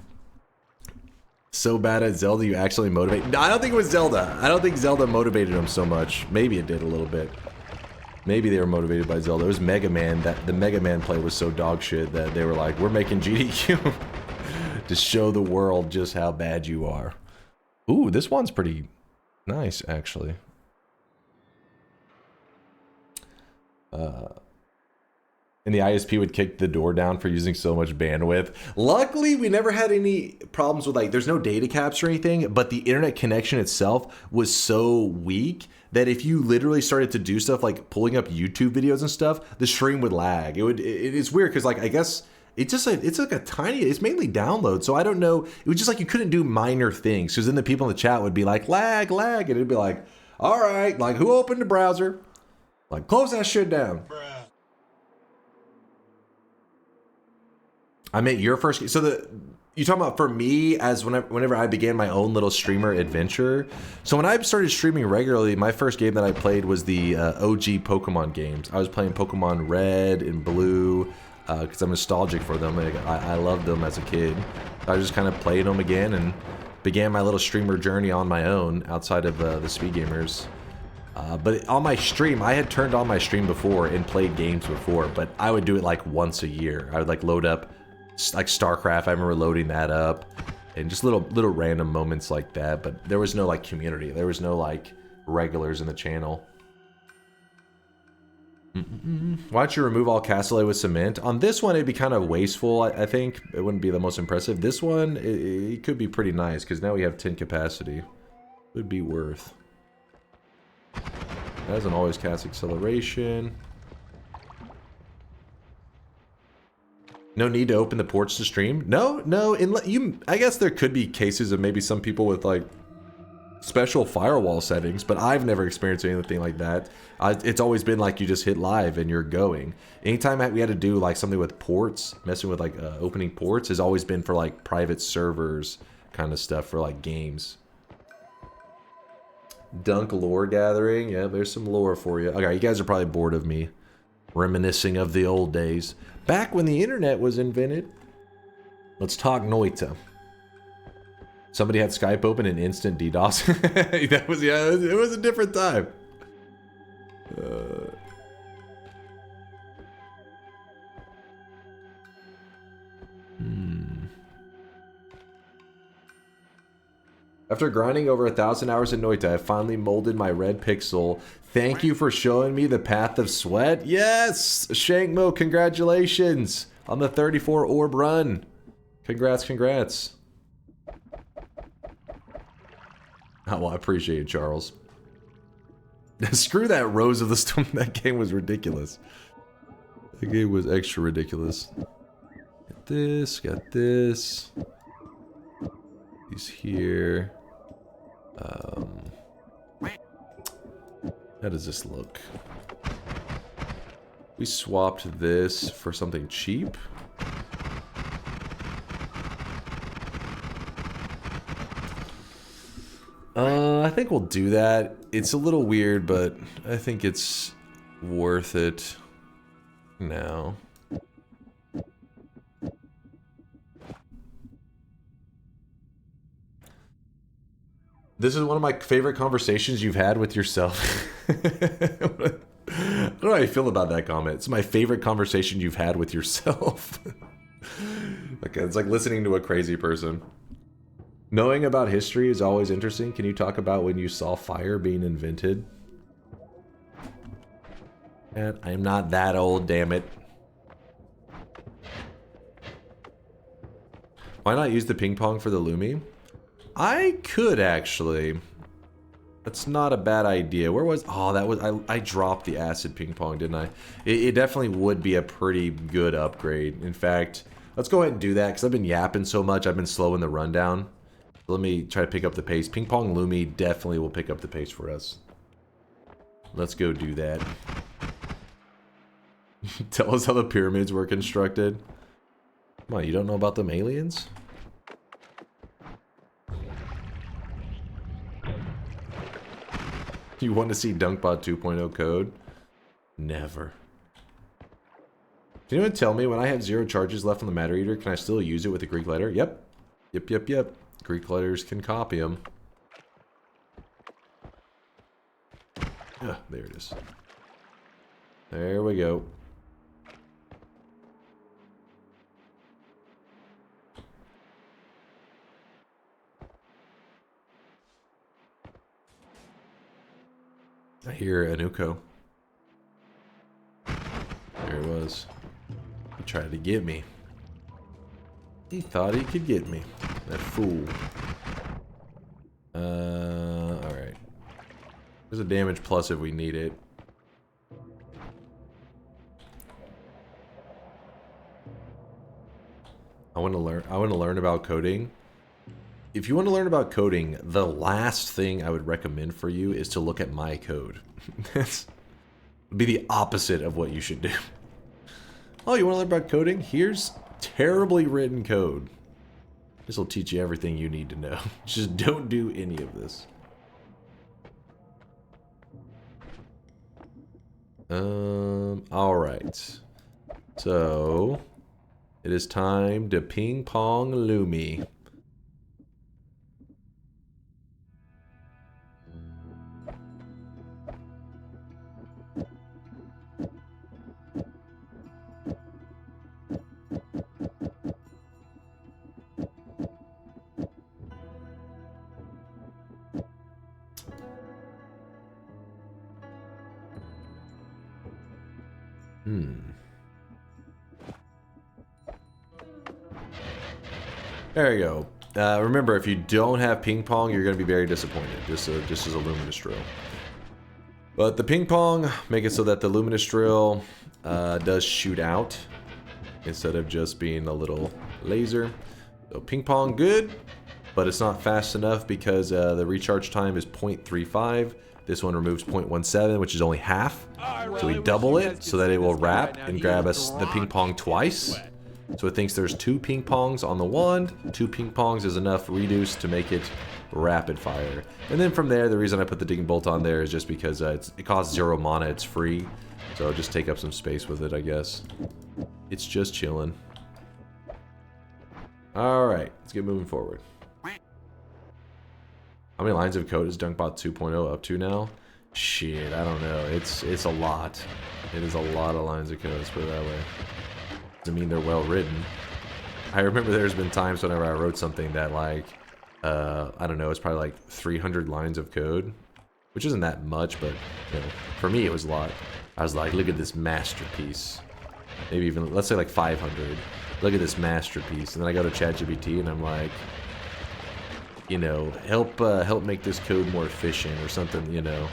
S2: so bad at Zelda, you actually motivate. No, I don't think it was Zelda. I don't think Zelda motivated him so much. Maybe it did a little bit. Maybe they were motivated by Zelda. It was Mega Man. The Mega Man play was so dog shit that they were like, we're making GDQ to show the world just how bad you are. Ooh, this one's pretty nice, actually. And the ISP would kick the door down for using so much bandwidth. Luckily, we never had any problems with, like, there's no data caps or anything, but the internet connection itself was so weak that if you literally started to do stuff like pulling up YouTube videos and stuff, the stream would lag. It is weird because, like, I guess it's like a tiny, it's mainly download. So I don't know. It was just like you couldn't do minor things because then the people in the chat would be like, lag, and it'd be like, all right, like, who opened the browser? Like, close that shit down. I meant your first. So you talking about for me as whenever I began my own little streamer adventure. So when I started streaming regularly, my first game that I played was the OG Pokemon games. I was playing Pokemon Red and Blue because I'm nostalgic for them. Like, I loved them as a kid. I just kind of played them again and began my little streamer journey on my own outside of the Speed Gamers. But on my stream, I had turned on my stream before and played games before, but I would do it like once a year. I would like load up like StarCraft. I remember loading that up and just little random moments like that, but there was no like community. There was no like regulars in the channel. Why don't you remove all cassoulet with cement? On this one, it'd be kind of wasteful, I think. It wouldn't be the most impressive. This one, it could be pretty nice because now we have 10 capacity. Would be worth. That doesn't always cast acceleration. No need to open the ports to stream? No. I guess there could be cases of maybe some people with like special firewall settings, but I've never experienced anything like that. It's always been like you just hit live and you're going. Anytime we had to do like something with ports, messing with like opening ports has always been for like private servers kind of stuff for like games. Dunk lore gathering. Yeah, there's some lore for you. Okay, you guys are probably bored of me reminiscing of the old days. Back when the internet was invented. Let's talk Noita. Somebody had Skype open and instant DDoS. That was, yeah, it was a different time. After grinding over 1,000 hours in Noita, I finally molded my red pixel. Thank you for showing me the path of sweat. Yes! Shankmo, congratulations on the 34 orb run. Congrats. Oh, well, I appreciate it, Charles. Screw that Rose of the Storm. That game was ridiculous. That game was extra ridiculous. Got this. He's here. How does this look? We swapped this for something cheap. I think we'll do that. It's a little weird, but I think it's worth it now. This is one of my favorite conversations you've had with yourself. I don't know how I feel about that comment. It's my favorite conversation you've had with yourself. Okay, it's like listening to a crazy person. Knowing about history is always interesting. Can you talk about when you saw fire being invented? And I'm not that old, damn it. Why not use the ping pong for the Lumi? I could actually. That's not a bad idea. Where was... Oh, that was... I dropped the acid ping pong, didn't I? It definitely would be a pretty good upgrade. In fact, let's go ahead and do that because I've been yapping so much. I've been slowing the rundown. Let me try to pick up the pace. Ping pong Lumi definitely will pick up the pace for us. Let's go do that. Tell us how the pyramids were constructed. Come on, you don't know about them aliens? You want to see DunkBot 2.0 code? Never. Can anyone tell me when I have 0 charges left on the matter eater, can I still use it with the Greek letter? Yep. Yep. Greek letters can copy them. There it is. There we go. I hear Anuko. There it was. He tried to get me. He thought he could get me. That fool. Alright. There's a damage plus if we need it. I want to learn about coding. If you want to learn about coding, the last thing I would recommend for you is to look at my code. That's be the opposite of what you should do. Oh, you want to learn about coding? Here's terribly written code. This will teach you everything you need to know. Just don't do any of this. Alright. So, it is time to ping pong Lumi. There you go. Remember, if you don't have ping pong, you're going to be very disappointed. Just as a luminous drill. But the ping pong, make it so that the luminous drill does shoot out instead of just being a little laser. So ping pong, good, but it's not fast enough because the recharge time is 0.35. This one removes 0.17, which is only half. So we double it so that it will wrap and grab us the ping pong twice. So it thinks there's 2 ping pongs on the wand. 2 ping pongs is enough reduce to make it rapid fire. And then from there, the reason I put the digging bolt on there is just because it costs 0 mana, it's free. So just take up some space with it, I guess. It's just chilling. Alright, let's get moving forward. How many lines of code is DunkBot 2.0 up to now? Shit, I don't know. It's a lot. It is a lot of lines of code, let's put it that way. Doesn't mean they're well written. I remember there's been times whenever I wrote something that like, I don't know, it's probably like 300 lines of code, which isn't that much, but you know, for me it was a lot. I was like, look at this masterpiece. Maybe even, let's say like 500. Look at this masterpiece. And then I go to ChatGPT and I'm like, you know, help make this code more efficient or something, you know.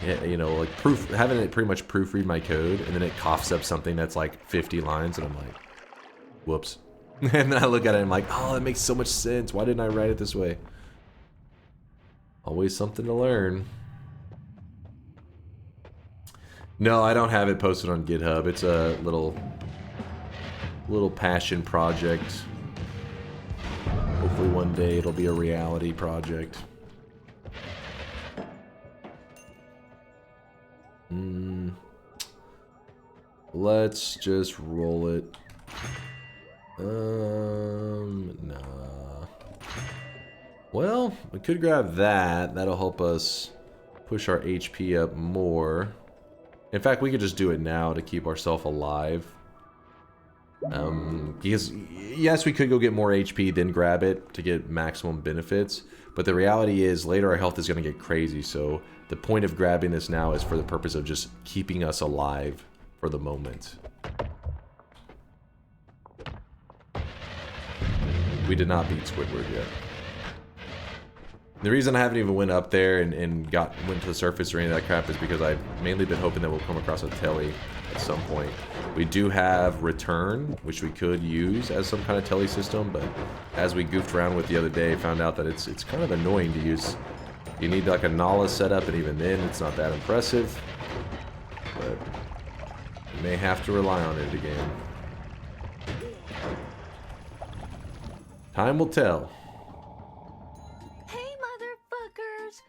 S2: Yeah, you know, like having it pretty much proofread my code, and then it coughs up something that's like 50 lines, and I'm like, whoops. And then I look at it and I'm like, oh, that makes so much sense. Why didn't I write it this way? Always something to learn. No, I don't have it posted on GitHub. It's a little passion project. Hopefully one day it'll be a reality project. Let's just roll it. Nah. Well, we could grab that. That'll help us push our HP up more. In fact, we could just do it now to keep ourselves alive. Because, yes, we could go get more HP, then grab it to get maximum benefits. But the reality is, later our health is going to get crazy, so the point of grabbing this now is for the purpose of just keeping us alive for the moment. We did not beat Squidward yet. The reason I haven't even went up there and went to the surface or any of that crap is because I've mainly been hoping that we'll come across a telly at some point. We do have Return, which we could use as some kind of telly system, but as we goofed around with the other day, found out that it's kind of annoying to use. You need like a Nala setup, and even then, it's not that impressive. But you may have to rely on it again. Time will tell.
S10: Hey, motherfuckers!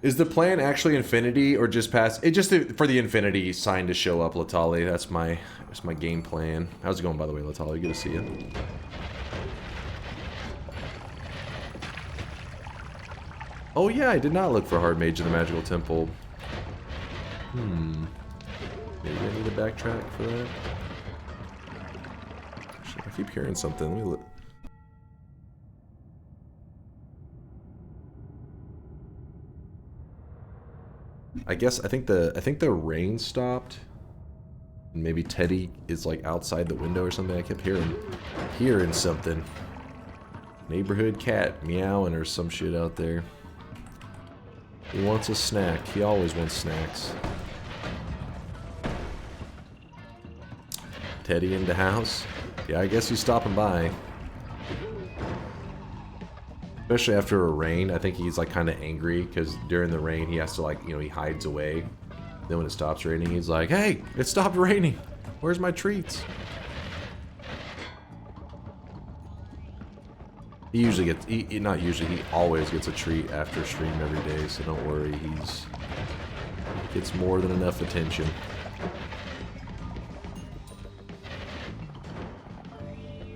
S2: Is the plan actually infinity or just pass? It just for the infinity sign to show up, Latali. That's my game plan. How's it going, by the way, Latali? Good to see you. Oh yeah, I did not look for Hard Mage in the Magical Temple. Maybe I need to backtrack for that. Shit, I keep hearing something. Let me look. I think the rain stopped. And maybe Teddy is like outside the window or something. I kept hearing something. Neighborhood cat meowing or some shit out there. He wants a snack. He always wants snacks. Teddy in the house? Yeah, I guess he's stopping by. Especially after a rain, I think he's like kind of angry because during the rain he has to like, you know, he hides away. Then when it stops raining, he's like, "Hey, it stopped raining. Where's my treats?" He usually gets, not usually, he always gets a treat after stream every day, so don't worry, he gets more than enough attention.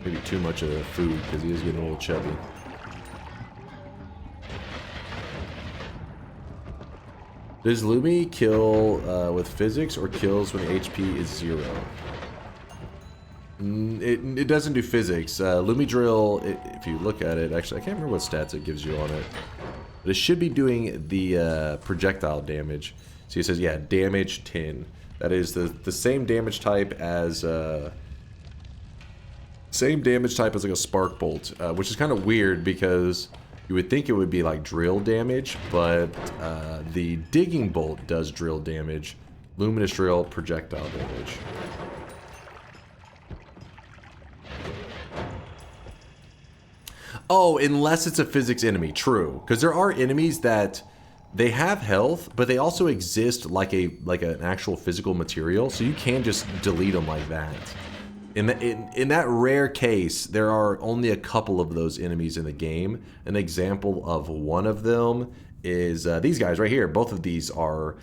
S2: Maybe too much of the food, because he is getting a little chubby. Does Lumi kill with physics or kills when HP is 0? It doesn't do physics. Lumi Drill, if you look at it, actually I can't remember what stats it gives you on it. But it should be doing the projectile damage. So he says, yeah, damage 10. That is the same damage type as like a spark bolt, which is kind of weird because you would think it would be like drill damage, but the digging bolt does drill damage. Luminous drill, projectile damage. Oh, unless it's a physics enemy, true. Because there are enemies that they have health, but they also exist like an actual physical material, so you can just delete them like that. In that rare case, there are only a couple of those enemies in the game. An example of one of them is these guys right here. Both of these are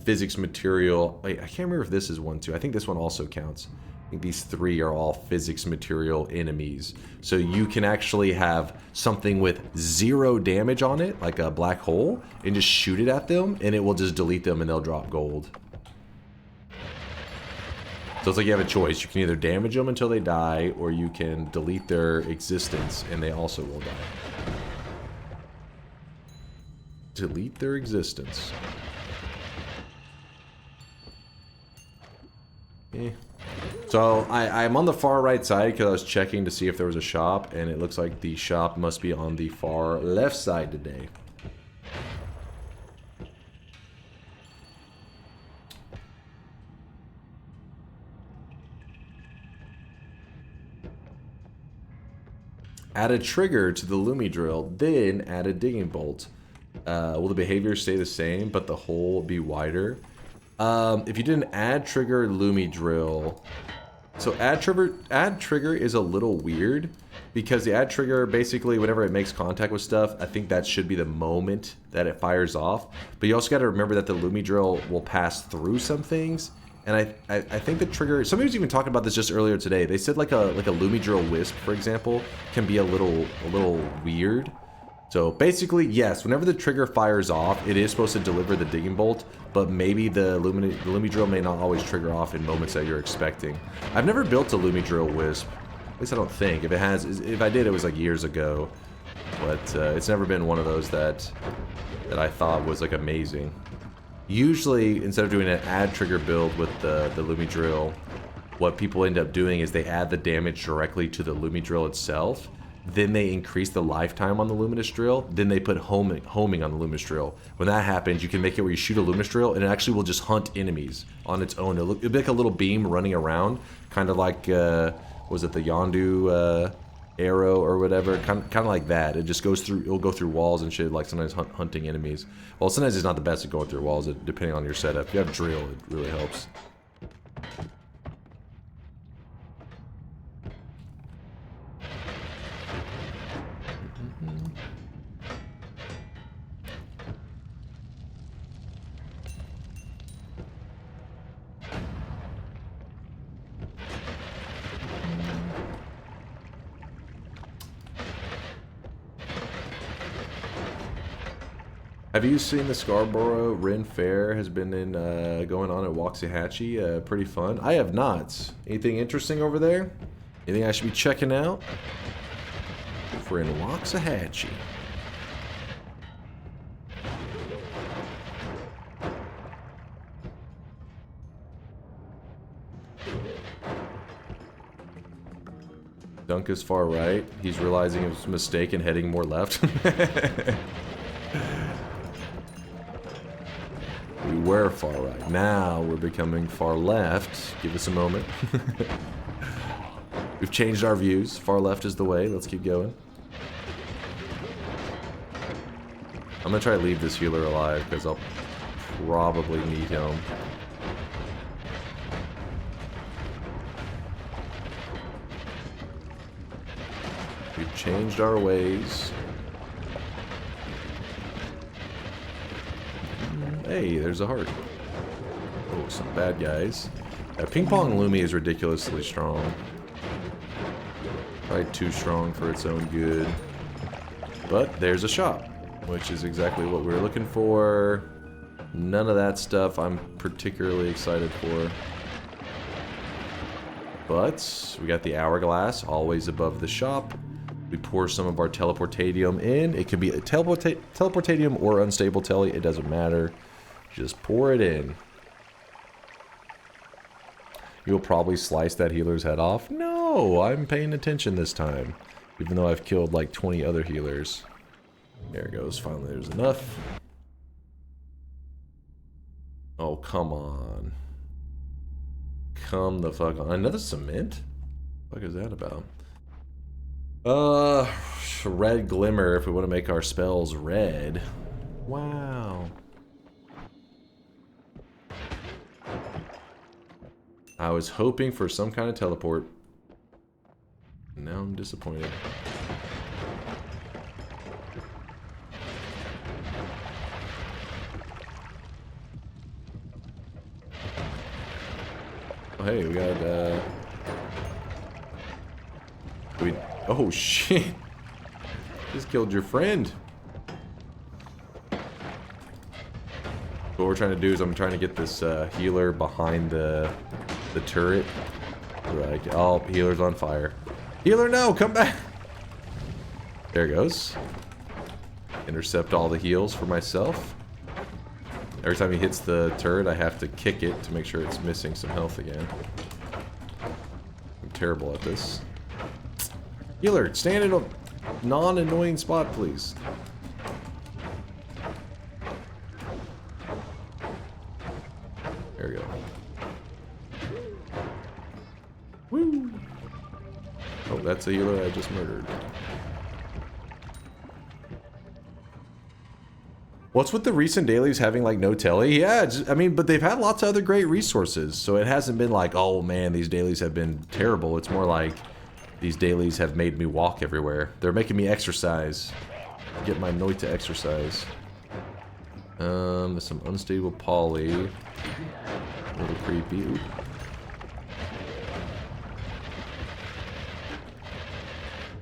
S2: physics material. Wait, I can't remember if this is one too. I think this one also counts. I think these three are all physics material enemies. So you can actually have something with 0 damage on it, like a black hole, and just shoot it at them, and it will just delete them and they'll drop gold. So it's like you have a choice. You can either damage them until they die, or you can delete their existence and they also will die. Delete their existence. So I'm on the far right side because I was checking to see if there was a shop, and it looks like the shop must be on the far left side today. Add a trigger to the Lumi drill, then add a digging bolt. Will the behavior stay the same, but the hole be wider? If you did an add trigger Lumi drill, so add trigger is a little weird because the add trigger basically whenever it makes contact with stuff, I think that should be the moment that it fires off. But you also got to remember that the Lumi drill will pass through some things. And I think the trigger, somebody was even talking about this just earlier today. They said like a Lumi drill wisp, for example, can be a little weird. So basically, yes, whenever the trigger fires off, it is supposed to deliver the digging bolt, but maybe the Lumi drill may not always trigger off in moments that you're expecting. I've never built a Lumi drill wisp. At least I don't think. If I did, it was like years ago. But it's never been one of those that I thought was like amazing. Usually, instead of doing an add trigger build with the Lumi drill, what people end up doing is they add the damage directly to the Lumi drill itself. Then they increase the lifetime on the luminous drill. Then they put homing on the luminous drill. When that happens, you can make it where you shoot a luminous drill and it actually will just hunt enemies on its own. It'll be like a little beam running around, kind of like was it the Yondu arrow or whatever? Kind of like that. It just goes through. It'll go through walls and shit, like sometimes hunting enemies. Well, sometimes it's not the best at going through walls, depending on your setup. If you have drill, it really helps. Have you seen the Scarborough Ren Fair has been in going on at Waxahachie? Pretty fun. I have not. Anything interesting over there? Anything I should be checking out? If we're in Waxahachie. Dunk is far right. He's realizing it was a mistake and heading more left. We were far right. Now we're becoming far left. Give us a moment. We've changed our views. Far left is the way. Let's keep going. I'm gonna try to leave this healer alive because I'll probably need him. We've changed our ways. Hey, there's a heart. Oh, some bad guys. Ping Pong Lumi is ridiculously strong. Probably too strong for its own good. But there's a shop, which is exactly what we were looking for. None of that stuff I'm particularly excited for. But we got the hourglass, always above the shop. We pour some of our teleportadium in. It could be a teleportadium or unstable telly. It doesn't matter. Just pour it in. You'll probably slice that healer's head off. No, I'm paying attention this time. Even though I've killed like 20 other healers. There it goes. Finally, there's enough. Oh, come on. Come the fuck on. Another cement? What the fuck is that about? Red glimmer if we want to make our spells red. Wow. I was hoping for some kind of teleport. Now I'm disappointed. Oh, hey, we got, oh, shit. Just killed your friend. What we're trying to do is I'm trying to get this healer behind the turret. Like, oh, healer's on fire. Healer, no, come back. There it goes. Intercept all the heals for myself. Every time he hits the turret, I have to kick it to make sure it's missing some health again. I'm terrible at this. Healer, stand in a non-annoying spot, please. There we go. Woo! Oh, that's a healer I just murdered. What's with the recent dailies having like no telly? Yeah, I mean, but they've had lots of other great resources, so it hasn't been like, oh man, these dailies have been terrible. It's more like these dailies have made me walk everywhere. They're making me exercise. Get my Noita exercise. Some unstable poly. A little creepy. Ooh.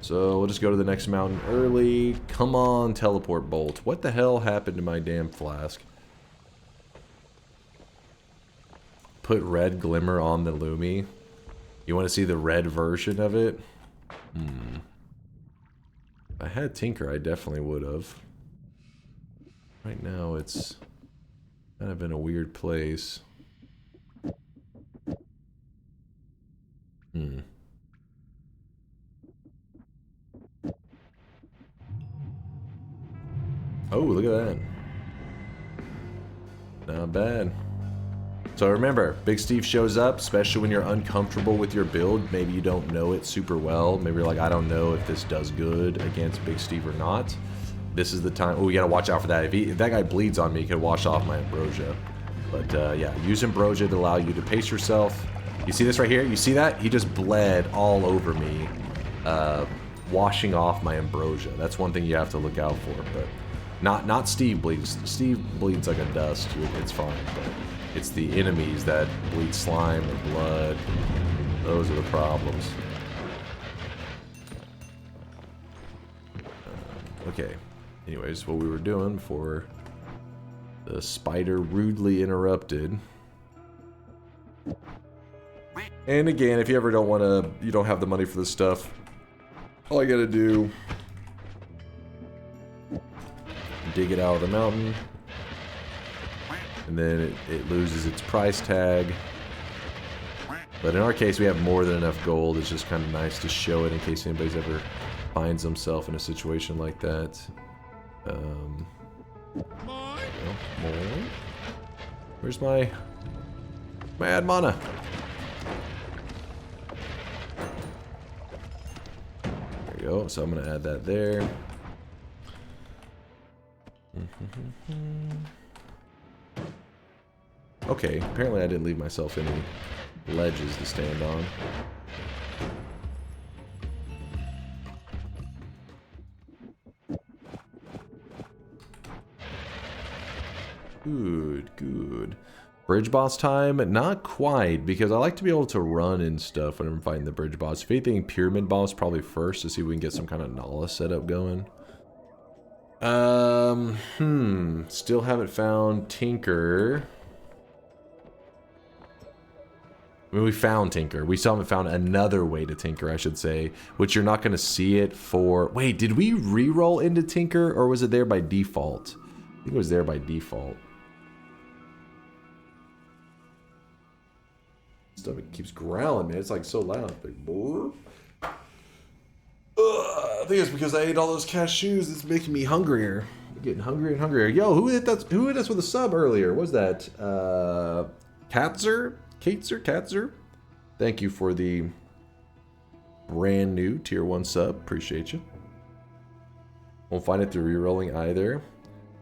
S2: So we'll just go to the next mountain early. Come on, teleport bolt. What the hell happened to my damn flask? Put red glimmer on the Lumi. You want to see the red version of it? If I had Tinker, I definitely would have. Right now, it's kind of in a weird place. Oh, look at that. Not bad. So remember, Big Steve shows up, especially when you're uncomfortable with your build. Maybe you don't know it super well. Maybe you're like, I don't know if this does good against Big Steve or not. This is the time. Oh, you gotta watch out for that. If that guy bleeds on me, he could wash off my ambrosia. But yeah, use ambrosia to allow you to pace yourself. You see this right here? You see that? He just bled all over me, washing off my ambrosia. That's one thing you have to look out for. But not Steve bleeds. Steve bleeds like a dust. It's fine. But it's the enemies that bleed slime or blood. Those are the problems. Okay. Anyways, what we were doing before The spider rudely interrupted. And again, if you ever don't want to, you don't have the money for this stuff, all you gotta do, dig it out of the mountain, and then it loses its price tag. But in our case, we have more than enough gold. It's just kind of nice to show it in case anybody's ever finds himself in a situation like that. Where's my ad mana? There you go. So I'm gonna add that there. Okay, apparently I didn't leave myself any ledges to stand on. Good, good. Bridge boss time? Not quite, because I like to be able to run and stuff when I'm fighting the bridge boss. If anything, pyramid boss probably first to see if we can get some kind of Nala setup going. Still haven't found Tinker. I mean, we found Tinker. We still haven't found another way to Tinker, I should say, which you're not going to see it for... Wait, did we re-roll into Tinker, or was it there by default? I think it was there by default. Stomach keeps growling, man. It's like so loud. Like, I think it's because I ate all those cashews. It's making me hungrier. I'm getting hungrier and hungrier. Yo, who hit us with a sub earlier? What was that? Katzer? Thank you for the brand new tier 1 sub. Appreciate you. Won't find it through rerolling either.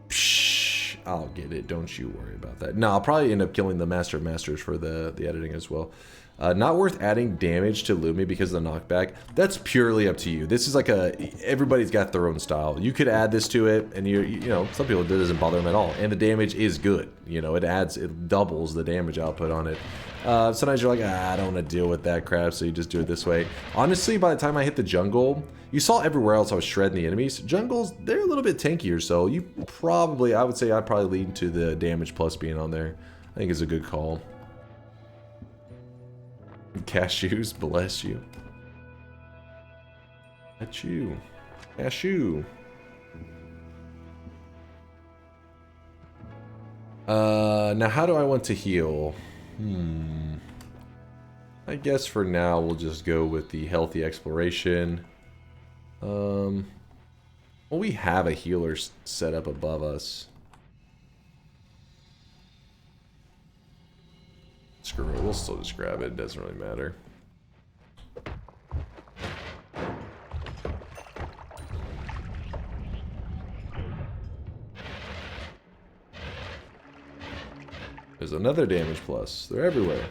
S2: Psh, I'll get it. Don't you worry about that. No, I'll probably end up killing the Master of Masters for the editing as well. Not worth adding damage to Lumi because of the knockback. That's purely up to you. This is like everybody's got their own style. You could add this to it, and you know, some people it doesn't bother them at all, and the damage is good. You know, it doubles the damage output on it. Sometimes you're like, I don't want to deal with that crap, so you just do it this way. Honestly, by the time I hit the jungle, you saw everywhere else I was shredding the enemies. Jungles, they're a little bit tankier, so you probably, I would say I'd probably lean to the damage plus being on there. I think it's a good call. Cashews, bless you. At you. Cashew. Now how do I want to heal? I guess for now we'll just go with the healthy exploration. Well, we have a healer set up above us. Screw it, we'll still just grab it, it doesn't really matter. There's another damage plus, they're everywhere.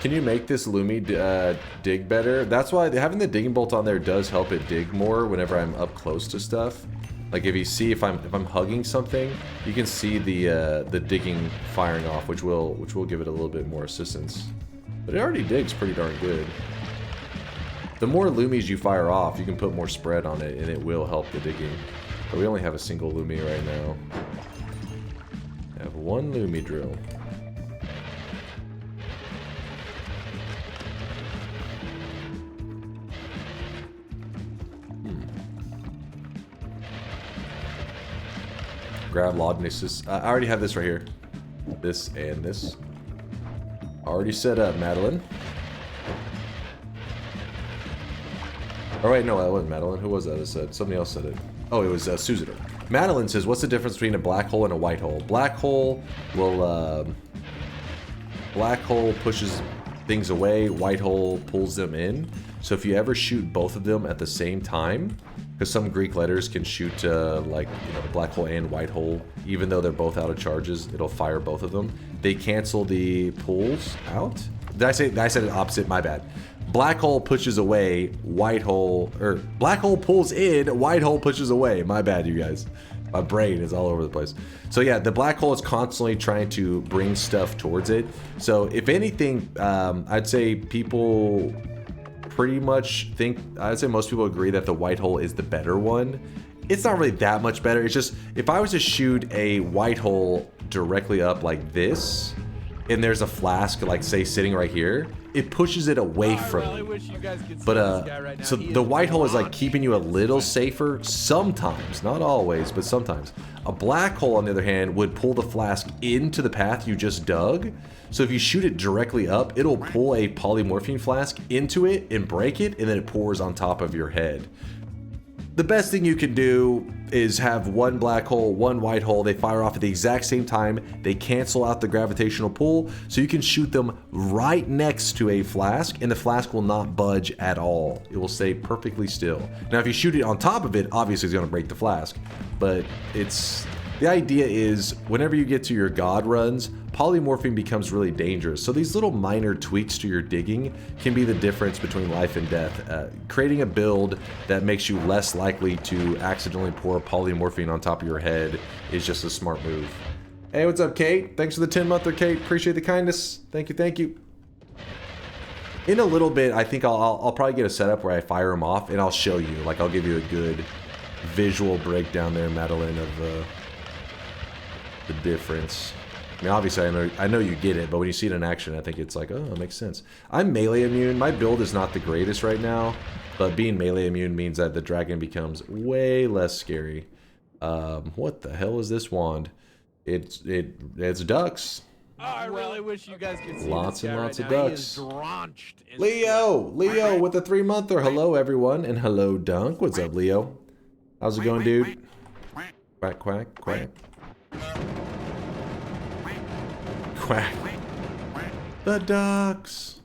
S2: Can you make this Lumi dig better? That's why having the digging bolt on there does help it dig more whenever I'm up close to stuff. Like if you see if I'm hugging something, you can see the digging firing off, which will give it a little bit more assistance. But it already digs pretty darn good. The more Lumis you fire off, you can put more spread on it, and it will help the digging. But we only have a single Lumi right now. I have one Lumi drill. Grab Laudanis. I already have this right here. This and this. Already set up, Madeline. Oh wait, no, that wasn't Madeline. Who was that? It said somebody else said it. Oh, it was Susator. Madeline says, "What's the difference between a black hole and a white hole?" Black hole will black hole pushes things away. White hole pulls them in. So if you ever shoot both of them at the same time, because some Greek letters can shoot like, you know, black hole and white hole, even though they're both out of charges, it'll fire both of them. They cancel the pulls out. I said it opposite? My bad. Black hole pushes away, white hole, or black hole pulls in, white hole pushes away. My bad, you guys. My brain is all over the place. So yeah, the black hole is constantly trying to bring stuff towards it. So if anything, I'd say people pretty much think, I'd say most people agree that the white hole is the better one. it's not really that much better. It's just, if I was to shoot a white hole directly up like this, and there's a flask, like say sitting right here, it pushes it away from me. But so the white hole is like keeping you a little safer sometimes, not always, but sometimes. A black hole, on the other hand, would pull the flask into the path you just dug. So if you shoot it directly up, it'll pull a polymorphine flask into it and break it, and then it pours on top of your head. The best thing you can do is have one black hole, one white hole. They fire off at the exact same time. They cancel out the gravitational pull, so you can shoot them right next to a flask, and the flask will not budge at all. It will stay perfectly still. Now, if you shoot it on top of it, obviously it's going to break the flask. But the idea is, whenever you get to your god runs, polymorphing becomes really dangerous. So these little minor tweaks to your digging can be the difference between life and death. Creating a build that makes you less likely to accidentally pour polymorphine on top of your head is just a smart move. Hey, what's up, Kate? Thanks for the 10-monther, Kate. Appreciate the kindness. Thank you, thank you. In a little bit, I think I'll probably get a setup where I fire them off, and I'll show you. Like, I'll give you a good visual breakdown there, Madeline, of the difference. I mean, obviously, I know you get it, but when you see it in action, I think it's like, oh, it makes sense. I'm melee immune. My build is not the greatest right now, but being melee immune means that the dragon becomes way less scary. What the hell is this wand? It's ducks.
S1: Oh, I really wish you guys could see
S2: lots
S1: this guy
S2: and lots
S1: right
S2: of
S1: now.
S2: ducks.
S1: He is drenched in
S2: Leo with the 3-monther. Hello, everyone, and hello, Dunk. What's up, Leo? How's it going, dude? Quack, quack, quack. Quack. The ducks.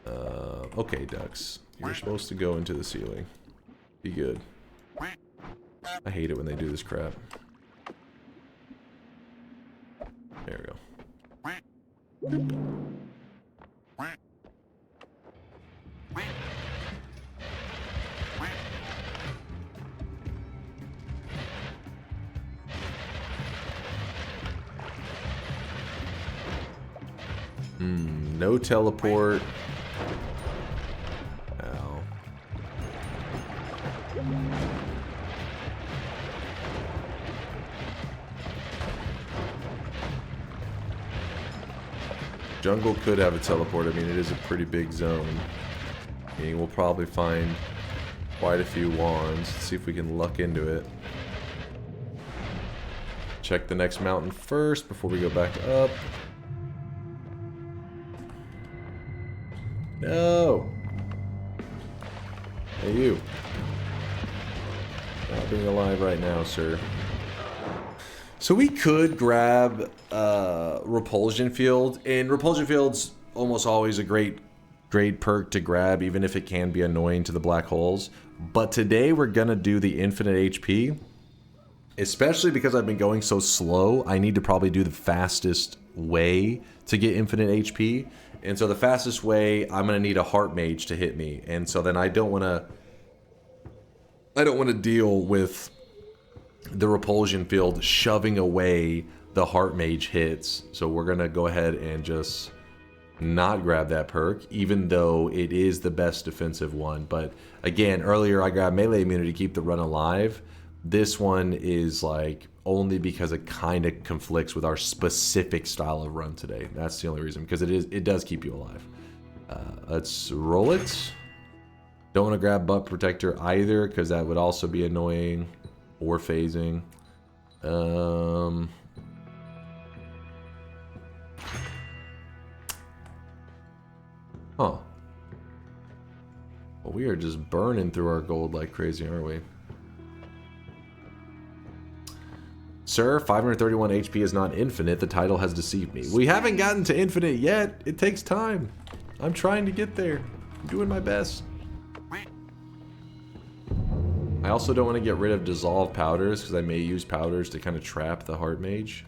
S2: Okay, ducks. You're supposed to go into the ceiling. Be good. I hate it when they do this crap. There we go. No teleport. Ow. Jungle could have a teleport. I mean, it is a pretty big zone. Meaning we'll probably find quite a few wands. Let's see if we can luck into it. Check the next mountain first before we go back up. No! Hey, you. Not being alive right now, sir. So we could grab Repulsion Field, and Repulsion Field's almost always a great perk to grab, even if it can be annoying to the black holes. But today we're gonna do the infinite HP, especially because I've been going so slow. I need to probably do the fastest way to get infinite HP, and so the fastest way, I'm gonna need a heart mage to hit me, and so then I don't want to deal with the Repulsion Field shoving away the heart mage hits. So we're gonna go ahead and just not grab that perk, even though it is the best defensive one. But again, earlier I grabbed melee immunity to keep the run alive. This one is like only because it kind of conflicts with our specific style of run today. That's the only reason, because it does keep you alive. Let's roll it. Don't want to grab butt protector either, because that would also be annoying. Or phasing. Huh. Well, we are just burning through our gold like crazy, aren't we? Sir, 531 HP is not infinite. The title has deceived me. We haven't gotten to infinite yet. It takes time. I'm trying to get there. I'm doing my best. I also don't want to get rid of dissolved powders, because I may use powders to kind of trap the heart mage.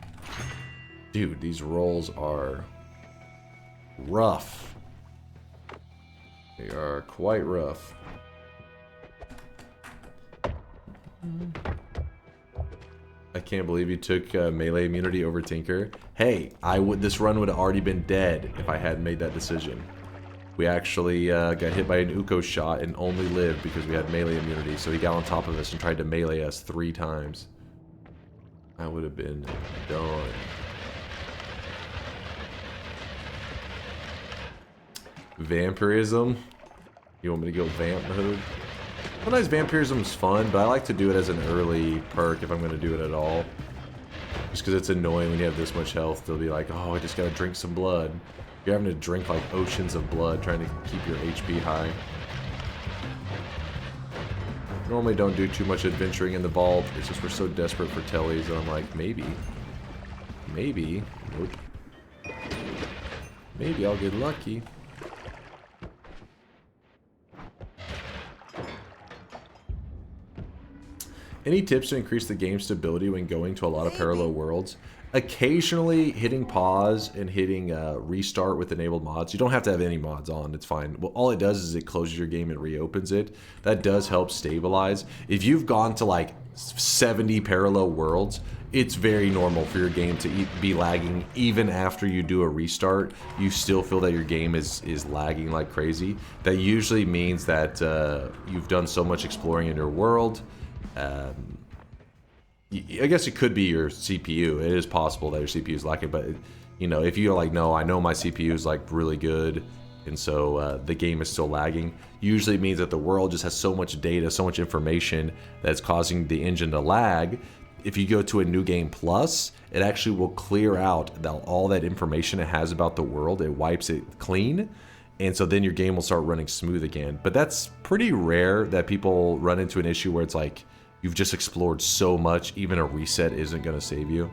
S2: Dude, these rolls are rough. They are quite rough. I can't believe you took melee immunity over Tinker. Hey, this run would have already been dead if I hadn't made that decision. We actually got hit by an Uko shot and only lived because we had melee immunity. So he got on top of us and tried to melee us 3 times. I would have been done. Vampirism? You want me to go vamp mode? Sometimes vampirism is fun, but I like to do it as an early perk if I'm going to do it at all. Just because it's annoying when you have this much health. They'll be like, oh, I just got to drink some blood. You're having to drink like oceans of blood trying to keep your HP high. Normally don't do too much adventuring in the vault. It's just we're so desperate for tellies and I'm like, maybe. Maybe. Nope. Maybe I'll get lucky. Any tips to increase the game stability when going to a lot of parallel worlds? Occasionally hitting pause and hitting restart with enabled mods. You don't have to have any mods on, it's fine. Well, all it does is it closes your game and reopens it. That does help stabilize. If you've gone to like 70 parallel worlds, it's very normal for your game to be lagging. Even after you do a restart, you still feel that your game is lagging like crazy. That usually means that you've done so much exploring in your world. I guess it could be your CPU. It is possible that your CPU is lacking, but you know, if you're like, no, I know my CPU is like really good, and so the game is still lagging, usually it means that the world just has so much data, so much information that's causing the engine to lag. If you go to a new game plus, it actually will clear out all that information it has about the world. It wipes it clean. And so then your game will start running smooth again. But that's pretty rare that people run into an issue where it's like, you've just explored so much, even a reset isn't going to save you.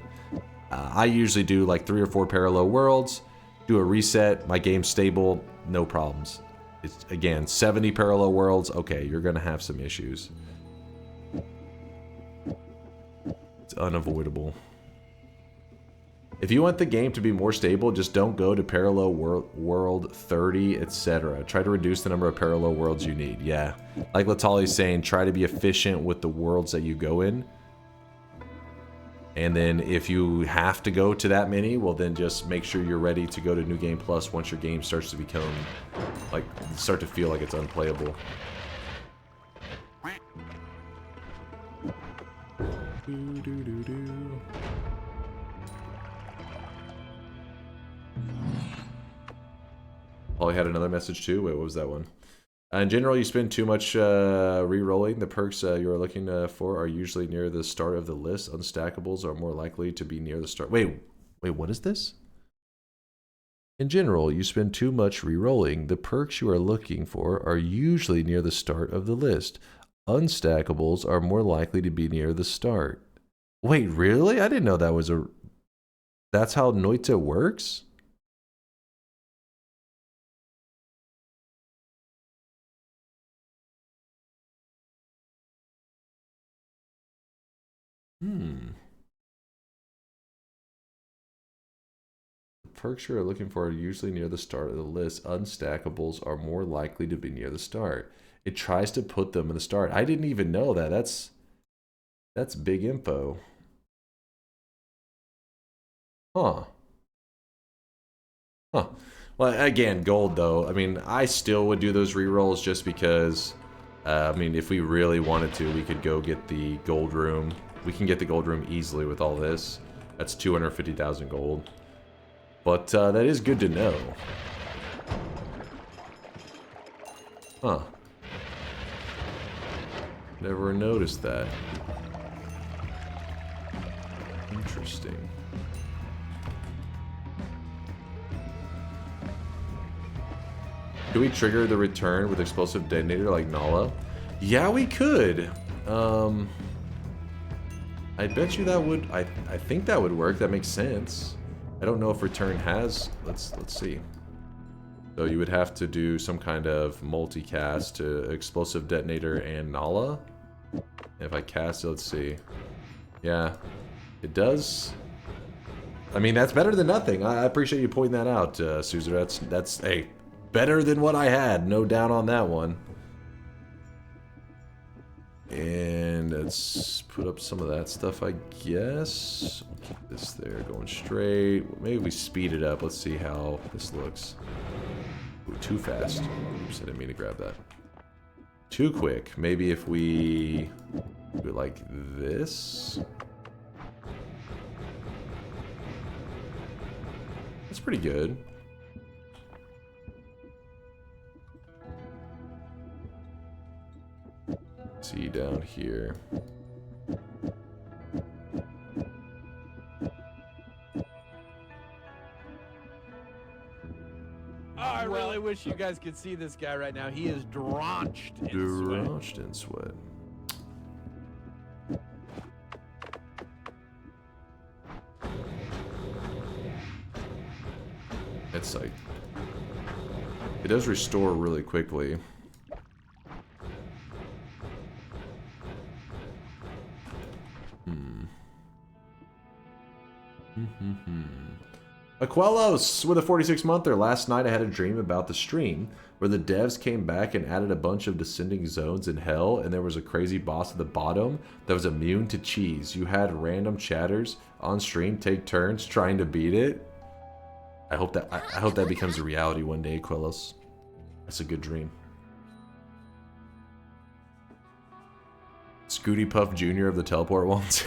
S2: I usually do like 3 or 4 parallel worlds, do a reset, my game's stable, no problems. It's, again, 70 parallel worlds, okay, you're going to have some issues. It's unavoidable. If you want the game to be more stable, just don't go to parallel world 30, etc. Try to reduce the number of parallel worlds you need. Yeah, like Latali's saying, try to be efficient with the worlds that you go in. And then if you have to go to that many, well then just make sure you're ready to go to New Game Plus once your game starts to become, like, start to feel like it's unplayable. Polly had another message too. Wait, what was that one? In general, you spend too much re-rolling. The perks you are looking for are usually near the start of the list. Unstackables are more likely to be near the start. Wait, what is this? In general, you spend too much re-rolling. The perks you are looking for are usually near the start of the list. Unstackables are more likely to be near the start. Wait, really? I didn't know that was a... That's how Noita works? The perks you are looking for are usually near the start of the list. Unstackables are more likely to be near the start. It tries to put them in the start. I didn't even know that. That's big info. Huh. Well, again, gold though. I mean, I still would do those rerolls just because, I mean, if we really wanted to, we could go get the gold room. We can get the gold room easily with all this. That's 250,000 gold. But that is good to know. Huh. Never noticed that. Interesting. Do we trigger the return with explosive detonator like Nala? Yeah, we could. I bet you that would. I think that would work. That makes sense. I don't know if return has. Let's see. So you would have to do some kind of multicast to explosive detonator and Nala. And if I cast it, let's see. Yeah, it does. I mean, that's better than nothing. I appreciate you pointing that out, Suzer. That's hey, better than what I had. No doubt on that one. And let's put up some of that stuff, I guess. Keep this there going straight. Maybe we speed it up. Let's see how this looks. Ooh, too fast. Oops, I didn't mean to grab that. Too quick. Maybe if we do it like this. That's pretty good. See down here.
S1: I really wish you guys could see this guy right now. He is drenched in sweat.
S2: Drenched in sweat. It's like it does restore really quickly. Aquelos with a 46-monther. Last night I had a dream about the stream where the devs came back and added a bunch of descending zones in hell, and there was a crazy boss at the bottom that was immune to cheese. You had random chatters on stream take turns trying to beat it. I hope that becomes a reality one day, Aquelos. That's a good dream. Scooty Puff Jr. of the teleport ones.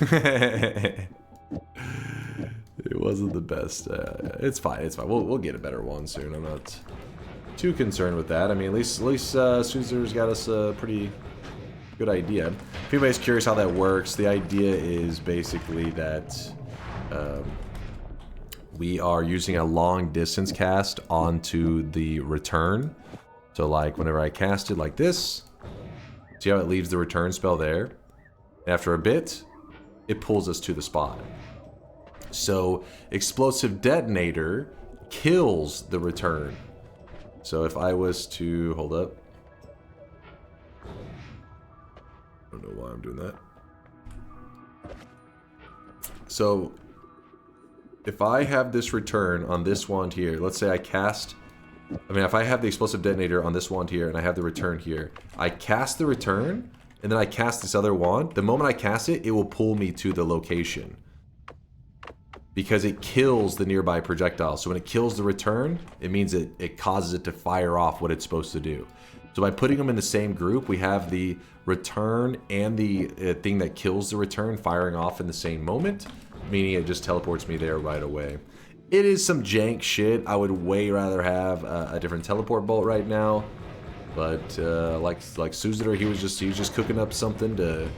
S2: It wasn't the best. It's fine. It's fine. We'll get a better one soon. I'm not too concerned with that. I mean, at least Suzer's got us a pretty good idea. If anybody's curious how that works, the idea is basically that we are using a long distance cast onto the return. So like whenever I cast it like this, see how it leaves the return spell there? After a bit, it pulls us to the spot. So explosive detonator kills the return. So if I was to hold up, I don't know why I'm doing that. So if I have this return on this wand here, let's say I cast, if I have the explosive detonator on this wand here and I have the return here, I cast the return and then I cast this other wand. The moment I cast it, it will pull me to the location because it kills the nearby projectile. So when it kills the return, it means it causes it to fire off what it's supposed to do. So by putting them in the same group, we have the return and the thing that kills the return firing off in the same moment, meaning it just teleports me there right away. It is some jank shit. I would way rather have a different teleport bolt right now, but like Suzer, he was just cooking up something to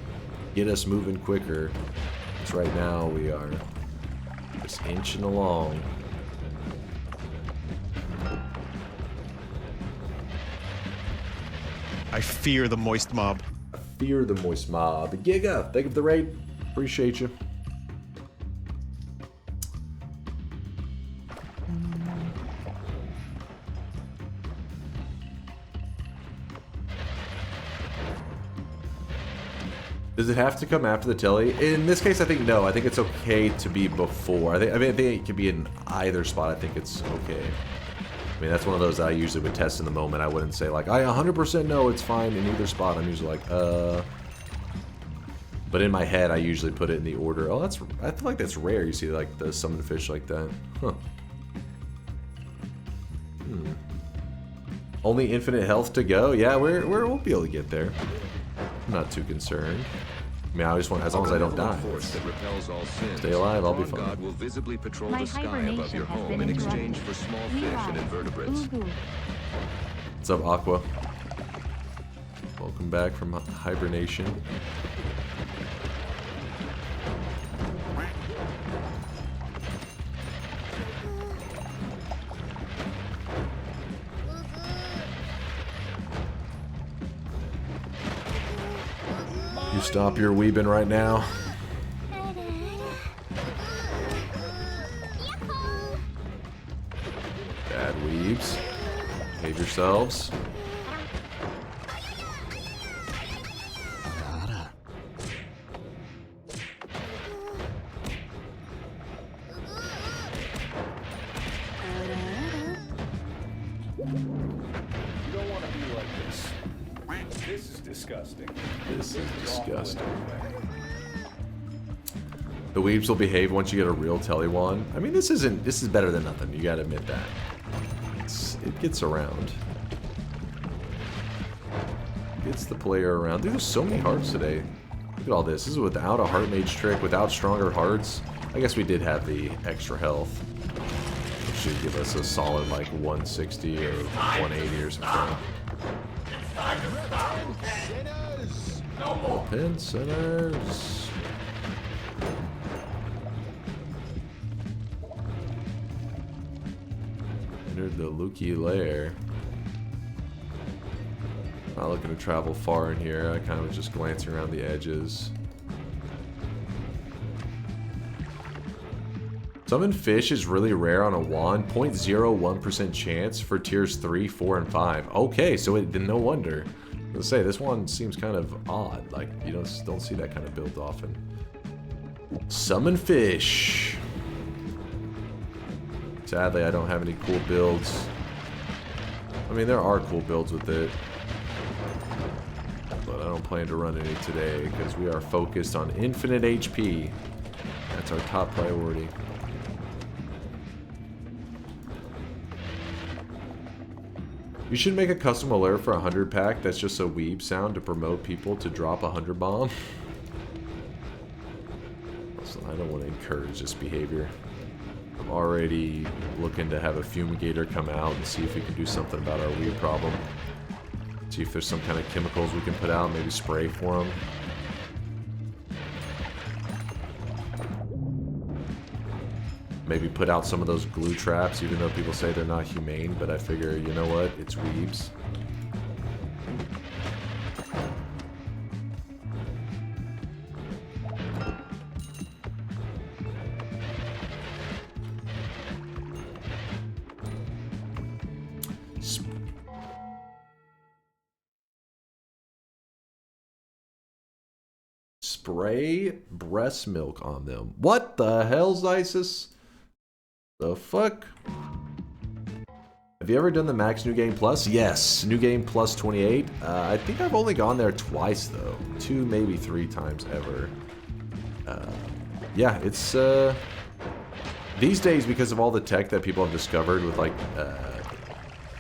S2: get us moving quicker. So right now we are just inching along.
S13: I fear the moist mob.
S2: I fear the moist mob. Giga, thank you for the raid. Appreciate you. Does it have to come after the telly? In this case, I think no. I think it's okay to be before. I think it could be in either spot. I think it's okay. I mean, that's one of those that I usually would test in the moment. I wouldn't say like, I 100% know it's fine in either spot. I'm usually like, But in my head, I usually put it in the order. Oh, I feel like that's rare. You see like the summon fish like that. Huh. Only infinite health to go? Yeah, we'll be able to get there. I'm not too concerned. I mean, I just want, as long as I don't die, stay alive, I'll be fine.
S8: God will visibly patrol the sky above your home in exchange for small fish and invertebrates.
S2: What's up, Aqua? Welcome back from hibernation. You stop your weebing right now. Bad weebs. Behave yourselves.
S9: You don't want to be like this. This is disgusting.
S2: This is disgusting. The weebs will behave once you get a real telly wand. I mean, this is better than nothing. You gotta admit that. it gets around. Gets the player around. Dude, there's so many hearts today. Look at all this. This is without a heart mage trick, without stronger hearts. I guess we did have the extra health. Which should give us a solid like 160 or 180 or something. Pin sinners. Entered the Luki lair. Not looking to travel far in here. I kind of was just glancing around the edges. Summon fish is really rare on a wand. 0.01% chance for tiers 3, 4, and 5. Okay, so no wonder. I was gonna say, this one seems kind of odd. Like, you don't see that kind of build often. Summon fish. Sadly, I don't have any cool builds. I mean, there are cool builds with it. But I don't plan to run any today because we are focused on infinite HP. That's our top priority. You should make a custom alert for a 100 pack that's just a weeb sound to promote people to drop a 100 bomb. Listen, I don't want to encourage this behavior. I'm already looking to have a fumigator come out and see if we can do something about our weed problem. See if there's some kind of chemicals we can put out, maybe spray for them. Maybe put out some of those glue traps, even though people say they're not humane, but I figure, you know what, it's weebs. Spray breast milk on them. What the hell's ISIS? The fuck? Have you ever done the Max New Game Plus? Yes, New Game Plus 28. I think I've only gone there twice though. 2, maybe 3 times ever. Yeah, it's these days, because of all the tech that people have discovered with like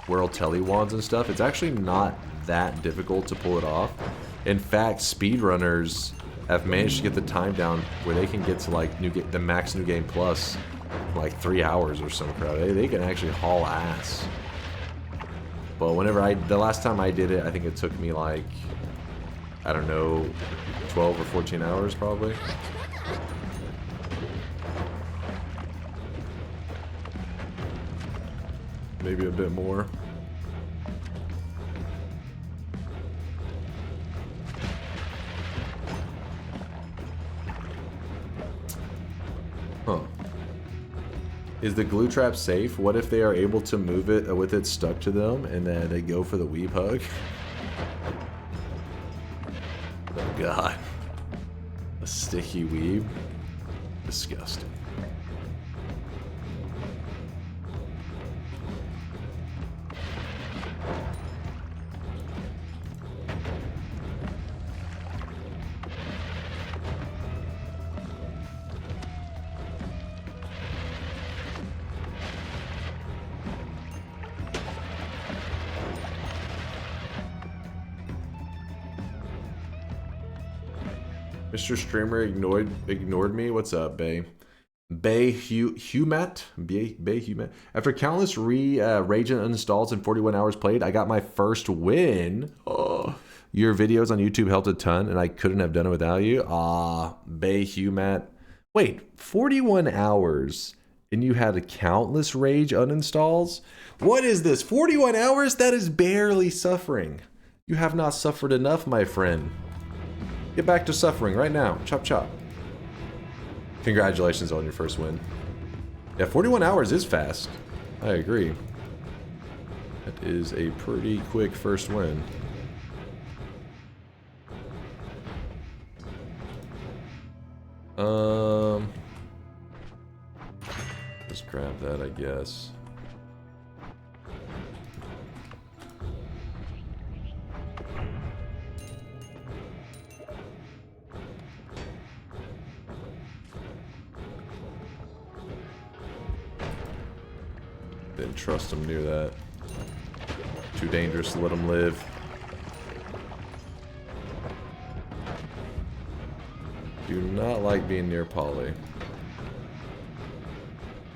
S2: World Tele wands and stuff, it's actually not that difficult to pull it off. In fact, speedrunners have managed to get the time down where they can get to like the Max New Game Plus like 3 hours or some crap. They can actually haul ass. But the last time I did it, I think it took me like, I don't know, 12 or 14 hours probably. Maybe a bit more. Huh. Is the glue trap safe? What if they are able to move it with it stuck to them and then they go for the weeb hug? Oh god. A sticky weeb? Disgusting. Mr. Streamer ignored me. What's up, Bay? Bay Humat? Bay Humat. After countless rage and uninstalls and 41 hours played, I got my first win. Oh, your videos on YouTube helped a ton, and I couldn't have done it without you. Bay Humat. Wait, 41 hours, and you had a countless rage uninstalls? What is this? 41 hours? That is barely suffering. You have not suffered enough, my friend. Get back to suffering right now. Chop chop. Congratulations on your first win. Yeah, 41 hours is fast. I agree. That is a pretty quick first win. Just grab that, I guess. Didn't trust him near that. Too dangerous to let them live. Do not like being near Polly.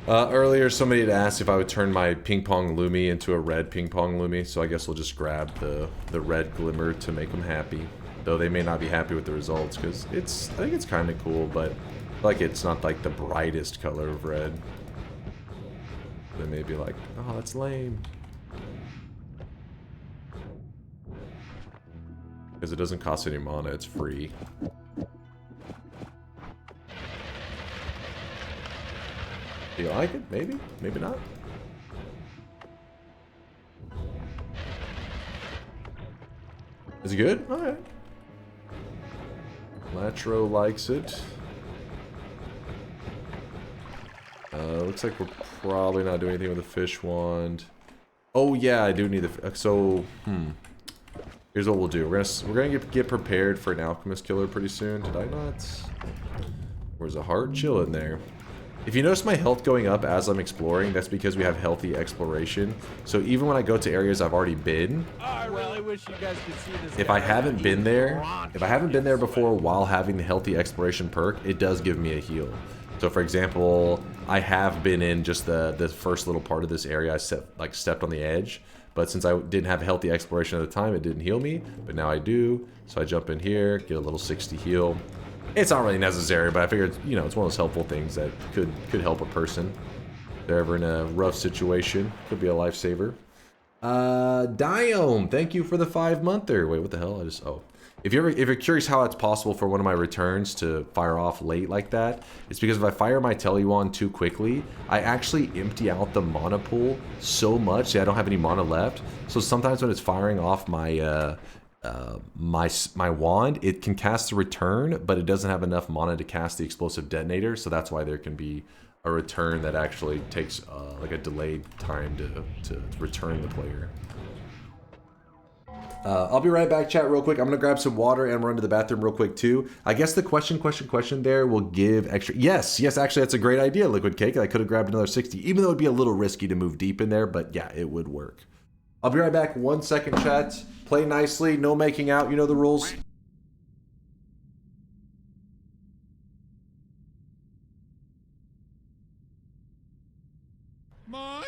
S2: Earlier, somebody had asked if I would turn my ping pong Lumi into a red ping pong Lumi, so I guess we'll just grab the red glimmer to make them happy. Though they may not be happy with the results, because I think it's kind of cool, but like it's not like the brightest color of red. They may be like, oh, that's lame. Because it doesn't cost any mana, it's free. Do you like it? Maybe? Maybe not? Is it good? Alright. Latro likes it. Looks like we're probably not doing anything with the fish wand. Oh yeah, I do need the... So, here's what we'll do. We're gonna get prepared for an alchemist killer pretty soon. Did I not? Where's a heart? Chill in there. If you notice my health going up as I'm exploring, that's because we have healthy exploration. So even when I go to areas I've already been,
S1: I really wish you guys could see this.
S2: if I haven't been there before while having the healthy exploration perk, it does give me a heal. So for example, I have been in just the first little part of this area. I stepped on the edge, but since I didn't have healthy exploration at the time, it didn't heal me. But now I do. So I jump in here, get a little 60 heal. It's not really necessary, but I figured, you know, it's one of those helpful things that could help a person. If they're ever in a rough situation, could be a lifesaver. Diome, thank you for the 5-monther. Wait, what the hell? If you're curious how it's possible for one of my returns to fire off late like that, it's because if I fire my Teleuon too quickly, I actually empty out the mana pool so much that I don't have any mana left. So sometimes when it's firing off my my wand, it can cast the return, but it doesn't have enough mana to cast the explosive detonator, so that's why there can be a return that actually takes like a delayed time to return the player. I'll be right back, chat, real quick. I'm gonna grab some water and run to the bathroom real quick too. I guess the question there will give extra. Yes, actually that's a great idea, Liquid Cake. I could have grabbed another 60, even though it'd be a little risky to move deep in there, but yeah, it would work. I'll be right back. 1 second, chat. Play nicely, no making out, you know the rules.
S20: Mine?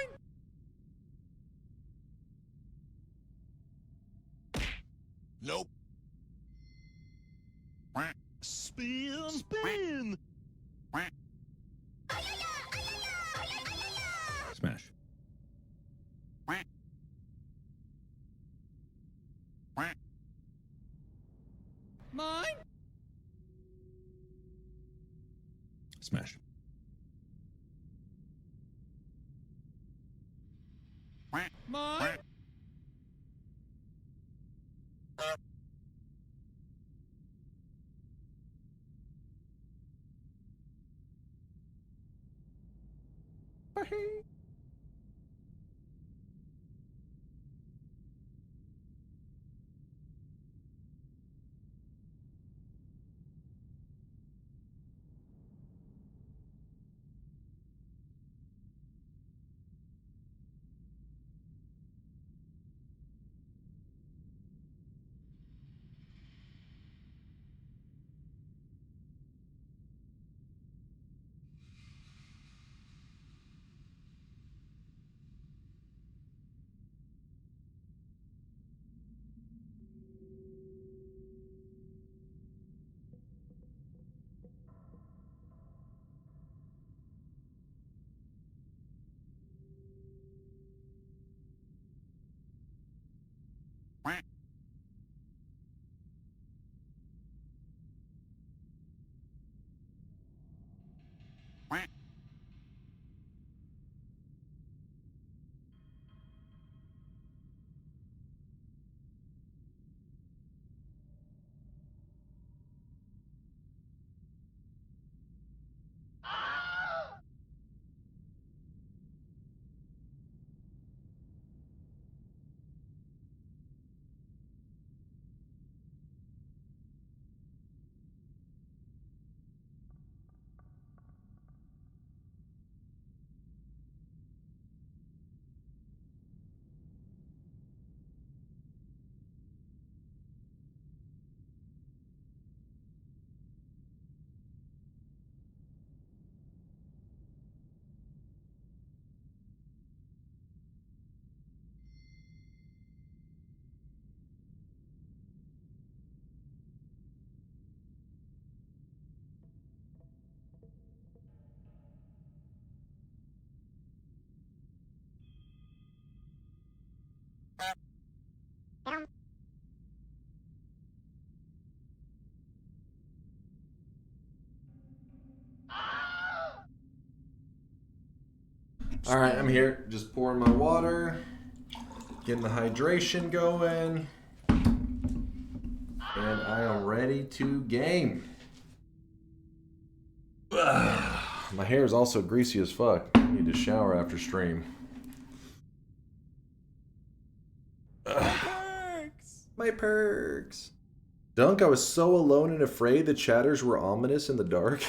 S20: Nope. Spin.
S3: Smash.
S20: Mine?
S3: Smash.
S20: Mine?
S2: All right, I'm here. Just pouring my water, getting the hydration going, and I am ready to game. My hair is also greasy as fuck. I need to shower after stream. My perks. Dunk, I was so alone and afraid the chatters were ominous in the dark.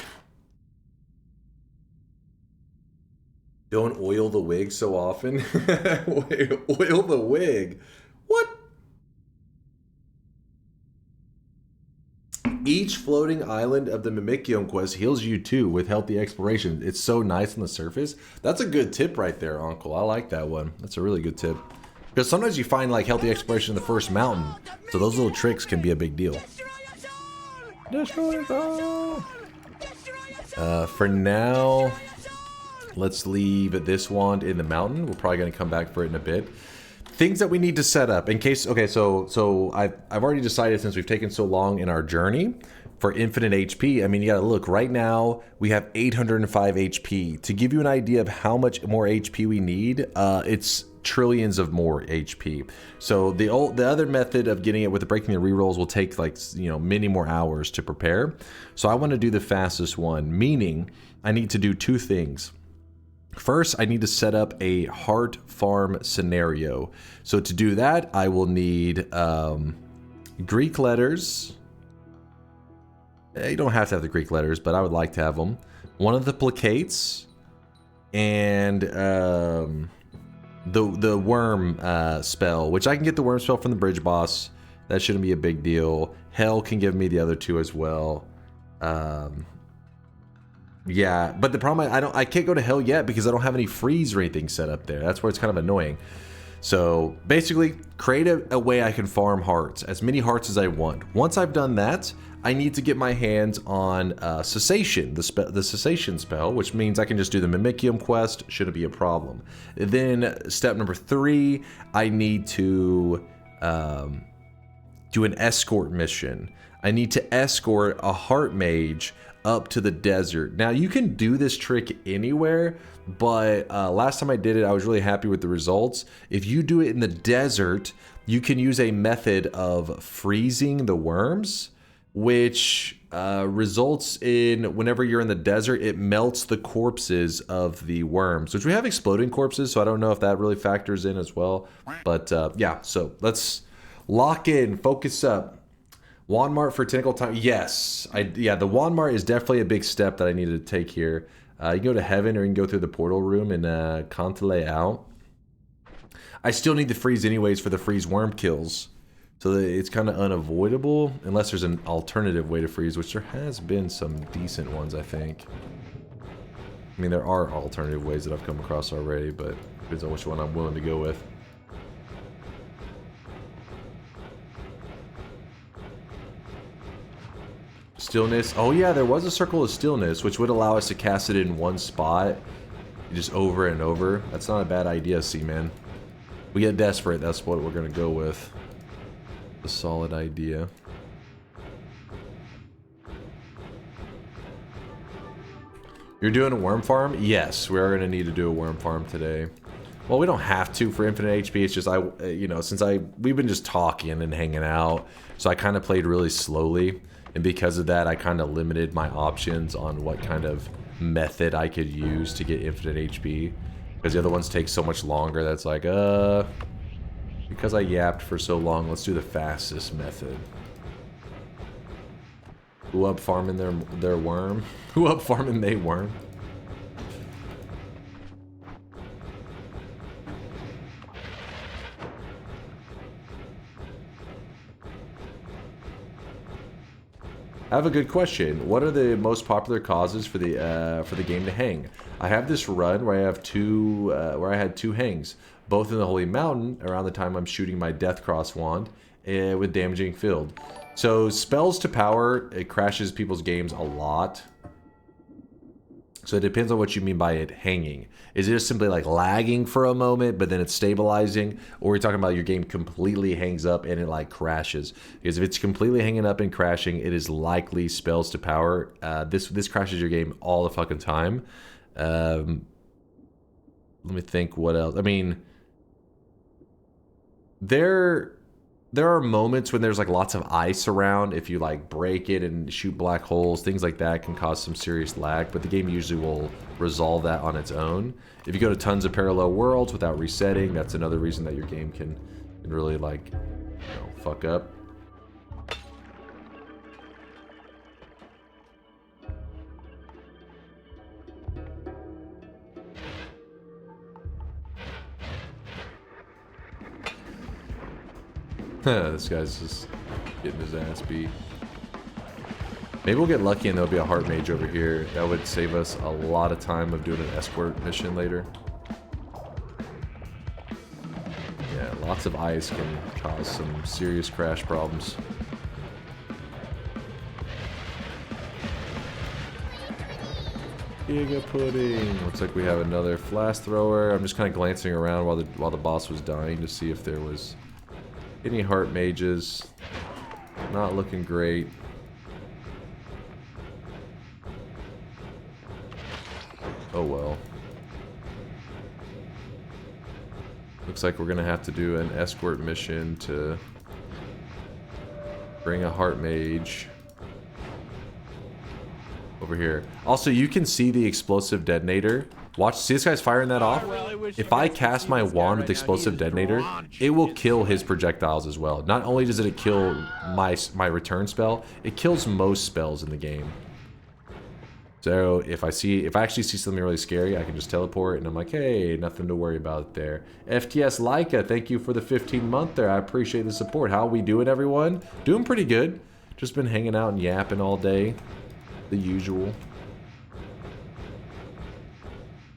S2: Don't oil the wig so often. Oil the wig? What? Each floating island of the Mimikium quest heals you too with healthy exploration. It's so nice on the surface. That's a good tip right there, Uncle. I like that one. That's a really good tip. Because sometimes you find like healthy exploration in the first mountain. So those little tricks can be a big deal. Destroy us all! For now, let's leave this wand in the mountain. We're probably going to come back for it in a bit. Things that we need to set up in case. Okay, so I've already decided, since we've taken so long in our journey, for infinite HP. I mean, you gotta look. Right now we have 805 HP. To give you an idea of how much more HP we need, it's trillions of more HP. So the other method of getting it with the breaking the rerolls will take like, you know, many more hours to prepare. So I want to do the fastest one, meaning I need to do two things. First, I need to set up a heart farm scenario. So to do that, I will need Greek letters. You don't have to have the Greek letters, but I would like to have them. One of the placates, and the worm spell, which I can get the worm spell from the bridge boss. That shouldn't be a big deal. Hell can give me the other two as well. Yeah, but the problem, I can't go to hell yet because I don't have any freeze or anything set up there. That's where it's kind of annoying. So basically, create a way I can farm hearts, as many hearts as I want. Once I've done that, I need to get my hands on cessation, the cessation spell, which means I can just do the Mimikium quest. Shouldn't be a problem. Then step number 3, I need to do an escort mission. I need to escort a heart mage up to the desert. Now you can do this trick anywhere, but last time I did it, I was really happy with the results. If you do it in the desert, you can use a method of freezing the worms, which results in, whenever you're in the desert, it melts the corpses of the worms, which we have exploding corpses, so I don't know if that really factors in as well. But yeah, so let's lock in, focus up. Wand Mart for technical time. Yes, yeah, the Wand Mart is definitely a big step that I needed to take here. You can go to heaven, or you can go through the portal room and Cantele out. I still need the freeze anyways for the freeze worm kills. So it's kind of unavoidable, unless there's an alternative way to freeze, which there has been some decent ones, I think. I mean, there are alternative ways that I've come across already, but depends on which one I'm willing to go with. Stillness. Oh yeah, there was a circle of stillness, which would allow us to cast it in one spot, just over and over. That's not a bad idea, C-Man. We get desperate, that's what we're gonna go with. A solid idea. You're doing a worm farm? Yes, we are gonna need to do a worm farm today. Well, we don't have to for infinite HP. It's just you know, since we've been just talking and hanging out, so I kind of played really slowly. And because of that, I kind of limited my options on what kind of method I could use to get infinite HP. Because the other ones take so much longer, that's like, because I yapped for so long, let's do the fastest method. Who up farming their worm? Who up farming they worm? I have a good question. What are the most popular causes for the game to hang? I have this run where I have where I had 2 hangs, both in the Holy Mountain around the time I'm shooting my Death Cross wand with damaging field. So spells to power, it crashes people's games a lot. So it depends on what you mean by it hanging. Is it just simply like lagging for a moment, but then it's stabilizing? Or are we talking about your game completely hangs up and it like crashes? Because if it's completely hanging up and crashing, it is likely spells to power. This crashes your game all the fucking time. Let me think what else. I mean, there are moments when there's like lots of ice around. If you like break it and shoot black holes, things like that can cause some serious lag, but the game usually will resolve that on its own. If you go to tons of parallel worlds without resetting, that's another reason that your game can really like, you know, fuck up. This guy's just getting his ass beat. Maybe we'll get lucky and there'll be a heart mage over here. That would save us a lot of time of doing an escort mission later. Yeah, lots of ice can cause some serious crash problems. Giga pudding. Looks like we have another flash thrower. I'm just kind of glancing around while the boss was dying to see if there was any heart mages. Not looking great. Oh well. Looks like we're gonna have to do an escort mission to bring a heart mage over here. Also, you can see the explosive detonator. Watch, see this guy's firing that off? If I cast my wand with explosive detonator, it will kill his projectiles as well. Not only does it kill my return spell, it kills most spells in the game. So if I actually see something really scary, I can just teleport and I'm like, hey, nothing to worry about there. FTS Leica, thank you for the 15-month there. I appreciate the support. How we doing, everyone? Doing pretty good. Just been hanging out and yapping all day. The usual.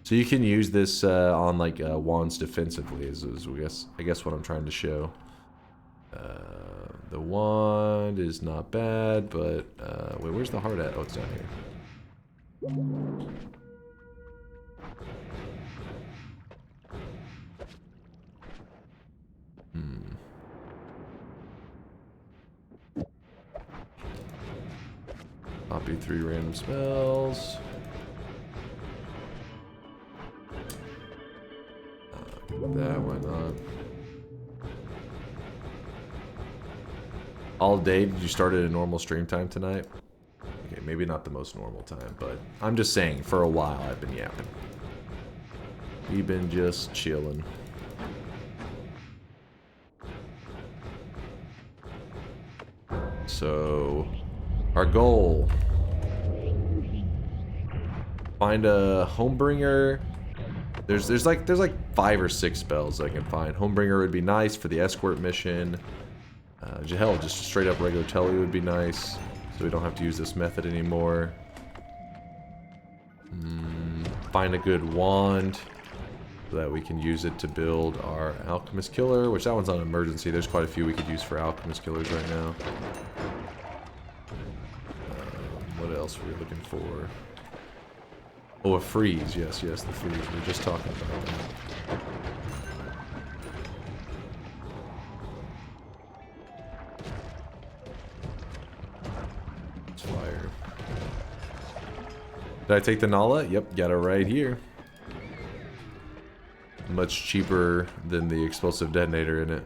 S2: So you can use this on like wands defensively is I guess what I'm trying to show. The wand is not bad, but wait, where's the heart at? Oh, it's down here. Copy 3 random spells. That went on. All day? Did you start at a normal stream time tonight? Okay, maybe not the most normal time, but I'm just saying, for a while I've been yapping. We've been just chilling. So, our goal. Find a Homebringer. There's like 5 or 6 spells I can find. Homebringer would be nice for the escort mission. Hell, just straight up regular telly would be nice, so we don't have to use this method anymore. Find a good wand so that we can use it to build our alchemist killer, which that one's on emergency. There's quite a few we could use for alchemist killers right now. What else were we looking for? Oh, a freeze. Yes, the freeze. We were just talking about that. It's fire. Did I take the Nala? Yep, got it right here. Much cheaper than the explosive detonator in it.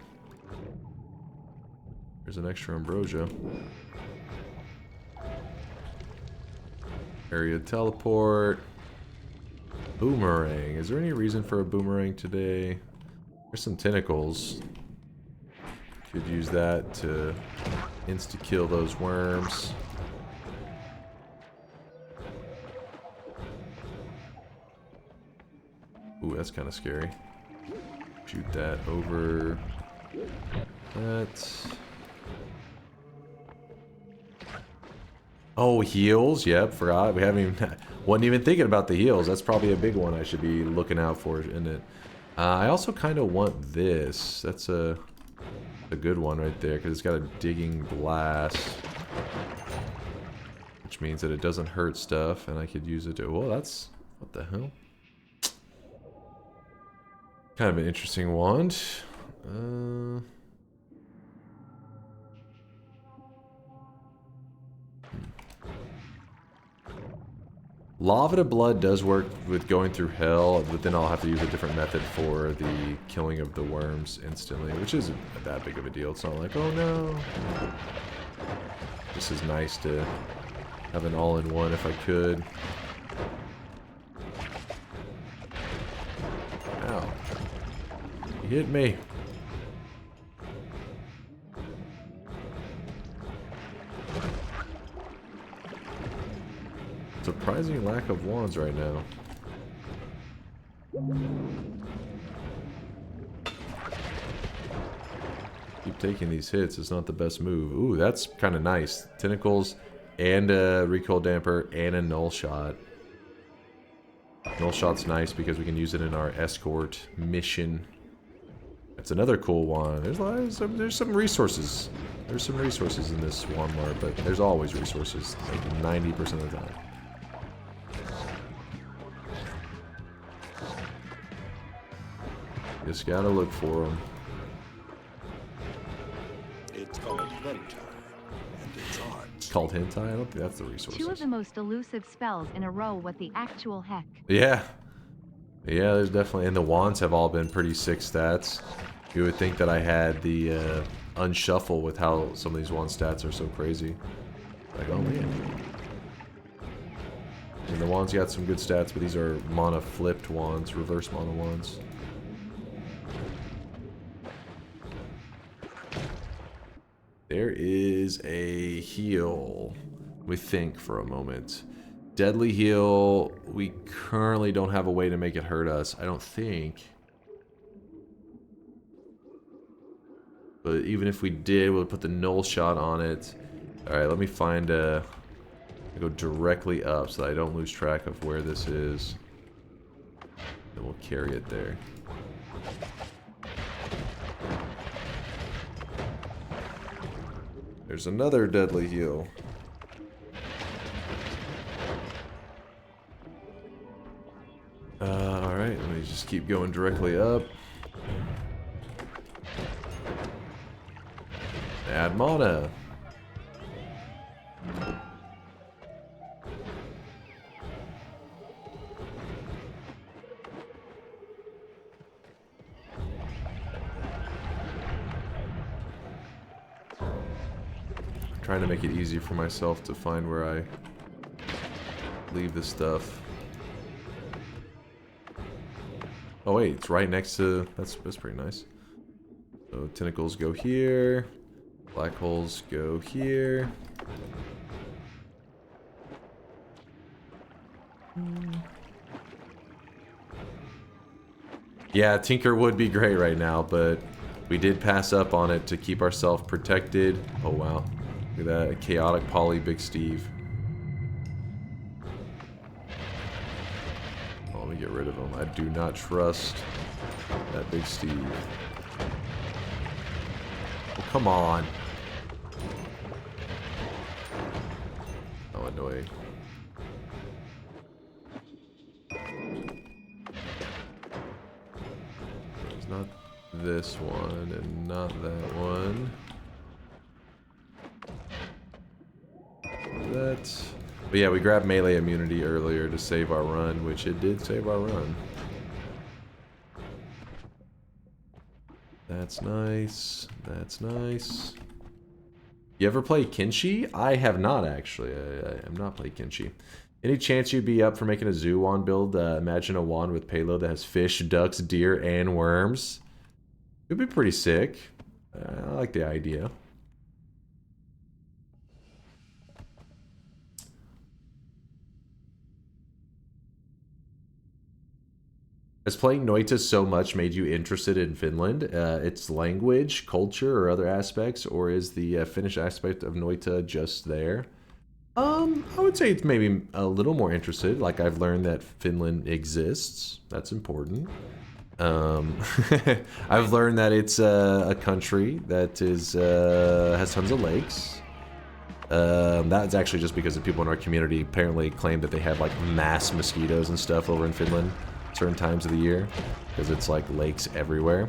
S2: There's an extra ambrosia. Area teleport. Boomerang. Is there any reason for a boomerang today? There's some tentacles. Could use that to insta-kill those worms. Ooh, that's kind of scary. Shoot that over that. Oh, heals. Yep, forgot. We haven't even... Wasn't even thinking about the heals. That's probably a big one I should be looking out for in it. I also kind of want this. That's a good one right there because it's got a digging blast. Which which means that it doesn't hurt stuff, and I could use it to... Well, that's... What the hell? Kind of an interesting wand. Lava to Blood does work with going through hell, but then I'll have to use a different method for the killing of the worms instantly, which isn't that big of a deal. It's not like, oh no. This is nice to have an all-in-one if I could. Ow. He hit me. Surprising lack of wands right now. Keep taking these hits. It's not the best move. Ooh, that's kind of nice. Tentacles and a recoil damper and a null shot. Null shot's nice because we can use it in our escort mission. That's another cool wand. There's some resources. There's some resources in this wand mart, but there's always resources, like 90% of the time. Just gotta look for them.
S11: It's called hentai, and it's art.
S2: It's called hentai? I don't think that's the resources.
S5: 2 of the most elusive spells in a row. What the actual heck?
S2: Yeah. Yeah, there's definitely... And the wands have all been pretty sick stats. You would think that I had the unshuffle with how some of these wand stats are so crazy. Like, oh man. And the wands got some good stats, but these are mana flipped wands, reverse mana wands. There is a heal. We think for a moment. Deadly heal. We currently don't have a way to make it hurt us. I don't think. But even if we did, we'll put the null shot on it. Alright, let me find a... I'll go directly up so that I don't lose track of where this is. Then we'll carry it there. There's another deadly heal. Alright, let me just keep going directly up. Add mana. Trying to make it easy for myself to find where I leave this stuff. Oh wait, it's right next to... That's pretty nice. So tentacles go here. Black holes go here. Yeah, Tinker would be great right now, but we did pass up on it to keep ourselves protected. Oh wow. Look at that, chaotic poly Big Steve. Oh, let me get rid of him. I do not trust that Big Steve. Oh, come on. Oh, annoying. There's not this one and not that one. That. But yeah, we grabbed melee immunity earlier to save our run, which it did save our run. That's nice. That's nice. You ever play Kenshi? I have not actually. I have not played Kenshi. Any chance you'd be up for making a zoo wand build? Imagine a wand with payload that has fish, ducks, deer, and worms. It'd be pretty sick. I like the idea. Has playing Noita so much made you interested in Finland? Its language, culture, or other aspects? Or is the Finnish aspect of Noita just there? I would say it's maybe a little more interested. Like, I've learned that Finland exists. That's important. I've learned that it's a country that is has tons of lakes. That's actually just because the people in our community apparently claim that they have like mass mosquitoes and stuff over in Finland certain times of the year because it's like lakes everywhere.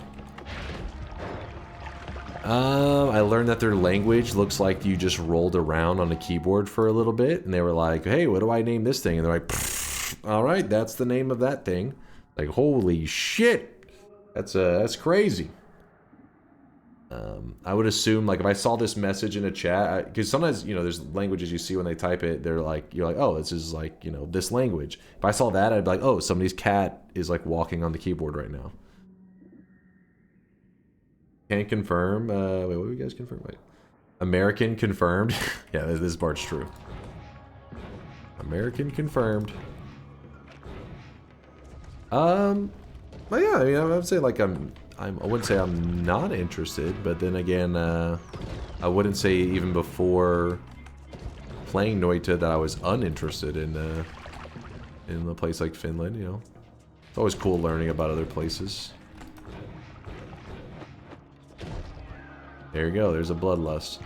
S2: I learned that their language looks like you just rolled around on a keyboard for a little bit, and they were like, "Hey, what do I name this thing?" And they're like, "All right, that's the name of that thing." Like, holy shit, that's crazy. I would assume, like, if I saw this message in a chat, because sometimes, you know, there's languages you see when they type it, they're like, you're like, oh, this is like, you know, this language. If I saw that, I'd be like, oh, somebody's cat is like walking on the keyboard right now. Can't confirm. Wait, what do you guys confirm? Wait. American confirmed. Yeah, this part's true. American confirmed. But yeah, I mean, I would say like I wouldn't say I'm not interested, but then again, I wouldn't say even before playing Noita that I was uninterested in a place like Finland. You know, it's always cool learning about other places. There you go. There's a bloodlust.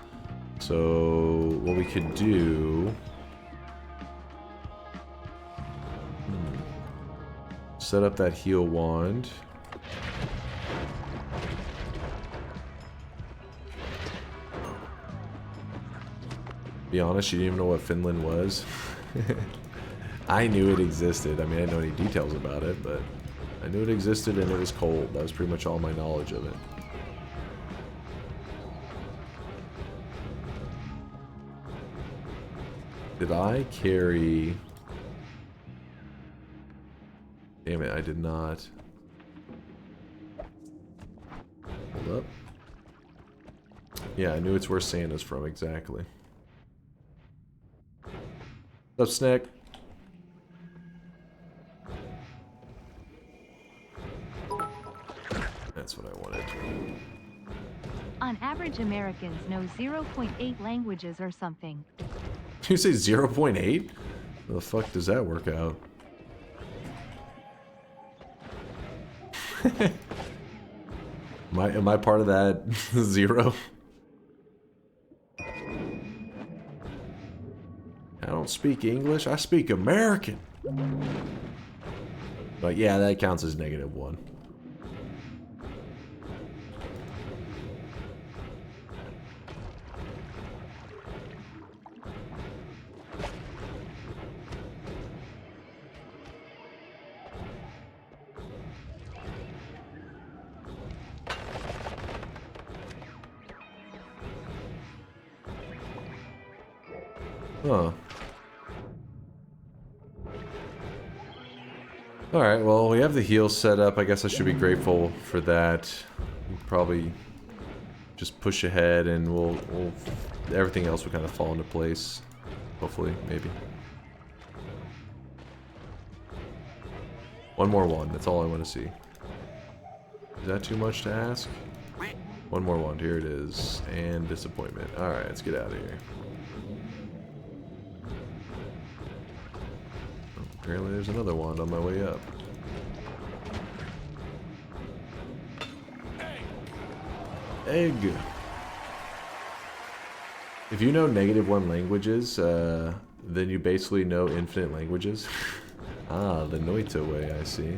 S2: So what we could do? Set up that heal wand. Be honest, you didn't even know what Finland was. I knew it existed. I mean, I didn't know any details about it, but I knew it existed and it was cold. That was pretty much all my knowledge of it. Did I carry... Damn it, I did not. Hold up. Yeah, I knew it's where Santa's from, exactly. What's up, Snack? That's what I wanted.
S5: On average, Americans know 0.8 languages or something.
S2: You say 0.8? How the fuck does that work out? Am I part of that 0? I don't speak English, I speak American. But yeah, that counts as -1. Huh. Alright, well, we have the heal set up. I guess I should be grateful for that. We'll probably just push ahead and we'll everything else will kind of fall into place. Hopefully, maybe. One more wand, that's all I want to see. Is that too much to ask? One more wand, here it is. And disappointment. Alright, let's get out of here. Apparently there's another wand on my way up. Egg! If you know -1 languages, then you basically know infinite languages. Ah, the Noita way, I see.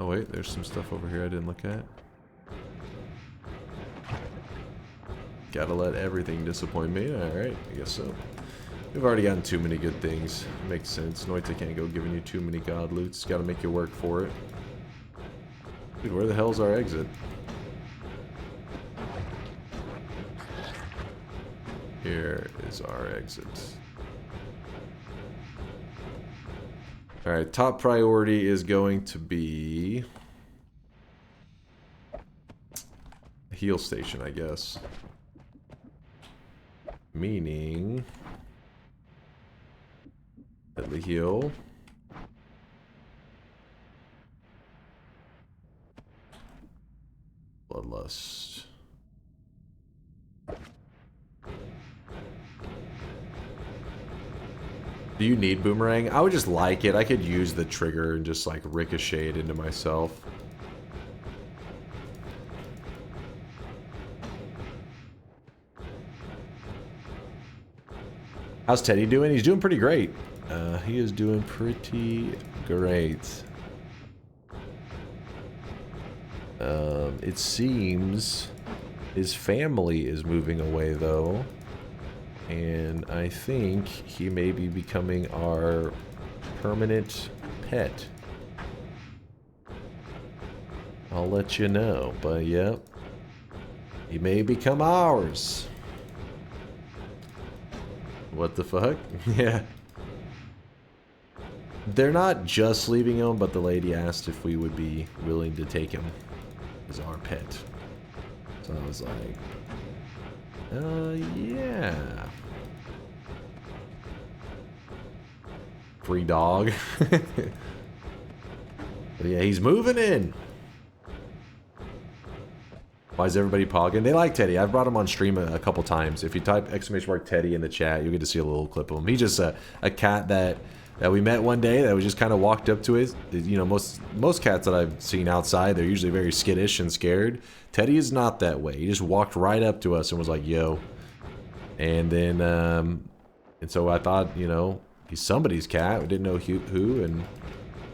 S2: Oh wait, there's some stuff over here I didn't look at. Gotta let everything disappoint me. Alright, I guess so. We've already gotten too many good things. Makes sense. Noita can't go giving you too many god loots. Gotta make you work for it. Dude, where the hell's our exit? Here is our exit. Alright, top priority is going to be a heal station, I guess. Meaning deadly heal. Bloodlust. Do you need boomerang? I would just like it. I could use the trigger and just like ricochet it into myself. How's Teddy doing? He's doing pretty great. He is doing pretty great. It seems his family is moving away though. And I think he may be becoming our permanent pet. I'll let you know, but yep. He may become ours. What the fuck? Yeah. They're not just leaving him, but the lady asked if we would be willing to take him as our pet. So I was like, yeah. Free dog. But yeah, he's moving in. Why is everybody pogging? They like Teddy. I've brought him on stream a couple times. If you type !Teddy in the chat, you'll get to see a little clip of him. He's just a cat that we met one day that we just kind of walked up to it. You know, most cats that I've seen outside, they're usually very skittish and scared. Teddy is not that way. He just walked right up to us and was like, yo. And then, and so I thought, you know, he's somebody's cat. We didn't know who. And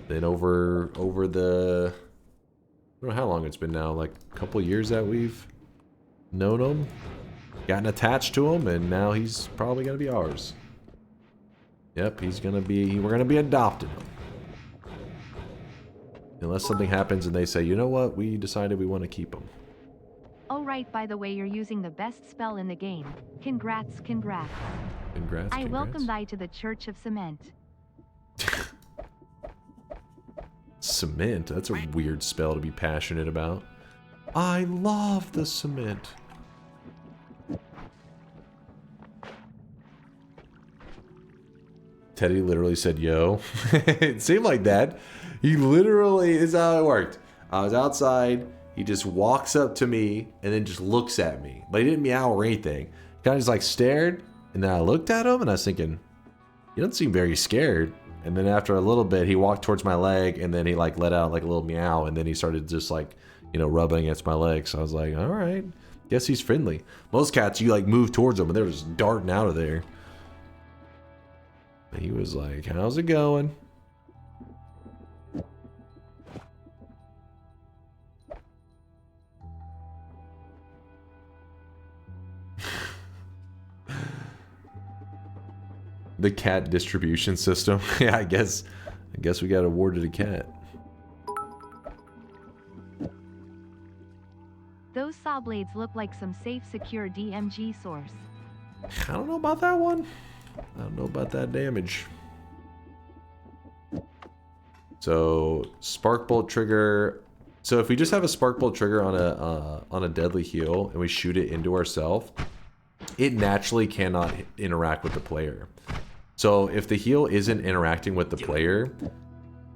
S2: then over the, I don't know how long it's been now, like a couple years that we've known him, gotten attached to him, and now he's probably going to be ours. Yep, we're going to be adopting him. Unless something happens and they say, you know what, we decided we want to keep him.
S5: Oh right, by the way, you're using the best spell in the game. Congrats.
S2: Congrats.
S5: I welcome thy to the Church of Cement.
S2: Cement? That's a weird spell to be passionate about. I love the cement. Teddy literally said, yo. It seemed like that. He literally, is how it worked. I was outside. He just walks up to me and then just looks at me. But he didn't meow or anything. He kind of just like stared. And then I looked at him and I was thinking, you don't seem very scared. And then after a little bit, he walked towards my leg and then he like let out like a little meow. And then he started just like, you know, rubbing against my leg. So I was like, all right, guess he's friendly. Most cats, you like move towards him and they're just darting out of there. And he was like, how's it going? The cat distribution system. Yeah, I guess we got awarded a cat.
S5: Those saw blades look like some safe, secure DMG source.
S2: I don't know about that one. I don't know about that damage. So spark bolt trigger. So if we just have a spark bolt trigger on a deadly heal and we shoot it into ourselves, it naturally cannot interact with the player. So if the heal isn't interacting with the player,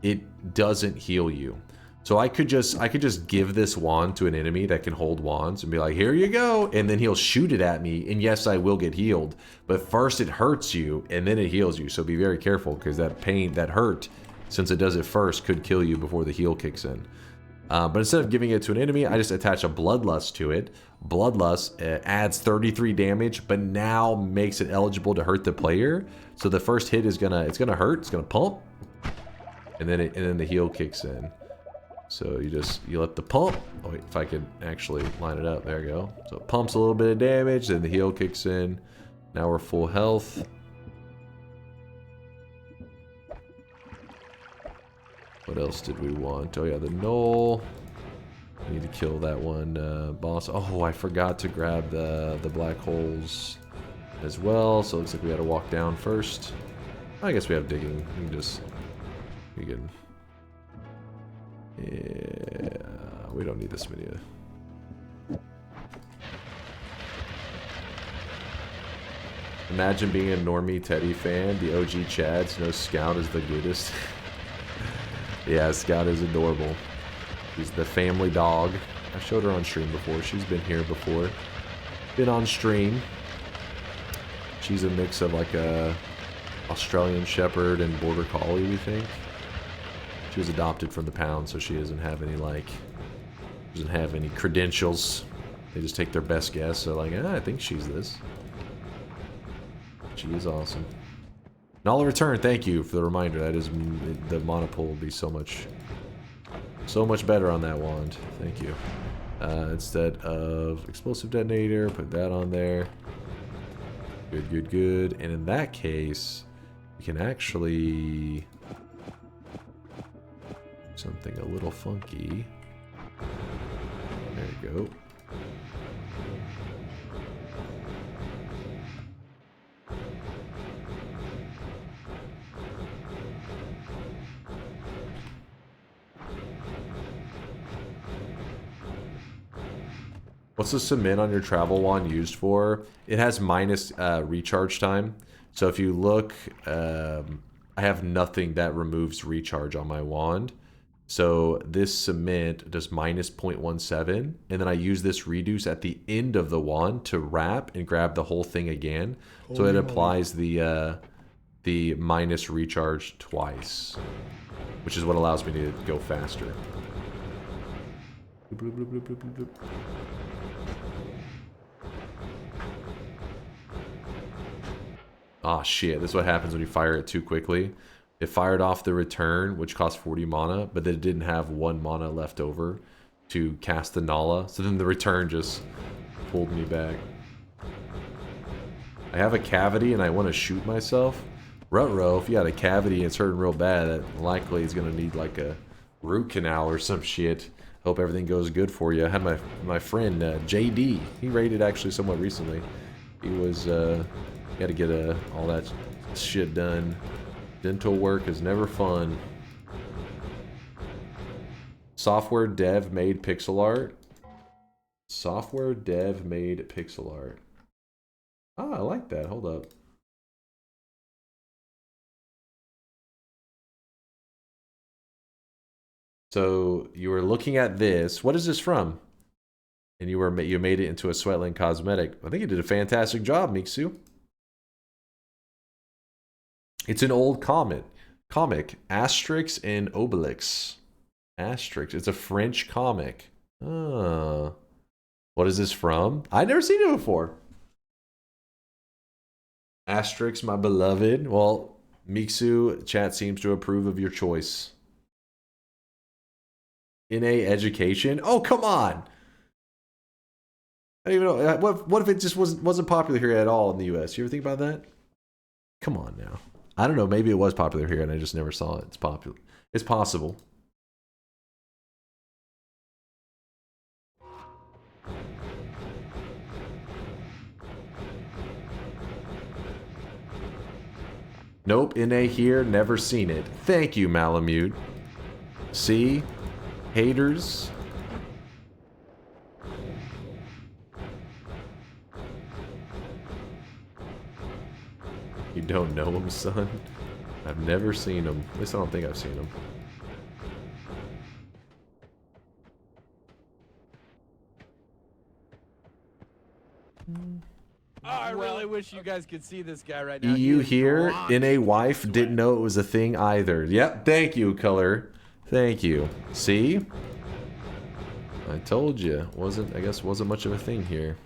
S2: it doesn't heal you. So I could just give this wand to an enemy that can hold wands and be like, here you go, and then he'll shoot it at me, and yes, I will get healed. But first it hurts you, and then it heals you. So be very careful, because that pain, that hurt, since it does it first, could kill you before the heal kicks in. But instead of giving it to an enemy, I just attach a Bloodlust to it. Bloodlust adds 33 damage, but now makes it eligible to hurt the player. So the first hit is gonna hurt, it's gonna pump, and then the heal kicks in. So you let the pump. Oh wait, if I could actually line it up, there you go. So it pumps a little bit of damage, then the heal kicks in. Now we're full health. What else did we want? Oh yeah, the knoll. We need to kill that one boss. Oh, I forgot to grab the black holes as well. So it looks like we had to walk down first. I guess we have digging. We can. Yeah, we don't need this many. Imagine being a normie Teddy fan. The OG Chads know Scout is the goodest. Yeah, Scout is adorable. She's the family dog. I showed her on stream before. She's been here before. Been on stream. She's a mix of like a Australian Shepherd and Border Collie, we think. She was adopted from the pound, so she doesn't have any, like, doesn't have any credentials. They just take their best guess, so like, I think she's this. She is awesome. Nala Return, thank you for the reminder. That is, the monopole will be so much better on that wand. Thank you. Instead of explosive detonator, put that on there. Good, good, good. And in that case, we can actually something a little funky. There you go. What's the cement on your travel wand used for? It has minus recharge time. So if you look, I have nothing that removes recharge on my wand. So this cement does minus 0.17. And then I use this reduce at the end of the wand to wrap and grab the whole thing again. So it applies the minus recharge twice. Which is what allows me to go faster. Bloop, bloop, bloop, bloop, bloop, bloop. Ah, shit. This is what happens when you fire it too quickly. It fired off the return, which cost 40 mana, but then it didn't have 1 mana left over to cast the Nala. So then the return just pulled me back. I have a cavity and I want to shoot myself. Ruh-roh, if you got a cavity and it's hurting real bad, that likely is going to need like a root canal or some shit. Hope everything goes good for you. I had my friend JD. He raided actually somewhat recently. He was... got to get all that shit done. Dental work is never fun. Software dev made pixel art. Software dev made pixel art. Ah, I like that. Hold up. So you were looking at this. What is this from? And you made it into a Sweatland cosmetic. I think you did a fantastic job, Miksu. It's an old comic, Asterix and Obelix. Asterix. It's a French comic. What is this from? I've never seen it before. Asterix, my beloved. Well, Miksu, chat seems to approve of your choice. NA education? Oh, come on! I don't even know. What if it just wasn't popular here at all in the US? You ever think about that? Come on now. I don't know, maybe it was popular here and I just never saw it. It's popular. It's possible. Nope, NA here, never seen it. Thank you, Malamute. See? Haters. You don't know him, son? I've never seen him. At least I don't think I've seen him.
S1: Oh, I really wish you guys could see this guy right now.
S2: EU here, NA wife, didn't know it was a thing either. Yep, thank you, Color. Thank you. See? I told you. I guess wasn't much of a thing here.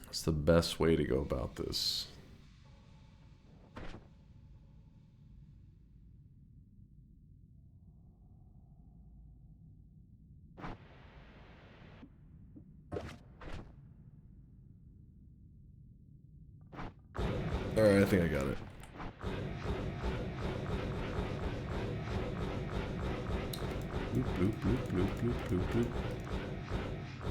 S2: What's the best way to go about this? Alright, I think I got it. Bloop, bloop, bloop, bloop, bloop, bloop, bloop.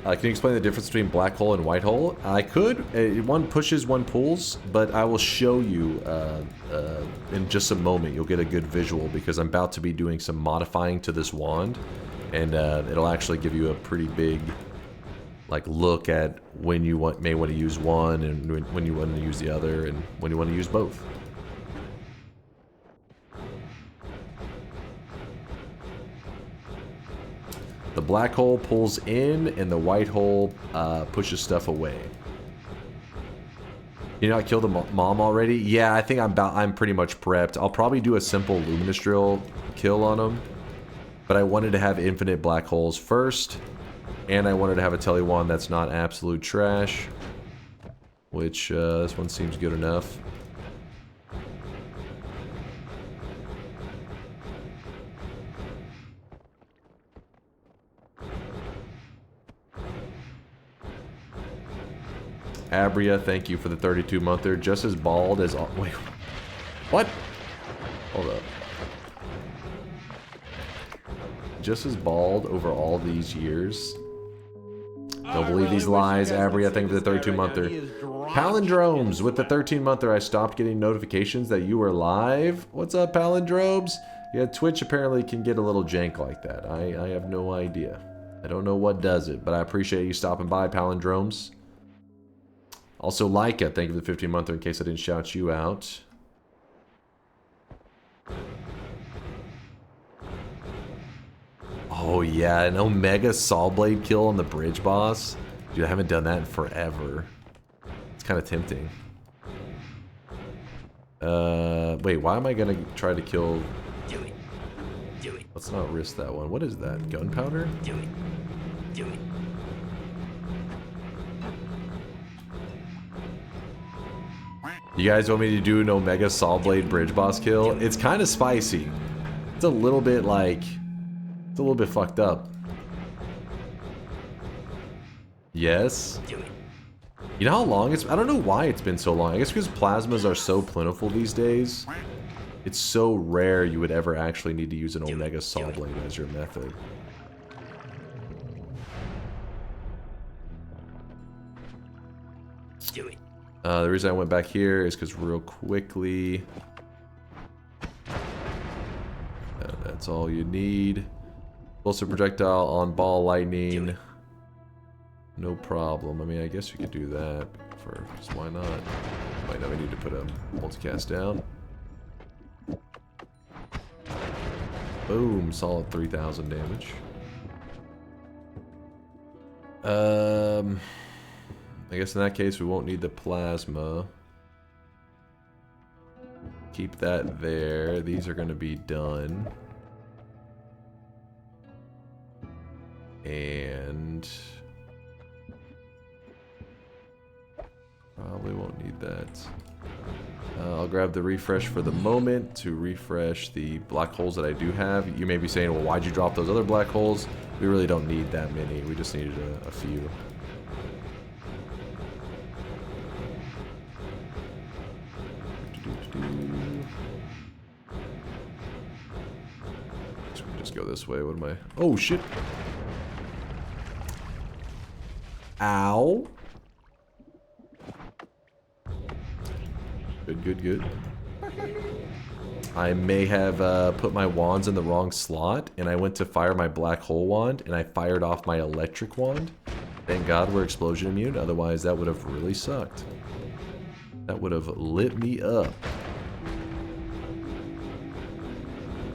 S2: Can you explain the difference between black hole and white hole? I could. One pushes, one pulls, but I will show you in just a moment. You'll get a good visual because I'm about to be doing some modifying to this wand, and it'll actually give you a pretty big look at when you may want to use one and when you want to use the other and when you want to use both. The black hole pulls in, and the white hole pushes stuff away. You not kill the mom already? Yeah, I think I'm pretty much prepped. I'll probably do a simple luminous drill kill on him, but I wanted to have infinite black holes first, and I wanted to have a tele wand that's not absolute trash, which this one seems good enough. Abria, thank you for the 32-monther. Just as bald as... Wait. What? Hold up. Just as bald over all these years. Don't believe these lies. Abria, thank you for the 32-monther. Palindromes with the 13-monther. I stopped getting notifications that you were live. What's up, Palindromes? Yeah, Twitch apparently can get a little jank like that. I have no idea. I don't know what does it, but I appreciate you stopping by, Palindromes. Also, Leica, thank you for the 15-monther in case I didn't shout you out. Oh yeah, an Omega Saw Blade kill on the bridge boss. Dude, I haven't done that in forever. It's kind of tempting. Wait, why am I gonna try to kill...
S6: Do it. Do it.
S2: Let's not risk that one. What is that? Gunpowder?
S6: Do it. Do it.
S2: You guys want me to do an Omega Saw Blade bridge boss kill? It's kind of spicy. It's a little bit like... It's a little bit fucked up. Yes? You know how long it's... I don't know why it's been so long. I guess because plasmas are so plentiful these days. It's so rare you would ever actually need to use an Omega Saw Blade as your method.
S6: Do it.
S2: The reason I went back here is because real quickly... that's all you need. Explosive projectile on ball lightning. No problem. I mean, I guess we could do that. Just why not? Might not need to put a multicast down. Boom. Solid 3,000 damage. I guess in that case we won't need the plasma. Keep that there. These are going to be done. And... probably won't need that. I'll grab the refresh for the moment to refresh the black holes that I do have. You may be saying, well, why'd you drop those other black holes? We really don't need that many. We just needed a few. Just go this way. What am I? Oh, shit. Ow. Good, good, good. I may have put my wands in the wrong slot, and I went to fire my black hole wand, and I fired off my electric wand. Thank God we're explosion immune, otherwise that would have really sucked. That would have lit me up.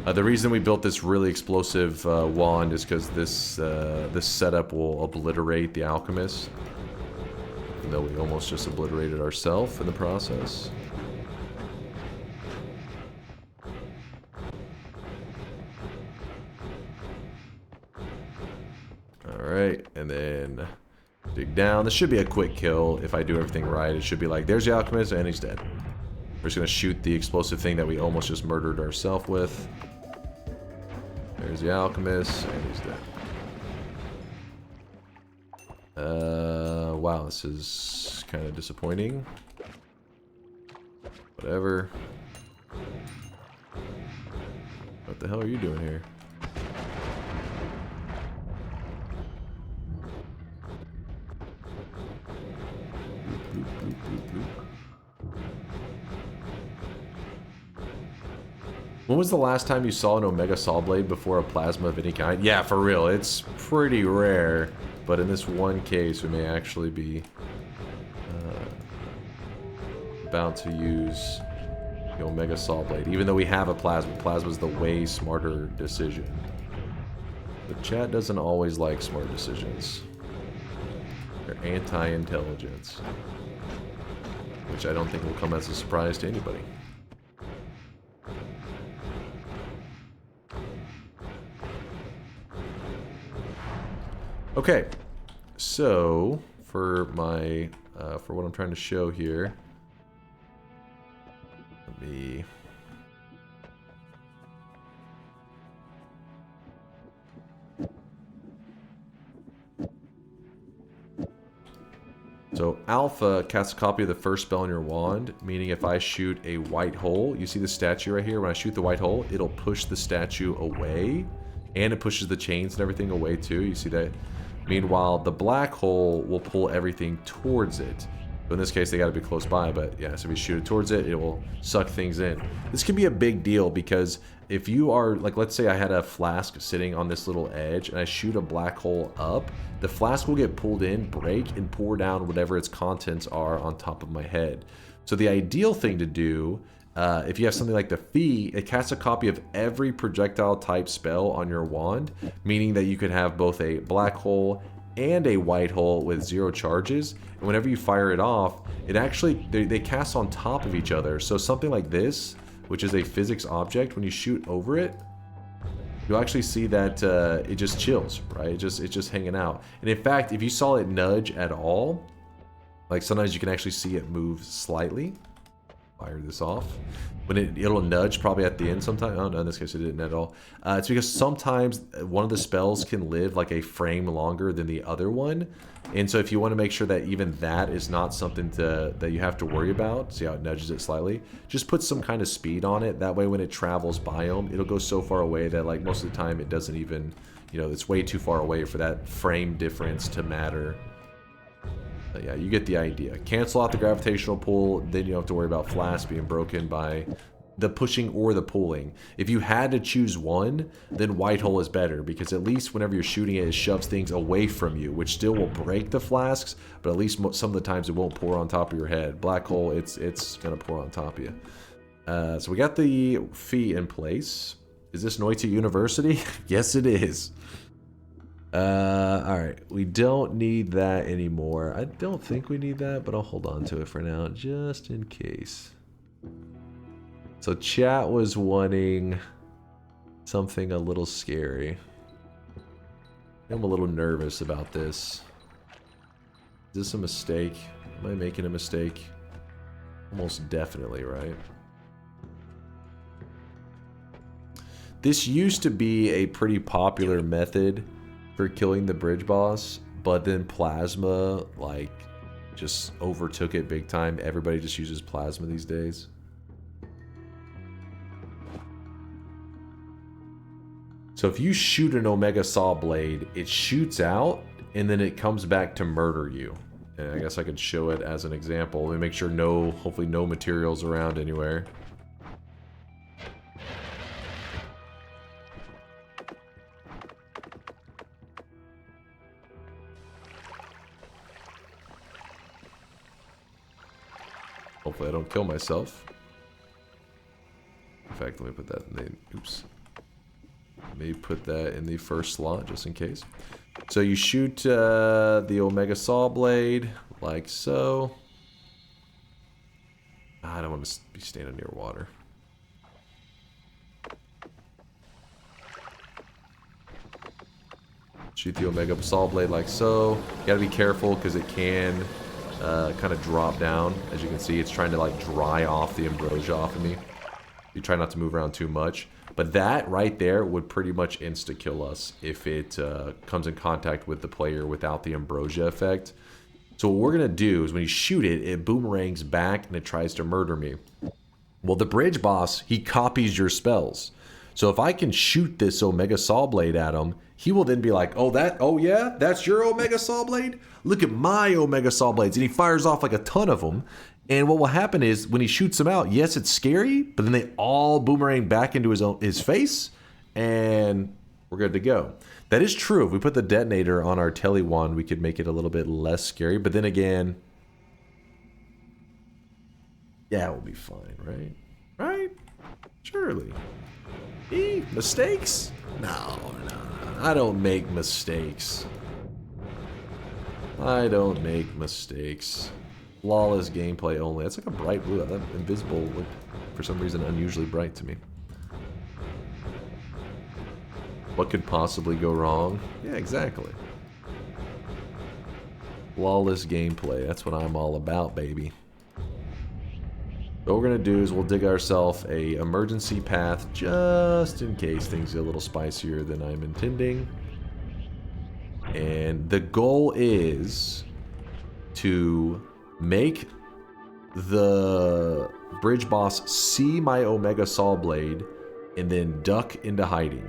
S2: The reason we built this really explosive wand is because this setup will obliterate the alchemist, even though we almost just obliterated ourselves in the process. Alright, and then dig down. This should be a quick kill if I do everything right. It should be like, there's the alchemist and he's dead. We're just going to shoot the explosive thing that we almost just murdered ourselves with. There's the alchemist, and he's dead. Wow, this is kind of disappointing. Whatever. What the hell are you doing here? Bloop, bloop, bloop, bloop. When was the last time you saw an Omega Saw Blade before a plasma of any kind? Yeah, for real, it's pretty rare. But in this one case, we may actually be about to use the Omega Saw Blade. Even though we have a plasma, plasma's the way smarter decision. But chat doesn't always like smart decisions. They're anti-intelligence. Which I don't think will come as a surprise to anybody. Okay, so for my for what I'm trying to show here, let me. So Alpha casts a copy of the first spell on your wand, meaning if I shoot a white hole, you see the statue right here? When I shoot the white hole, it'll push the statue away, and it pushes the chains and everything away too. You see that? Meanwhile, the black hole will pull everything towards it. So in this case, they got to be close by, but yeah, so if you shoot it towards it, it will suck things in. This can be a big deal because if you are, like, let's say I had a flask sitting on this little edge and I shoot a black hole up, the flask will get pulled in, break, and pour down whatever its contents are on top of my head. So the ideal thing to do, if you have something like the Fee, it casts a copy of every projectile type spell on your wand, meaning that you could have both a black hole and a white hole with 0 charges, and whenever you fire it off, it actually, they cast on top of each other. So something like this, which is a physics object, when you shoot over it, you'll actually see that it just chills, right? It's just hanging out. And in fact, if you saw it nudge at all, like sometimes you can actually see it move slightly. Fire this off. When it'll nudge probably at the end sometime. Oh no, in this case it didn't at all. It's because sometimes one of the spells can live like a frame longer than the other one. And so if you want to make sure that even that is not something that you have to worry about, see how it nudges it slightly, just put some kind of speed on it. That way when it travels by them, it'll go so far away that like most of the time it doesn't even, you know, it's way too far away for that frame difference to matter. But yeah, you get the idea. Cancel out the gravitational pull, then you don't have to worry about flasks being broken by the pushing or the pulling. If you had to choose one, then white hole is better, because at least whenever you're shooting it, it shoves things away from you, which still will break the flasks, but at least some of the times it won't pour on top of your head. Black hole, it's gonna pour on top of you. So we got the Fee in place. Is this Noita University? Yes, it is. Alright, we don't need that anymore. I don't think we need that, but I'll hold on to it for now, just in case. So chat was wanting something a little scary. I'm a little nervous about this. Is this a mistake? Am I making a mistake? Almost definitely, right? This used to be a pretty popular method for killing the bridge boss, but then plasma like just overtook it big time. Everybody just uses plasma these days. So if you shoot an Omega Saw Blade, it shoots out and then it comes back to murder you. And I guess I could show it as an example. Let me make sure hopefully no materials around anywhere. Hopefully I don't kill myself. In fact, let me put that in the... Oops. Let me put that in the first slot, just in case. So you shoot the Omega Saw Blade, like so. I don't want to be standing near water. Shoot the Omega Saw Blade like so. You gotta be careful, because it can... kind of drop down. As you can see, it's trying to like dry off the ambrosia off of me. You try not to move around too much, but that right there would pretty much insta kill us if it comes in contact with the player without the ambrosia effect. So what we're gonna do is when you shoot it, it boomerangs back and it tries to murder me. Well, the bridge boss, he copies your spells. So if I can shoot this Omega Saw Blade at him, he will then be like, oh yeah, that's your Omega Saw Blade? Look at my Omega Saw Blades. And he fires off like a ton of them. And what will happen is when he shoots them out, yes, it's scary, but then they all boomerang back into his face, and we're good to go. That is true. If we put the detonator on our Tele wand, we could make it a little bit less scary. But then again, yeah, it will be fine, right? Right? Surely. Mistakes? No. I don't make mistakes. I don't make mistakes. Flawless gameplay only. That's like a bright blue. That invisible looked, for some reason, unusually bright to me. What could possibly go wrong? Yeah, exactly. Flawless gameplay. That's what I'm all about, baby. What we're going to do is we'll dig ourselves a emergency path just in case things get a little spicier than I'm intending. And the goal is to make the bridge boss see my Omega Saw Blade and then duck into hiding.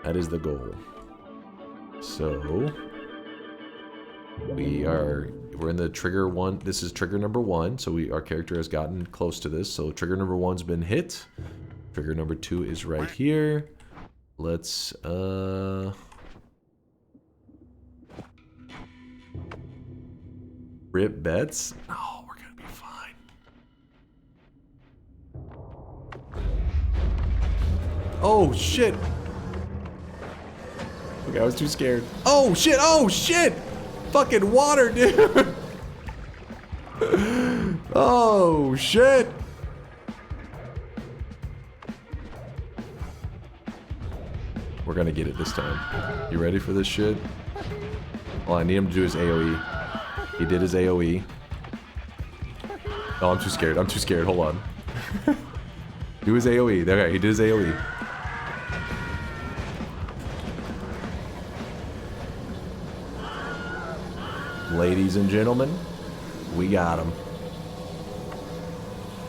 S2: That is the goal. So we're in the trigger one. This is trigger number 1. So our character has gotten close to this. So trigger number 1's been hit. Trigger number 2 is right here. Let's rip bets. No, we're gonna be fine. Oh shit. Okay, I was too scared. Oh shit, oh shit! Fucking water, dude! Oh shit! We're gonna get it this time. You ready for this shit? All I need him to do is AoE. He did his AoE. Oh, I'm too scared. I'm too scared. Hold on. Do his AoE. Okay, he did his AoE. Ladies and gentlemen, we got him.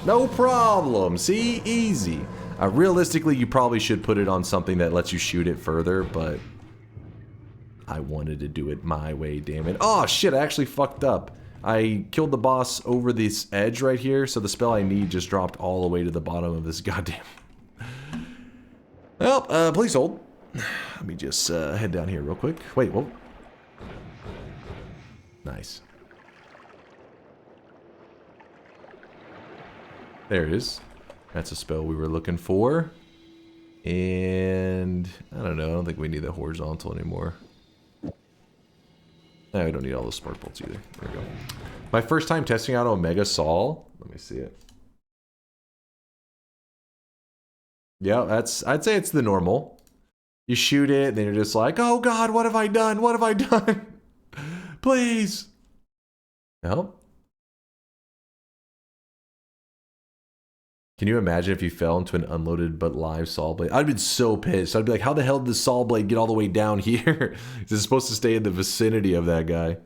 S2: No problem. See? Easy. Realistically, you probably should put it on something that lets you shoot it further, but I wanted to do it my way, damn it. Oh, shit, I actually fucked up. I killed the boss over this edge right here, so the spell I need just dropped all the way to the bottom of this goddamn... Well, please hold. Let me just head down here real quick. Wait, whoa. Nice. There it is. That's a spell we were looking for. And I don't know, I don't think we need the horizontal anymore. No, we don't need all the spark bolts either. There we go. My first time testing out Omega Saw. Let me see it. Yeah, I'd say it's the normal. You shoot it, then you're just like, oh god, what have I done? What have I done? Please. No. Can you imagine if you fell into an unloaded but live saw blade? I'd been so pissed. I'd be like, how the hell did the saw blade get all the way down here? Is it supposed to stay in the vicinity of that guy?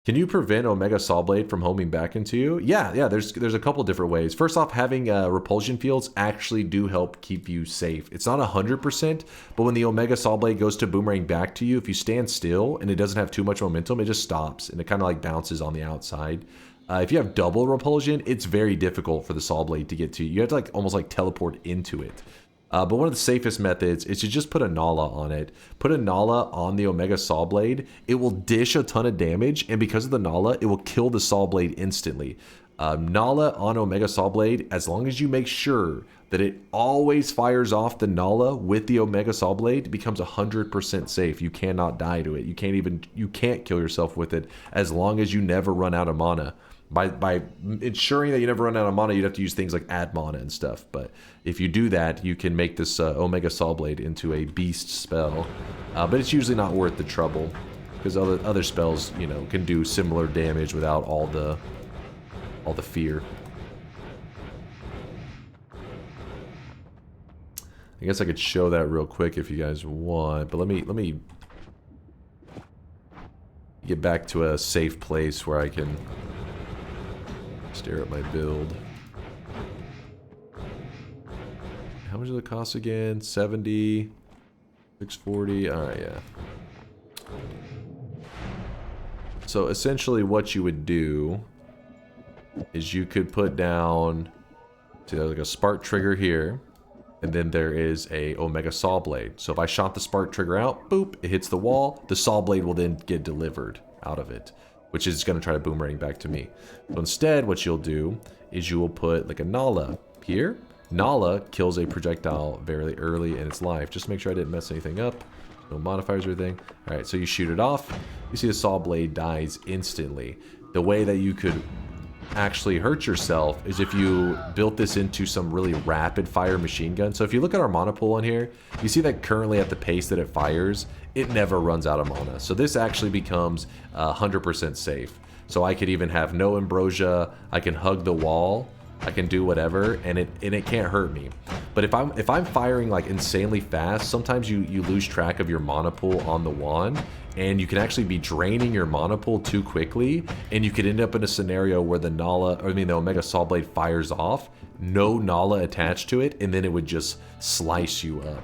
S2: Can you prevent Omega Saw Blade from homing back into you? Yeah, there's a couple different ways. First off, having repulsion fields actually do help keep you safe. It's not 100%, but when the Omega Saw Blade goes to boomerang back to you, if you stand still and it doesn't have too much momentum, it just stops and it kind of like bounces on the outside. If you have double repulsion, it's very difficult for the saw blade to get to you. You have to like almost like teleport into it. But one of the safest methods is to just put a Nala on it. Put a Nala on the Omega Saw Blade. It will dish a ton of damage, and because of the Nala, it will kill the Saw Blade instantly. Nala on Omega Saw Blade, as long as you make sure that it always fires off the Nala with the Omega Saw Blade, it becomes 100% safe. You cannot die to it. You can't kill yourself with it as long as you never run out of mana. By ensuring that you never run out of mana, you'd have to use things like add mana and stuff. But if you do that, you can make this Omega Saw Blade into a beast spell. But it's usually not worth the trouble, because other spells, you know, can do similar damage without all the fear. I guess I could show that real quick if you guys want, but let me get back to a safe place where I can stare at my build. How much does it cost again? 70, 640. All right, yeah. So essentially, what you would do is you could put down, see, there's like a spark trigger here, and then there is a Omega Saw Blade. So if I shot the spark trigger out, boop, it hits the wall. The Saw Blade will then get delivered out of it, which is going to try to boomerang back to me. So instead, what you'll do is you will put like a Nala here. Nala kills a projectile very early in its life. Just to make sure I didn't mess anything up. No modifiers or anything. Alright, so you shoot it off. You see the saw blade dies instantly. The way that you could actually hurt yourself is if you built this into some really rapid fire machine gun. So if you look at our mana pool on here, you see that currently at the pace that it fires, it never runs out of mana. So this actually becomes 100% safe. So I could even have no ambrosia, I can hug the wall, I can do whatever, and it can't hurt me. But if I'm firing like insanely fast, sometimes you lose track of your mana pool on the wand, and you can actually be draining your mana pool too quickly, and you could end up in a scenario where the Omega Saw Blade fires off, no Nala attached to it, and then it would just slice you up.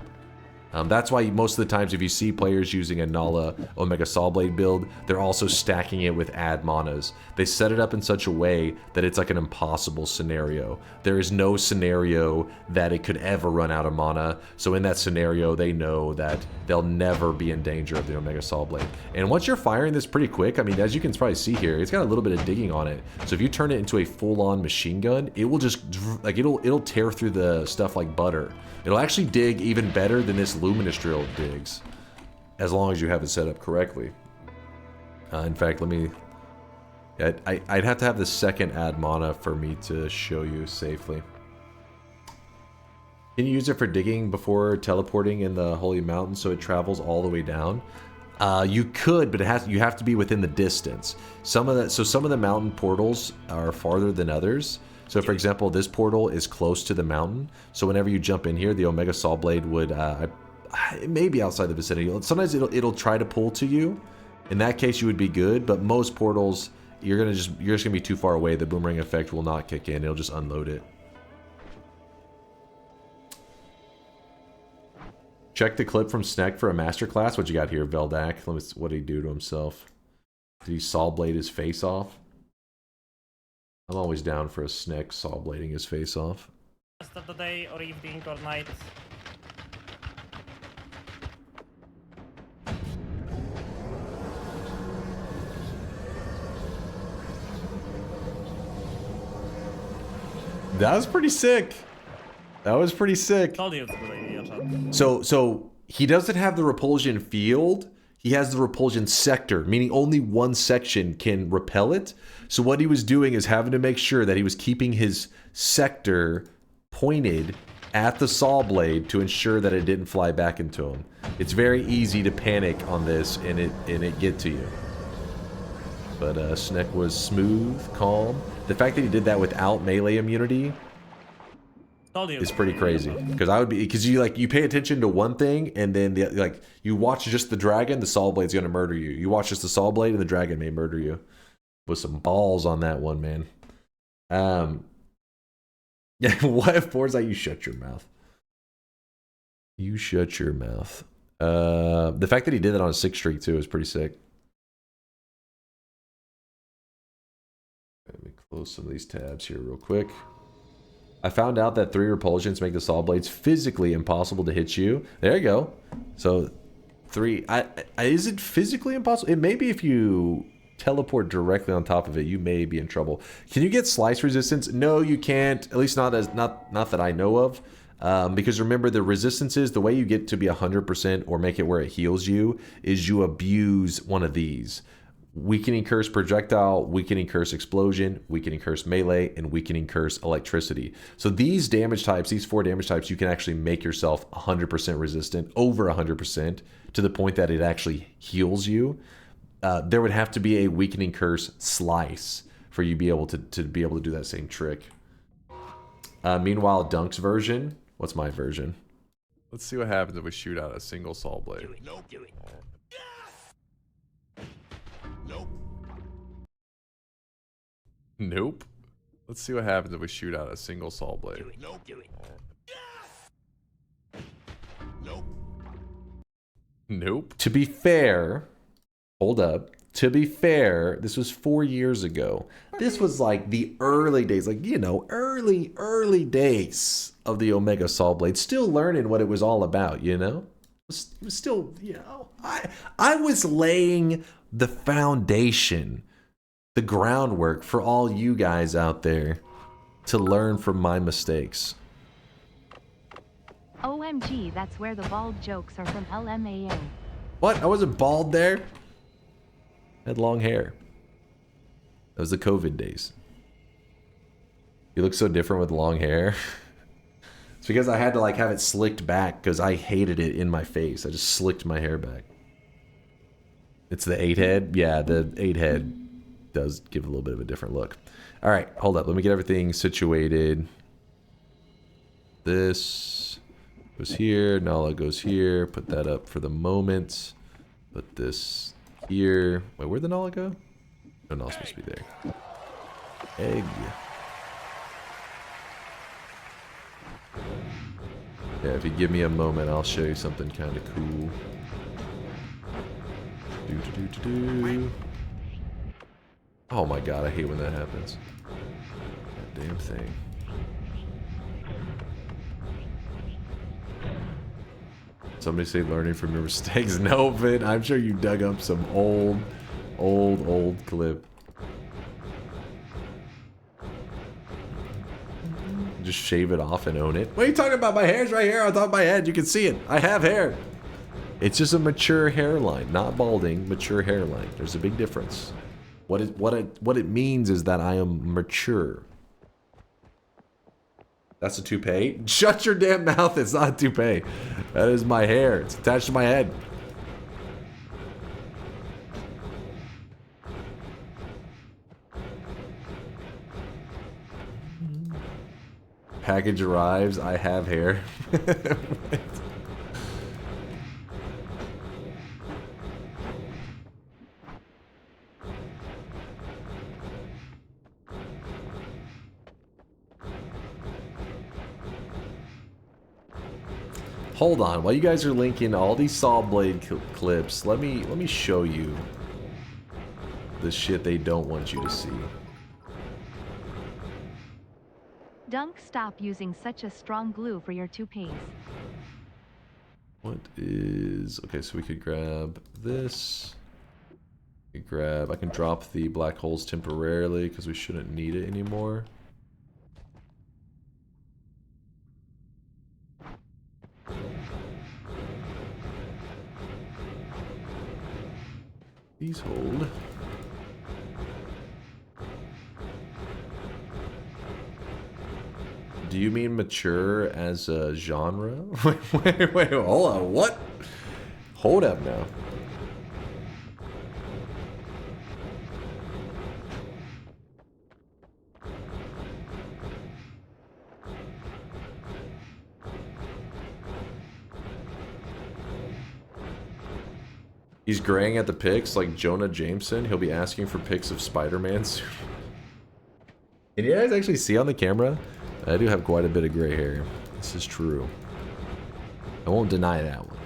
S2: That's why most of the times if you see players using a Nala Omega Saw Blade build, they're also stacking it with add manas. They set it up in such a way that it's like an impossible scenario. There is no scenario that it could ever run out of mana, so in that scenario they know that they'll never be in danger of the Omega Saw Blade. And once you're firing this pretty quick, I mean, as you can probably see here, it's got a little bit of digging on it. So if you turn it into a full-on machine gun, it will just, like, it'll tear through the stuff like butter. It'll actually dig even better than this Luminous drill digs, as long as you have it set up correctly. In fact, let me... I'd have to have the second add mana for me to show you safely. Can you use it for digging before teleporting in the Holy Mountain so it travels all the way down? You could, but you have to be within the distance. Some of the mountain portals are farther than others. So for example, this portal is close to the mountain. So whenever you jump in here, the Omega Saw Blade would, it may be outside the vicinity. Sometimes it'll try to pull to you. In that case, you would be good, but most portals, you're just gonna be too far away. The boomerang effect will not kick in. It'll just unload it. Check the clip from Sneck for a masterclass. What you got here, Veldak? What did he do to himself? Did he saw blade his face off? I'm always down for a Sneck saw blading his face off.
S7: Rest of the day or evening or night.
S2: That was pretty sick. That was pretty sick.
S7: Told you it's a good idea, Chad.
S2: So he doesn't have the repulsion field. He has the repulsion sector, meaning only one section can repel it. So what he was doing is having to make sure that he was keeping his sector pointed at the saw blade to ensure that it didn't fly back into him. It's very easy to panic on this and it get to you. But Sneck was smooth, calm. The fact that he did that without melee immunity is pretty crazy. Because you pay attention to one thing and then you watch just the dragon, the saw blade's gonna murder you. You watch just the saw blade and the dragon may murder you. With some balls on that one, man. Yeah, what if Forza, you shut your mouth. You shut your mouth. The fact that he did that on a 6 streak too is pretty sick. Let me close some of these tabs here real quick. I found out that 3 repulsions make the saw blades physically impossible to hit you. There you go. So 3. Is it physically impossible? It may be if you teleport directly on top of it, you may be in trouble. Can you get slice resistance? No, you can't. At least not that I know of. Because remember, the resistances, the way you get to be 100% or make it where it heals you is you abuse one of these. Weakening Curse Projectile, Weakening Curse Explosion, Weakening Curse Melee, and Weakening Curse Electricity. So these damage types, these 4 damage types, you can actually make yourself 100% resistant, over 100%, to the point that it actually heals you. There would have to be a Weakening Curse Slice for you to be able to do that same trick. Meanwhile, Dunk's version, what's my version? Let's see what happens if we shoot out a single saw blade.
S6: Do it. Nope. Do it.
S2: Nope. Nope. Let's see what happens if we shoot out a single saw blade.
S6: Do it. Nope. Do it. Nope.
S2: Nope. To be fair, hold up. To be fair, this was 4 years ago. This was like the early days, like, you know, early days of the Omega Saw Blade. Still learning what it was all about, you know? It was still, you know, I was laying the foundation, the groundwork for all you guys out there to learn from my mistakes.
S5: OMG, that's where the bald jokes are from. LMAO.
S2: What? I wasn't bald there. I had long hair. That was the COVID days. You look so different with long hair. It's because I had to like have it slicked back because I hated it in my face. I just slicked my hair back. It's the 8 head. Yeah, the 8 head does give a little bit of a different look. All right, hold up. Let me get everything situated. This goes here. Nala goes here. Put that up for the moment. Put this here. Wait, where'd the Nala go? No, Nala's supposed to be there. Egg. Yeah, if you give me a moment, I'll show you something kind of cool. Oh my god, I hate when that happens. That damn thing. Somebody say learning from your mistakes. No, Vin, I'm sure you dug up some old clip. Just shave it off and own it. What are you talking about? My hair's right here on top of my head. You can see it. I have hair. It's just a mature hairline, not balding, mature hairline. There's a big difference. What it means is that I am mature. That's a toupee? Shut your damn mouth, it's not a toupee. That is my hair. It's attached to my head. Package arrives, I have hair. Hold on, while you guys are linking all these saw blade clips, let me show you the shit they don't want you to see.
S5: Dunk, stop using such a strong glue for your toupees.
S2: What is... Okay, so we could grab this. We could grab... I can drop the black holes temporarily because we shouldn't need it anymore. These hold. Do you mean mature as a genre? wait, hold on, what? Hold up now. He's graying at the pics like Jonah Jameson. He'll be asking for pics of Spider-Man soon. Can you guys actually see on the camera? I do have quite a bit of gray hair. This is true. I won't deny that one.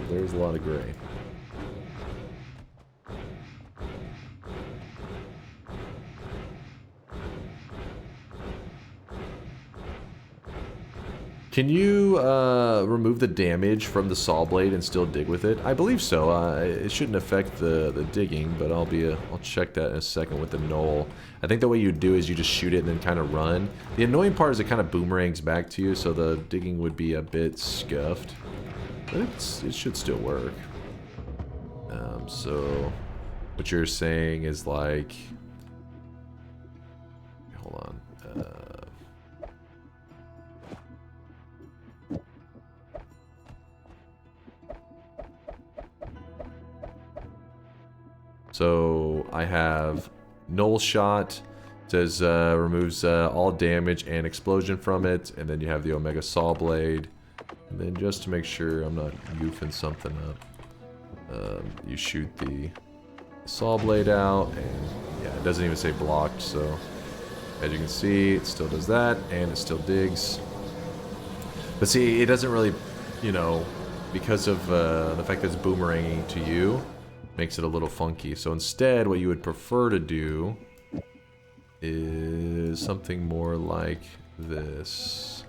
S2: There's a lot of gray. Can you remove the damage from the saw blade and still dig with it? I believe so. It shouldn't affect the digging, but I'll check that in a second with the knoll. I think the way you do is you just shoot it and then kind of run. The annoying part is it kind of boomerangs back to you, so the digging would be a bit scuffed. But it should still work. So what you're saying is like... Hold on. So I have null shot, says removes all damage and explosion from it, and then you have the Omega Saw Blade, and then just to make sure I'm not goofing something up, you shoot the Saw Blade out, and yeah, it doesn't even say blocked, so as you can see, it still does that, and it still digs. But see, it doesn't really, you know, because of the fact that it's boomeranging to you, makes it a little funky. So instead, what you would prefer to do is something more like this.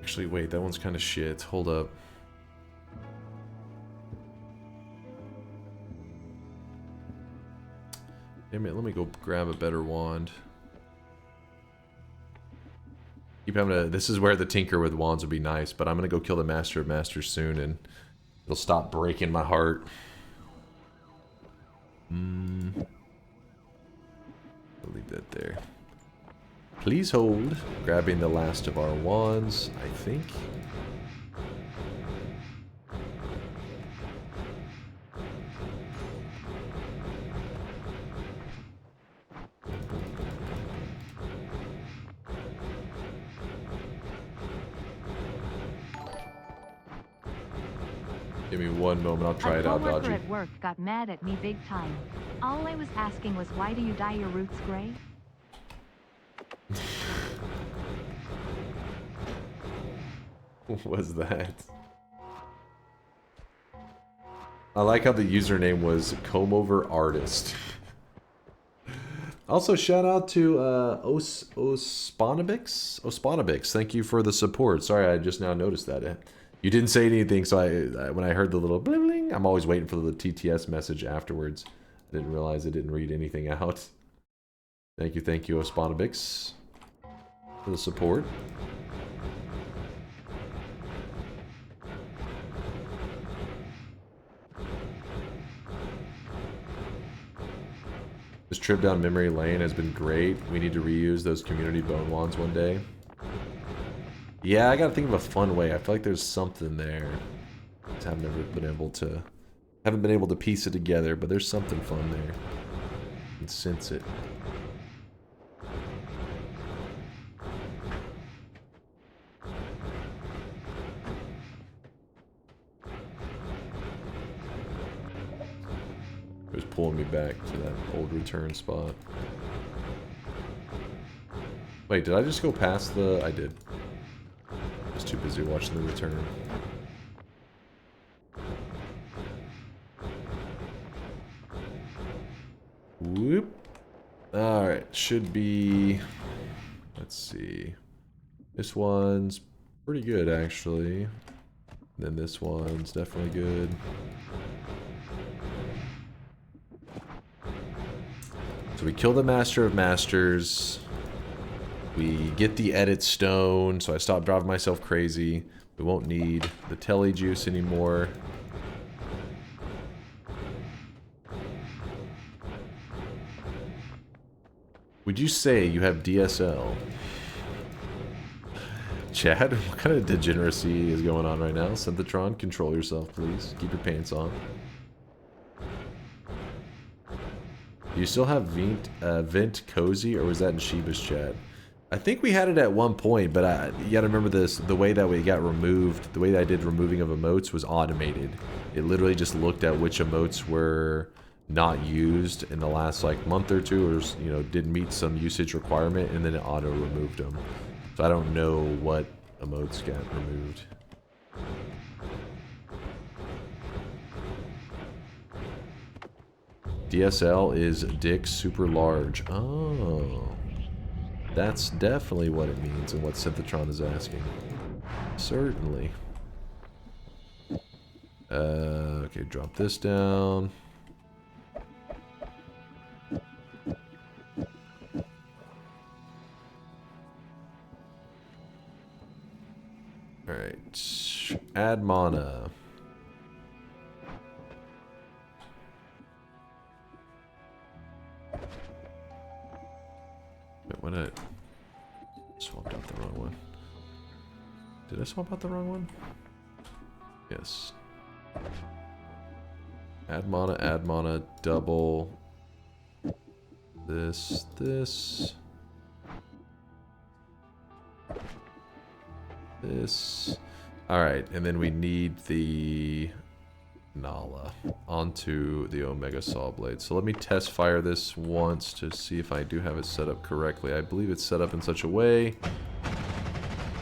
S2: Actually, wait, that one's kind of shit. Hold up. Damn it, let me go grab a better wand. Keep having to, this is where the tinker with wands would be nice, but I'm gonna go kill the Master of Masters soon and it'll stop breaking my heart. I'll leave that there. Please hold. Grabbing the last of our wands, I think. Give me one moment, I'll try it out,
S5: A coworker
S2: Dodgy.
S5: at work got mad at me big time. All I was asking was, why do you dye your roots gray?
S2: What was that? I like how the username was Comb-Over Artist. Also, shout out to Osponabix. Thank you for the support. Sorry, I just now noticed that. You didn't say anything, so I when I heard the little bling bling, I'm always waiting for the TTS message afterwards. I didn't realize I didn't read anything out. Thank you, Osponabix, for the support. This trip down memory lane has been great. We need to reuse those community bone wands one day. Yeah, I gotta think of a fun way. I feel like there's something there. I've never been able to... haven't been able to piece it together, but there's something fun there. I can sense it. It was pulling me back to that old return spot. Wait, did I just go past the... I did. I was too busy watching the return. Whoop. Alright, should be... Let's see. This one's pretty good, actually. Then this one's definitely good. So we kill the Master of Masters. We get the edit stone, so I stop driving myself crazy. We won't need the telly juice anymore. Would you say you have DSL? Chad, what kind of degeneracy is going on right now? Synthetron, control yourself, please. Keep your pants on. Do you still have Vent Cozy, or was that in Sheba's chat? I think we had it at one point, but you gotta remember this, the way that we got removed, the way that I did removing of emotes was automated. It literally just looked at which emotes were not used in the last like month or two, or you know, didn't meet some usage requirement, and then it auto removed them. So I don't know what emotes got removed. DSL is dick super large. Oh. That's definitely what it means and what Synthetron is asking. Certainly. Okay, drop this down. Alright. Add mana. Wait, what did I... swapped out the wrong one. Did I swap out the wrong one? Yes. Add mana, double. This. This. Alright, and then we need the Nala onto the Omega Saw Blade. So let me test fire this once to see if I do have it set up correctly. I believe it's set up in such a way.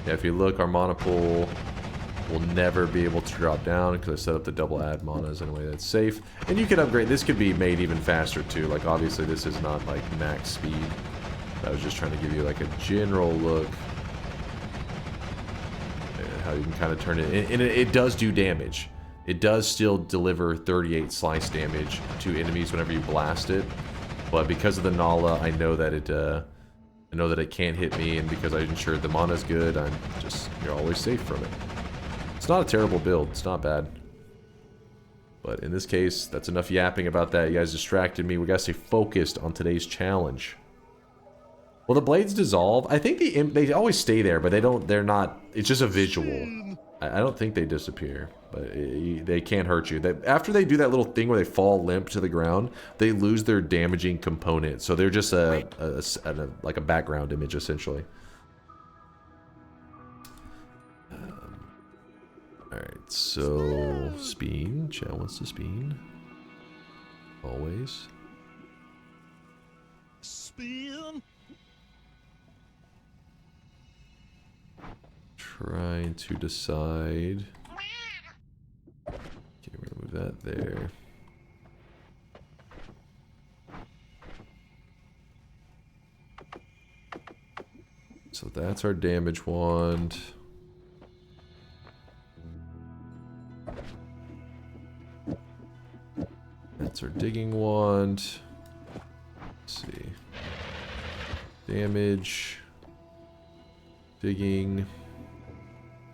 S2: Yeah, if you look, our mana pool will never be able to drop down because I set up the double add manas in a way that's safe. And you can upgrade. This could be made even faster too. Like obviously this is not like max speed. I was just trying to give you like a general look at how you can kind of turn it. And it does do damage. It does still deliver 38 slice damage to enemies whenever you blast it. But because of the Nala, I know that it can't hit me, and because I ensured the mana's good, you're always safe from it. It's not a terrible build. It's not bad. But in this case, that's enough yapping about that. You guys distracted me. We gotta stay focused on today's challenge. Well, the blades dissolve. I think they always stay there, but they're not. It's just a visual. I don't think they disappear, but they can't hurt you. After they do that little thing where they fall limp to the ground, they lose their damaging component. So they're just like a background image, essentially. Alright, so Speen. Chat wants to Speen. Always.
S15: Speen.
S2: Trying to decide. Okay, we're gonna move that there. So that's our damage wand. That's our digging wand. Let's see. Damage. Digging.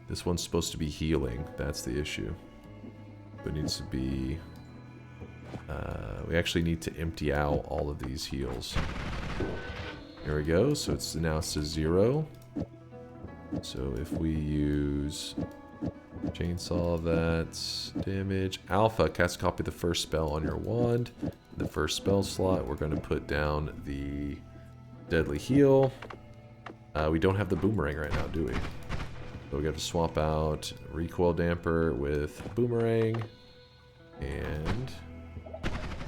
S2: This one's supposed to be healing. That's the issue. It needs to be... we actually need to empty out all of these heals. There we go. So it's now it says 0. So if we use chainsaw, that's damage. Alpha, cast copy the first spell on your wand. In the first spell slot, we're going to put down the deadly heal. We don't have the boomerang right now, do we? So we got to swap out recoil damper with boomerang. And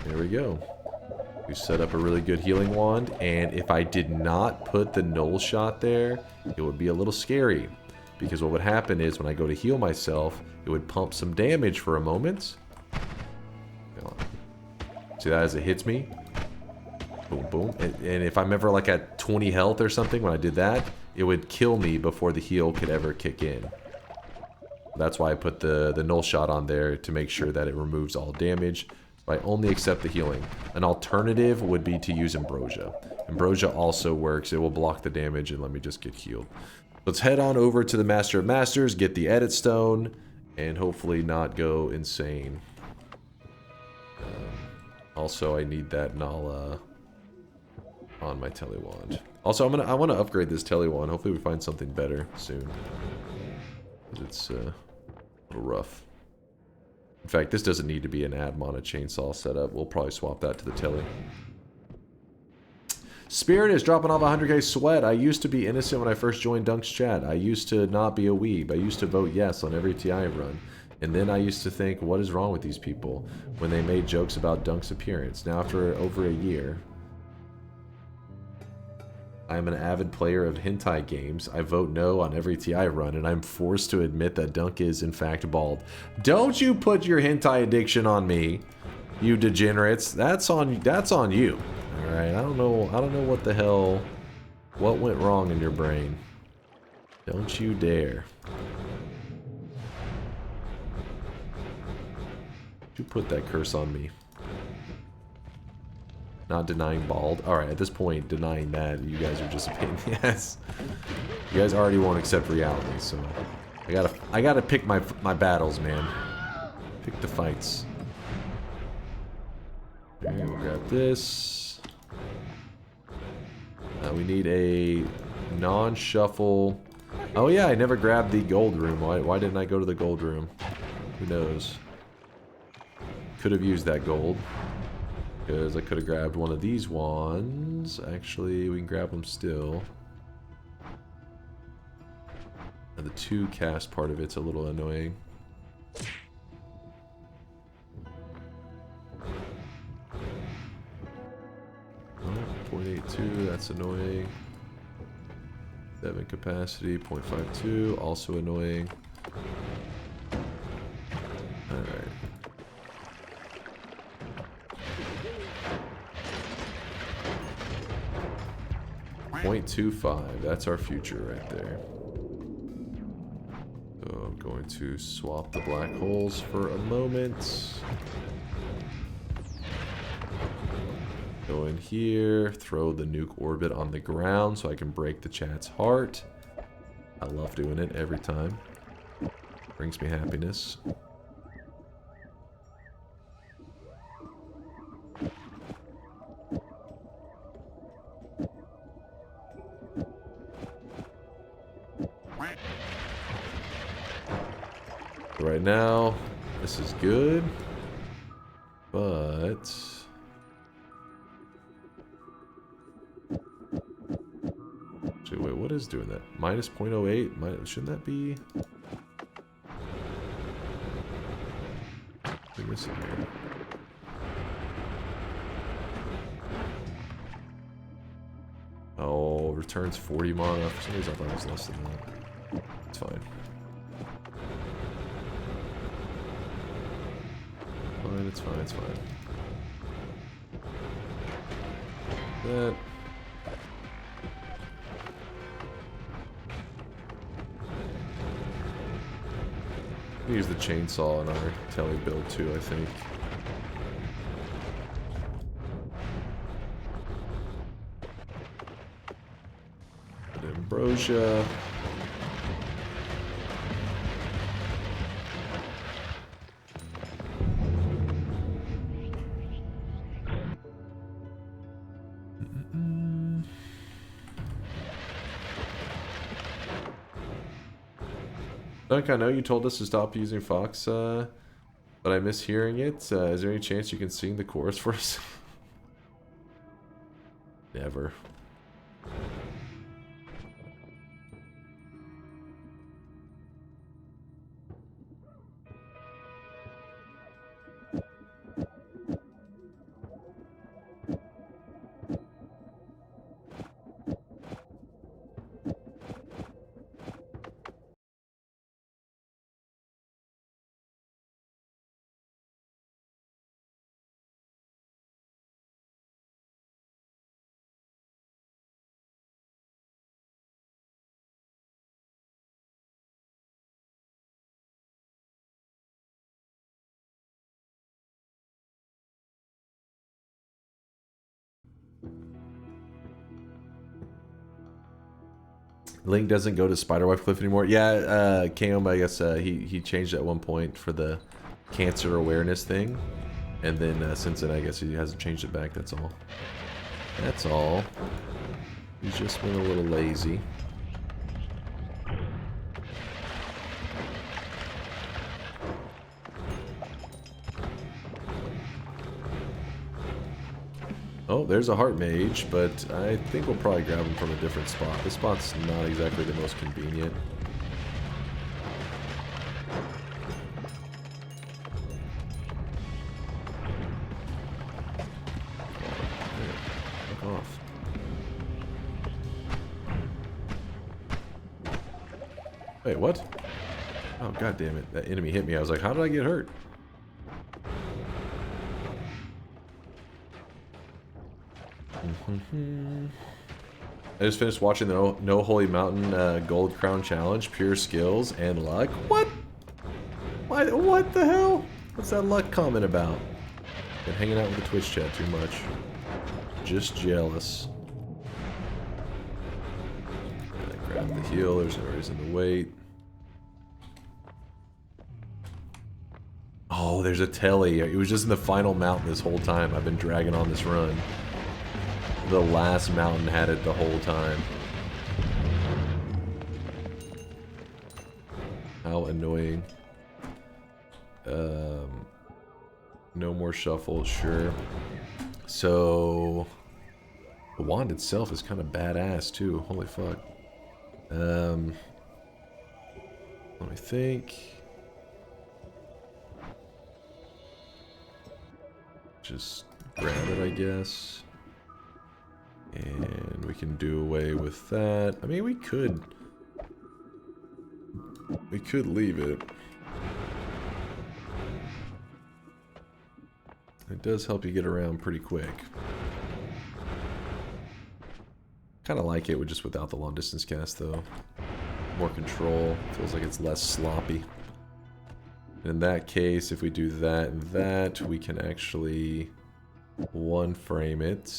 S2: there we go. We set up a really good healing wand. And if I did not put the null shot there, it would be a little scary. Because what would happen is when I go to heal myself, it would pump some damage for a moment. See that as it hits me? Boom, boom. And if I'm ever like at 20 health or something when I did that, it would kill me before the heal could ever kick in. That's why I put the null shot on there to make sure that it removes all damage. So I only accept the healing. An alternative would be to use Ambrosia. Ambrosia also works. It will block the damage and let me just get healed. Let's head on over to the Master of Masters, get the Edit Stone, and hopefully not go insane. Also, I need that Nala on my Telewand. Also, I want to upgrade this Telewand. Hopefully we find something better soon. It's a little rough. In fact, this doesn't need to be an add mana chainsaw setup. We'll probably swap that to the Tele. Spirit is dropping off 100k sweat. I used to be innocent when I first joined Dunk's chat. I used to not be a weeb. I used to vote yes on every TI run. And then I used to think, what is wrong with these people when they made jokes about Dunk's appearance. Now after over a year, I am an avid player of hentai games. I vote no on every TI run, and I'm forced to admit that Dunk is in fact bald. Don't you put your hentai addiction on me, you degenerates. That's on you. All right, I don't know what the hell, what went wrong in your brain. Don't you dare. You put that curse on me. Not denying bald. Alright, at this point, denying that, you guys are just a pain in the ass. You guys already won't accept reality, so I gotta pick my battles, man. Pick the fights. Okay, we'll grab this. We need a non-shuffle. Oh yeah, I never grabbed the gold room. Why didn't I go to the gold room? Who knows? Could have used that gold. Because I could have grabbed one of these wands. Actually, we can grab them still. And the 2 cast part of it's a little annoying. Oh, 0.82, that's annoying. 7 capacity, 0.52, also annoying. Alright. .25, that's our future right there. So I'm going to swap the black holes for a moment. Go in here, throw the nuke orbit on the ground so I can break the chat's heart. I love doing it every time. Brings me happiness. Right now, this is good, but actually, wait, what is doing that? Minus 0.08? Shouldn't that be? What's missing here? Oh, returns 40 mana. For some reason, I thought it was less than that. It's fine. It's fine, it's fine. That. We use the chainsaw in our tele build too, I think. Ambrosia. Dunk, I know you told us to stop using Fox, but I miss hearing it. Is there any chance you can sing the chorus for us? Never. Link doesn't go to Spiderwife Cliff anymore. Yeah, Kaom, I guess he changed at one point for the cancer awareness thing. And then since then, I guess he hasn't changed it back, that's all. That's all. He's just been a little lazy. Oh, there's a heart mage, but I think we'll probably grab him from a different spot. This spot's not exactly the most convenient. Fuck off. Wait, what? Oh, god damn it. That enemy hit me. I was like, how did I get hurt? I just finished watching the No Holy Mountain Gold Crown Challenge. Pure skills and luck. What? What the hell? What's that luck comment about? Been hanging out with the Twitch chat too much. Just jealous. Grab the heal. There's no reason to wait. Oh, there's a telly. It was just in the final mountain this whole time. I've been dragging on this run. The last mountain had it the whole time. How annoying. No more shuffle, sure. So the wand itself is kind of badass too. Holy fuck. Let me think. Just grab it, I guess. And we can do away with that. I mean, we could leave it. It does help you get around pretty quick. Kind of like it with just without the long distance cast though. More control. Feels like it's less sloppy. In that case, if we do that and that, we can actually One frame it.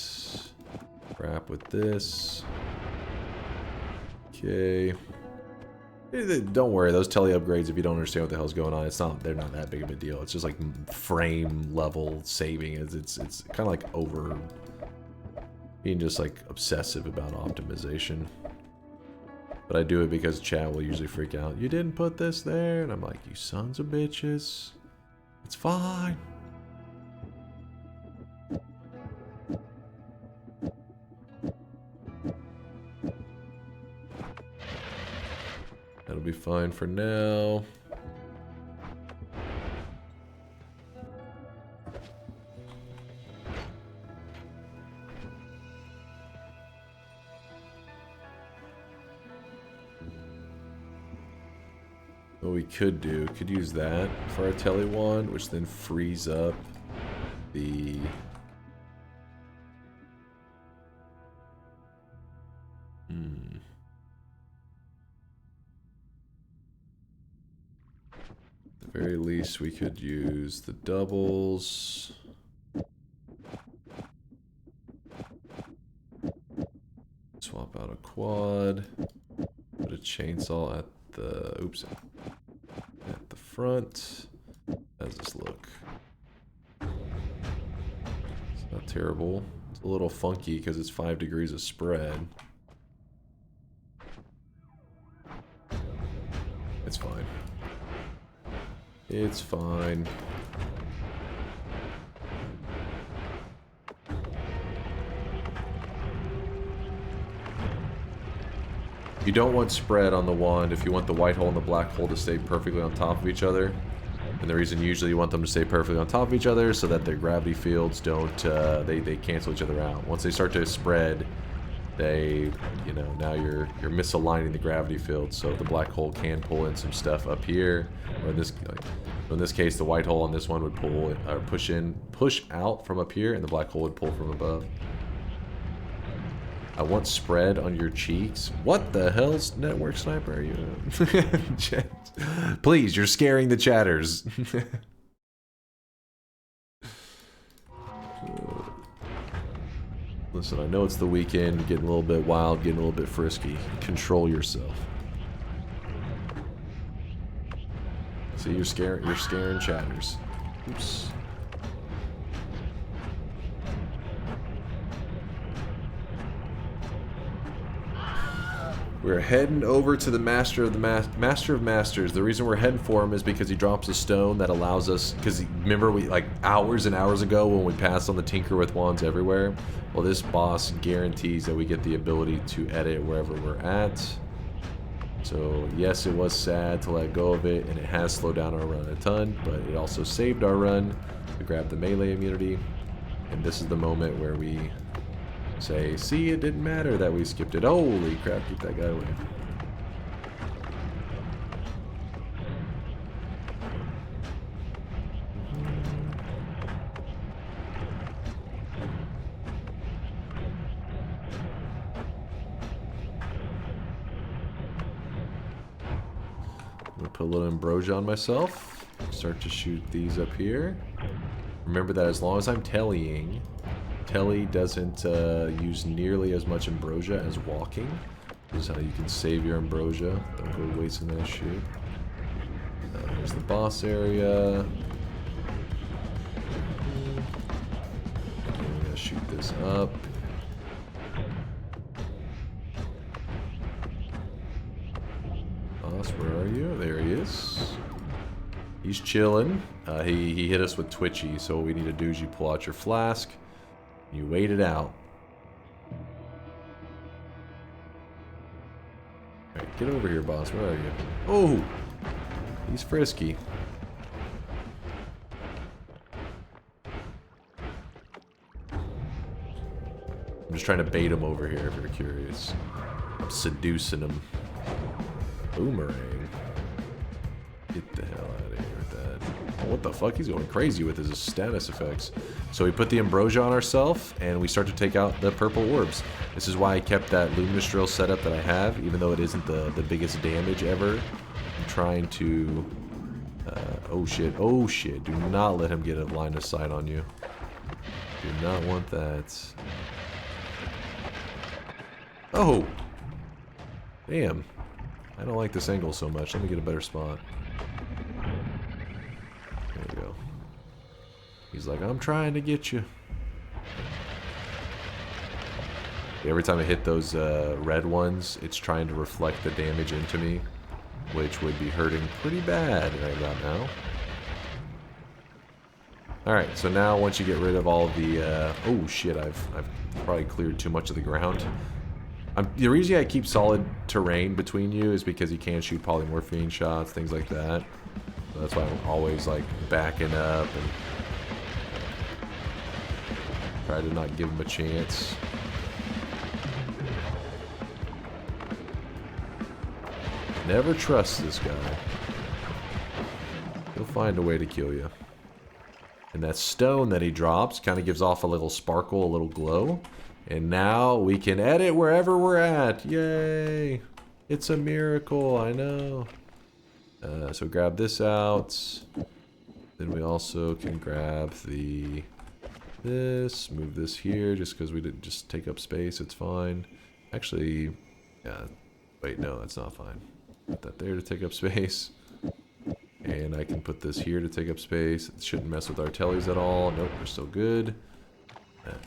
S2: Wrap with this. Okay. Don't worry, those tele upgrades, if you don't understand what the hell's going on, they're not that big of a deal. It's just like frame level saving. It's kind of like over being just like obsessive about optimization. But I do it because chat will usually freak out. You didn't put this there, and I'm like, you sons of bitches. It's fine. That'll be fine for now. What we could use that for our tele wand, which then frees up the At the very least, we could use the doubles. Swap out a quad. Put a chainsaw at the at the front. How does this look? It's not terrible. It's a little funky because it's 5 degrees of spread. It's fine. It's fine. You don't want spread on the wand if you want the white hole and the black hole to stay perfectly on top of each other. And the reason usually you want them to stay perfectly on top of each other is so that their gravity fields don't, they cancel each other out. Once they start to spread, they, you know, now you're misaligning the gravity field, so the black hole can pull in some stuff up here, or in this case, the white hole on this one would pull or push out from up here, and the black hole would pull from above. I want spread on your cheeks. What the hell's network sniper are you? Please, you're scaring the chatters. Listen, I know it's the weekend, getting a little bit wild, getting a little bit frisky. Control yourself. See, you're scaring chatters. Oops. We're heading over to the Master of Masters. The reason we're heading for him is because he drops a stone that allows us, because remember we, like hours and hours ago when we passed on the Tinker with Wands Everywhere? Well, this boss guarantees that we get the ability to edit wherever we're at. So yes, it was sad to let go of it, and it has slowed down our run a ton, but it also saved our run to grab the melee immunity. And this is the moment where we say, see, it didn't matter that we skipped it. Holy crap, keep that guy away. I'm gonna put a little ambrosia on myself. Start to shoot these up here. Remember that as long as I'm tellying, Telly doesn't use nearly as much ambrosia as walking. This is how you can save your ambrosia. Don't go wasting that shit. There's the boss area. Okay, I'm gonna shoot this up. Boss, where are you? There he is. He's chilling. He hit us with Twitchy, so what we need to do is you pull out your flask. You wait it out. Alright, get over here, boss. Where are you? Oh! He's frisky. I'm just trying to bait him over here if you're curious. I'm seducing him. Boomerang. Get the hell out of here with that. Oh, what the fuck? He's going crazy with his status effects. So we put the ambrosia on ourselves, and we start to take out the purple orbs. This is why I kept that luminous drill setup that I have, even though it isn't the biggest damage ever. I'm trying to... oh shit, do not let him get a line of sight on you. Do not want that. Oh! Damn. I don't like this angle so much. Let me get a better spot. There we go. He's like, I'm trying to get you. Every time I hit those red ones, it's trying to reflect the damage into me, which would be hurting pretty bad right about now. Alright, so now once you get rid of all of the... oh shit, I've probably cleared too much of the ground. The reason I keep solid terrain between you is because you can't shoot polymorphine shots, things like that. So that's why I'm always like backing up and try to not give him a chance. Never trust this guy. He'll find a way to kill you. And that stone that he drops kind of gives off a little sparkle, a little glow. And now we can edit wherever we're at. Yay! It's a miracle, I know. So grab this out. Then we also can grab this, move this here, just because we didn't just take up space, it's fine. Actually, yeah, wait, no, that's not fine. Put that there to take up space. And I can put this here to take up space. It shouldn't mess with our tellies at all. Nope, we're still good.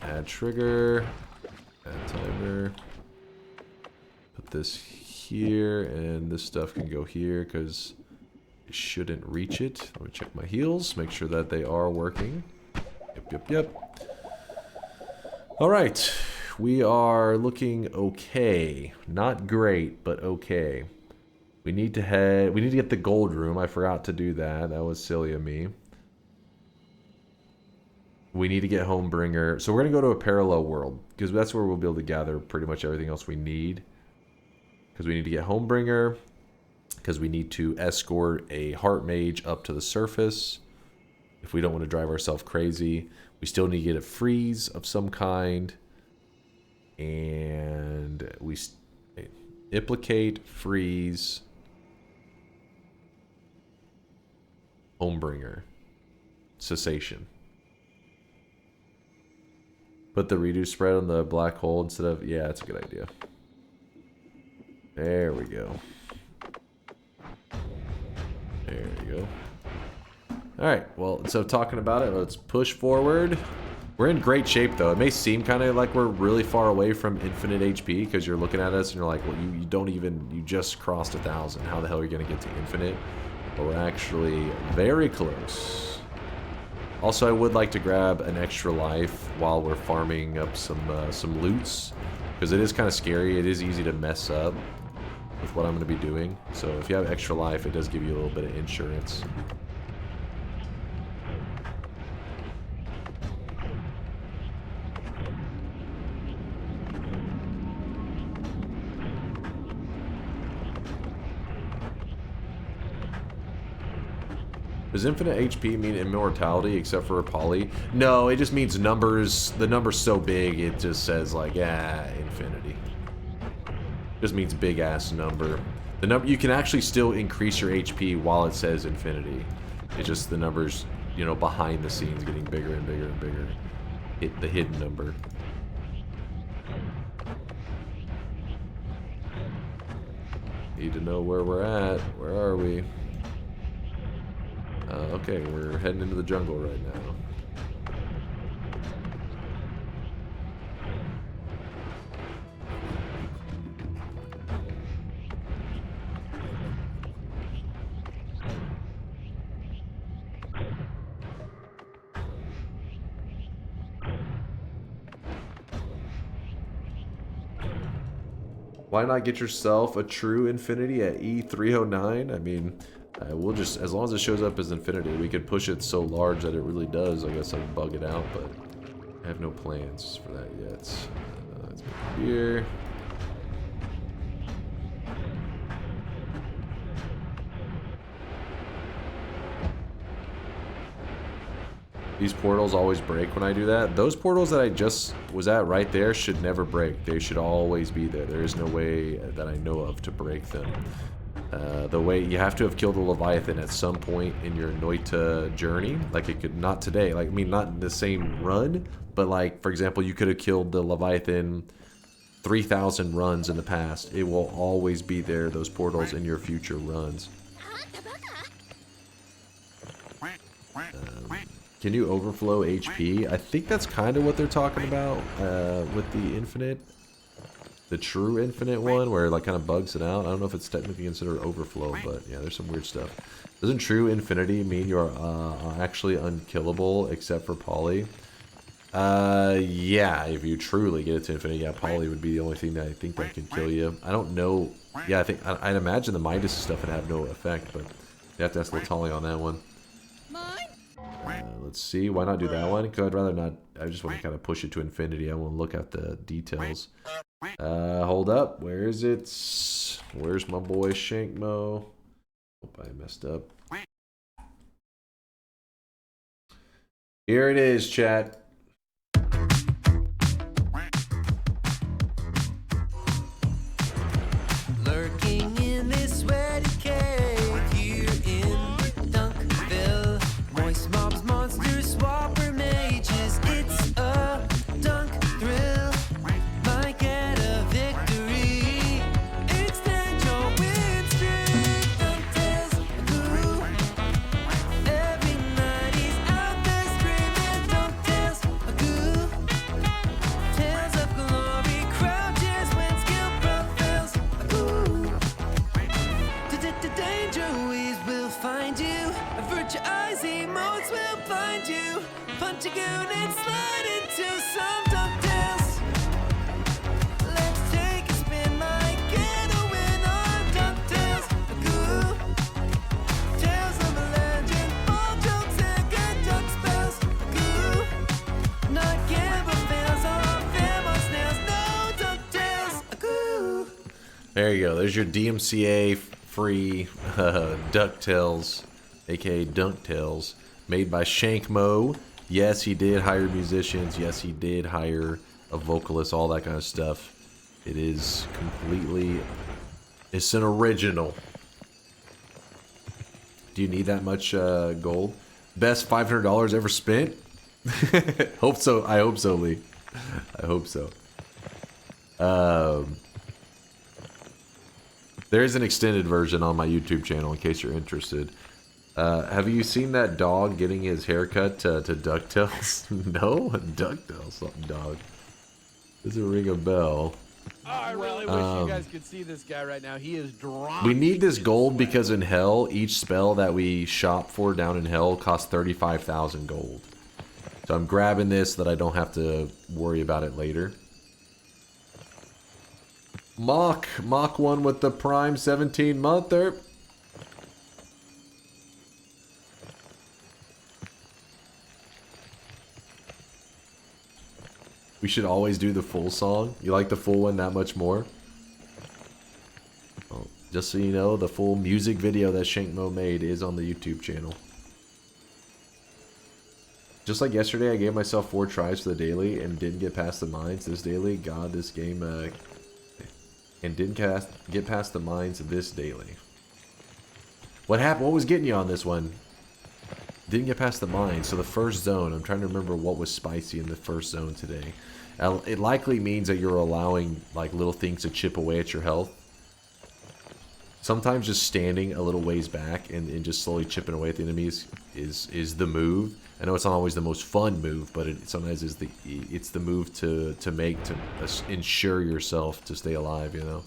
S2: Add trigger. Add timer. Put this here, and this stuff can go here because it shouldn't reach it. Let me check my heals, make sure that they are working. Yep. Alright, we are looking okay. Not great, but okay. We need to get the gold room. I forgot to do that. That was silly of me. We need to get Homebringer. So we're going to go to a parallel world, because that's where we'll be able to gather pretty much everything else we need. Because we need to get Homebringer, because we need to escort a Heart Mage up to the surface. If we don't want to drive ourselves crazy. We still need to get a freeze of some kind. And we implicate, freeze, Homebringer, cessation. Put the redo spread on the black hole instead of... Yeah, that's a good idea. There we go. There you go. Alright, well, instead of talking about it, let's push forward. We're in great shape, though. It may seem kind of like we're really far away from infinite HP, because you're looking at us and you're like, well, you don't even... You just crossed 1,000. How the hell are you going to get to infinite? But we're actually very close. Also, I would like to grab an extra life while we're farming up some loots, because it is kind of scary. It is easy to mess up with what I'm going to be doing. So if you have extra life, it does give you a little bit of insurance. Does infinite HP mean immortality except for a poly? No, it just means numbers. The number's so big, it just says like, infinity. Just means big ass number. The number, you can actually still increase your HP while it says infinity. It's just the numbers, you know, behind the scenes getting bigger and bigger and bigger. Hit the hidden number. Need to know where we're at. Where are we? Okay, we're heading into the jungle right now. Why not get yourself a true infinity at E309? I mean... we'll just, as long as it shows up as infinity, we could push it so large that it really does. I guess I can bug it out, but I have no plans for that yet. Let's put it here. These portals always break when I do that. Those portals that I just was at right there should never break. They should always be there. There is no way that I know of to break them. The way you have to have killed a Leviathan at some point in your Noita journey. Like it could not today. Like I mean, not in the same run, but like for example, you could have killed the Leviathan 3,000 runs in the past. It will always be there. Those portals in your future runs. Can you overflow HP? I think that's kind of what they're talking about with the infinite. The true infinite one, where it like kind of bugs it out. I don't know if it's technically considered overflow, but yeah, there's some weird stuff. Doesn't true infinity mean you're actually unkillable except for poly? Yeah, if you truly get it to infinity, yeah, poly would be the only thing that I think that can kill you. I don't know. Yeah, I think I'd imagine the Midas stuff would have no effect, but you have to ask Latali on that one. Let's see. Why not do that one? Because I'd rather not. I just want to kind of push it to infinity. I want to look at the details. Hold up. Where is it? Where's my boy Shankmo? Hope I messed up. Here it is, chat.
S4: Lurking in this sweaty cave here in Dunkville. Moist mobs, monsters, swapper mages. It's a dunk thrill. Might get a victory. Extend your win streak. Dunktails, guru. Every night he's out there screaming. Dunktails, guru. Tales of glory crouches when skill prevails. Danger waves will find you. Virtuous emotes will find you. Punch a goon and slide into some ducktails. Let's take a spin, might get a win on ducktails. Goo. Tales of a legend, all jokes and good duck spells. Goo. Not gamble fails on famous snails. No ducktails. Goo.
S2: There you go. There's your DMCA free DuckTales, aka DunkTales, made by Shankmo. Yes, he did hire musicians. Yes, he did hire a vocalist, all that kind of stuff. It is completely... It's an original. Do you need that much gold? Best $500 ever spent? Hope so. I hope so, Lee. I hope so. There is an extended version on my YouTube channel in case you're interested. Have you seen that dog getting his haircut to DuckTales? No? DuckTales, something dog. Doesn't ring a bell.
S1: Oh, I really wish you guys could see this guy right now. He is drawn.
S2: We need this gold because in Hell, each spell that we shop for down in Hell costs 35,000 gold. So I'm grabbing this so that I don't have to worry about it later. Mach 1 with the Prime 17-monther. We should always do the full song. You like the full one that much more? Well, just so you know, the full music video that Shankmo made is on the YouTube channel. Just like yesterday, I gave myself 4 tries for the daily and didn't get past the mines. This daily, God, this game... and didn't get past the mines this daily. What happened? What was getting you on this one? Didn't get past the mines. So the first zone, I'm trying to remember what was spicy in the first zone today. It likely means that you're allowing like little things to chip away at your health. Sometimes just standing a little ways back and just slowly chipping away at the enemies is the move. I know it's not always the most fun move, but it sometimes is it's the move to make to ensure yourself to stay alive. You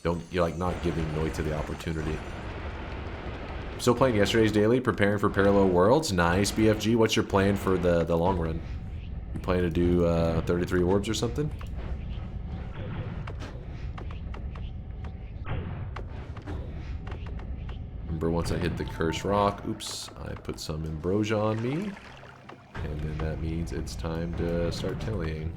S2: know, you're like not giving Noita the opportunity. Still playing yesterday's daily, preparing for Parallel Worlds. Nice, BFG. What's your plan for the long run? You plan to do 33 orbs or something? Remember, once I hit the cursed rock, oops, I put some ambrosia on me. And then that means it's time to start tallying.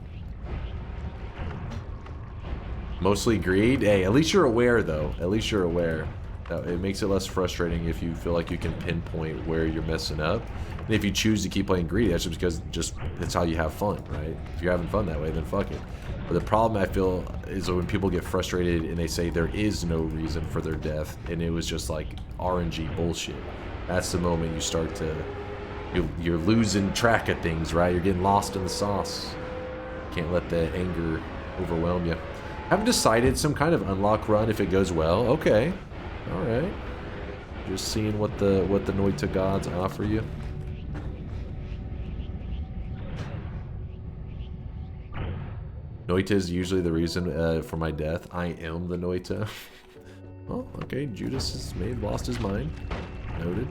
S2: Mostly greed? Hey, at least you're aware, though. At least you're aware. It makes it less frustrating if you feel like you can pinpoint where you're messing up. And if you choose to keep playing greedy, that's just because that's how you have fun, right? If you're having fun that way, then fuck it. But the problem I feel is when people get frustrated and they say there is no reason for their death and it was just like RNG bullshit. That's the moment you start to, you're losing track of things, right? You're getting lost in the sauce. Can't let the anger overwhelm you. Haven't decided some kind of unlock run if it goes well. Okay. Alright. Just seeing what the Noita gods offer you. Noita is usually the reason for my death. I am the Noita. Oh, okay. Judas has lost his mind. Noted.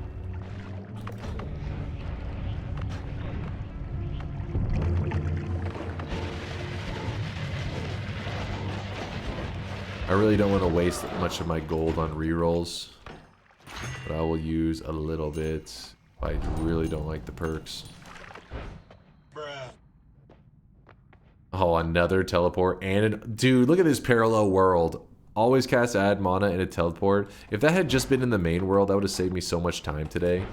S2: I really don't want to waste much of my gold on rerolls, but I will use a little bit if I really don't like the perks. Oh, another teleport and dude, look at this parallel world. Always cast add mana and a teleport. If that had just been in the main world, that would have saved me so much time today.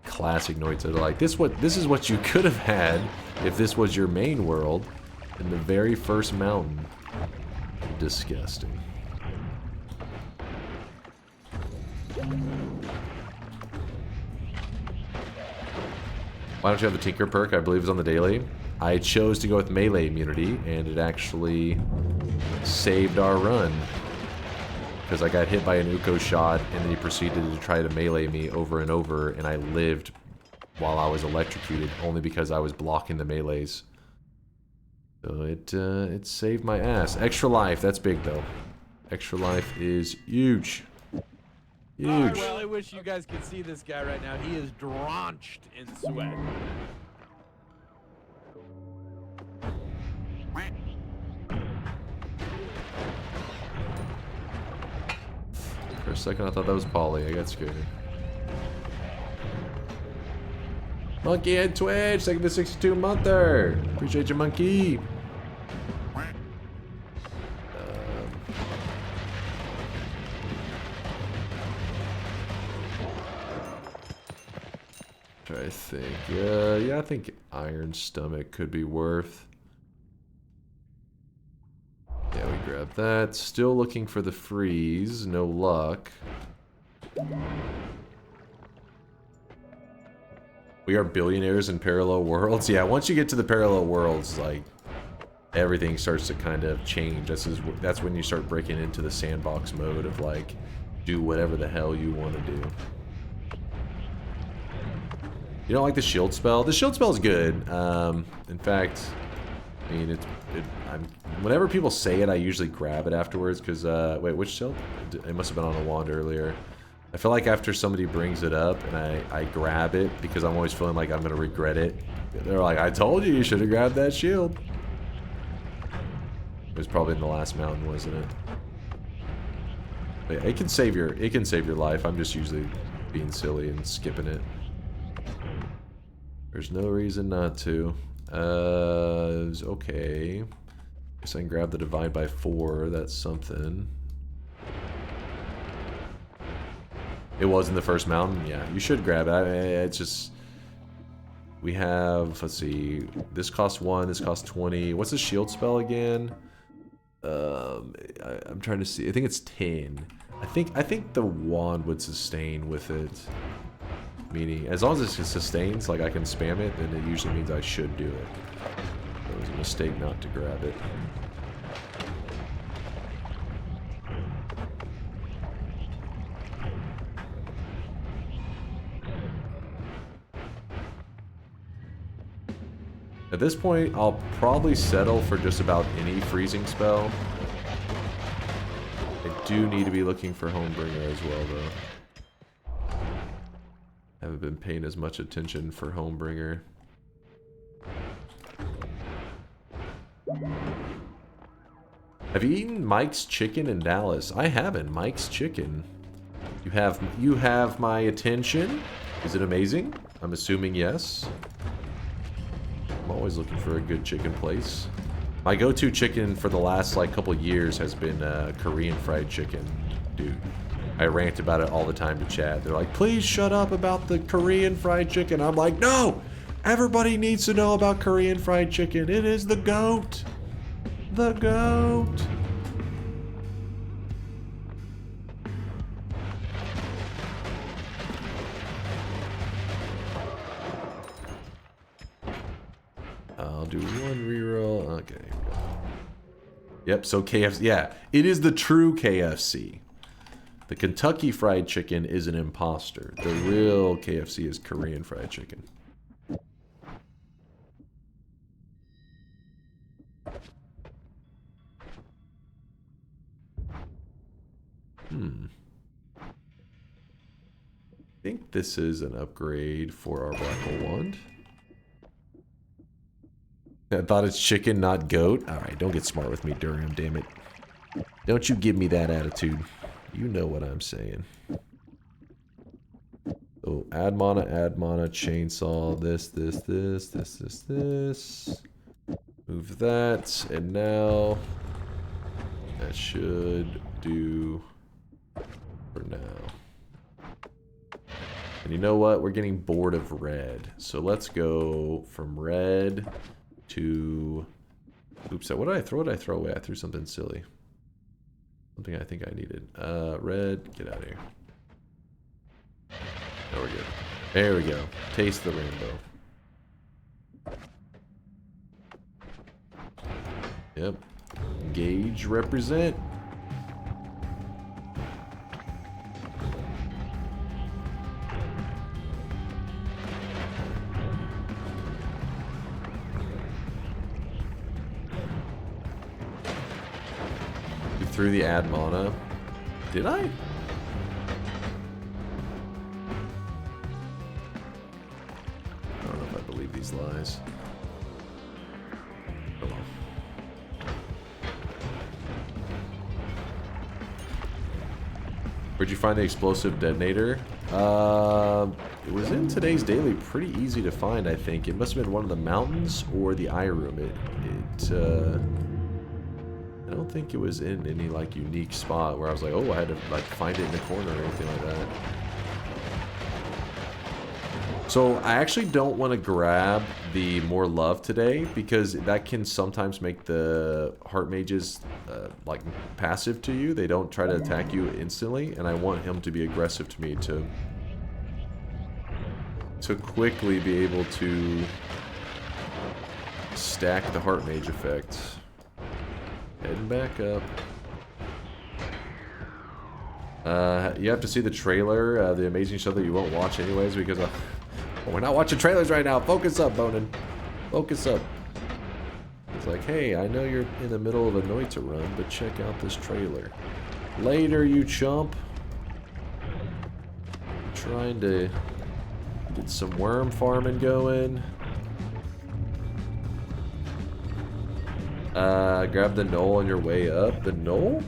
S2: Classic Noita. Like this is what you could have had if this was your main world in the very first mountain. Disgusting. Why don't you have the Tinker perk? I believe it's on the daily. I chose to go with melee immunity, and it actually saved our run. Because I got hit by an Uko shot, and then he proceeded to try to melee me over and over, and I lived while I was electrocuted, only because I was blocking the melees. So it saved my ass. Extra life, that's big though. Extra life is huge. Huge.
S1: I really wish you guys could see this guy right now. He is drenched in sweat.
S2: For a second I thought that was Polly. I got scared. Monkey and Twitch, taking the 62 monther. Appreciate you, monkey. Try to think. Yeah, I think Iron Stomach could be worth. Yeah, we grab that. Still looking for the freeze. No luck. We are billionaires in parallel worlds. Yeah, once you get to the parallel worlds, like, everything starts to kind of change. That's when you start breaking into the sandbox mode of, like, do whatever the hell you want to do. You don't like the shield spell? The shield spell is good. In fact, I mean, whenever people say it, I usually grab it afterwards, because, wait, which shield? It must have been on a wand earlier. I feel like after somebody brings it up and I grab it because I'm always feeling like I'm going to regret it. They're like, I told you should have grabbed that shield. It was probably in the last mountain, wasn't it? But yeah, it can save your life. I'm just usually being silly and skipping it. There's no reason not to. It's okay. Guess I can grab the divide by 4. That's something. It was in the first mountain? Yeah, you should grab it. It's just... We have... Let's see. This costs 1. This costs 20. What's the shield spell again? I'm trying to see. I think it's 10. I think the wand would sustain with it. Meaning, as long as it sustains, like I can spam it, then it usually means I should do it. It was a mistake not to grab it. At this point, I'll probably settle for just about any freezing spell. I do need to be looking for Homebringer as well, though. Haven't been paying as much attention for Homebringer. Have you eaten Mike's Chicken in Dallas? I haven't. Mike's Chicken. You have my attention? Is it amazing? I'm assuming yes. I'm always looking for a good chicken place. My go-to chicken for the last like couple years has been Korean fried chicken. Dude, I rant about it all the time to chat. They're like, please shut up about the Korean fried chicken. I'm like, no! Everybody needs to know about Korean fried chicken. It is the GOAT. The GOAT. I'll do one reroll. Okay. Yep, so KFC. Yeah, it is the true KFC. The Kentucky Fried Chicken is an imposter. The real KFC is Korean Fried Chicken. I think this is an upgrade for our Black Hole Wand. I thought it's chicken, not goat. Alright, don't get smart with me, Durham, damn it. Don't you give me that attitude. You know what I'm saying. So, add mana, chainsaw, this. Move that, and now that should do for now. And you know what? We're getting bored of red. So let's go from red to... Oops, what did I throw? What did I throw away? I threw something silly. Something I think I needed. Red, get out of here. There we go. There we go. Taste the rainbow. Yep. Engage, represent. You threw the add mana. Did I? I don't know if I believe these lies. Come on. Where'd you find the explosive detonator? It was in today's daily. Pretty easy to find, I think. It must have been one of the mountains or the eye room. I don't think it was in any like unique spot where I was like, oh, I had to like find it in the corner or anything like that. So I actually don't want to grab the more love today because that can sometimes make the heart mages like passive to you. They don't try to attack you instantly, and I want him to be aggressive to me to quickly be able to stack the heart mage effect. Heading back up. You have to see the trailer, the amazing show that you won't watch anyways because we're not watching trailers right now. Focus up, Bonin. Focus up. It's like, hey, I know you're in the middle of a Noita run, but check out this trailer. Later, you chump. Trying to get some worm farming going. Grab the knoll on your way up. The knoll?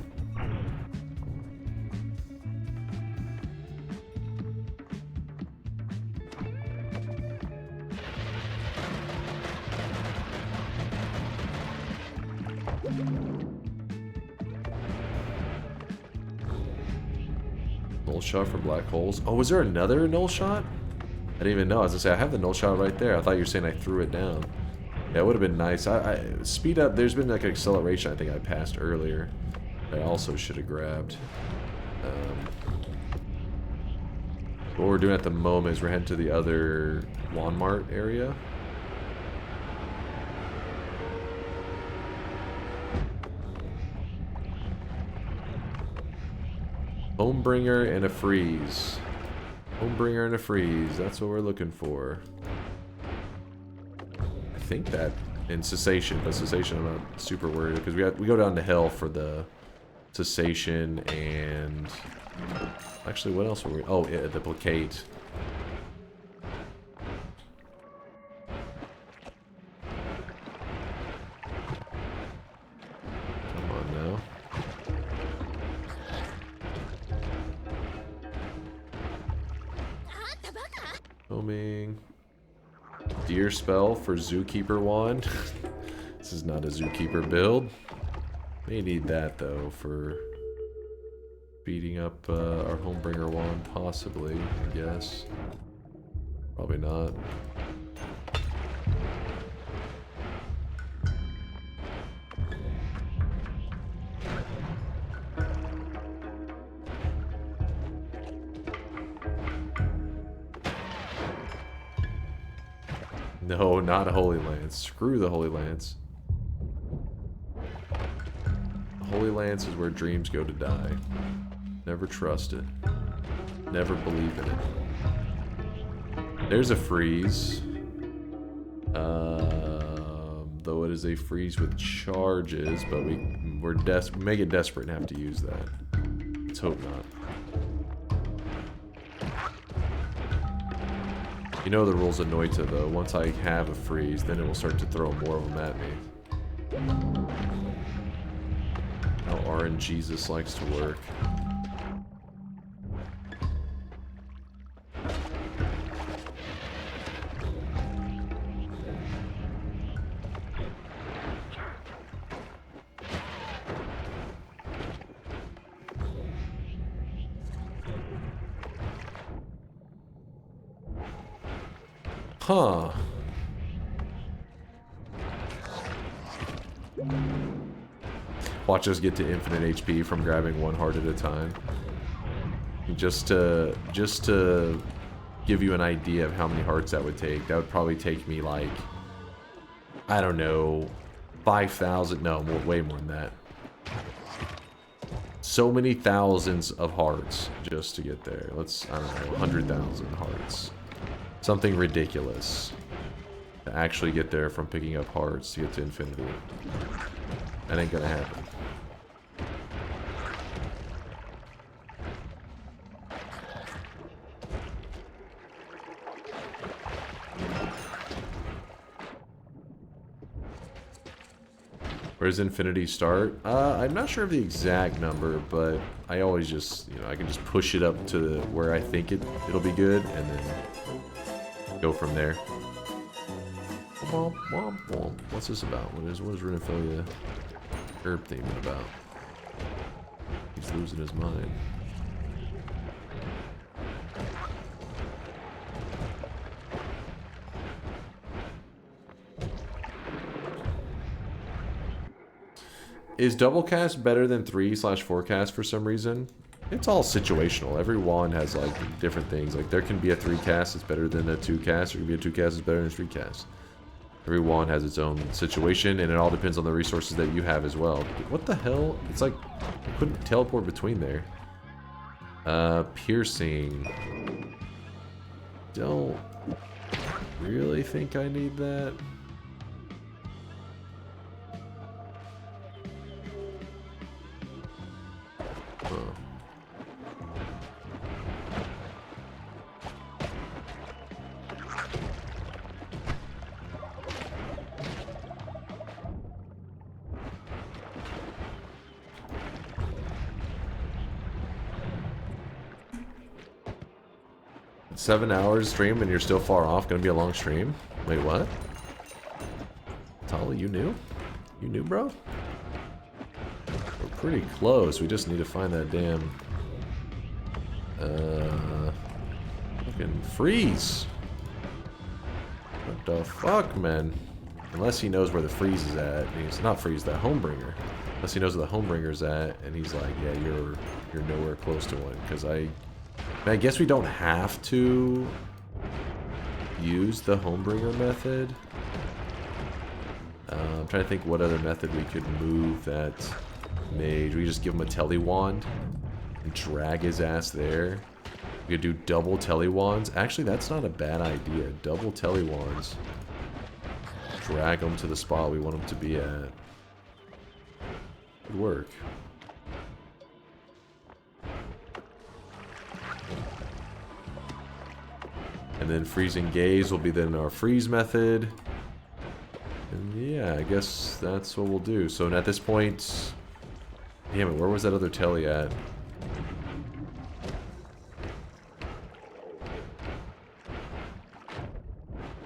S2: Null shot for black holes. Oh, was there another null shot? I didn't even know. I was gonna say, I have the null shot right there. I thought you were saying I threw it down. Yeah, it would have been nice. I speed up. There's been like an acceleration I think I passed earlier. I also should have grabbed. What we're doing at the moment is we're heading to the other Lawn Mart area. Homebringer and a freeze. Homebringer and a freeze. That's what we're looking for. I think that in cessation, but cessation I'm not super worried because we go down to hell for the cessation and actually what else were we? Oh, yeah, the placate. Come on now. Homing. Deer spell for Zookeeper wand. This is not a Zookeeper build. May need that though for Beating up our Homebringer wand, possibly, I guess. Probably not. No, not a Holy Lance. Screw the Holy Lance. Holy Lance is where dreams go to die. Never trust it. Never believe in it. There's a freeze. Though it is a freeze with charges, but we may get desperate and have to use that. Let's hope not. You know the rules of Noita, though. Once I have a freeze, then it will start to throw more of them at me. How RNGesus likes to work. Huh. Watch us get to infinite HP from grabbing one heart at a time. Just to give you an idea of how many hearts that would take. That would probably take me like, I don't know, 5,000. No, way more than that. So many thousands of hearts just to get there. Let's, I don't know, 100,000 hearts. Something ridiculous to actually get there from picking up hearts to get to infinity. That ain't gonna happen. Where does infinity start? I'm not sure of the exact number, but I always just, you know, I can just push it up to where I think it'll be good, and then go from there. What's this about? What is Renophilia herb theming about? He's losing his mind. Is double cast better than 3/4 cast for some reason? It's all situational. Every wand has like different things. Like there can be a 3 cast that's better than a 2 cast. There can be a 2 cast that's better than a 3 cast. Every wand has its own situation, and it all depends on the resources that you have as well. What the hell? It's like I couldn't teleport between there. Piercing. Don't really think I need that. Huh. It's 7 hours stream and you're still far off. Gonna be a long stream. Wait, what? Tali, you knew? You knew, bro? We're pretty close. We just need to find that damn fucking freeze. What the fuck, man? Unless he knows where the freeze is at. He's not freeze, that Homebringer. Unless he knows where the Homebringer's at, and he's like, yeah, you're nowhere close to one. Because I guess we don't have to use the Homebringer method. I'm trying to think what other method we could move that mage. We just give him a tele wand and drag his ass there. We could do double tele wands. Actually, that's not a bad idea. Double tele wands. Drag him to the spot we want him to be at. Good work. And then freezing gaze will be then our freeze method. And yeah, I guess that's what we'll do. So at this point, damn it, where was that other telly at?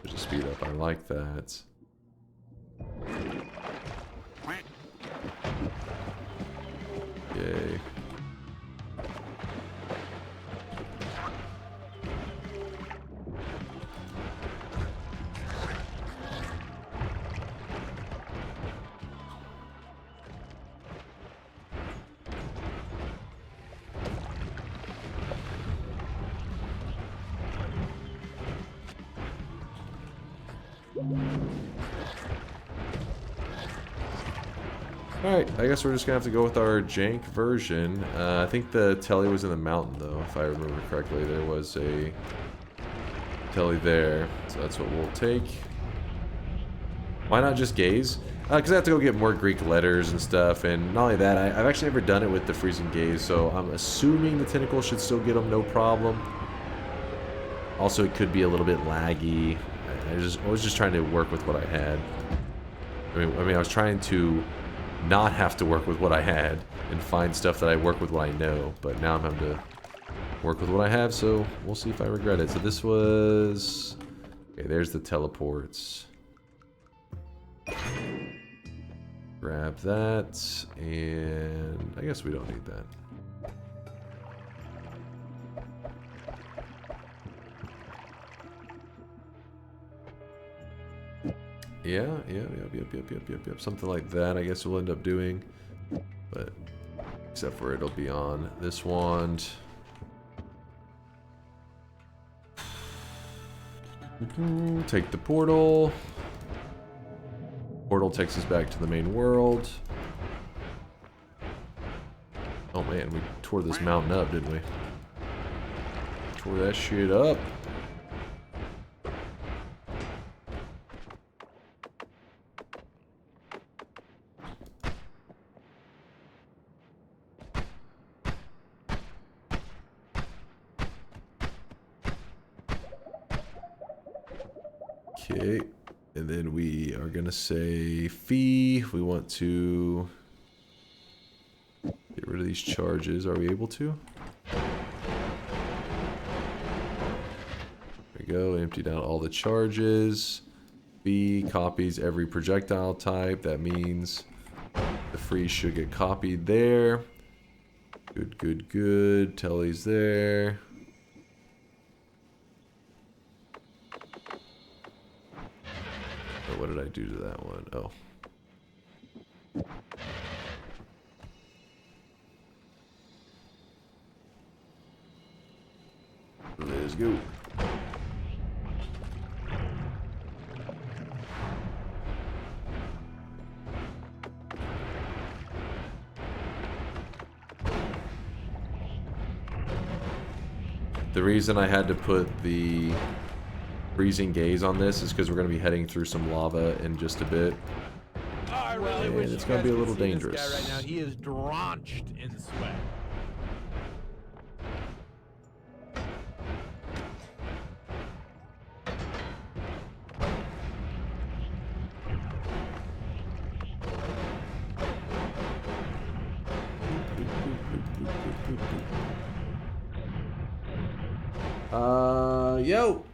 S2: There's a speed up, I like that. Yay. Alright, I guess we're just gonna have to go with our jank version. I think the telly was in the mountain though, if I remember correctly. There was a telly there, so that's what we'll take. Why not just gaze? Because I have to go get more Greek letters and stuff, and not only that, I've actually never done it with the freezing gaze, so I'm assuming the tentacle should still get them no problem. Also, it could be a little bit laggy. I was just trying to work with what I had. I mean, I was trying to not have to work with what I had and find stuff that I work with what I know, but now I'm having to work with what I have, so we'll see if I regret it. So this was... Okay, there's the teleports. Grab that, and I guess we don't need that. Yeah, yep. Something like that, I guess we'll end up doing. But, except for it'll be on this wand. Take the portal. Portal takes us back to the main world. Oh man, we tore this mountain up, didn't we? Tore that shit up. Okay, and then we are gonna say fee. We want to get rid of these charges. Are we able to? There we go. Emptied out all the charges. Fee copies every projectile type. That means the freeze should get copied there. Good. Telly's there. What did I do to that one? Oh. Let's go. The reason I had to put the freezing gaze on this is because we're going to be heading through some lava in just a bit.
S1: Oh, I really wish
S2: it's going to be a little dangerous.
S1: This guy right now, he is drenched in sweat.
S2: Yo!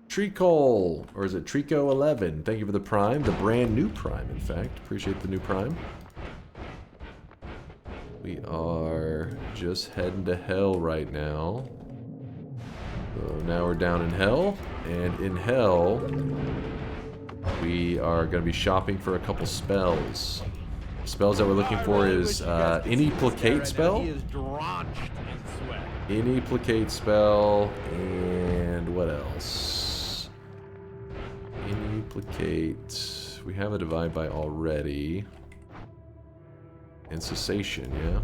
S2: Treecole, or is it Treeco11? Thank you for the Prime, the brand new Prime, in fact. Appreciate the new Prime. We are just heading to hell right now. So now we're down in hell, and in hell, we are going to be shopping for a couple spells. Spells that we're looking for is any placate spell. Any placate spell, and what else? Any placate. We have a divide by already. And cessation, yeah.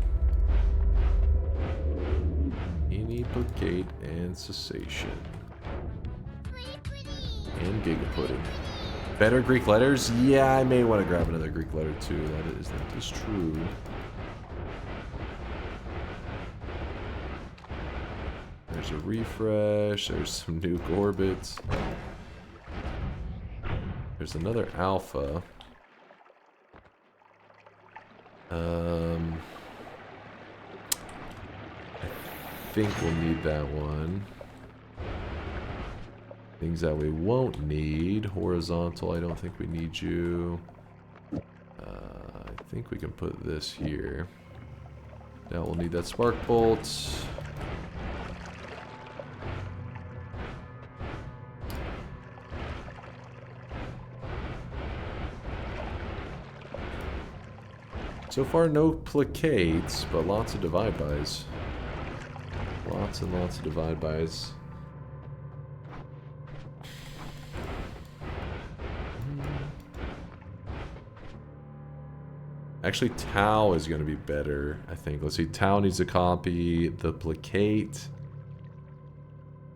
S2: Any placate and cessation. And giga pudding. Better Greek letters? Yeah, I may want to grab another Greek letter too. That is true. There's a refresh. There's some nuke orbits. There's another alpha. I think we'll need that one. Things that we won't need. Horizontal, I don't think we need you. I think we can put this here. Now we'll need that spark bolt. So far, no placates, but lots of divide-bys. Lots and lots of divide-bys. Actually, Tau is going to be better, I think. Let's see. Tau needs to copy the placate.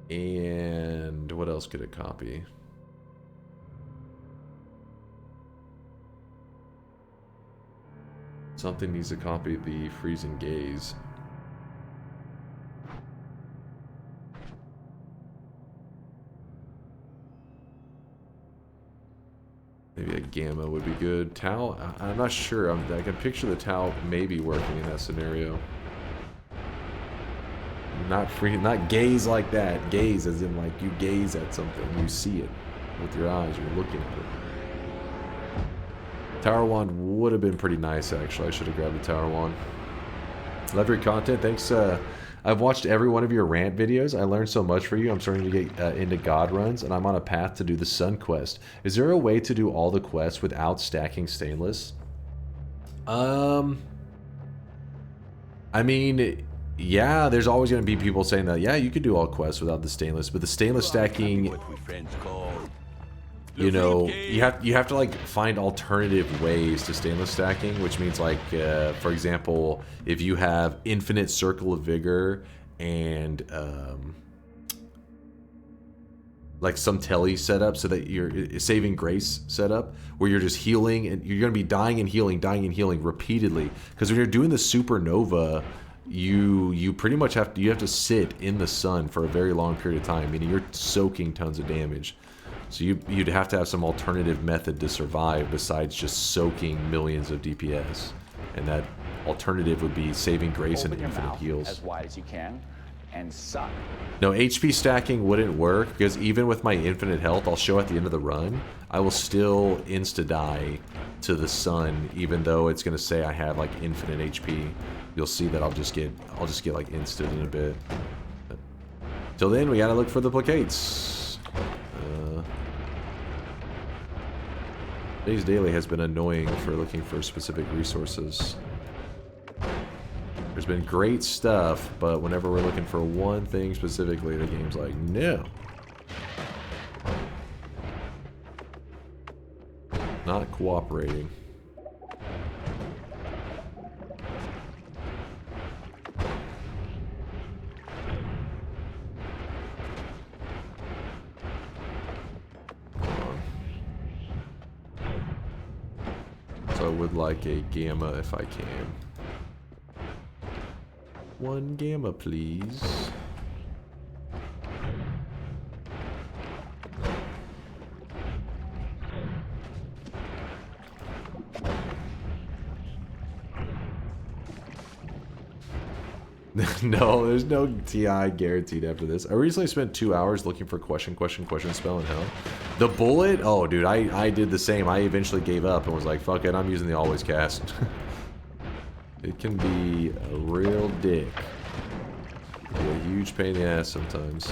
S2: And what else could it copy? Something needs to copy the freezing gaze. Maybe a gamma would be good. Tau, I'm not sure. I can picture the Tau maybe working in that scenario. Not gaze like that. Gaze as in like you gaze at something. You see it with your eyes. You're looking at it. Tower Wand would have been pretty nice, actually. I should have grabbed the Tower Wand. Love your content. Thanks. I've watched every one of your rant videos. I learned so much for you. I'm starting to get into God runs, and I'm on a path to do the Sun Quest. Is there a way to do all the quests without stacking stainless? I mean, yeah, there's always going to be people saying that, yeah, you could do all quests without the stainless, but the stainless stacking, you know, you have to like find alternative ways to stainless stacking, which means like, for example, if you have infinite circle of vigor and like some telly setup, so that you're saving grace setup where you're just healing and you're going to be dying and healing repeatedly, because when you're doing the supernova, you pretty much have to sit in the sun for a very long period of time, meaning you're soaking tons of damage. So you'd have to have some alternative method to survive besides just soaking millions of DPS. And that alternative would be saving grace and infinite heals.
S14: As wide as you can and suck.
S2: No, HP stacking wouldn't work, because even with my infinite health, I'll show at the end of the run, I will still insta-die to the sun, even though it's going to say I have like infinite HP. You'll see that I'll just get like instant in a bit. But till then, we gotta look for the placates. Days Daily has been annoying for looking for specific resources. There's been great stuff, but whenever we're looking for one thing specifically, the game's like, no. Not cooperating. I would like a gamma if I can. One gamma, please. No, there's no TI guaranteed after this. I recently spent 2 hours looking for question spell in hell. The bullet? Oh, dude, I did the same. I eventually gave up and was like, fuck it, I'm using the always cast. It can be a real dick. Be a huge pain in the ass sometimes.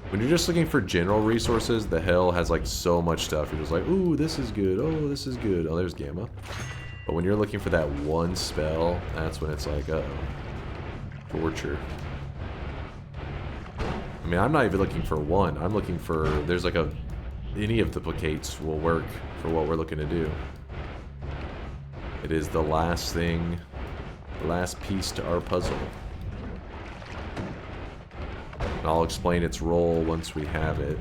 S2: When you're just looking for general resources, the hell has like so much stuff. You're just like, ooh, this is good. Oh, this is good. Oh, there's gamma. But when you're looking for that one spell, that's when it's like, uh-oh. Torture. I mean, I'm not even looking for one. I'm looking for, there's like any of the placates will work for what we're looking to do. It is the last thing, the last piece to our puzzle. And I'll explain its role once we have it.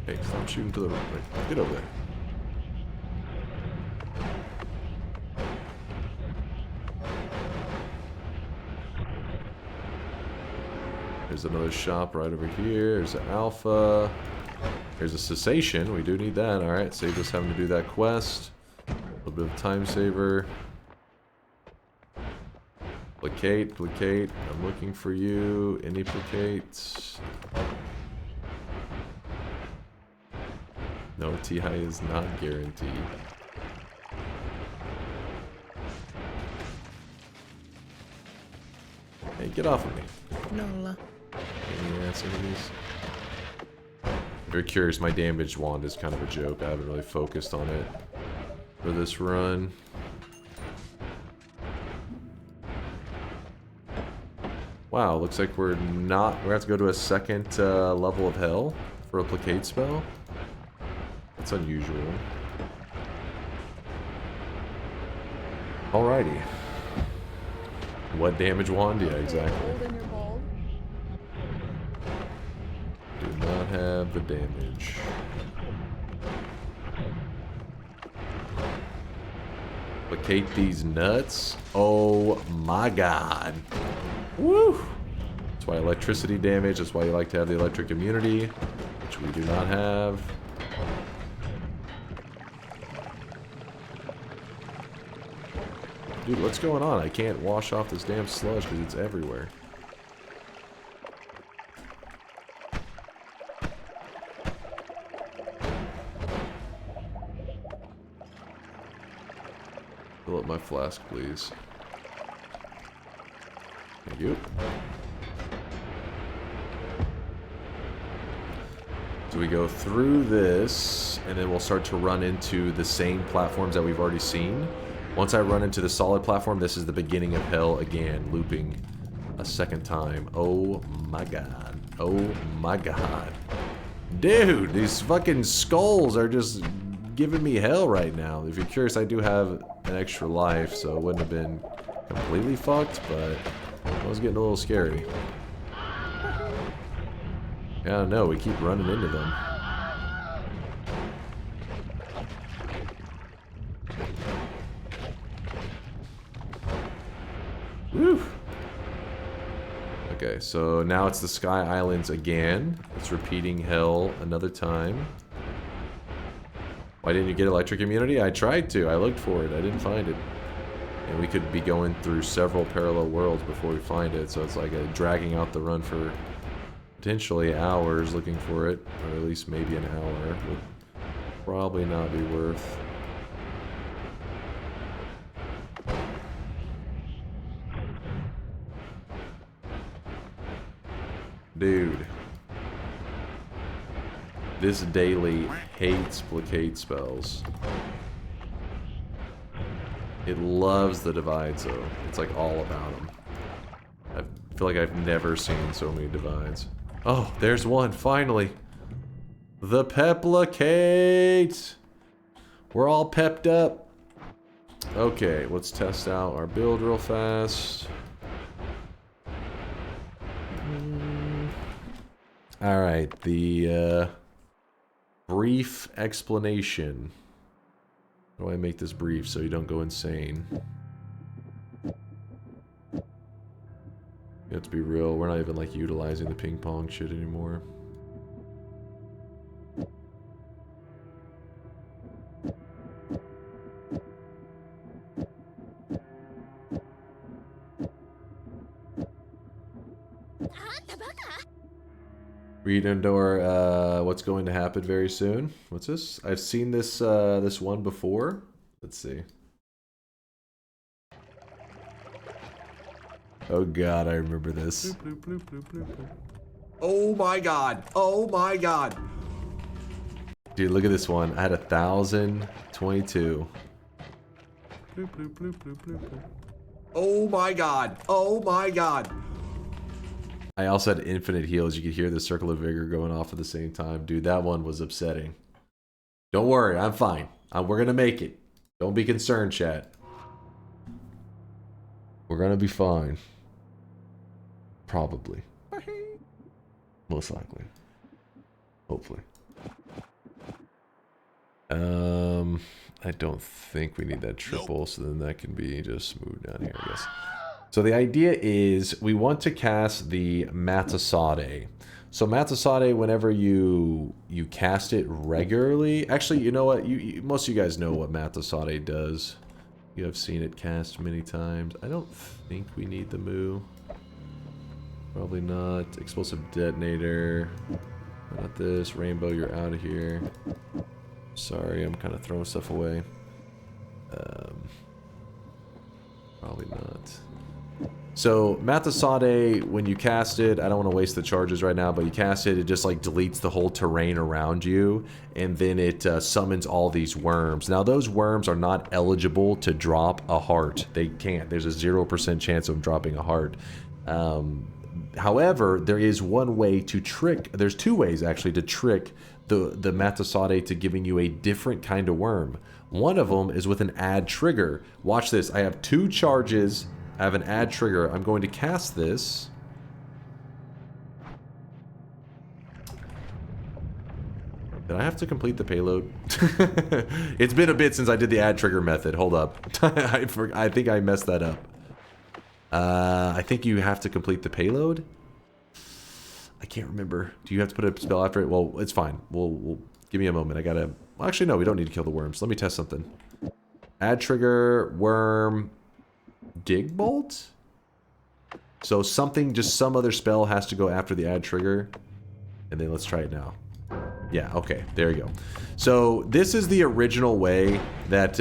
S2: Hey, stop shooting to the right. Get over there. There's another shop right over here. There's an alpha. There's a cessation. We do need that. Alright, save us having to do that quest. A little bit of time saver. Placate. I'm looking for you. Any placates? No, TI is not guaranteed. Hey, get off of me.
S10: No.
S2: Any ass enemies? If you're curious, my damage wand is kind of a joke. I haven't really focused on it for this run. Wow, looks like we're not... We're going to have to go to a second level of hell for a placate spell. That's unusual. Alrighty. What damage wand? Yeah, exactly. Do not have the damage. Placate these nuts. Oh my god. Woo! That's why electricity damage. That's why you like to have the electric immunity, which we do not have. Dude, what's going on? I can't wash off this damn sludge because it's everywhere. Fill up my flask, please. Thank you. So we go through this, and then we'll start to run into the same platforms that we've already seen. Once I run into the solid platform, this is the beginning of hell again, looping a second time. Oh my god. Oh my god. Dude, these fucking skulls are just giving me hell right now. If you're curious, I do have an extra life, so it wouldn't have been completely fucked, but I was getting a little scary. Yeah, I don't know, we keep running into them. Woo! Okay, so now it's the Sky Islands again. It's repeating hell another time. Why didn't you get electric immunity? I tried to. I looked for it. I didn't find it. And we could be going through several parallel worlds before we find it, so it's like dragging out the run for potentially hours looking for it, or at least maybe an hour. Would probably not be worth. Dude. This daily hates placate spells. It loves the divides though. It's like all about them. I feel like I've never seen so many divides. Oh, there's one, finally. The Peplicate! We're all pepped up. Okay, let's test out our build real fast. Alright, the brief explanation. How do I make this brief so you don't go insane? You have to be real, we're not even like utilizing the ping pong shit anymore. Read indoor what's going to happen very soon. What's this? I've seen this this one before. Let's see. Oh god, I remember this. Bloop, bloop, bloop, bloop, bloop, bloop. Oh my god. Oh my god. Dude, look at this one. I had 1,022. Bloop, bloop, bloop, bloop, bloop, bloop. Oh my god. Oh my god. I also had infinite heals. You could hear the circle of vigor going off at the same time. Dude, that one was upsetting. Don't worry, I'm fine. We're gonna make it. Don't be concerned, chat. We're gonna be fine. Probably. Most likely. Hopefully. I don't think we need that triple, so then that can be just moved down here, I guess. So the idea is we want to cast the Matasade. So Matasade, whenever you cast it regularly, actually, you know what? Most of you guys know what Matasade does. You have seen it cast many times. I don't think we need the moo. Probably not. Explosive detonator. Not this. Rainbow, you're out of here. Sorry, I'm kind of throwing stuff away. Probably not. So Matasade, when you cast it, I don't want to waste the charges right now, but you cast it, it just like deletes the whole terrain around you, and then it summons all these worms. Now those worms are not eligible to drop a heart. They can't. There's a 0% chance of dropping a heart. However, there is one way to trick, there's two ways actually to trick the Matasade to giving you a different kind of worm. One of them is with an add trigger. Watch this. I have 2 charges. I have an add trigger. I'm going to cast this. Did I have to complete the payload? It's been a bit since I did the add trigger method. Hold up. I think I messed that up. I think you have to complete the payload. I can't remember. Do you have to put a spell after it? Well, it's fine. We'll give me a moment. I gotta... Well, actually, no. We don't need to kill the worms. Let me test something. Add trigger, worm... Dig bolt? So something, just some other spell has to go after the add trigger. And then let's try it now. Yeah, okay, there you go. So this is the original way that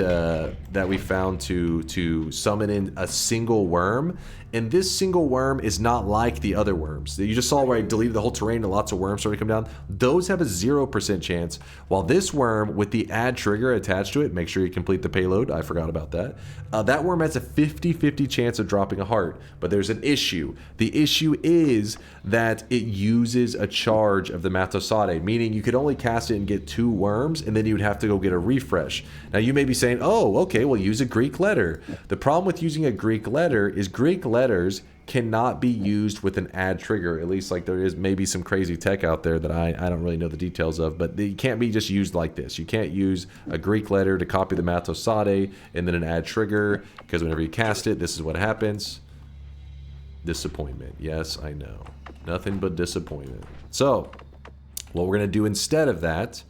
S2: that we found to summon in a single worm. And this single worm is not like the other worms. You just saw where I deleted the whole terrain and lots of worms started to come down. Those have a 0% chance. While this worm, with the add trigger attached to it, make sure you complete the payload. I forgot about that. That worm has a 50-50 chance of dropping a heart. But there's an issue. The issue is that it uses a charge of the Matasade, meaning you could only cast it and get 2 worms, and then you would have to go get a refresh. Now you may be saying, oh, okay, well use a Greek letter. The problem with using a Greek letter is Greek letters cannot be used with an add trigger. At least like there is maybe some crazy tech out there that I don't really know the details of, but they can't be just used like this. You can't use a Greek letter to copy the Matasade and then an add trigger, because whenever you cast it, this is what happens. Disappointment. Yes, I know. Nothing but disappointment. So what we're going to do instead of that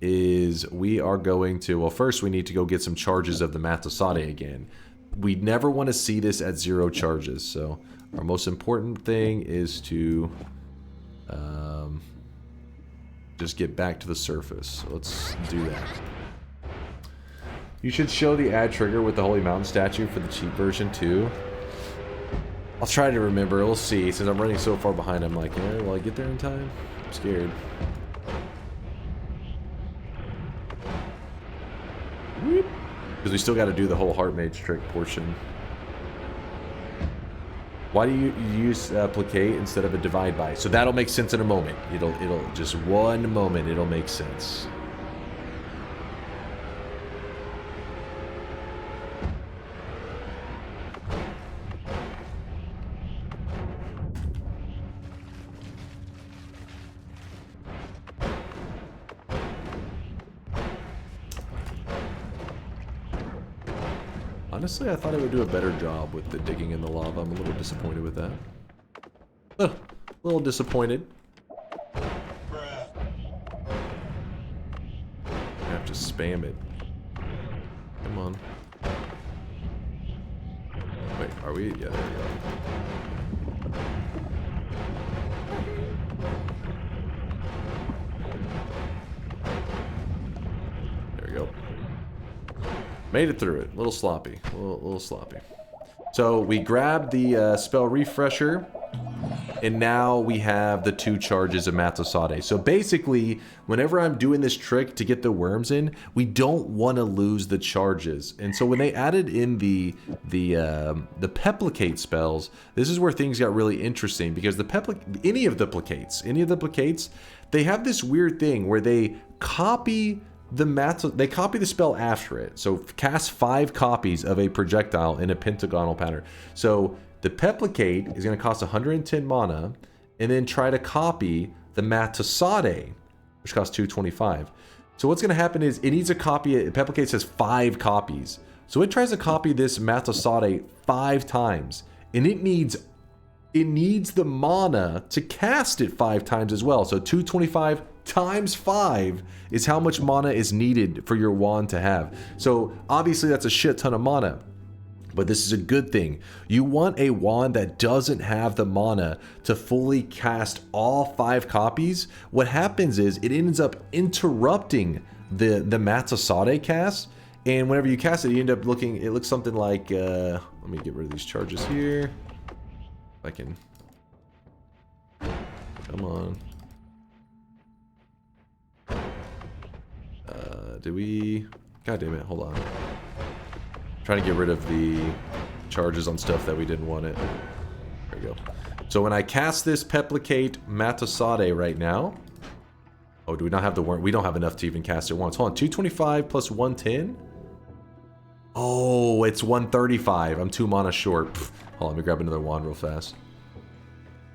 S2: is we are going to, well, first we need to go get some charges of the Matasade again. We never want to see this at 0 charges, so our most important thing is to just get back to the surface. So let's do that. You should show the add trigger with the Holy Mountain statue for the cheap version too. I'll try to remember. We'll see. Since I'm running so far behind, I'm like, yeah, will I get there in time? I'm scared. Because we still got to do the whole heart mage trick portion. Why do you use placate instead of a divide by? So that'll make sense in a moment. It'll just one moment. It'll make sense. Honestly, I thought it would do a better job with the digging in the lava. I'm a little disappointed with that. A little disappointed. I have to spam it. Come on. Wait, are we? Yeah, there we go. There we go. Made it through it. A little sloppy. A little sloppy. So we grabbed the spell refresher, and now we have the 2 charges of Matasade. So basically, whenever I'm doing this trick to get the worms in, we don't want to lose the charges. And so when they added in the Peplicate spells, this is where things got really interesting, because any of the placates, they have this weird thing where they copy they copy the spell after it. So cast 5 copies of a projectile in a pentagonal pattern. So the Peplicate is going to cost 110 mana, and then try to copy the Matasade, which costs 225. So what's going to happen is it needs a copy. Peplicate says 5 copies. So it tries to copy this Matasade 5 times, and it needs the mana to cast it 5 times as well. So 225 times 5 is how much mana is needed for your wand to have. So obviously that's a shit ton of mana, but this is a good thing. You want a wand that doesn't have the mana to fully cast all 5 copies. What happens is it ends up interrupting the Matasade cast, and whenever you cast it, you end up looking, it looks something like let me get rid of these charges here. I can... Come on. Did we... God damn it, hold on. Trying to get rid of the charges on stuff that we didn't want it. There we go. So when I cast this Peplicate Matasade right now... Oh, do we not have the worm? We don't have enough to even cast it once. Hold on, 225 plus 110? Oh, it's 135. I'm 2 mana short. Pfft. Hold on, let me grab another wand real fast.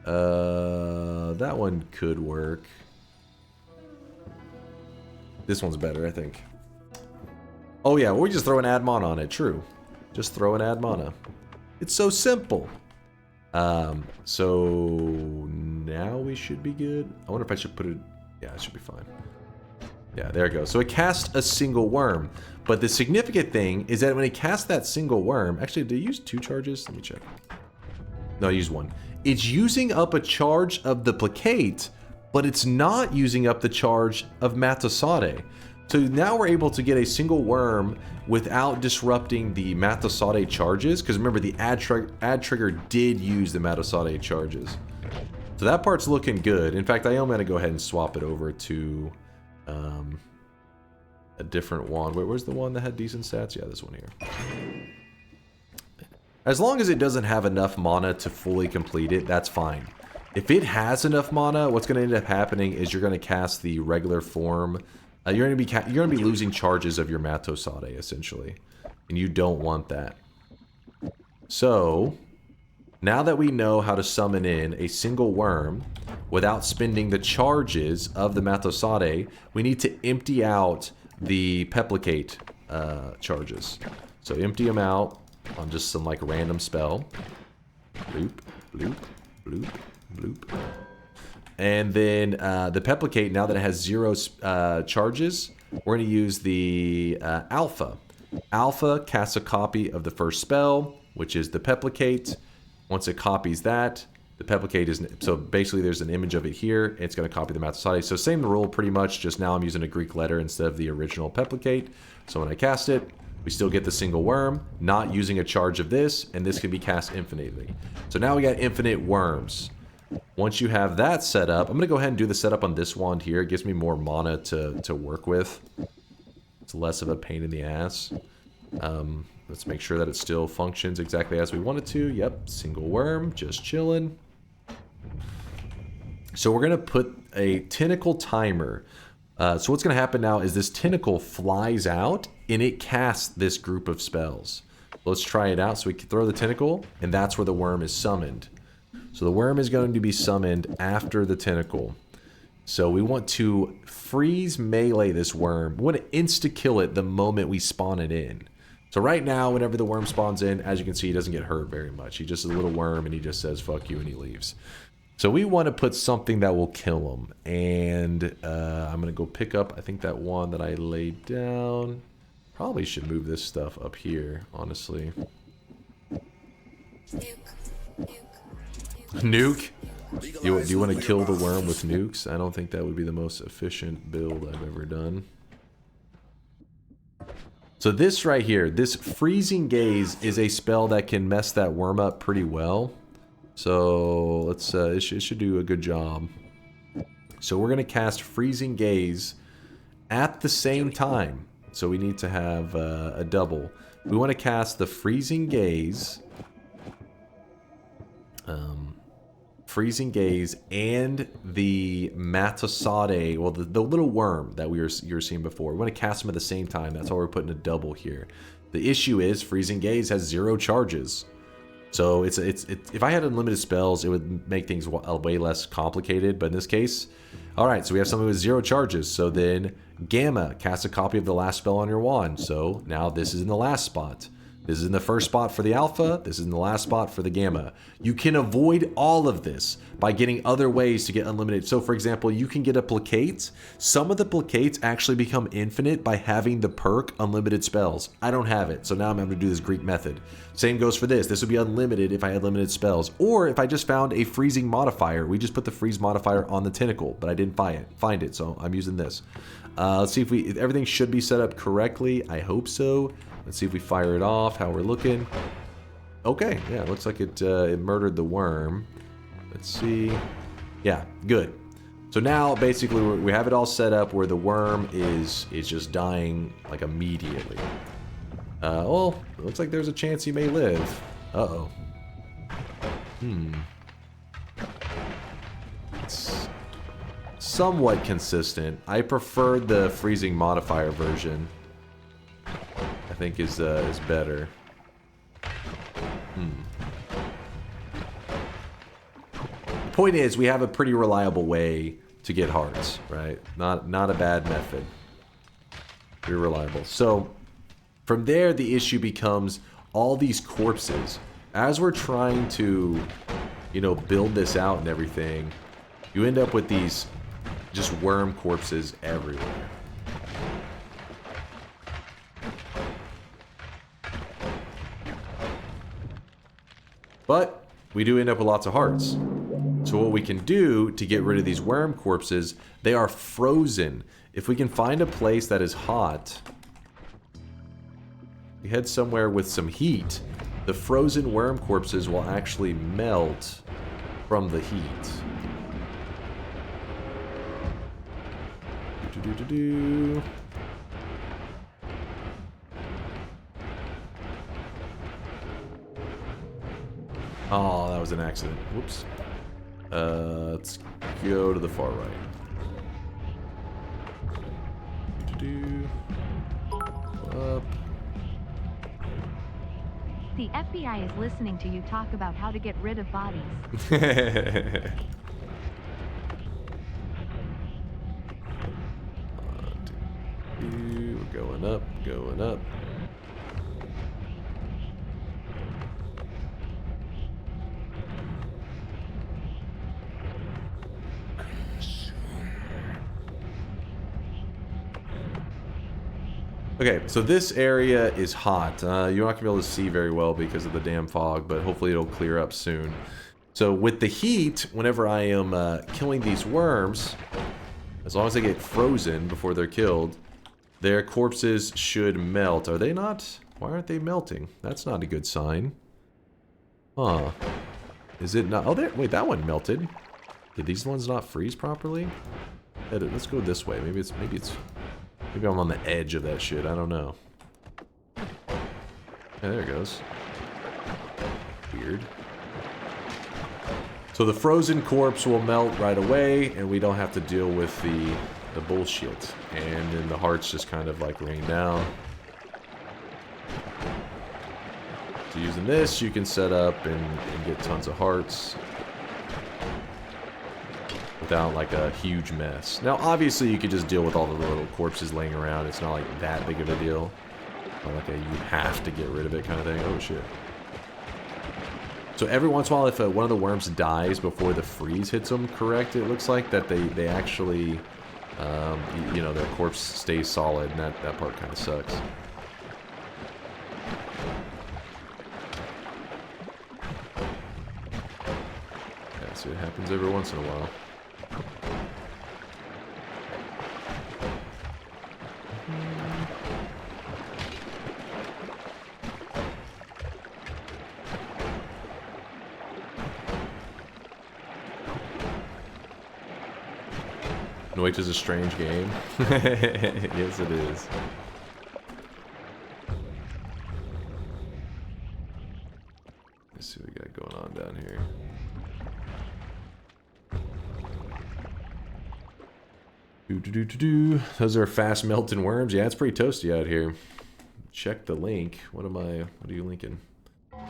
S2: That one could work. This one's better, I think. Oh yeah, we just throw an add mana on it. True. Just throw an add mana. It's so simple. So now we should be good. I wonder if I should put it... Yeah, it should be fine. Yeah, there it goes. So it cast a single worm. But the significant thing is that when it cast that single worm... Actually, did it use 2 charges? Let me check. No, I used 1. It's using up a charge of the Placate, but it's not using up the charge of Matasade. So now we're able to get a single worm without disrupting the Matasade charges. Because remember, the add trigger did use the Matasade charges. So that part's looking good. In fact, I am going to go ahead and swap it over to a different wand. Wait, where's the one that had decent stats? Yeah, this one here. As long as it doesn't have enough mana to fully complete it, that's fine. If it has enough mana, what's going to end up happening is you're going to cast the regular form. You're going to be losing charges of your Matasade, essentially. And you don't want that. So... Now that we know how to summon in a single worm without spending the charges of the Matasade, we need to empty out the Peplicate charges. So empty them out on just some like random spell. Bloop, bloop, bloop, bloop. And then the Peplicate, now that it has 0 charges, we're going to use the Alpha. Alpha casts a copy of the first spell, which is the Peplicate. Once it copies that, the Peplicate is... So basically there's an image of it here. It's going to copy the Matasade. So same rule pretty much, just now I'm using a Greek letter instead of the original Peplicate. So when I cast it, we still get the single worm, not using a charge of this, and this can be cast infinitely. So now we got infinite worms. Once you have that set up, I'm going to go ahead and do the setup on this wand here. It gives me more mana to work with. It's less of a pain in the ass. Let's make sure that it still functions exactly as we want it to. Yep, single worm, just chilling. So we're going to put a tentacle timer. So what's going to happen now is this tentacle flies out and it casts this group of spells. Let's try it out. So we can throw the tentacle and that's where the worm is summoned. So the worm is going to be summoned after the tentacle. So we want to freeze melee this worm. We want to insta-kill it the moment we spawn it in. So right now, whenever the worm spawns in, as you can see, he doesn't get hurt very much. He's just a little worm, and he just says, fuck you, and he leaves. So we want to put something that will kill him. And I'm going to go pick up, I think, that one that I laid down. Probably should move this stuff up here, honestly. Nuke? Do you want to kill the worm with nukes? I don't think that would be the most efficient build I've ever done. So this right here, this Freezing Gaze is a spell that can mess that worm up pretty well. So let's it should do a good job. So we're going to cast Freezing Gaze at the same time. So we need to have a double. We want to cast the Freezing Gaze, Freezing Gaze, and the Matasade, well, the little worm that you were seeing before. We want to cast them at the same time. That's why we're putting a double here. The issue is Freezing Gaze has 0 charges. So if I had unlimited spells, it would make things way less complicated. But in this case, all right, so we have something with 0 charges. So then Gamma casts a copy of the last spell on your wand. So now this is in the last spot. This is in the first spot for the Alpha. This is in the last spot for the Gamma. You can avoid all of this by getting other ways to get unlimited. So for example, you can get a Placate. Some of the Placates actually become infinite by having the perk Unlimited Spells. I don't have it, so now I'm having to do this Greek method. Same goes for this. This would be unlimited if I had limited spells. Or if I just found a freezing modifier. We just put the freeze modifier on the tentacle, but I didn't find it, so I'm using this. Let's see if everything should be set up correctly. I hope so. Let's see if we fire it off, how we're looking. Okay, yeah, it looks like it murdered the worm. Let's see. Yeah, good. So now, basically, we have it all set up where the worm is just dying, like, immediately. Well, it looks like there's a chance he may live. Uh-oh. It's somewhat consistent. I prefer the freezing modifier version. I think is better. The point is, we have a pretty reliable way to get hearts, right? Not a bad method. Pretty reliable. So from there, the issue becomes all these corpses. As we're trying to, you know, build this out and everything, you end up with these just worm corpses everywhere. But we do end up with lots of hearts. So what we can do to get rid of these worm corpses, they are frozen. If we can find a place that is hot, we head somewhere with some heat, the frozen worm corpses will actually melt from the heat. Do-do-do-do. Oh, that was an accident. Whoops. Let's go to the far right. Up.
S5: The FBI is listening to you talk about how to get rid of bodies.
S2: We're going up, going up. Okay, so this area is hot. You're not going to be able to see very well because of the damn fog, but hopefully it'll clear up soon. So with the heat, whenever I am killing these worms, as long as they get frozen before they're killed, their corpses should melt. Are they not? Why aren't they melting? That's not a good sign. Huh. Is it not? Oh, there. Wait, that one melted. Did these ones not freeze properly? Let's go this way. Maybe I'm on the edge of that shit. I don't know. Yeah, there it goes. Weird. So the frozen corpse will melt right away, and we don't have to deal with the bullshit. And then the hearts just kind of like rain down. So using this, you can set up and get tons of hearts without like a huge mess. Now, obviously, you could just deal with all the little corpses laying around. It's not like that big of a deal. Not like you have to get rid of it kind of thing. Oh, shit. So every once in a while, if one of the worms dies before the freeze hits them correct, it looks like that they actually, you know, their corpse stays solid, and that part kind of sucks. Yeah, so it happens every once in a while. Noita's a strange game. Yes, it is. Let's see what we got going on down here. Those are fast melting worms. Yeah, it's pretty toasty out here. Check the link. What are you linking?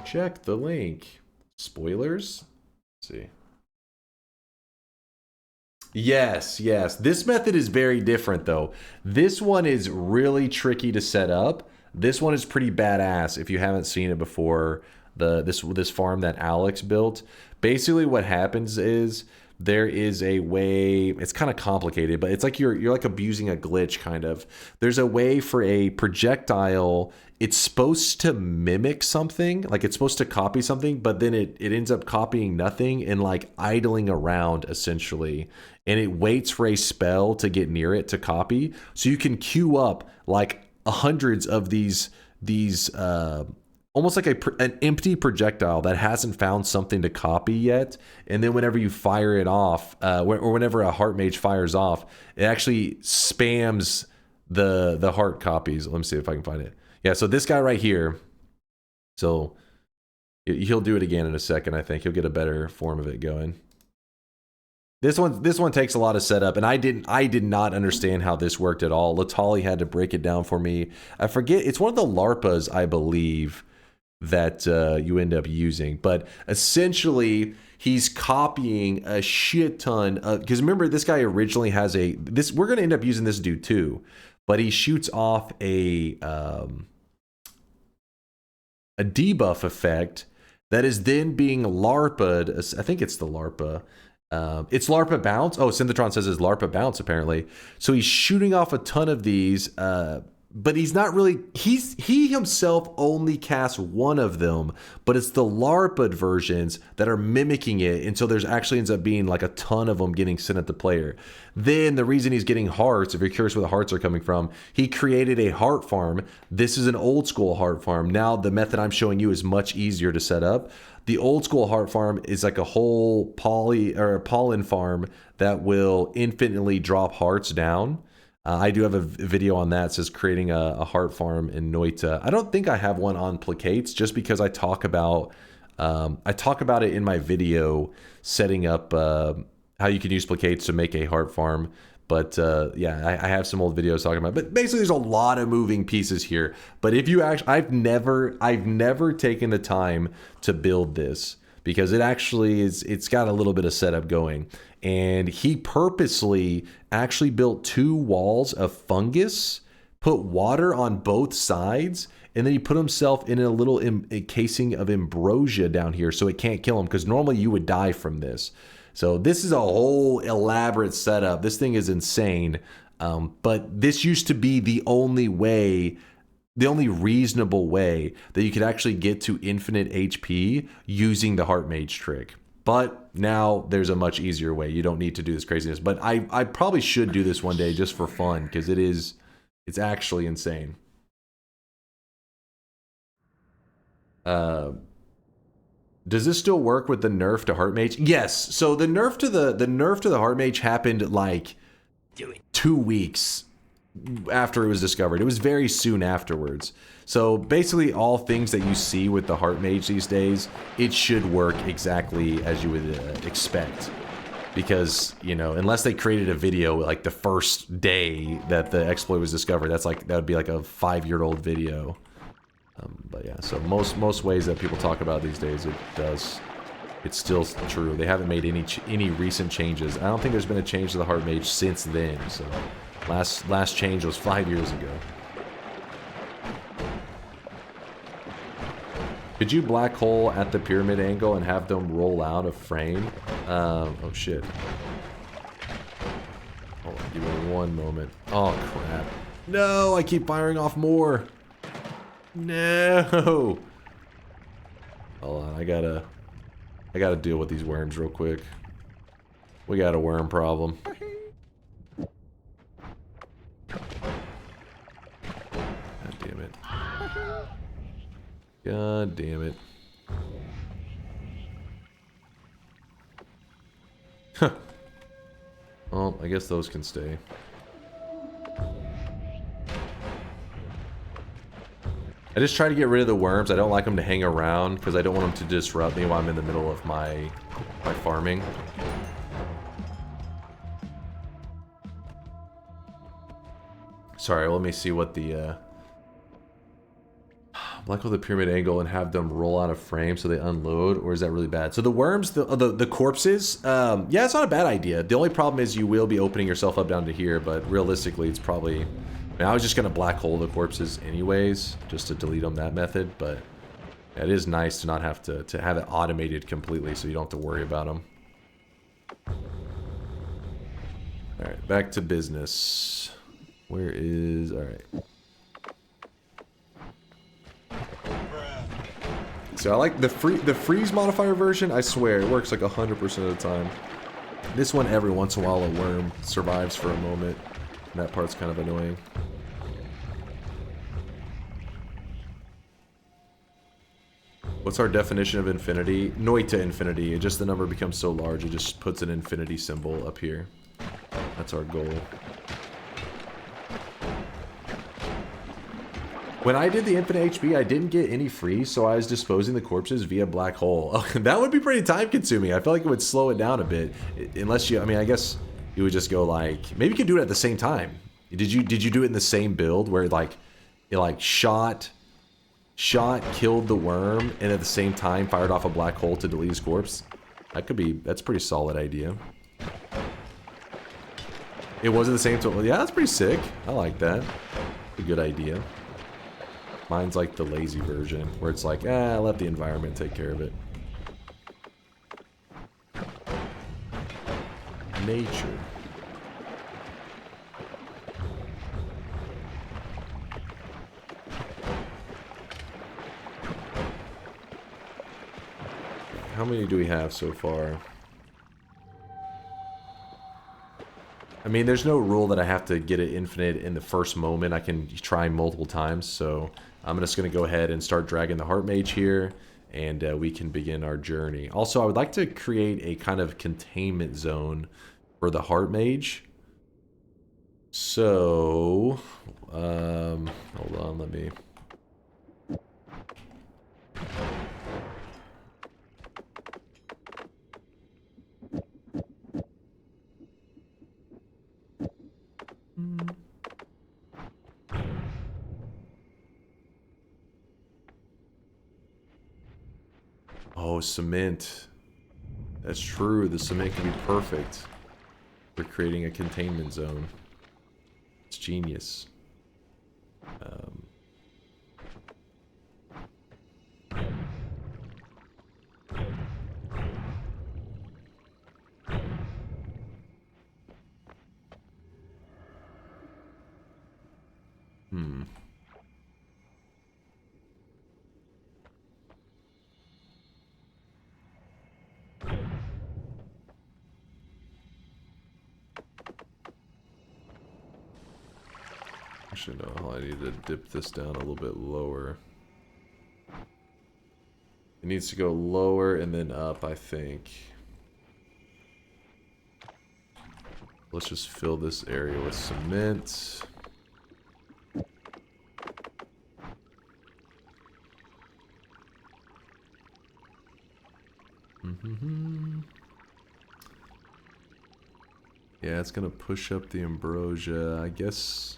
S2: Check the link. Spoilers? Let's see. Yes, yes. This method is very different, though. This one is really tricky to set up. This one is pretty badass if you haven't seen it before. This farm that Alex built. Basically, what happens is there is a way. It's kind of complicated, but it's like you're like abusing a glitch, kind of. There's a way for a projectile. It's supposed to mimic something, like it's supposed to copy something, but then it ends up copying nothing and like idling around essentially. And it waits for a spell to get near it to copy. So you can queue up like hundreds of these almost like an empty projectile that hasn't found something to copy yet. And then whenever you fire it off, or whenever a heart mage fires off, it actually spams the heart copies. Let me see if I can find it. Yeah, so this guy right here. So he'll do it again in a second, I think. He'll get a better form of it going. This one takes a lot of setup, and I did not understand how this worked at all. Latali had to break it down for me. I forget, it's one of the LARPas, I believe, that you end up using. But essentially, he's copying a shit ton of, because remember, this guy originally has we're going to end up using this dude too, but he shoots off a debuff effect that is then being LARPa'd. I think it's the LARPA. It's LARPA bounce. Oh, Synthetron says it's LARPA bounce, apparently. So he's shooting off a ton of these, but he's not really, he himself only casts one of them, but it's the LARPA versions that are mimicking it, and so there's actually ends up being like a ton of them getting sent at the player. Then the reason he's getting hearts, if you're curious where the hearts are coming from, he created a heart farm. This is an old school heart farm. Now the method I'm showing you is much easier to set up. The old school heart farm is like a whole pollen farm that will infinitely drop hearts down. I do have a video on that. It says creating a heart farm in Noita. I don't think I have one on placates, just because I talk about it in my video setting up how you can use placates to make a heart farm. But yeah, I have some old videos talking about it. But basically, there's a lot of moving pieces here. But if you actually, I've never taken the time to build this, because it actually it's got a little bit of setup going. And he purposely actually built 2 walls of fungus, put water on both sides, and then he put himself in a little casing of ambrosia down here so it can't kill him, because normally you would die from this. So this is a whole elaborate setup. This thing is insane. But this used to be the only way, the only reasonable way that you could actually get to infinite HP using the Heart Mage trick. But now there's a much easier way. You don't need to do this craziness. But I probably should do this one day just for fun, because it's actually insane. Does this still work with the nerf to Heart Mage? Yes. So the nerf to the Heart Mage happened like 2 weeks after it was discovered. It was very soon afterwards. So basically all things that you see with the Heart Mage these days, it should work exactly as you would expect. Because, you know, unless they created a video like the first day that the exploit was discovered, that would be like a 5-year-old video. But yeah, so most ways that people talk about these days, it's still true. They haven't made any recent changes. I don't think there's been a change to the Heart Mage since then. So last change was 5 years ago. Could you black hole at the pyramid angle and have them roll out of frame? Oh shit. Hold on, give me one moment. Oh crap. No, I keep firing off more. No. Hold on, I gotta deal with these worms real quick. We got a worm problem. God damn it. God damn it. Huh. Well, I guess those can stay. I just try to get rid of the worms. I don't like them to hang around because I don't want them to disrupt me while I'm in the middle of my farming. Sorry, let me see what the black hole the pyramid angle and have them roll out of frame so they unload, or is that really bad? So the worms, the corpses, yeah, it's not a bad idea. The only problem is you will be opening yourself up down to here, but realistically it's probably... I mean, I was just gonna black hole the corpses anyways, just to delete them that method, but yeah, it is nice to not have to have it automated completely so you don't have to worry about them. Alright, back to business. Where is... alright. So I like the freeze modifier version, I swear, it works like 100% of the time. This one, every once in a while, a worm survives for a moment. And that part's kind of annoying. What's our definition of infinity? Noita infinity. It just the number becomes so large, it just puts an infinity symbol up here. That's our goal. When I did the infinite HP, I didn't get any free, so I was disposing the corpses via black hole. Oh, that would be pretty time consuming. I feel like it would slow it down a bit. Unless you, I mean, I guess you would just go like, maybe you could do it at the same time. Did you do it in the same build where it shot, killed the worm, and at the same time fired off a black hole to delete his corpse? That's a pretty solid idea. It wasn't the same tool. Yeah, that's pretty sick. I like that. A good idea. Mine's like the lazy version, where it's like, let the environment take care of it. Nature. How many do we have so far? I mean, there's no rule that I have to get it infinite in the first moment. I can try multiple times, so I'm just going to go ahead and start dragging the Heart Mage here, and we can begin our journey. Also, I would like to create a kind of containment zone for the Heart Mage. So, hold on, let me... Oh, cement. That's true. The cement can be perfect for creating a containment zone. It's genius. Actually, no, I need to dip this down a little bit lower. It needs to go lower and then up, I think. Let's just fill this area with cement. Yeah, it's gonna push up the ambrosia, I guess.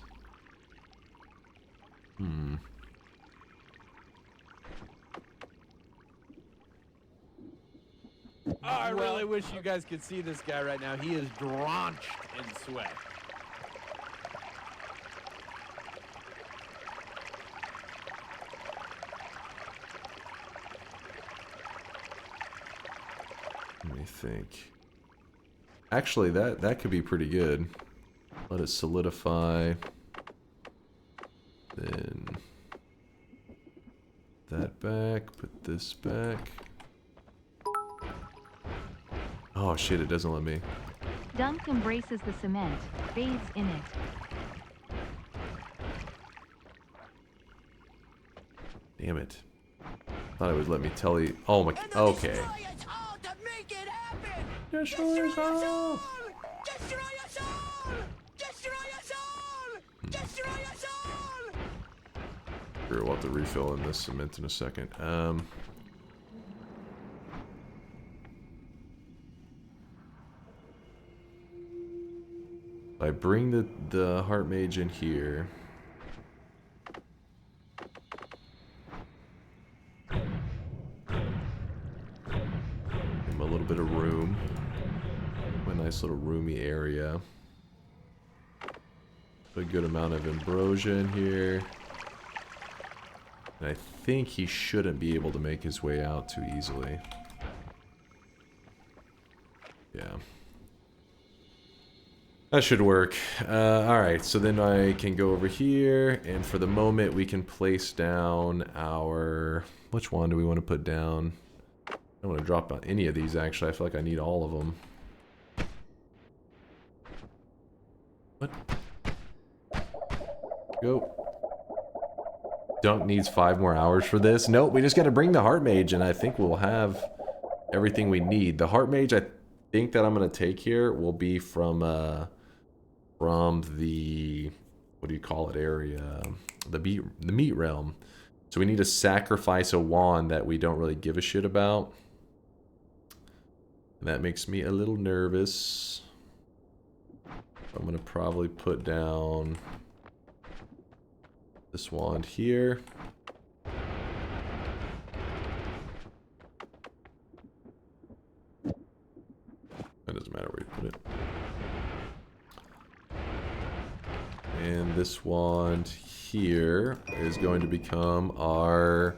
S1: I really wish you guys could see this guy right now. He is drenched in sweat.
S2: Let me think. Actually, that could be pretty good. Let it solidify. Then that back, put this back. Oh shit, it doesn't let me.
S5: Dunk embraces the cement, bathes in it.
S2: Damn it. Thought it would let me tell you. Oh my. Okay. Destroy us all!
S4: Destroy us all! Destroy us all! Destroy us all!
S2: Sure, we'll have to refill in this cement in a second. I bring the Heart Mage in here. Give him a little bit of room. A nice little roomy area. Put a good amount of ambrosia in here. And I think he shouldn't be able to make his way out too easily. Yeah. That should work. Alright, so then I can go over here, and for the moment we can place down our... Which one do we want to put down? I don't want to drop out any of these, actually. I feel like I need all of them. What? Go. Dunk needs 5 more hours for this. Nope, we just got to bring the Heart Mage, and I think we'll have everything we need. The Heart Mage, I think that I'm going to take here will be from the, what do you call it, area? The meat realm. So we need to sacrifice a wand that we don't really give a shit about. And that makes me a little nervous. I'm going to probably put down this wand here. That doesn't matter where you put it. And this wand here is going to become our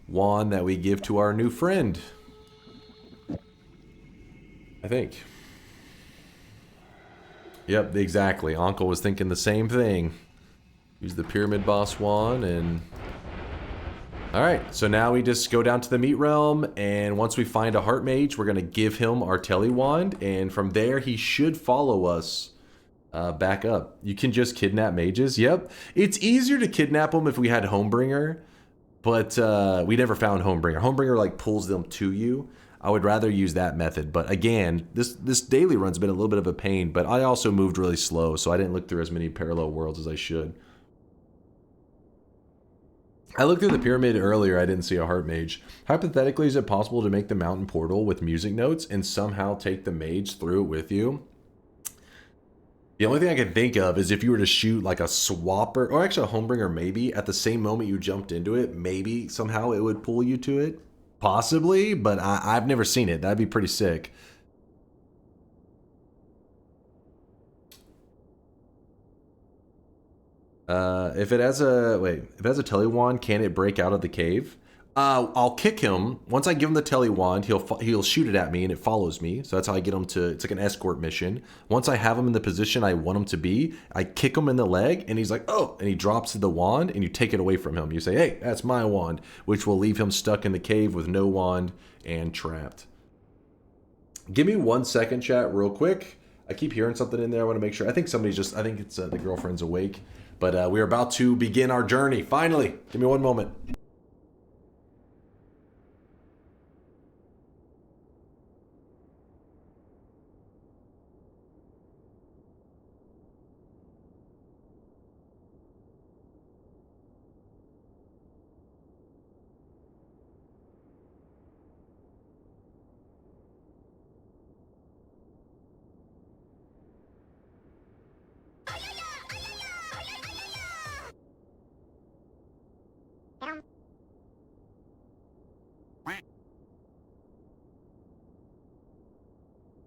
S2: wand that we give to our new friend. I think. Yep, exactly. Uncle was thinking the same thing. Use the Pyramid Boss wand and... Alright, so now we just go down to the Meat Realm, and once we find a Heart Mage, we're going to give him our Telly Wand, and from there he should follow us back up. You can just kidnap mages, yep. It's easier to kidnap them if we had Homebringer, but we never found Homebringer. Homebringer like pulls them to you. I would rather use that method, but again, this daily run's been a little bit of a pain, but I also moved really slow, so I didn't look through as many parallel worlds as I should. I looked through the pyramid earlier, I didn't see a Heart Mage. Hypothetically, is it possible to make the mountain portal with music notes and somehow take the mage through it with you? The only thing I can think of is if you were to shoot like a swapper, or actually a Homebringer maybe, at the same moment you jumped into it, maybe somehow it would pull you to it. Possibly, but I've never seen it. That'd be pretty sick. If it has a Telly Wand, can it break out of the cave? I'll kick him. Once I give him the Telly Wand, he'll shoot it at me and it follows me. So that's how I get him to, it's like an escort mission. Once I have him in the position I want him to be, I kick him in the leg and he's like, oh, and he drops the wand and you take it away from him. You say, hey, that's my wand, which will leave him stuck in the cave with no wand and trapped. Give me 1 second, chat, real quick. I keep hearing something in there. I want to make sure. I think somebody's just, I think it's the girlfriend's awake. But we're about to begin our journey. Finally, give me 1 moment.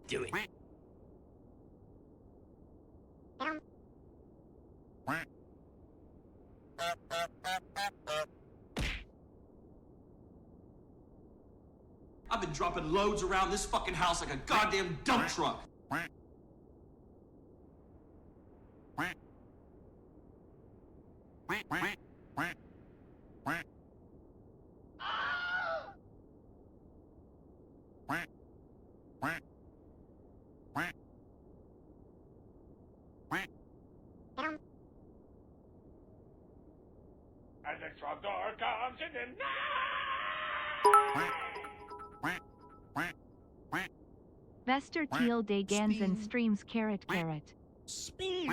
S6: Do it.
S15: I've been dropping loads around this fucking house like a goddamn dump truck.
S6: As the trapdoor comes in the
S5: Vester Teal de Gansen streams carrot.
S6: Speed.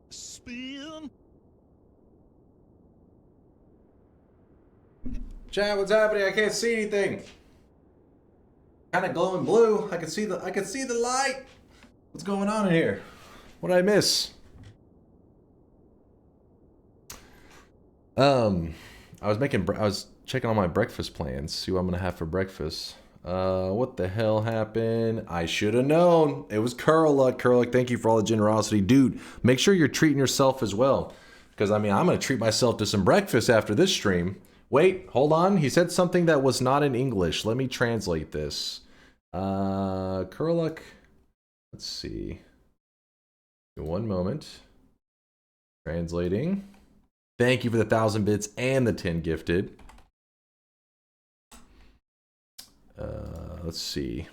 S15: Spin.
S2: Chat, what's happening? I can't see anything. Kind of glowing blue. I can see the light. What's going on in here? What did I miss? I was Checking on my breakfast plans. See what I'm gonna have for breakfast. What the hell happened? I should have known. It was Curluck. Curluck, thank you for all the generosity. Dude, make sure you're treating yourself as well. Because, I mean, I'm going to treat myself to some breakfast after this stream. Wait, hold on. He said something that was not in English. Let me translate this. Curluck. Let's see. One moment. Translating. Thank you for the 1,000 bits and the 10 gifted. Let's see.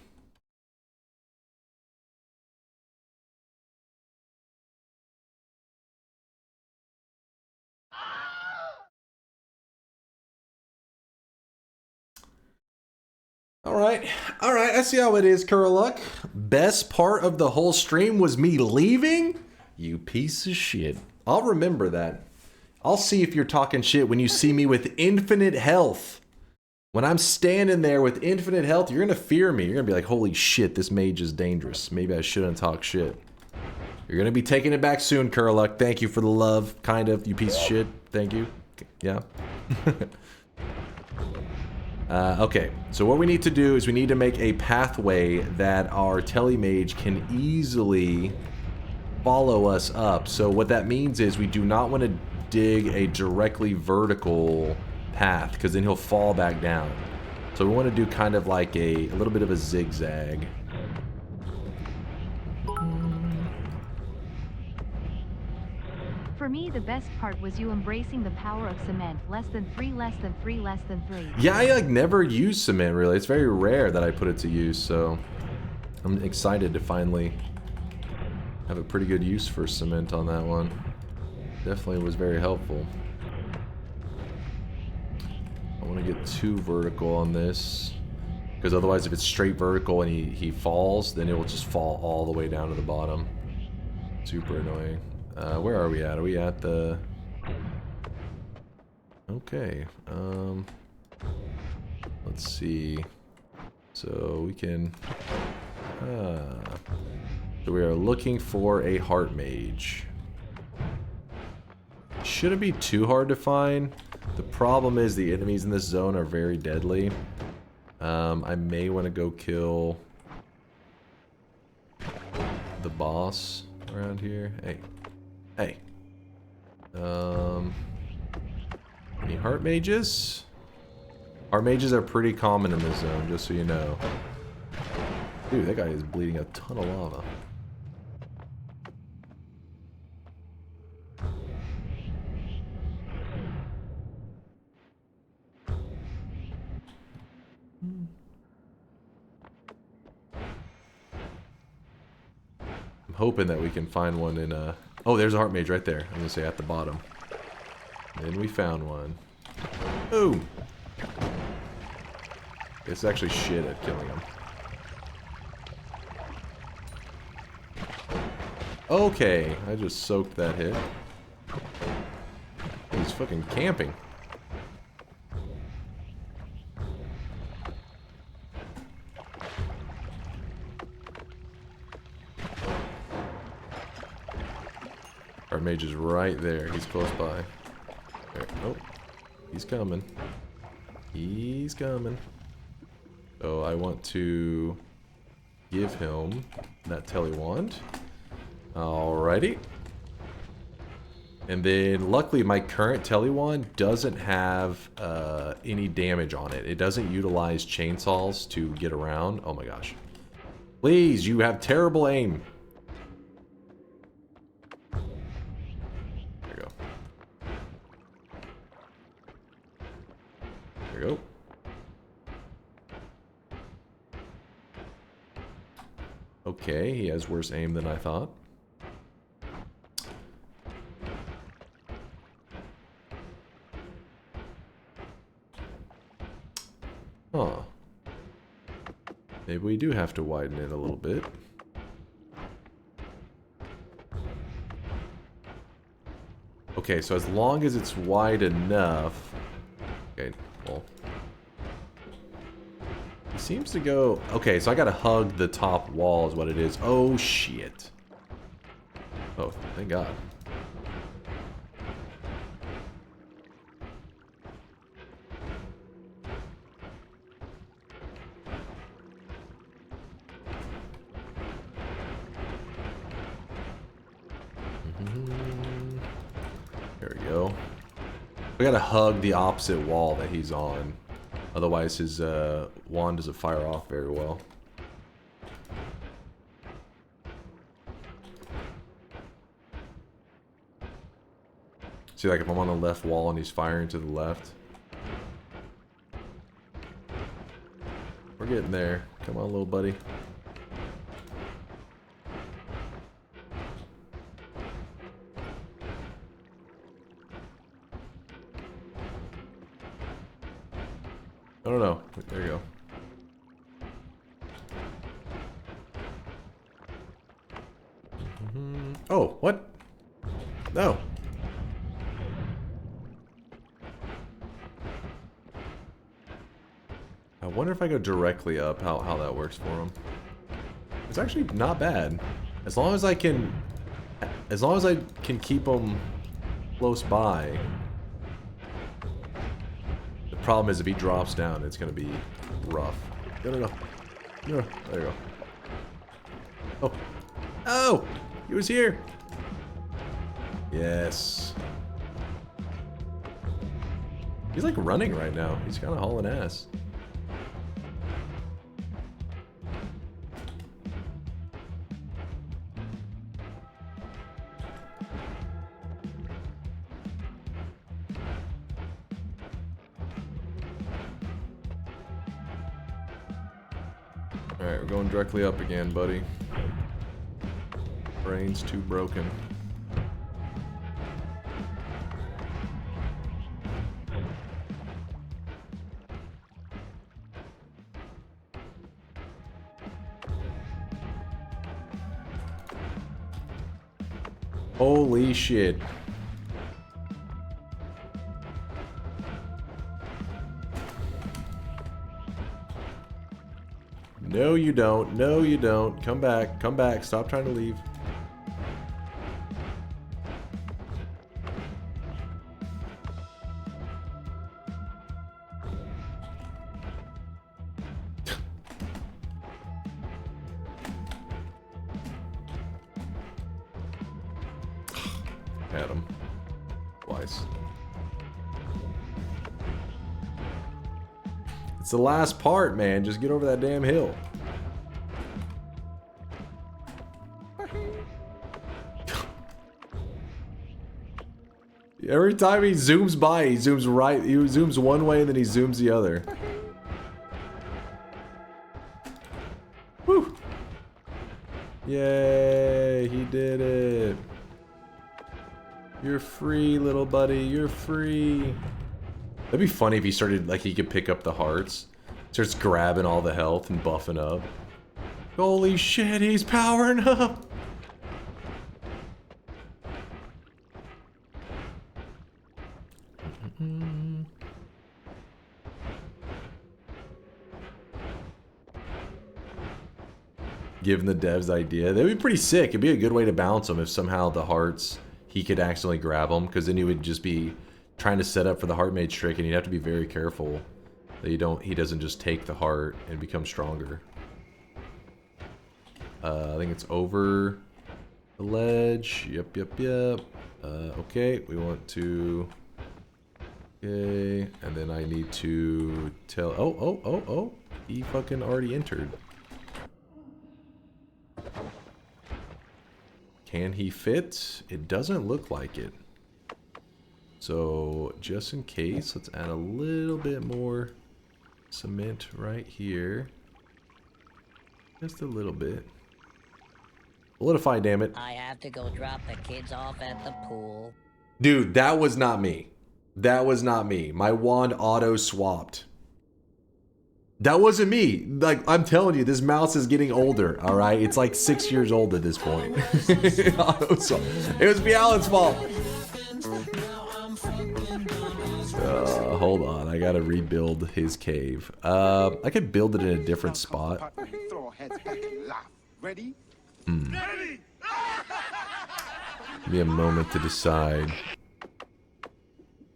S2: All right, I see how it is, Curluck. Best part of the whole stream was me leaving? You piece of shit. I'll remember that. I'll see if you're talking shit when you see me with infinite health. When I'm standing there with infinite health, you're gonna fear me. You're gonna be like, holy shit, this mage is dangerous. Maybe I shouldn't talk shit. You're gonna be taking it back soon, Curluck. Thank you for the love, kind of, you piece of shit. Thank you. Yeah. Okay, so what we need to do is we need to make a pathway that our telemage can easily follow us up. So what that means is we do not want to dig a directly vertical path, because then he'll fall back down. So we want to do kind of like a little bit of a zigzag.
S5: For me, the best part was you embracing the power of cement. Less than 3, less than 3, less than 3.
S2: Yeah, I like never use cement really. It's very rare that I put it to use, so I'm excited to finally have a pretty good use for cement on that one. Definitely was very helpful. I want to get too vertical on this, because otherwise if it's straight vertical and he falls, then it will just fall all the way down to the bottom. Super annoying. Where are we at? Are we at the... Okay. Let's see. So we can... So we are looking for a heart mage. Shouldn't be too hard to find. The problem is the enemies in this zone are very deadly. I may want to go kill the boss around here. Hey. Hey. Any heart mages? Heart mages are pretty common in this zone, just so you know. Dude, that guy is bleeding a ton of lava. I'm hoping that we can find one in a... Oh, there's a heart mage right there. I'm gonna say at the bottom. Then we found one. Boom! It's actually shit at killing him. Okay, I just soaked that hit. He's fucking camping. Our mage is right there. He's close by. There. Oh, he's coming. He's coming. So I want to give him that telewand. Alrighty. And then luckily my current telewand doesn't have any damage on it. It doesn't utilize chainsaws to get around. Oh my gosh. Please, you have terrible aim. There you go. There you go. Okay, he has worse aim than I thought. Huh. Maybe we do have to widen it a little bit. Okay, so as long as it's wide enough... Okay, well... He seems to go... Okay, so I gotta hug the top wall is what it is. Oh, shit. Oh, thank God. There we go. We gotta hug the opposite wall that he's on. Otherwise his wand doesn't fire off very well. See, like if I'm on the left wall and he's firing to the left. We're getting there. Come on, little buddy. I don't know. There you go. Oh, what? No. I wonder if I go directly up, how that works for him. It's actually not bad. As long as I can keep him close by. The problem is if he drops down, it's gonna be rough. No. No, there you go. Oh. Oh! He was here! Yes. He's like running right now. He's kind of hauling ass. Alright, we're going directly up again, buddy. Brain's too broken. Holy shit. No, you don't. No, you don't. Come back. Come back. Stop trying to leave. Had him. Twice. It's the last part, man. Just get over that damn hill. Every time he zooms by, he zooms right. He zooms one way and then he zooms the other. Woo! Yay! He did it. You're free, little buddy. You're free. That'd be funny if he started, like, he could pick up the hearts. Starts grabbing all the health and buffing up. Holy shit, he's powering up! Giving the devs the idea. That'd be pretty sick. It'd be a good way to balance them if somehow the hearts, he could accidentally grab them, because then he would just be trying to set up for the heart mage trick, and you'd have to be very careful that he doesn't just take the heart and become stronger. I think it's over the ledge. Yep. Okay, we want to... Okay, and then I need to tell... Oh, he fucking already entered. Can he fit? It doesn't look like it. So, just in case, let's add a little bit more cement right here. Just a little bit. Solidify, damn it.
S16: I have to go drop the kids off at the pool.
S2: Dude, that was not me. That was not me. My wand auto-swapped. That wasn't me. Like, I'm telling you, this mouse is getting older, alright? It's like 6 years old at this point. It was Bialan's fault. Hold on, I gotta rebuild his cave. I could build it in a different spot. Give me a moment to decide.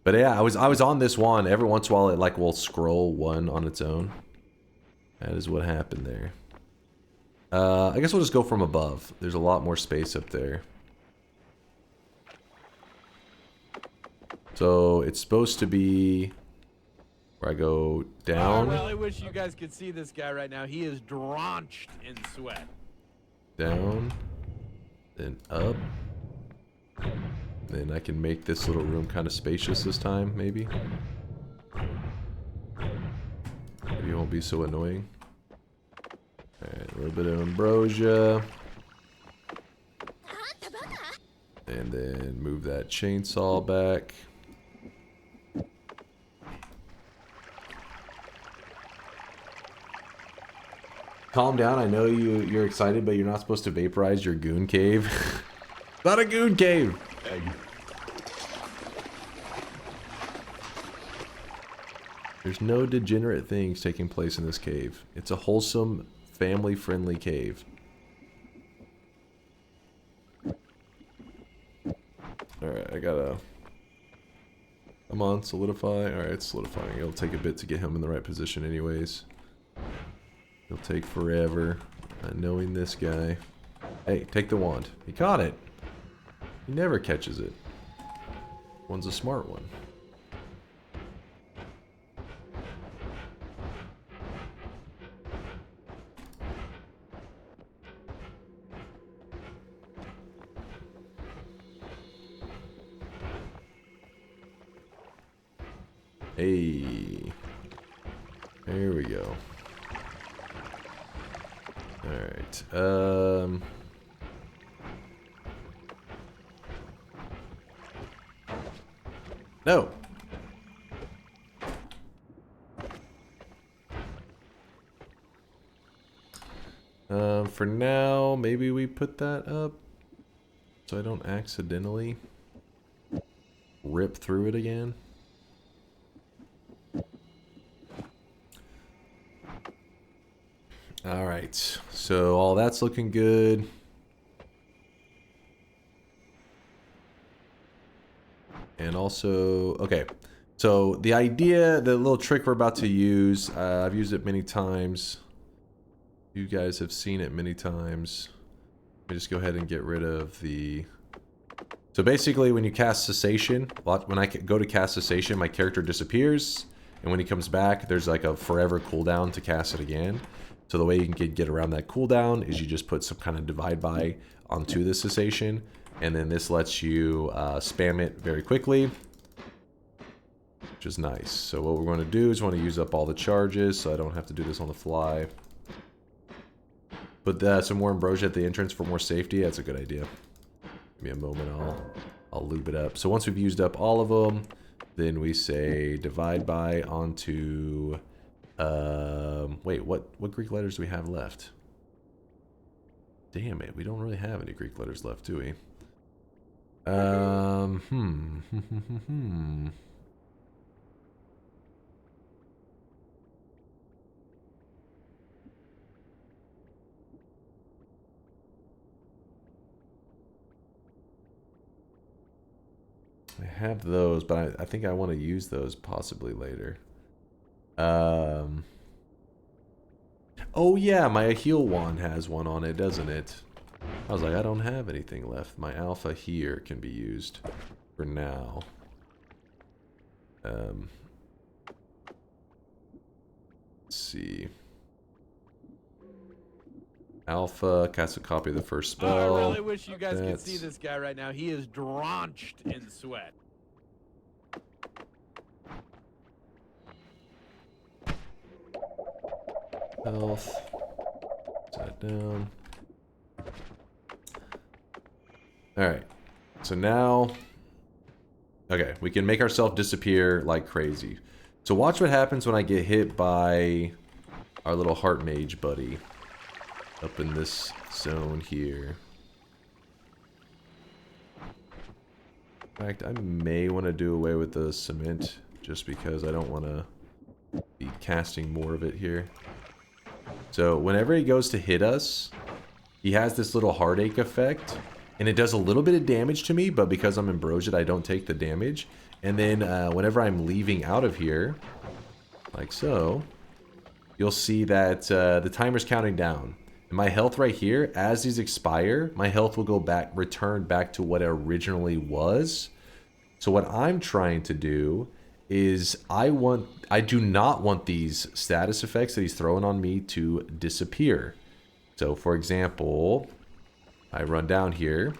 S2: But yeah, I was on this one. Every once in a while, it like will scroll one on its own. That is what happened there. I guess we'll just go from above. There's a lot more space up there. So it's supposed to be where I go down.
S1: I really wish you guys could see this guy right now. He is drenched in sweat.
S2: Down. Then up. Then I can make this little room kind of spacious this time, maybe. Maybe it won't be so annoying. Alright, a little bit of ambrosia. And then move that chainsaw back. Calm down, I know you're excited, but you're not supposed to vaporize your goon cave. Not a goon cave! There's no degenerate things taking place in this cave. It's a wholesome, family-friendly cave. Alright, I gotta... Come on, solidify. Alright, it's solidifying. It'll take a bit to get him in the right position anyways. It'll take forever. Not knowing this guy. Hey, take the wand. He caught it. He never catches it. One's a smart one. Hey. There we go. Alright. No. For now, maybe we put that up so I don't accidentally rip through it again. Alright, so all that's looking good. And also, okay, so the idea, the little trick we're about to use, I've used it many times. You guys have seen it many times. Let me just go ahead and get rid of the... So basically when you cast Cessation, when I go to cast Cessation, my character disappears. And when he comes back, there's like a forever cooldown to cast it again. So the way you can get around that cooldown is you just put some kind of divide by onto the Cessation. And then this lets you spam it very quickly. Which is nice. So what we're going to do is want to use up all the charges so I don't have to do this on the fly. Put some more ambrosia at the entrance for more safety. That's a good idea. Give me a moment, I'll lube it up. So once we've used up all of them, then we say divide by onto... wait, what Greek letters do we have left? Damn it, we don't really have any Greek letters left, do we? I have those, but I think I want to use those possibly later. Oh yeah, my heal wand has one on it, doesn't it? I was like, I don't have anything left. My alpha here can be used for now. Let's see. Alpha, cast a copy of the first spell.
S1: I really wish you guys could see this guy right now. He is drenched in sweat.
S2: Health. Set down. Alright. So now... Okay, we can make ourselves disappear like crazy. So watch what happens when I get hit by our little heart mage buddy. Up in this zone here. In fact, I may want to do away with the cement just because I don't want to be casting more of it here. So whenever he goes to hit us, he has this little heartache effect, and it does a little bit of damage to me, but because I'm ambrosiaed, I don't take the damage. And then whenever I'm leaving out of here, like so, you'll see that the timer's counting down. And my health right here, as these expire, my health will go back, return back to what it originally was. So what I'm trying to do is I do not want these status effects that he's throwing on me to disappear. So for example, I run down here.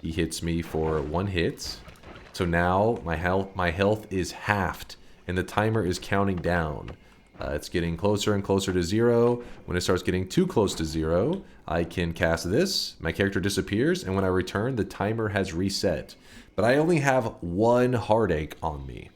S2: He hits me for 1 hit. So now my health is halved and the timer is counting down. It's getting closer and closer to 0. When it starts getting too close to 0, I can cast this. My character disappears, and when I return, the timer has reset. But I only have 1 heartache on me.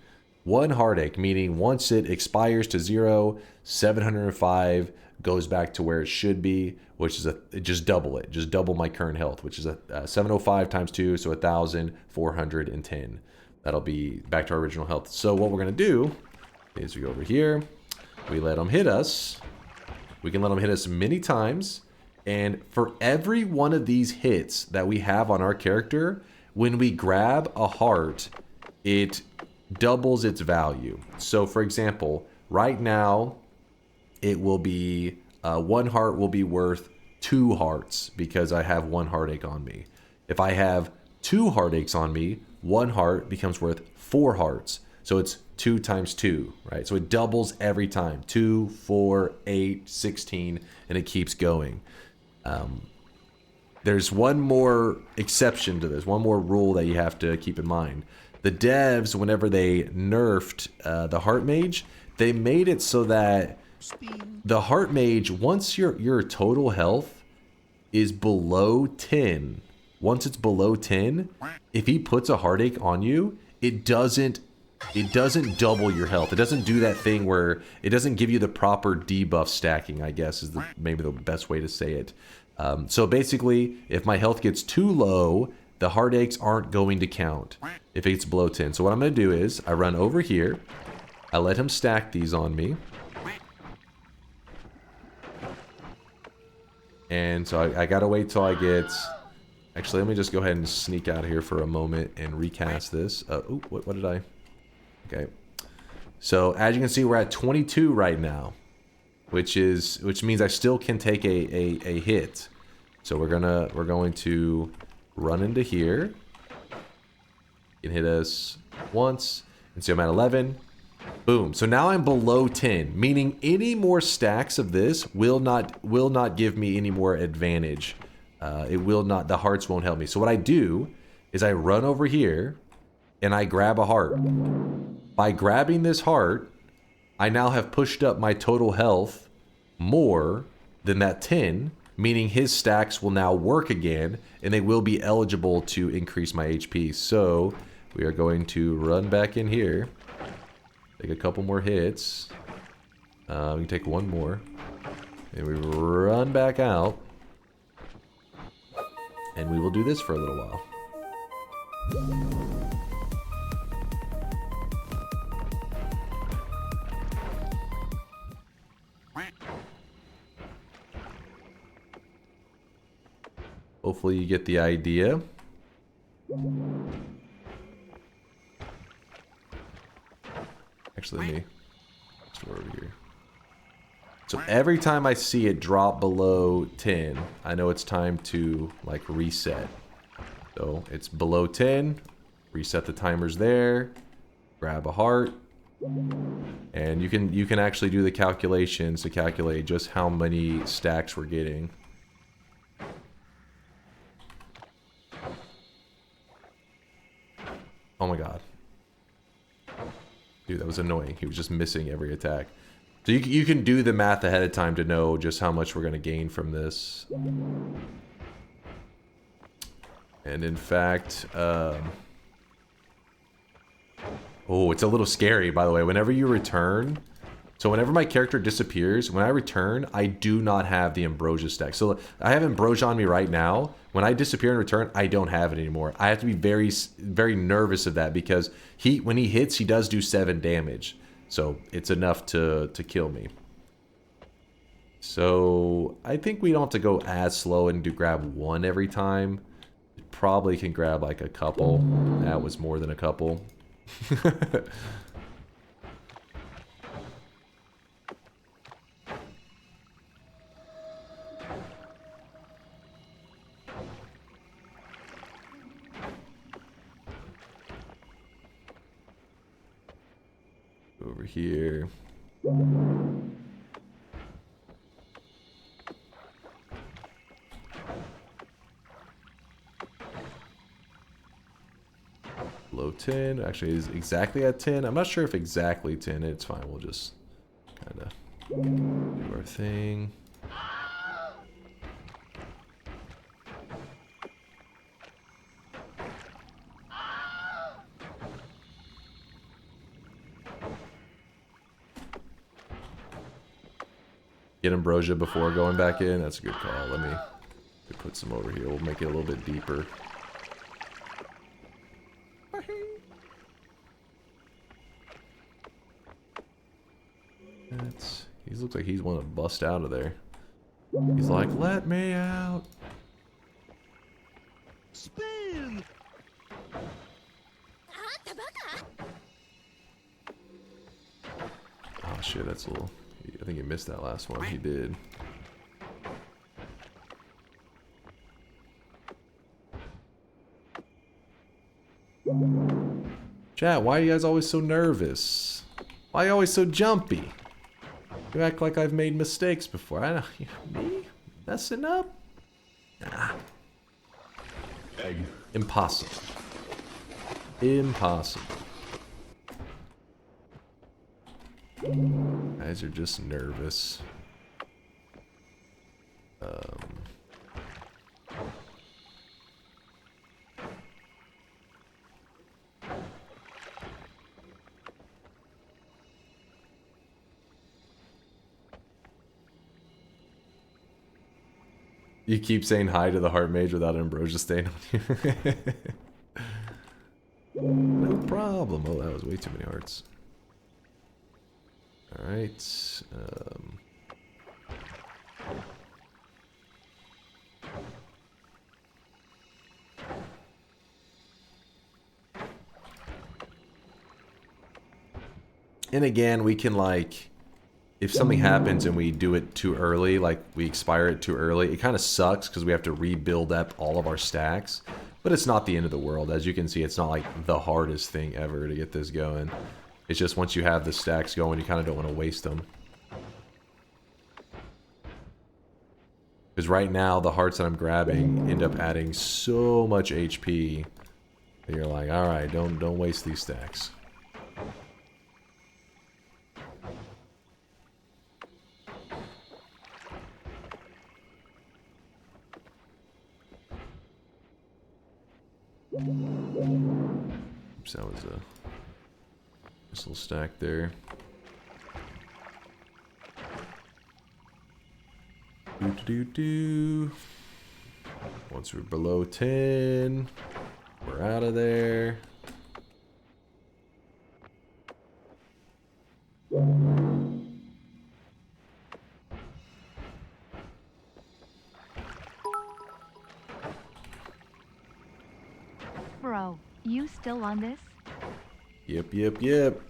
S2: 1 heartache, meaning once it expires to 0, 705 goes back to where it should be, which is just double it. Just double my current health, which is 705 times 2, so 1,410. That'll be back to our original health. So what we're going to do is we go over here. We let them hit us. We can let them hit us many times. And for every one of these hits that we have on our character, when we grab a heart, it doubles its value. So for example, right now, it will be 1 heart will be worth 2 hearts because I have 1 heartache on me. If I have 2 heartaches on me, 1 heart becomes worth 4 hearts. So it's 2 times 2, right? So it doubles every time. 2, 4, 8, 16, and it keeps going. There's one more exception to this, one more rule that you have to keep in mind. The devs, whenever they nerfed the Heart Mage, they made it so that the Heart Mage, once your total health is below 10, once it's below 10, if he puts a heartache on you, it doesn't double your health. It doesn't do that thing where it doesn't give you the proper debuff stacking, I guess is maybe the best way to say it. So basically, if my health gets too low, the heartaches aren't going to count if it's below 10. So what I'm going to do is I run over here. I let him stack these on me. And so I got to wait till I get... Actually, let me just go ahead and sneak out of here for a moment and recast this. Ooh, what did I... Okay. So as you can see, we're at 22 right now, which means I still can take a hit. So we're going to run into here. You can hit us once, and see I'm at 11. Boom. So now I'm below 10, meaning any more stacks of this will not give me any more advantage. It will not. The hearts won't help me. So what I do is I run over here and I grab a heart. By grabbing this heart, I now have pushed up my total health more than that 10, meaning his stacks will now work again, and they will be eligible to increase my HP. So we are going to run back in here, take a couple more hits. We can take 1 more, and we run back out, and we will do this for a little while. Hopefully you get the idea. Actually, let me store over here. So every time I see it drop below 10, I know it's time to like reset. So it's below 10, reset the timers there, grab a heart, and you can actually do the calculations to calculate just how many stacks we're getting. Oh my god. Dude, that was annoying. He was just missing every attack. So you can do the math ahead of time to know just how much we're going to gain from this. And in fact, oh, it's a little scary, by the way. Whenever you return, so whenever my character disappears, when I return, I do not have the Ambrosia stack. So I have Ambrosia on me right now. When I disappear and return, I don't have it anymore. I have to be very, very nervous of that because when he hits, he does do 7 damage. So it's enough to kill me. So I think we don't have to go as slow and grab 1 every time. Probably can grab like a couple. That was more than a couple. Over here. Below 10. Actually, is exactly at 10. I'm not sure if exactly 10. It's fine. We'll just kind of do our thing. Get ambrosia before going back in. That's a good call. Let me put some over here. We'll make it a little bit deeper. He looks like he's wanting to bust out of there. He's like, let me out.
S4: Spin!
S2: Oh shit, that's a little... I think he missed that last one. He did. Chat, why are you guys always so nervous? Why are you always so jumpy? You act like I've made mistakes before. I know. Me? Messing up? Nah.
S9: Egg.
S2: Impossible. Impossible. Guys are just nervous. You keep saying hi to the heart mage without an ambrosia stain on you. No problem. Oh, that was way too many hearts. Alright. And again, we can like... If something happens and we do it too early, like we expire it too early, it kind of sucks because we have to rebuild up all of our stacks. But it's not the end of the world. As you can see, it's not like the hardest thing ever to get this going. It's just once you have the stacks going, you kind of don't want to waste them. Because right now, the hearts that I'm grabbing end up adding so much HP that you're like, alright, don't waste these stacks. Oops, that was a nice little stack there. Do. Once we're below 10, we're out of there.
S5: Bro, you still on this?
S2: Yep.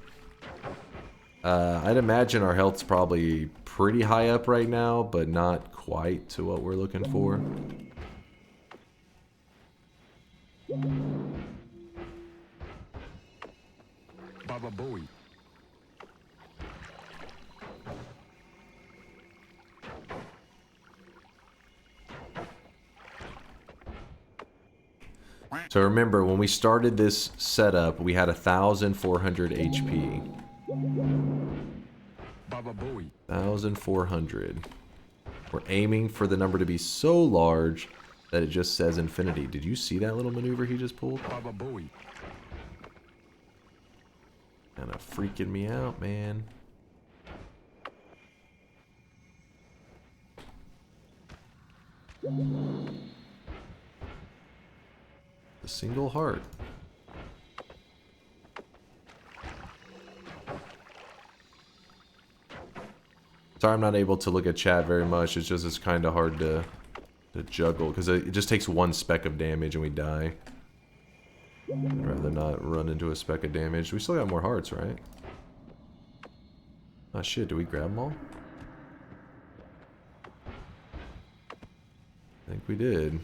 S2: I'd imagine our health's probably pretty high up right now, but not quite to what we're looking for.
S9: Baba Booey.
S2: So remember, when we started this setup, we had 1,400 HP. 1,400. We're aiming for the number to be so large that it just says infinity. Did you see that little maneuver he just pulled?
S9: Baba Booey.
S2: Kind of freaking me out, man. A single heart. Sorry I'm not able to look at chat very much. It's just it's kind of hard to juggle because it just takes one speck of damage and we die. I'd rather not run into a speck of damage. We still got more hearts, right? Oh shit, do we grab them all? I think we did.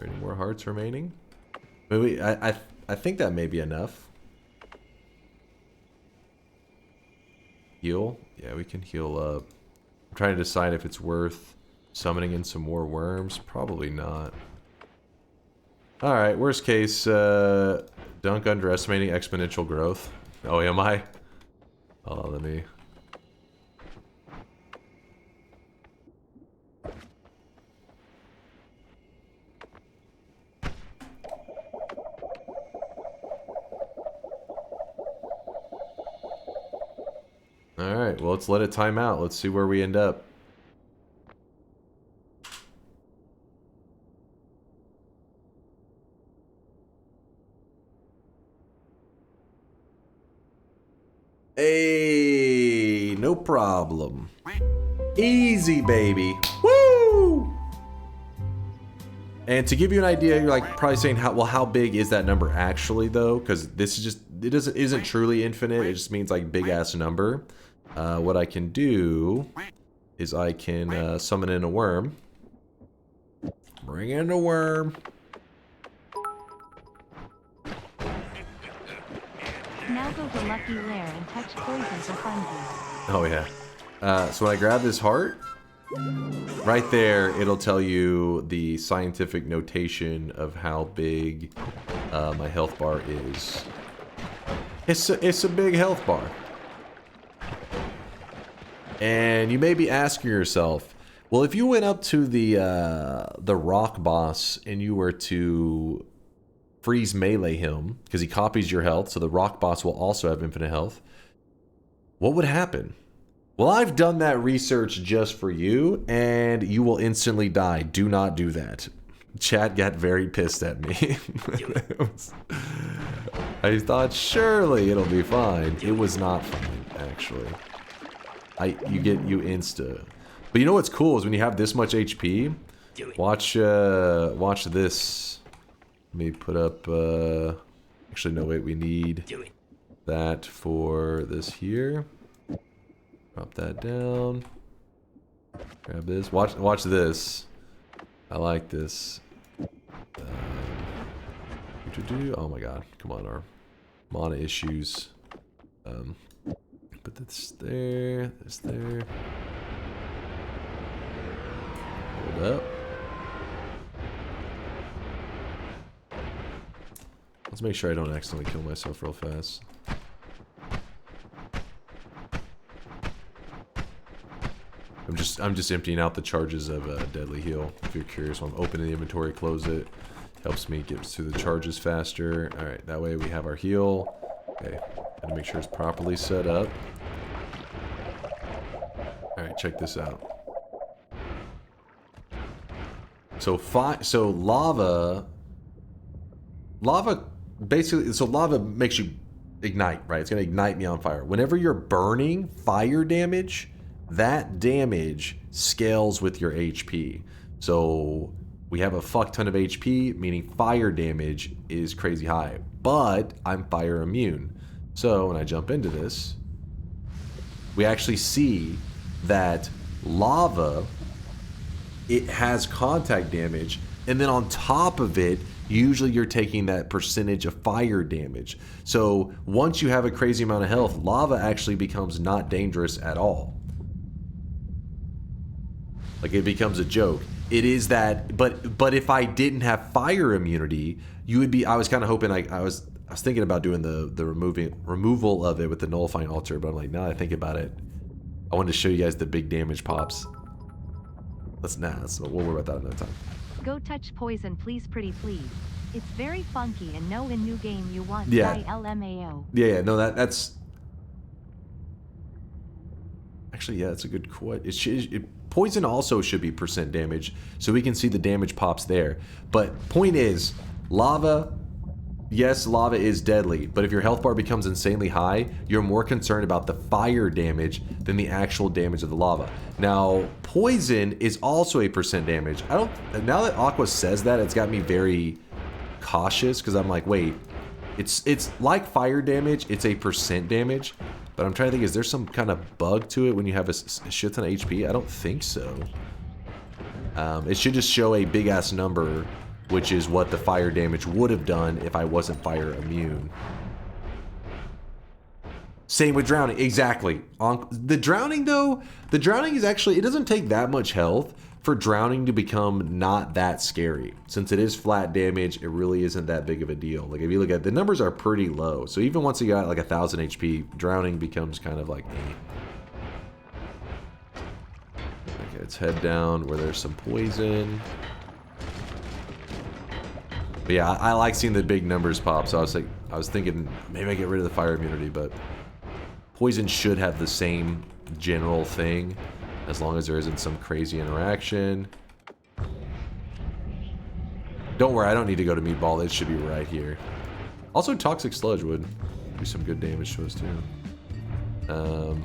S2: Any more hearts remaining? Maybe I I think that may be enough. Heal? Yeah, we can heal up. I'm trying to decide if it's worth summoning in some more worms. Probably not. Alright, worst case, Dunk underestimating exponential growth. Oh, am I? Hold on, let me... Alright, well, let's let it time out. Let's see where we end up. Hey, no problem. Easy, baby. Woo! And to give you an idea, you're like probably saying, how big is that number actually, though? Because this is just, isn't truly infinite. It just means like big ass number. What I can do is I can summon in a worm. Bring in a worm.
S5: Now go to Lucky Lair and touch poison for funsies.
S2: Oh yeah. So when I grab this heart, right there, it'll tell you the scientific notation of how big my health bar is. It's a big health bar. And you may be asking yourself, well, if you went up to the rock boss and you were to freeze melee him, because he copies your health, so the rock boss will also have infinite health, what would happen? Well, I've done that research just for you, and you will instantly die. Do not do that. Chat got very pissed at me. I thought surely it'll be fine. It was not fine, actually. You insta. But you know what's cool is when you have this much HP, watch this. Let me put up actually no wait, we need that for this here. Drop that down. Grab this. Watch this. I like this. Oh my god. Come on, our mana issues. Put this there, this there. Hold up. Let's make sure I don't accidentally kill myself real fast. I'm just emptying out the charges of Deadly Heal. If you're curious, when I'm opening the inventory, close it. Helps me get through the charges faster. Alright, that way we have our heal. Okay, gotta make sure it's properly set up. Alright, check this out. So lava basically, so lava makes you ignite, right? It's gonna ignite me on fire. Whenever you're burning, fire damage, that damage scales with your HP. So we have a fuck ton of HP, meaning fire damage is crazy high, but I'm fire immune. So when I jump into this, we actually see that lava, it has contact damage, and then on top of it, usually you're taking that percentage of fire damage. So once you have a crazy amount of health, lava actually becomes not dangerous at all. Like, it becomes a joke. It is that, but if I didn't have fire immunity, you would be, I was kind of hoping, I was thinking about doing the removal of it with the nullifying altar, but I'm like, now that I think about it, I wanted to show you guys the big damage pops. So we'll worry about that another time.
S5: Go touch poison, please, pretty please. It's very funky and no in new game you want.
S2: Yeah.
S5: LMAO.
S2: Yeah, no, that's actually, yeah, it's a good question. Poison also should be percent damage, so we can see the damage pops there. But point is, lava, yes, lava is deadly, but if your health bar becomes insanely high, you're more concerned about the fire damage than the actual damage of the lava. Now, poison is also a percent damage. Now that Aqua says that, it's got me very cautious, because I'm like, wait, it's like fire damage, it's a percent damage. But I'm trying to think, is there some kind of bug to it when you have a shit ton of HP? I don't think so. It should just show a big ass number which is what the fire damage would have done if I wasn't fire immune. Same with drowning, exactly. The drowning though, the drowning is actually, it doesn't take that much health for drowning to become not that scary. Since it is flat damage, it really isn't that big of a deal. Like if you look at, the numbers are pretty low. So even once you got like 1,000 HP, drowning becomes kind of like, Okay, let's head down where there's some poison. But yeah, I like seeing the big numbers pop. So I was thinking maybe I get rid of the fire immunity, but poison should have the same general thing as long as there isn't some crazy interaction. Don't worry, I don't need to go to Meatball. It should be right here. Also, Toxic Sludge would do some good damage to us too. Hell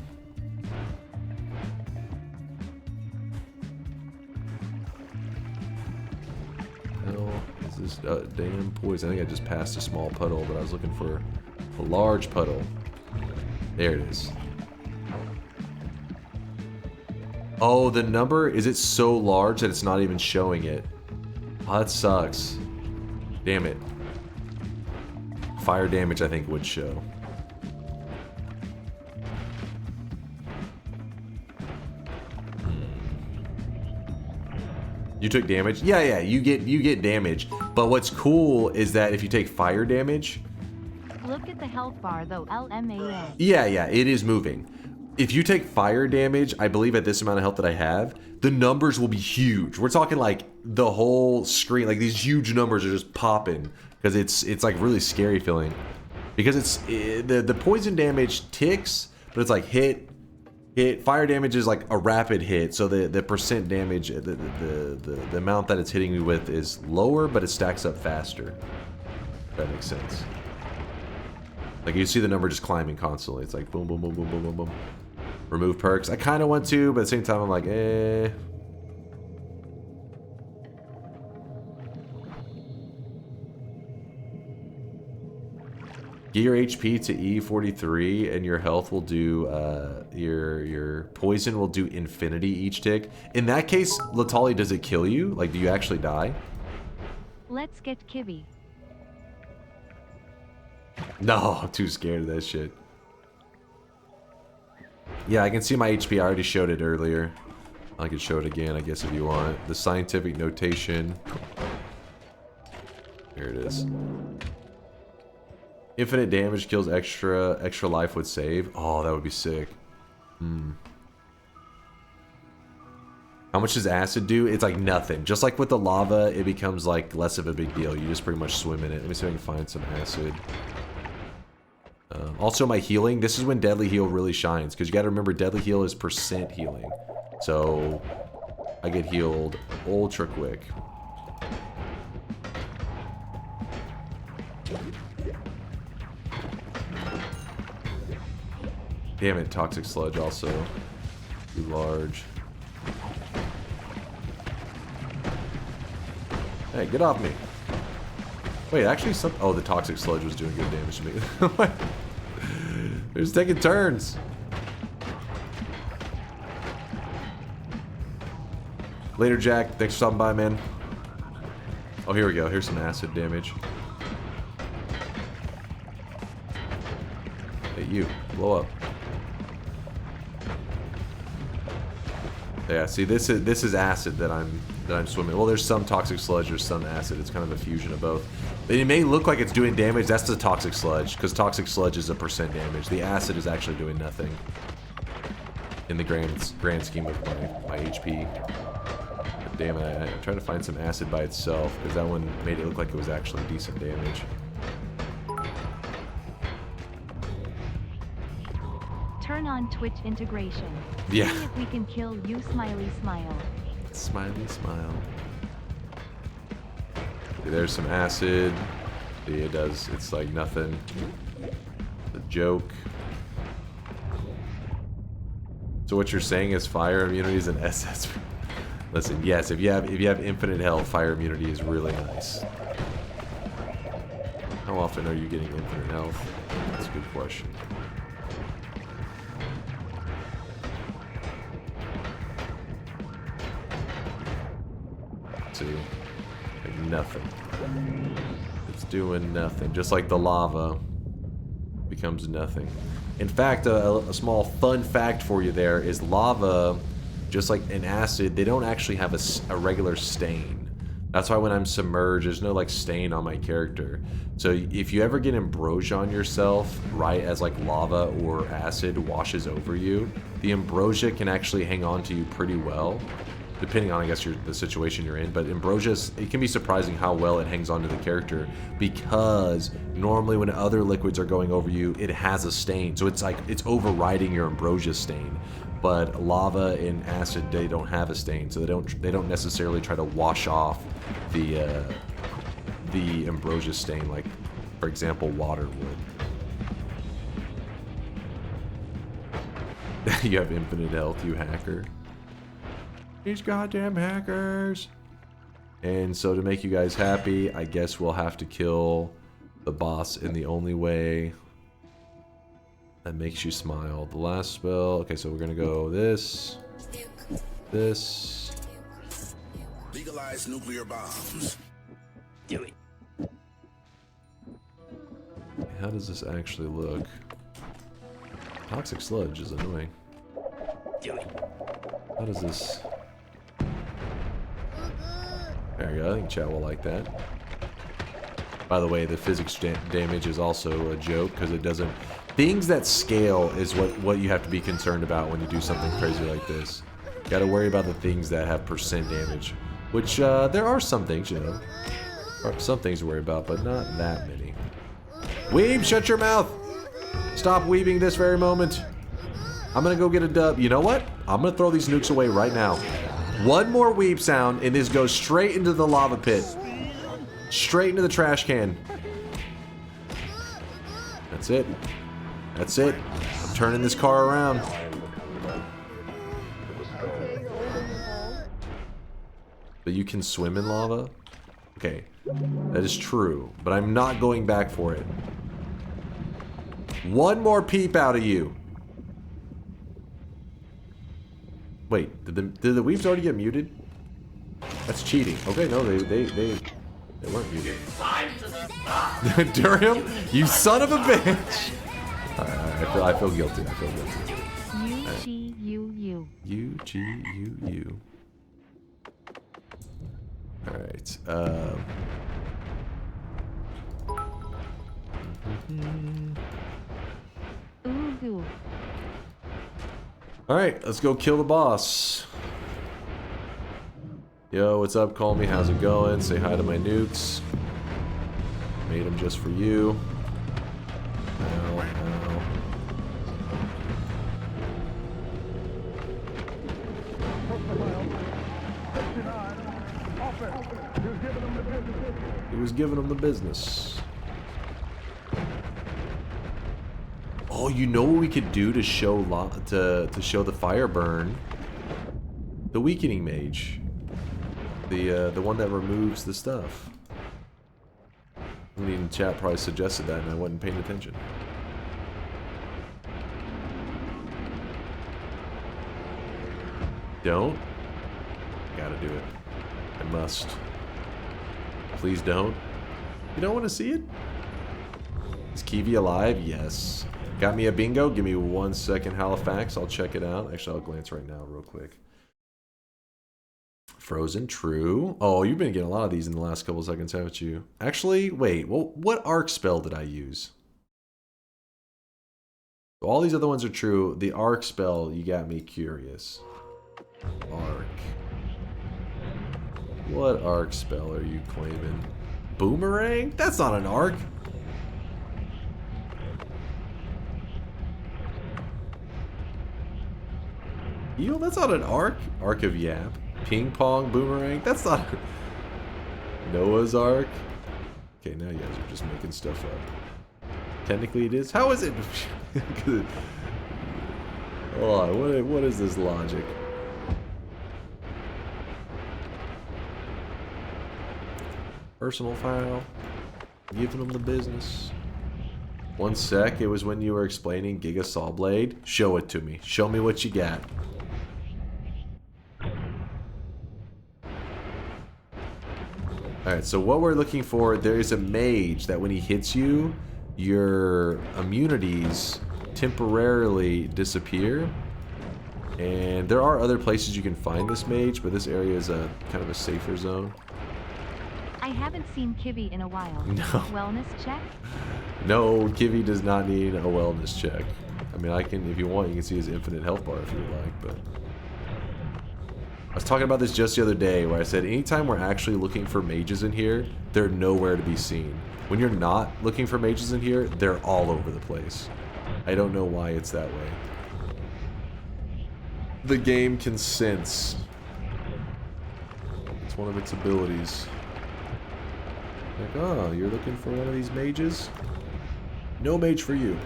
S2: is this damn poison? I think I just passed a small puddle, but I was looking for a large puddle. There it is. Oh, the number, is it so large that it's not even showing it? Oh, that sucks. Damn it. Fire damage, I think, would show. You took damage? Yeah, you get damage. But what's cool is that if you take fire damage...
S5: Look at the health bar though, LMAO.
S2: Yeah, it is moving. If you take fire damage, I believe at this amount of health that I have, the numbers will be huge. We're talking like the whole screen, like these huge numbers are just popping because it's like really scary feeling. Because it's the poison damage ticks, but it's like hit. Fire damage is like a rapid hit, so the percent damage, the amount that it's hitting me with is lower, but it stacks up faster. If that makes sense. Like you see the number just climbing constantly. It's like boom, boom, boom, boom, boom, boom, boom. Remove perks. I kind of want to, but at the same time I'm like, eh. Get your HP to E43 and your health will do, your poison will do infinity each tick. In that case, Latali, does it kill you? Like, do you actually die?
S5: Let's get Kibby.
S2: No, I'm too scared of that shit. Yeah, I can see my HP. I already showed it earlier. I can show it again, I guess, if you want. The scientific notation. Here it is. Infinite damage kills extra life would save. Oh, that would be sick. How much does acid do? It's like nothing. Just like with the lava, it becomes like less of a big deal. You just pretty much swim in it. Let me see if I can find some acid. Also, my healing. This is when Deadly Heal really shines. Because you got to remember, Deadly Heal is percent healing. So, I get healed ultra quick. Damn it, Toxic Sludge also. Too large. Hey, get off me. Wait, actually some... Oh, the Toxic Sludge was doing good damage to me. They're just taking turns. Later, Jack. Thanks for stopping by, man. Oh, here we go. Here's some acid damage. Hey, you. Blow up. Yeah, see, this is acid that I'm swimming. Well, there's some Toxic Sludge, there's some acid. It's kind of a fusion of both. But it may look like it's doing damage. That's the Toxic Sludge, because Toxic Sludge is a percent damage. The acid is actually doing nothing in the grand scheme of my HP. But damn it, I'm trying to find some acid by itself, because that one made it look like it was actually decent damage.
S5: Turn on Twitch integration.
S2: Yeah.
S5: See if we can kill you, Smiley Smile.
S2: Smiley Smile. See, there's some acid. See, it does. It's like nothing. The joke. So what you're saying is fire immunity is an SS. Listen, yes, if you have infinite health, fire immunity is really nice. How often are you getting infinite health? That's a good question. See, like nothing. It's doing nothing. Just like the lava becomes nothing. In fact, a small fun fact for you there is lava, just like an acid, they don't actually have a regular stain. That's why when I'm submerged, there's no like stain on my character. So if you ever get ambrosia on yourself, right as like lava or acid washes over you, the ambrosia can actually hang on to you pretty well, depending on, I guess, the situation you're in. But ambrosia, it can be surprising how well it hangs on to the character, because normally when other liquids are going over you, it has a stain. So it's like, it's overriding your ambrosia stain. But lava and acid, they don't have a stain, so they don't necessarily try to wash off the ambrosia stain like, for example, water would. You have infinite health, you hacker. These goddamn hackers. And so to make you guys happy, I guess we'll have to kill the boss in the only way that makes you smile. The last spell. Okay, so we're gonna go this.
S17: Legalize nuclear bombs.
S15: Do it.
S2: How does this actually look? Toxic sludge is annoying.
S15: Do it.
S2: How does this? There you go. I think chat will like that. By the way, the physics damage is also a joke because it doesn't. Things that scale is what you have to be concerned about when you do something crazy like this. You gotta worry about the things that have percent damage, which there are some things, you know, some things to worry about, but not that many. Weeb, shut your mouth! Stop weebing this very moment. I'm gonna go get a dub. You know what? I'm gonna throw these nukes away right now. One more weeb sound, and this goes straight into the lava pit. Straight into the trash can. That's it. That's it. I'm turning this car around. But you can swim in lava? Okay. That is true. But I'm not going back for it. One more peep out of you. Wait, did the weebs already get muted? That's cheating. Okay, no, they weren't muted. Durham, you son of a bitch! I feel guilty. I feel guilty.
S5: U-G-U-U.
S2: U-G-U-U. Alright,
S5: Ooh.
S2: Alright, let's go kill the boss. Yo, what's up? Call me. How's it going? Say hi to my nukes. Made them just for you. Ow, ow. He was giving them the business. Oh, you know what we could do to show to show the fire burn? The weakening mage. The one that removes the stuff. I mean, chat probably suggested that and I wasn't paying attention. Don't? Gotta do it. I must. Please don't. You don't want to see it? Is Kiwi alive? Yes. Got me a bingo? Give me 1 second, Halifax. I'll check it out. Actually, I'll glance right now real quick. Frozen, true. Oh, you've been getting a lot of these in the last couple of seconds, haven't you? Actually, wait. Well, what arc spell did I use? All these other ones are true. The arc spell, you got me curious. Arc. What arc spell are you claiming? Boomerang? That's not an arc. Eel? That's not an arc. Arc of Yap. Ping pong boomerang? That's not Noah's Ark. Okay, now you guys are just making stuff up. Technically it is. How is it? Hold on, what is this logic? Personal file. Giving them the business. 1 sec, it was when you were explaining Giga Saw Blade. Show it to me. Show me what you got. Alright, so what we're looking for, there is a mage that when he hits you, your immunities temporarily disappear. And there are other places you can find this mage, but this area is a kind of a safer zone.
S5: I haven't seen Kivy in a while.
S2: No.
S5: Wellness check?
S2: No, Kivy does not need a wellness check. I mean, I can, if you want, you can see his infinite health bar if you would like, but... I was talking about this just the other day, where I said anytime we're actually looking for mages in here, they're nowhere to be seen. When you're not looking for mages in here, they're all over the place. I don't know why it's that way. The game can sense. It's one of its abilities. Like, oh, you're looking for one of these mages? No mage for you.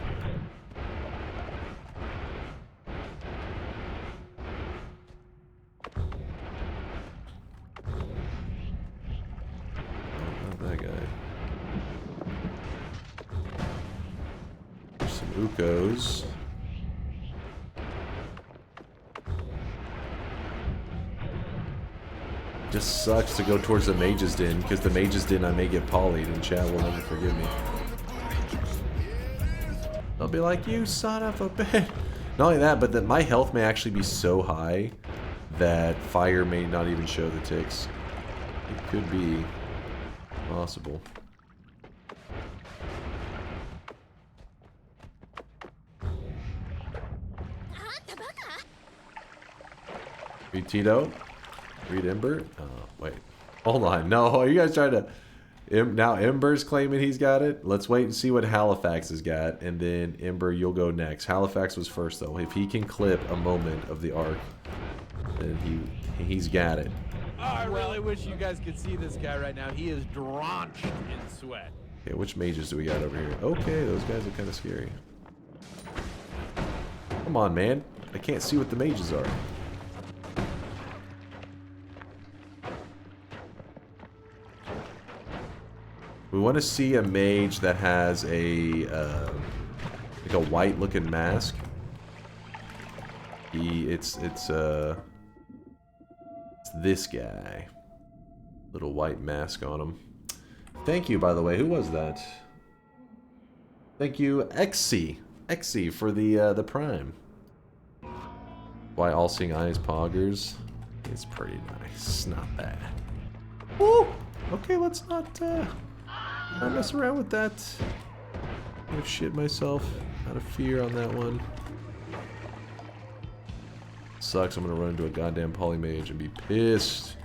S2: Oh, not that guy. There's some Ukos. Just sucks to go towards the mage's den, because the mage's den I may get polyed and chat will never forgive me. They'll be like, you son of a bitch. Not only that, but that my health may actually be so high that fire may not even show the ticks. It could be possible. Read Tito. Read Ember. Oh, wait. Hold on. No, are you guys trying to... Now Ember's claiming he's got it. Let's wait and see what Halifax has got, and then Ember, you'll go next. Halifax was first, though. If he can clip a moment of the arc, then he's got it.
S1: Oh, I really wish you guys could see this guy right now. He is drenched in sweat.
S2: Okay, which mages do we got over here? Okay, those guys are kind of scary. Come on, man. I can't see what the mages are. We want to see a mage that has a like a white looking mask. It's this guy. Little white mask on him. Thank you, by the way. Who was that? Thank you, Xe for the Prime. Why all seeing eyes poggers? It's pretty nice. Not bad. Woo! Okay, let's not mess around with that. I'm gonna shit myself out of fear on that one. Sucks, I'm gonna run into a goddamn polymage and be pissed.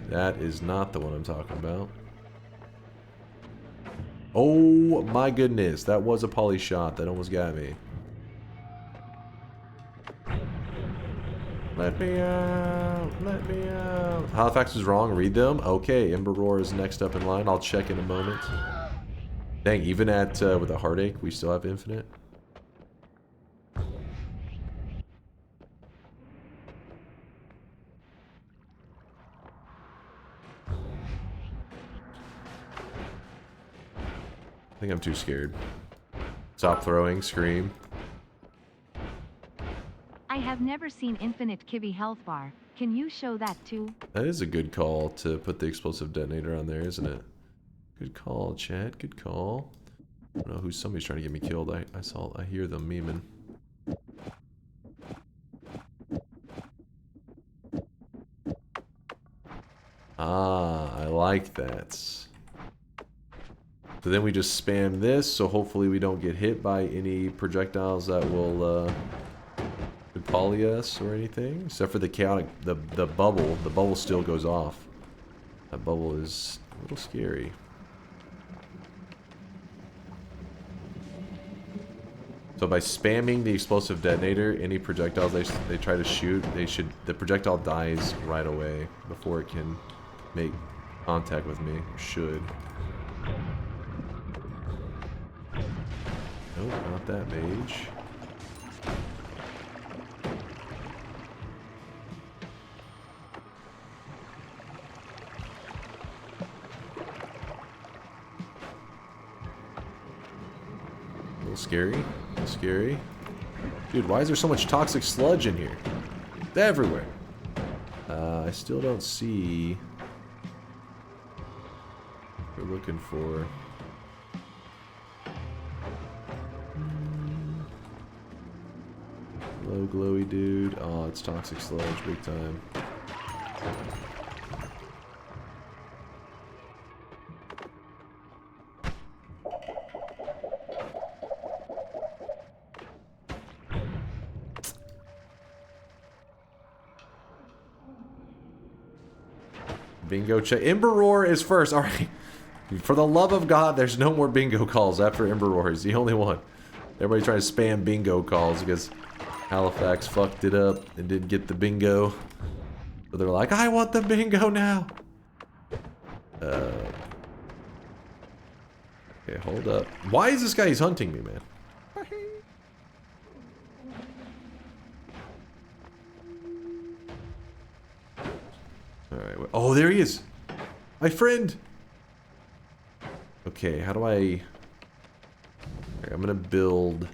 S2: That is not the one I'm talking about. Oh my goodness, that was a poly shot. That almost got me. Let me out, let me out. Halifax was wrong, read them. Okay, Ember Roar is next up in line. I'll check in a moment. Dang, even at with a heartache, we still have infinite. I think I'm too scared. Stop throwing, scream.
S5: I have never seen infinite Kivy health bar. Can you show that too?
S2: That is a good call to put the explosive detonator on there, isn't it? Good call, chat. Good call. I don't know who somebody's trying to get me killed. I hear them memeing. Ah, I like that. So then we just spam this, so hopefully we don't get hit by any projectiles that will poly us or anything. Except for the chaotic, the bubble. The bubble still goes off. That bubble is a little scary. So by spamming the explosive detonator, any projectiles they try to shoot, the projectile dies right away before it can make contact with me. Should. Nope, not that mage. A little scary. A little scary. Dude, why is there so much toxic sludge in here? It's everywhere. I still don't see looking for. Low glowy dude. Oh, it's toxic sludge, big time. Bingo check. Ember Roar is first. All right. For the love of God, there's no more bingo calls after Ember Roar. He's the only one. Everybody trying to spam bingo calls because Halifax fucked it up and didn't get the bingo. So they're like, I want the bingo now. Okay, hold up. Why is this guy? He's hunting me, man. Alright, oh, there he is! My friend! Okay, how do I... Okay, I'm gonna build...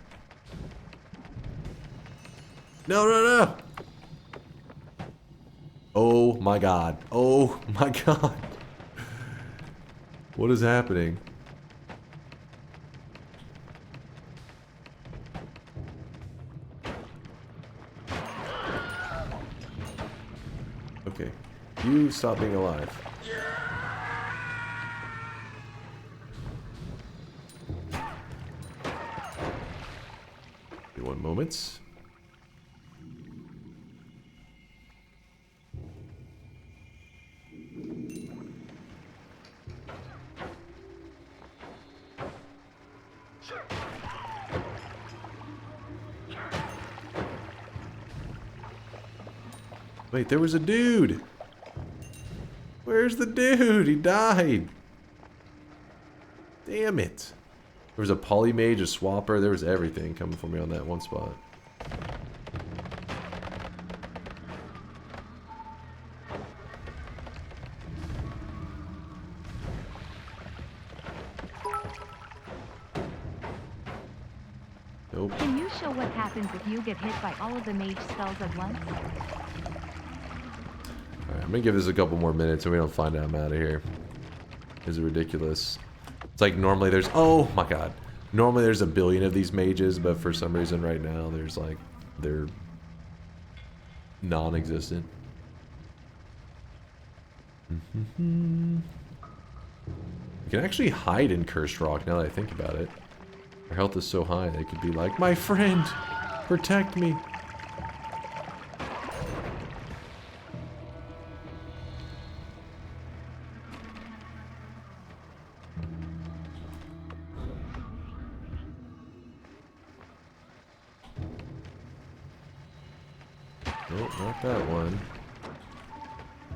S2: No, no, no! Oh my god. Oh my god. What is happening? Okay. You stop being alive. 1 moment. Wait, there was a dude! Where's the dude? He died! Damn it! There was a polymage, a swapper, there was everything coming for me on that one spot. Nope.
S5: Can you show what happens if you get hit by all of the mage spells at once?
S2: Alright, I'm gonna give this a couple more minutes and we don't find out I'm out of here. This is ridiculous. It's like normally there's... Oh my god. Normally there's a billion of these mages, but for some reason right now there's like... They're... non-existent. You can actually hide in Cursed Rock now that I think about it. Our health is so high they could be like, my friend! Protect me! Nope, not that one.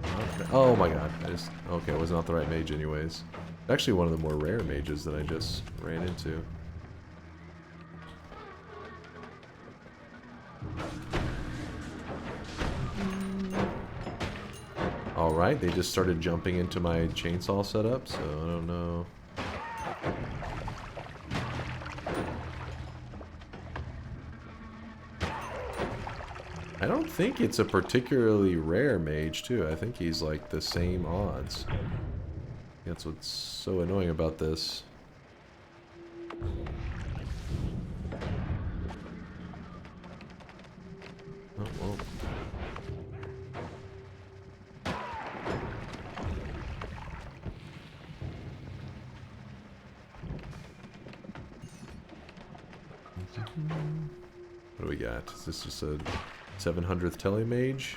S2: Not that. Oh my god, I just... Okay, it was not the right mage anyways. It's actually one of the more rare mages that I just ran into. Alright, they just started jumping into my chainsaw setup, so I don't know. I don't think it's a particularly rare mage, too. I think he's like the same odds. That's what's so annoying about this. Oh, well. What do we got? Is this just a 700th telemage?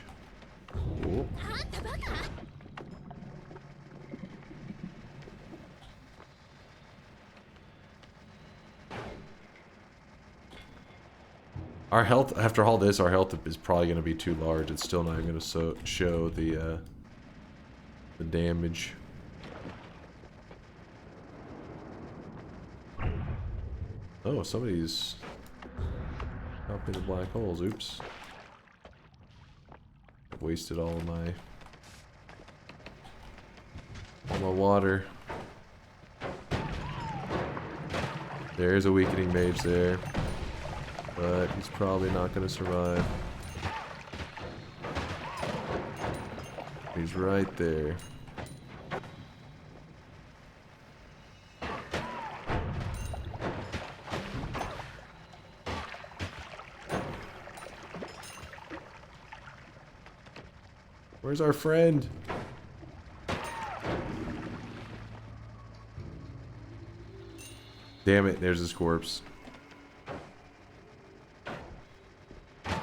S2: Cool. Our health, after all this, our health is probably going to be too large. It's still not going to show the damage. Oh, somebody's helping the black holes. Oops. I've wasted all my water. There's a weakening mage there. But he's probably not going to survive. He's right there. Where's our friend? Damn it, there's his corpse. Alright,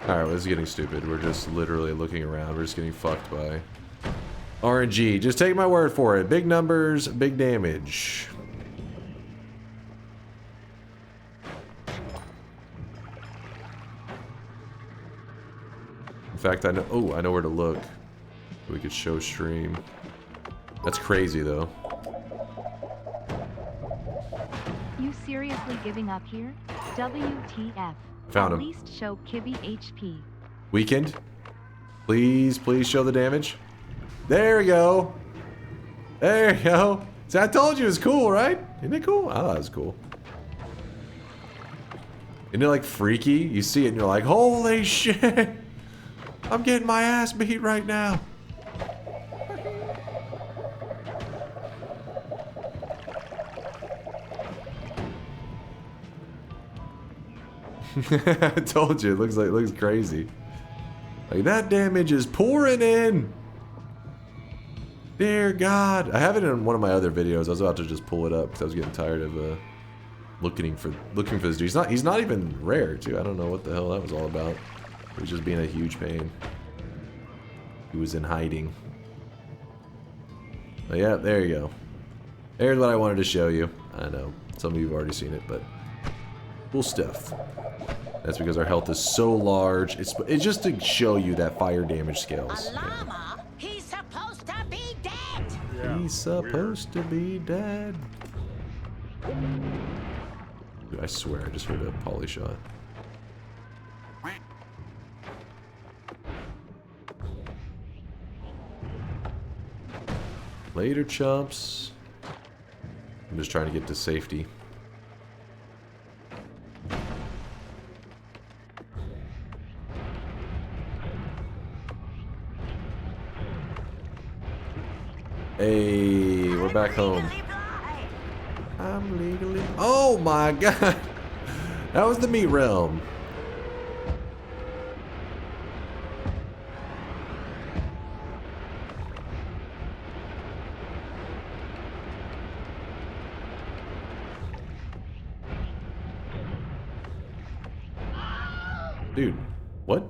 S2: well, this is getting stupid. We're just literally looking around. We're just getting fucked by RNG. Just take my word for it. Big numbers, big damage. In fact, I know. Oh, I know where to look. We could show stream. That's crazy, though.
S5: You seriously giving up here? WTF.
S2: Found him.
S5: At least show Kibby HP.
S2: Weekend. Please, please show the damage. There we go. There you go. See, I told you it was cool, right? Isn't it cool? I thought it was cool. Isn't it like freaky? You see it and you're like, holy shit. I'm getting my ass beat right now. I told you, it looks crazy. Like that damage is pouring in. Dear God, I have it in one of my other videos. I was about to just pull it up because I was getting tired of looking for this dude. He's not even rare too. I don't know what the hell that was all about. He was just being a huge pain. He was in hiding. But yeah, there you go. There's what I wanted to show you. I know some of you have already seen it, but cool stuff. That's because our health is so large. It's just to show you that fire damage scales.
S16: Llama? He's supposed to be dead.
S2: Yeah. He's supposed to be dead. Dude, I swear I just heard a poly shot. Later, chumps. I'm just trying to get to safety. Hey, we're back home. I'm legally. Oh my God, that was the meat realm. Dude, what?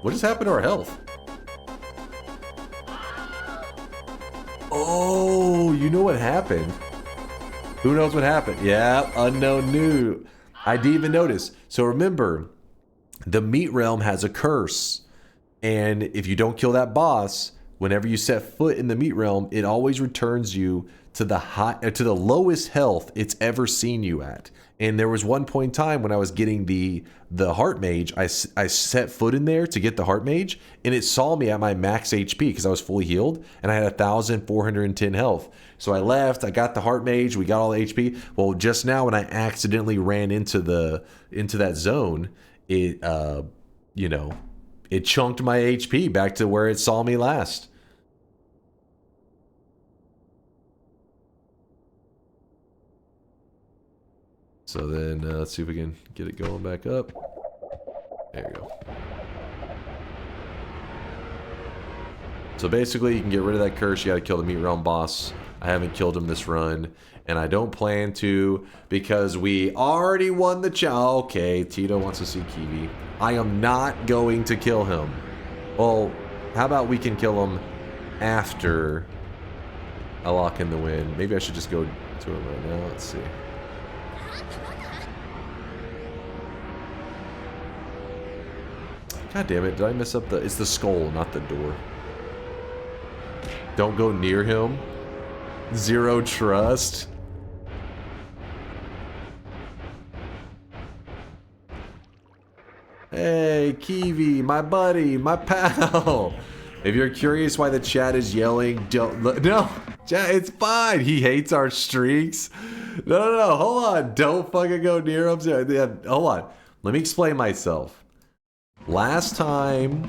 S2: What just happened to our health? Oh, you know what happened? Who knows what happened? Yeah, unknown knew. I didn't even notice. So remember, the meat realm has a curse. And if you don't kill that boss, whenever you set foot in the meat realm, it always returns you to the lowest health it's ever seen you at. And there was one point in time when I was getting the heart mage, I set foot in there to get the heart mage, and it saw me at my max HP because I was fully healed, and I had 1,410 health. So I left, I got the heart mage, we got all the HP. Well, just now when I accidentally ran into that zone, it you know, it chunked my HP back to where it saw me last. So then, let's see if we can get it going back up. There you go. So basically, you can get rid of that curse. You gotta kill the meat realm boss. I haven't killed him this run, and I don't plan to because we already won the challenge. Okay, Tito wants to see Kiwi. I am not going to kill him. Well, how about we can kill him after I lock in the win? Maybe I should just go to him right now. Let's see. God damn it, did I mess up it's the skull, not the door. Don't go near him. Zero trust. Hey, Kiwi, my buddy, my pal. If you're curious why the chat is yelling, no, chat, it's fine. He hates our streaks. No, hold on. Don't fucking go near him. Hold on. Let me explain myself. Last time,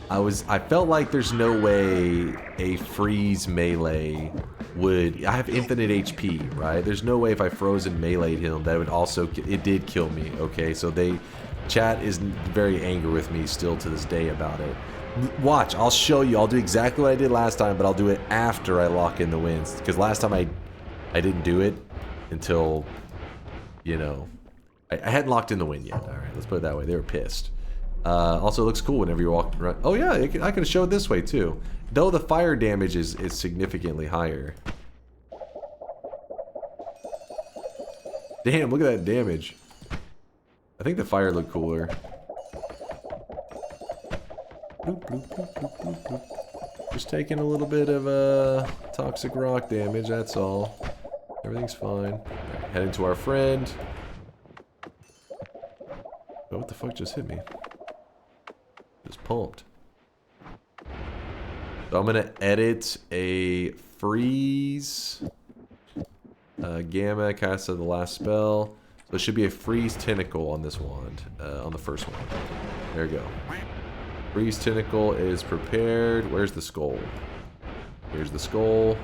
S2: I felt like there's no way a freeze melee would... I have infinite HP, right? There's no way if I froze and meleeed him that it would also... It did kill me, okay? So chat is very angry with me still to this day about it. Watch, I'll show you. I'll do exactly what I did last time, but I'll do it after I lock in the wins. Because last time I didn't do it until, you know... I hadn't locked in the win yet. Alright, let's put it that way. They were pissed. Also, it looks cool whenever you walk around. Oh yeah, I can show it this way too. Though the fire damage is significantly higher. Damn, look at that damage. I think the fire looked cooler. Bloop, bloop, bloop, bloop, bloop, bloop. Just taking a little bit of toxic rock damage, that's all. Everything's fine. Right, heading to our friend. Oh, what the fuck just hit me? Just pumped. So I'm gonna edit a freeze gamma cast of the last spell. So it should be a freeze tentacle on this wand, on the first one. There we go. Freeze tentacle is prepared. Where's the skull? Here's the skull.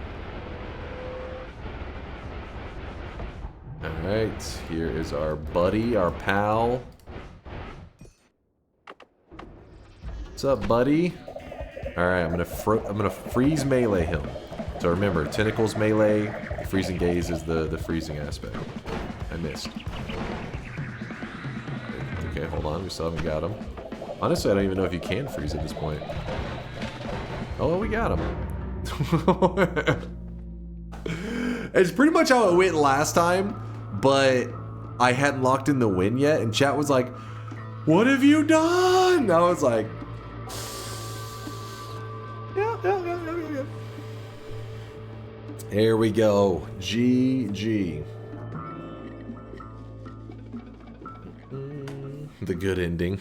S2: Alright, here is our buddy, our pal. What's up, buddy? Alright, I'm gonna freeze melee him. So remember, tentacles melee, freezing gaze is the freezing aspect. I missed. Okay, hold on, we still haven't got him. Honestly, I don't even know if you can freeze at this point. Oh, well, we got him. It's pretty much how it went last time, but I hadn't locked in the win yet, and chat was like, "What have you done?" I was like, yeah. There we go. GG. The good ending.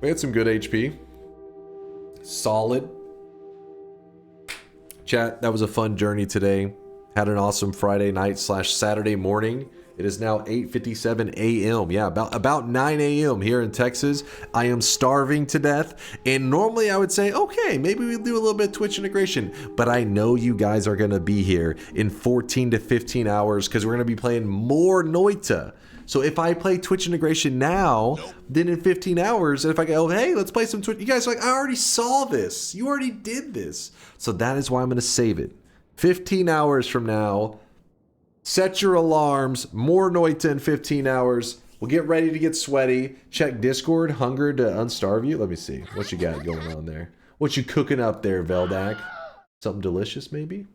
S2: We had some good HP. Solid. Chat, that was a fun journey today. Had an awesome Friday night / Saturday morning. It is now 8:57 a.m. Yeah, about 9 a.m. here in Texas. I am starving to death. And normally I would say, okay, maybe we'll do a little bit of Twitch integration. But I know you guys are going to be here in 14 to 15 hours because we're going to be playing more Noita. So if I play Twitch integration now, then in 15 hours, and if I go, hey, let's play some Twitch, you guys are like, I already saw this. You already did this. So that is why I'm going to save it. 15 hours from now, set your alarms, more Noita in 15 hours. We'll get ready to get sweaty. Check Discord, hunger to unstarve you. Let me see. What you got going on there? What you cooking up there, Veldak? Something delicious, maybe?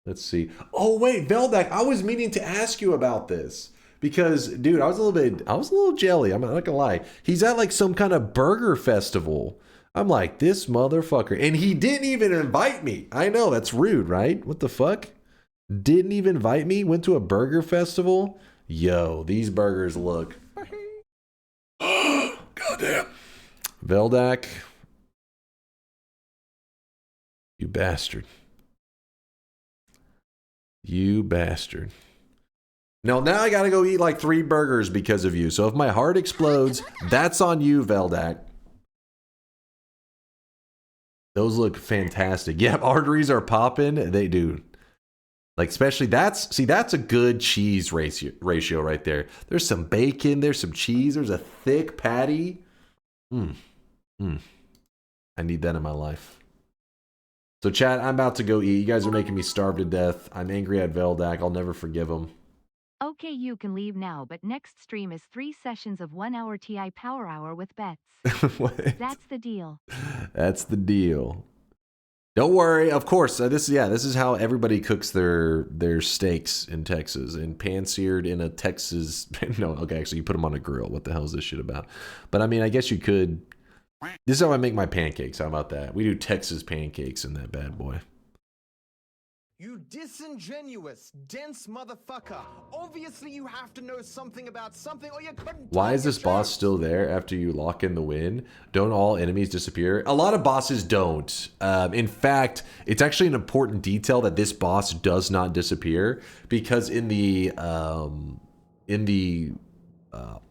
S2: Let's see. Oh, wait, Veldak, I was meaning to ask you about this. Because, dude, I was a little jelly. I'm not gonna lie. He's at like some kind of burger festival. I'm like, this motherfucker. And he didn't even invite me. I know, that's rude, right? What the fuck? Didn't even invite me? Went to a burger festival? Yo, these burgers look. Goddamn. Veldak. You bastard. You bastard. Now I gotta go eat like 3 burgers because of you. So if my heart explodes, that's on you, Veldak. Those look fantastic. Yeah, arteries are popping. They do. Like, especially that's a good cheese ratio right there. There's some bacon, there's some cheese, there's a thick patty. I need that in my life. So chat, I'm about to go eat. You guys are making me starve to death. I'm angry at Veldak. I'll never forgive him.
S5: Okay, you can leave now, but next stream is 3 sessions of 1 hour TI Power Hour with bets. That's the deal.
S2: That's the deal. Don't worry, of course. This is how everybody cooks their steaks in Texas, and pan-seared in a Texas. No, okay, actually, you put them on a grill. What the hell is this shit about? But I mean, I guess you could. This is how I make my pancakes. How about that? We do Texas pancakes in that bad boy.
S19: You disingenuous, dense motherfucker. Obviously you have to know something about something or you couldn't.
S2: Why is this boss still there after you lock in the win? Don't all enemies disappear? A lot of bosses don't. In fact, it's actually an important detail that this boss does not disappear, because in the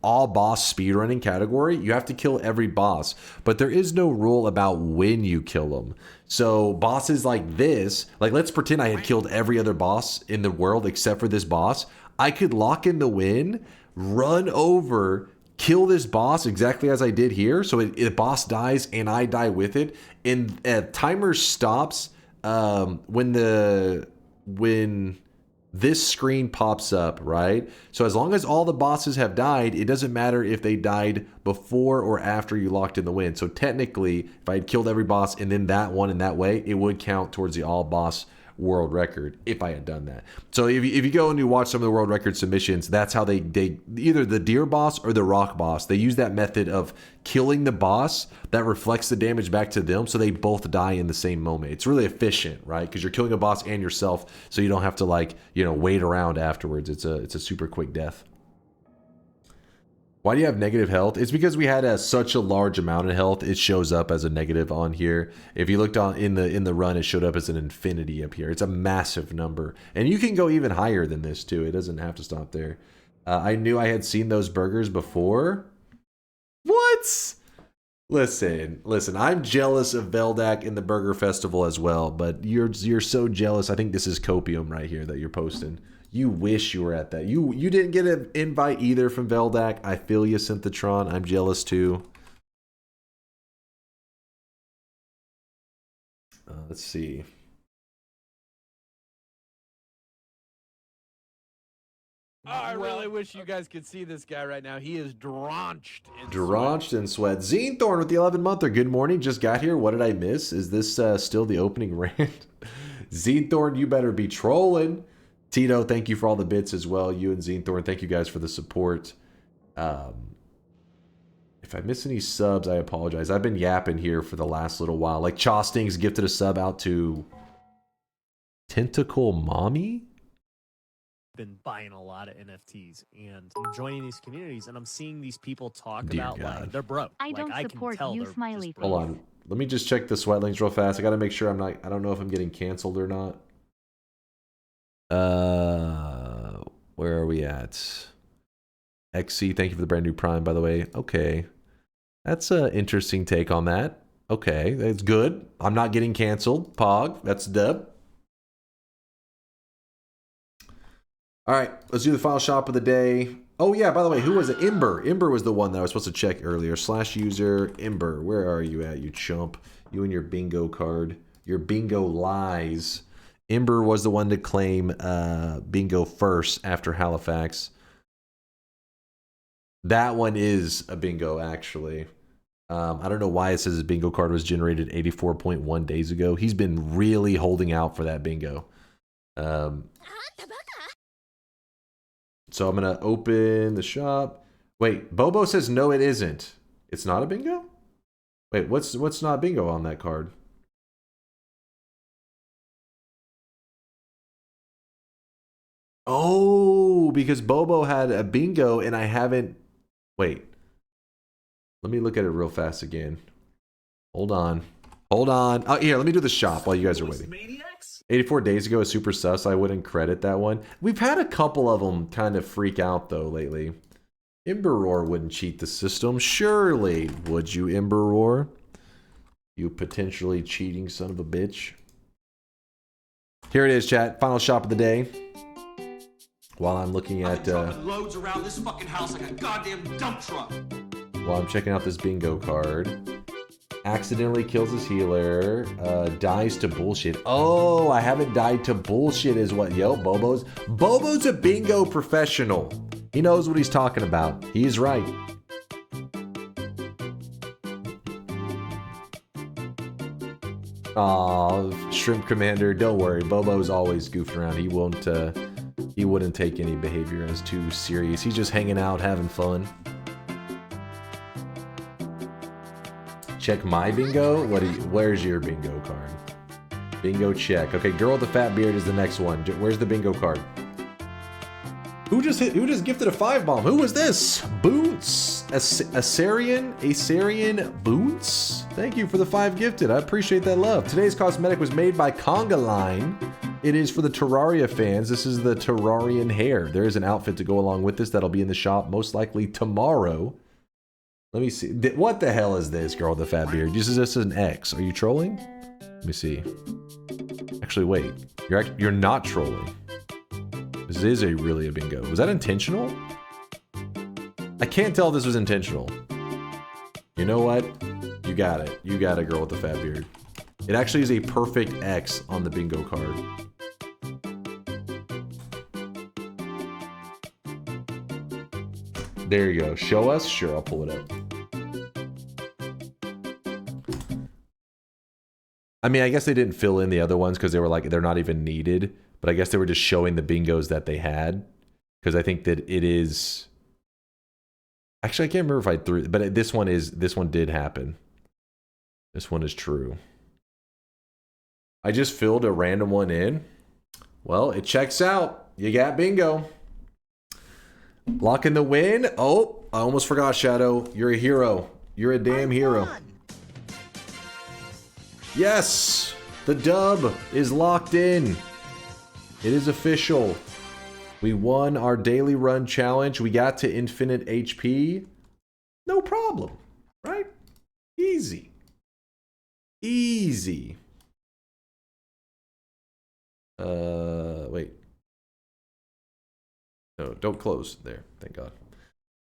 S2: all boss speedrunning category, you have to kill every boss, but there is no rule about when you kill them. So bosses like this, like let's pretend I had killed every other boss in the world except for this boss. I could lock in the win, run over, kill this boss exactly as I did here. So the boss dies and I die with it. And timer stops when this screen pops up, right? So as long as all the bosses have died, it doesn't matter if they died before or after you locked in the win. So technically, if I had killed every boss and then that one in that way, it would count towards the all boss world record if I had done that. So if you go and you watch some of the world record submissions, that's how they either the deer boss or the rock boss, they use that method of killing the boss that reflects the damage back to them, so they both die in the same moment. It's really efficient, right? Because you're killing a boss and yourself, so you don't have to wait around afterwards. It's a super quick death. Why do you have negative health? It's because we had such a large amount of health. It shows up as a negative on here. If you looked in the run, it showed up as an infinity up here. It's a massive number, and you can go even higher than this too. It doesn't have to stop there. I knew I had seen those burgers before. What? Listen. I'm jealous of Veldak in the Burger Festival as well, but you're so jealous. I think this is copium right here that you're posting. You wish you were at that. You didn't get an invite either from Veldak. I feel you, Synthetron. I'm jealous too. Let's see.
S1: Oh, I really wish you guys could see this guy right now. He is drenched
S2: in sweat. Zenethorn with the 11-monther. Good morning. Just got here. What did I miss? Is this still the opening rant? Zenethorn, you better be trolling. Tito, thank you for all the bits as well. You and Zenethorn, thank you guys for the support. If I miss any subs, I apologize. I've been yapping here for the last little while. Like Chostings gifted a sub out to Tentacle Mommy.
S12: Been buying a lot of NFTs and I'm joining these communities, and I'm seeing these people talk about like they're broke.
S5: I don't support you, Smiley.
S2: Hold on. Let me just check the sweat links real fast. I got to make sure I don't know if I'm getting canceled or not. Where are we at? XC, thank you for the brand new Prime, by the way. Okay. That's an interesting take on that. Okay, that's good. I'm not getting canceled. Pog, that's dub. All right, let's do the final shop of the day. Oh yeah, by the way, who was it? Ember. Ember was the one that I was supposed to check earlier. /user Ember. Where are you at, you chump? You and your bingo card. Your bingo lies. Ember was the one to claim bingo first after Halifax. That one is a bingo, actually. I don't know why it says his bingo card was generated 84.1 days ago. He's been really holding out for that bingo. So I'm going to open the shop. Wait, Bobo says no, it isn't. It's not a bingo? Wait, what's not bingo on that card? Oh, because Bobo had a bingo and I haven't... Wait. Let me look at it real fast again. Hold on. Hold on. Oh, here, let me do the shop while you guys are waiting. 84 days ago is super sus. I wouldn't credit that one. We've had a couple of them kind of freak out, though, lately. Emberroar wouldn't cheat the system. Surely. Would you, Emberroar? You potentially cheating son of a bitch. Here it is, chat. Final shop of the day. While I'm looking at...
S15: loads around this fucking house like a goddamn dump truck.
S2: While I'm checking out this bingo card. Accidentally kills his healer. Dies to bullshit. Oh, I haven't died to bullshit is what... Yo, Bobo's a bingo professional. He knows what he's talking about. He's right. Aw, Shrimp Commander, don't worry. Bobo's always goofing around. He wouldn't take any behavior as too serious. He's just hanging out, having fun. Check my bingo. Where's your bingo card? Bingo check. Okay, girl with the fat beard is the next one. Where's the bingo card? Who just gifted a 5-bomb? Who was this? Boots. Asarian Boots. Thank you for the 5 gifted. I appreciate that love. Today's cosmetic was made by Conga Line. It is for the Terraria fans. This is the Terrarian hair. There is an outfit to go along with this that'll be in the shop most likely tomorrow. Let me see. What the hell is this girl with the fat beard? This is an X. Are you trolling? Let me see. Actually, wait. You're not trolling. This is really a bingo. Was that intentional? I can't tell if this was intentional. You know what? You got it. You got a girl with the fat beard. It actually is a perfect X on the bingo card. There you go. Show us? Sure, I'll pull it up. I mean, I guess they didn't fill in the other ones because they were like, they're not even needed. But I guess they were just showing the bingos that they had. Because I think that it is... Actually, I can't remember if I threw... But this one did happen. This one is true. I just filled a random one in. Well, it checks out. You got bingo. Lock in the win. Oh, I almost forgot, Shadow. You're a hero. You're a damn hero. Yes! The dub is locked in. It is official. We won our daily run challenge. We got to infinite HP. No problem. Right? Easy. Easy. Wait. No, don't close. There. Thank God.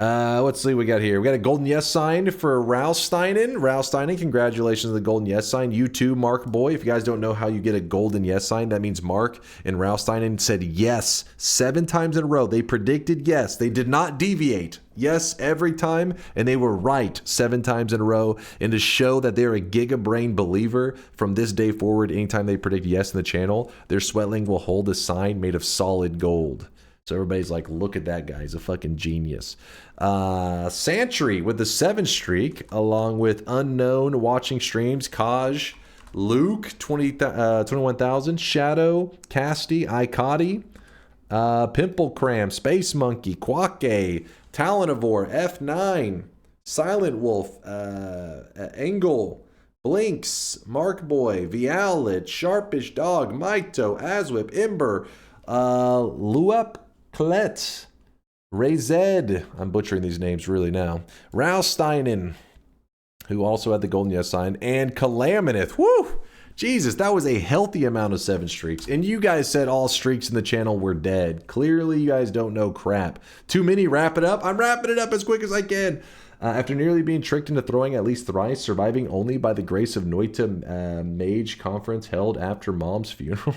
S2: Let's see what we got here. We got a golden yes sign for Rausteinen. Rausteinen, congratulations on the golden yes sign. You too, Mark Boy. If you guys don't know how you get a golden yes sign, that means Mark and Rausteinen said yes 7 times in a row. They predicted yes. They did not deviate. Yes every time, and they were right 7 times in a row. And to show that they're a Giga Brain believer, from this day forward, anytime they predict yes in the channel, their sweatling will hold a sign made of solid gold. So everybody's like, look at that guy. He's a fucking genius. Santry with the 7 streak, along with Unknown watching streams. Kaj, Luke, 21,000. Shadow, Casty, Icati, Pimple Cram, Space Monkey, Quake, Talonivore, F9, Silent Wolf, Engel, Blinks, Mark Boy, Vialit, Sharpish Dog, Maito, Aswip, Ember, Luap, Klet, Rayzed, I'm butchering these names really now, Rausteinen, who also had the golden yes sign, and Calamineth. Woo! Jesus, that was a healthy amount of 7 streaks. And you guys said all streaks in the channel were dead. Clearly, you guys don't know crap. Too many, wrap it up. I'm wrapping it up as quick as I can. After nearly being tricked into throwing at least thrice, surviving only by the grace of Noita Mage Conference held after Mom's funeral.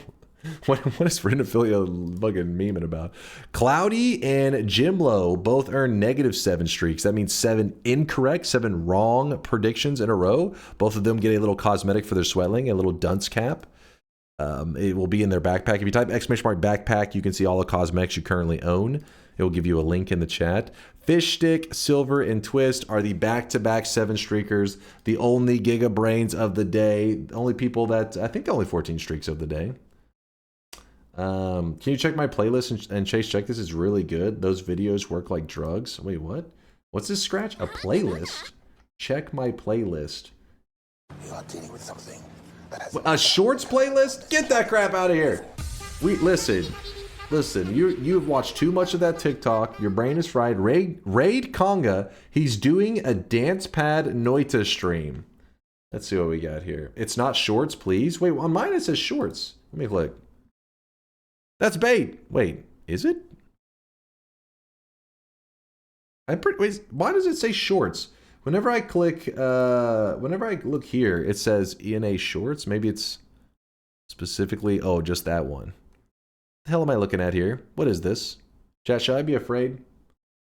S2: What is Renophilia fucking memeing about? Cloudy and Jimlo both earn -7 streaks. That means 7 incorrect, 7 wrong predictions in a row. Both of them get a little cosmetic for their sweatling, a little dunce cap. It will be in their backpack. If you type ! backpack, you can see all the cosmetics you currently own. It will give you a link in the chat. Fish Stick, Silver, and Twist are the back-to-back 7 streakers. The only Giga Brains of the day. The only people that, I think the only 14 streaks of the day. Can you check my playlist and Chase check this? Is really good. Those videos work like drugs. Wait, what? What's this scratch? A playlist? Check my playlist.
S17: You are dealing with something that has
S2: a shorts playlist? Get that crap out of here. Listen. You've watched too much of that TikTok. Your brain is fried. Raid Conga. He's doing a dance pad Noita stream. Let's see what we got here. It's not shorts, please. Wait, on mine it says shorts. Let me click. That's bait. Wait, is it? Wait, why does it say shorts? Whenever I click, whenever I look here, it says ENA shorts. Maybe it's specifically, oh, just that one. What the hell am I looking at here? What is this? Chat, should I be afraid?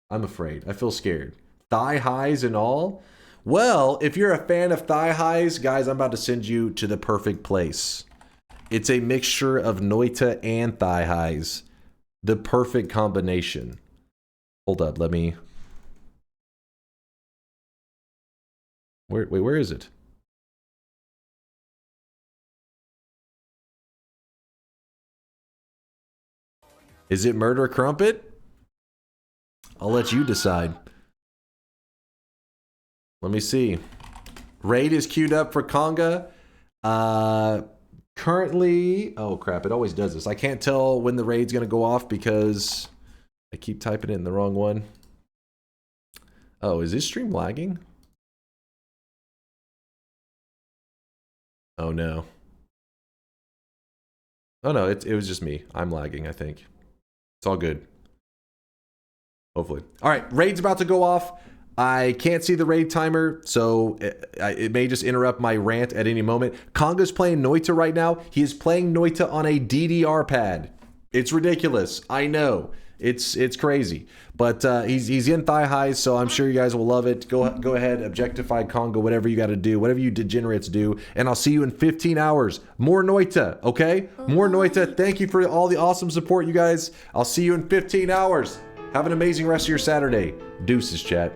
S2: I'm afraid. I feel scared. Thigh highs and all? Well, if you're a fan of thigh highs, guys, I'm about to send you to the perfect place. It's a mixture of Noita and thigh highs. The perfect combination. Hold up, let me... Where is it? Is it Murder Crumpet? I'll let you decide. Let me see. Raid is queued up for Conga. Currently, oh crap, it always does this. I can't tell when the raid's gonna go off because I keep typing it in the wrong one. Oh, is this stream lagging? Oh no. Oh no, it was just me. I'm lagging, I think. It's all good. Hopefully. All right, raid's about to go off. I can't see the raid timer, so it may just interrupt my rant at any moment. Conga's playing Noita right now. He is playing Noita on a DDR pad. It's ridiculous. I know. It's crazy. But he's in thigh highs, so I'm sure you guys will love it. Go ahead, objectify Conga, whatever you got to do, whatever you degenerates do, and I'll see you in 15 hours. More Noita, okay? More Noita. Thank you for all the awesome support, you guys. I'll see you in 15 hours. Have an amazing rest of your Saturday. Deuces, chat.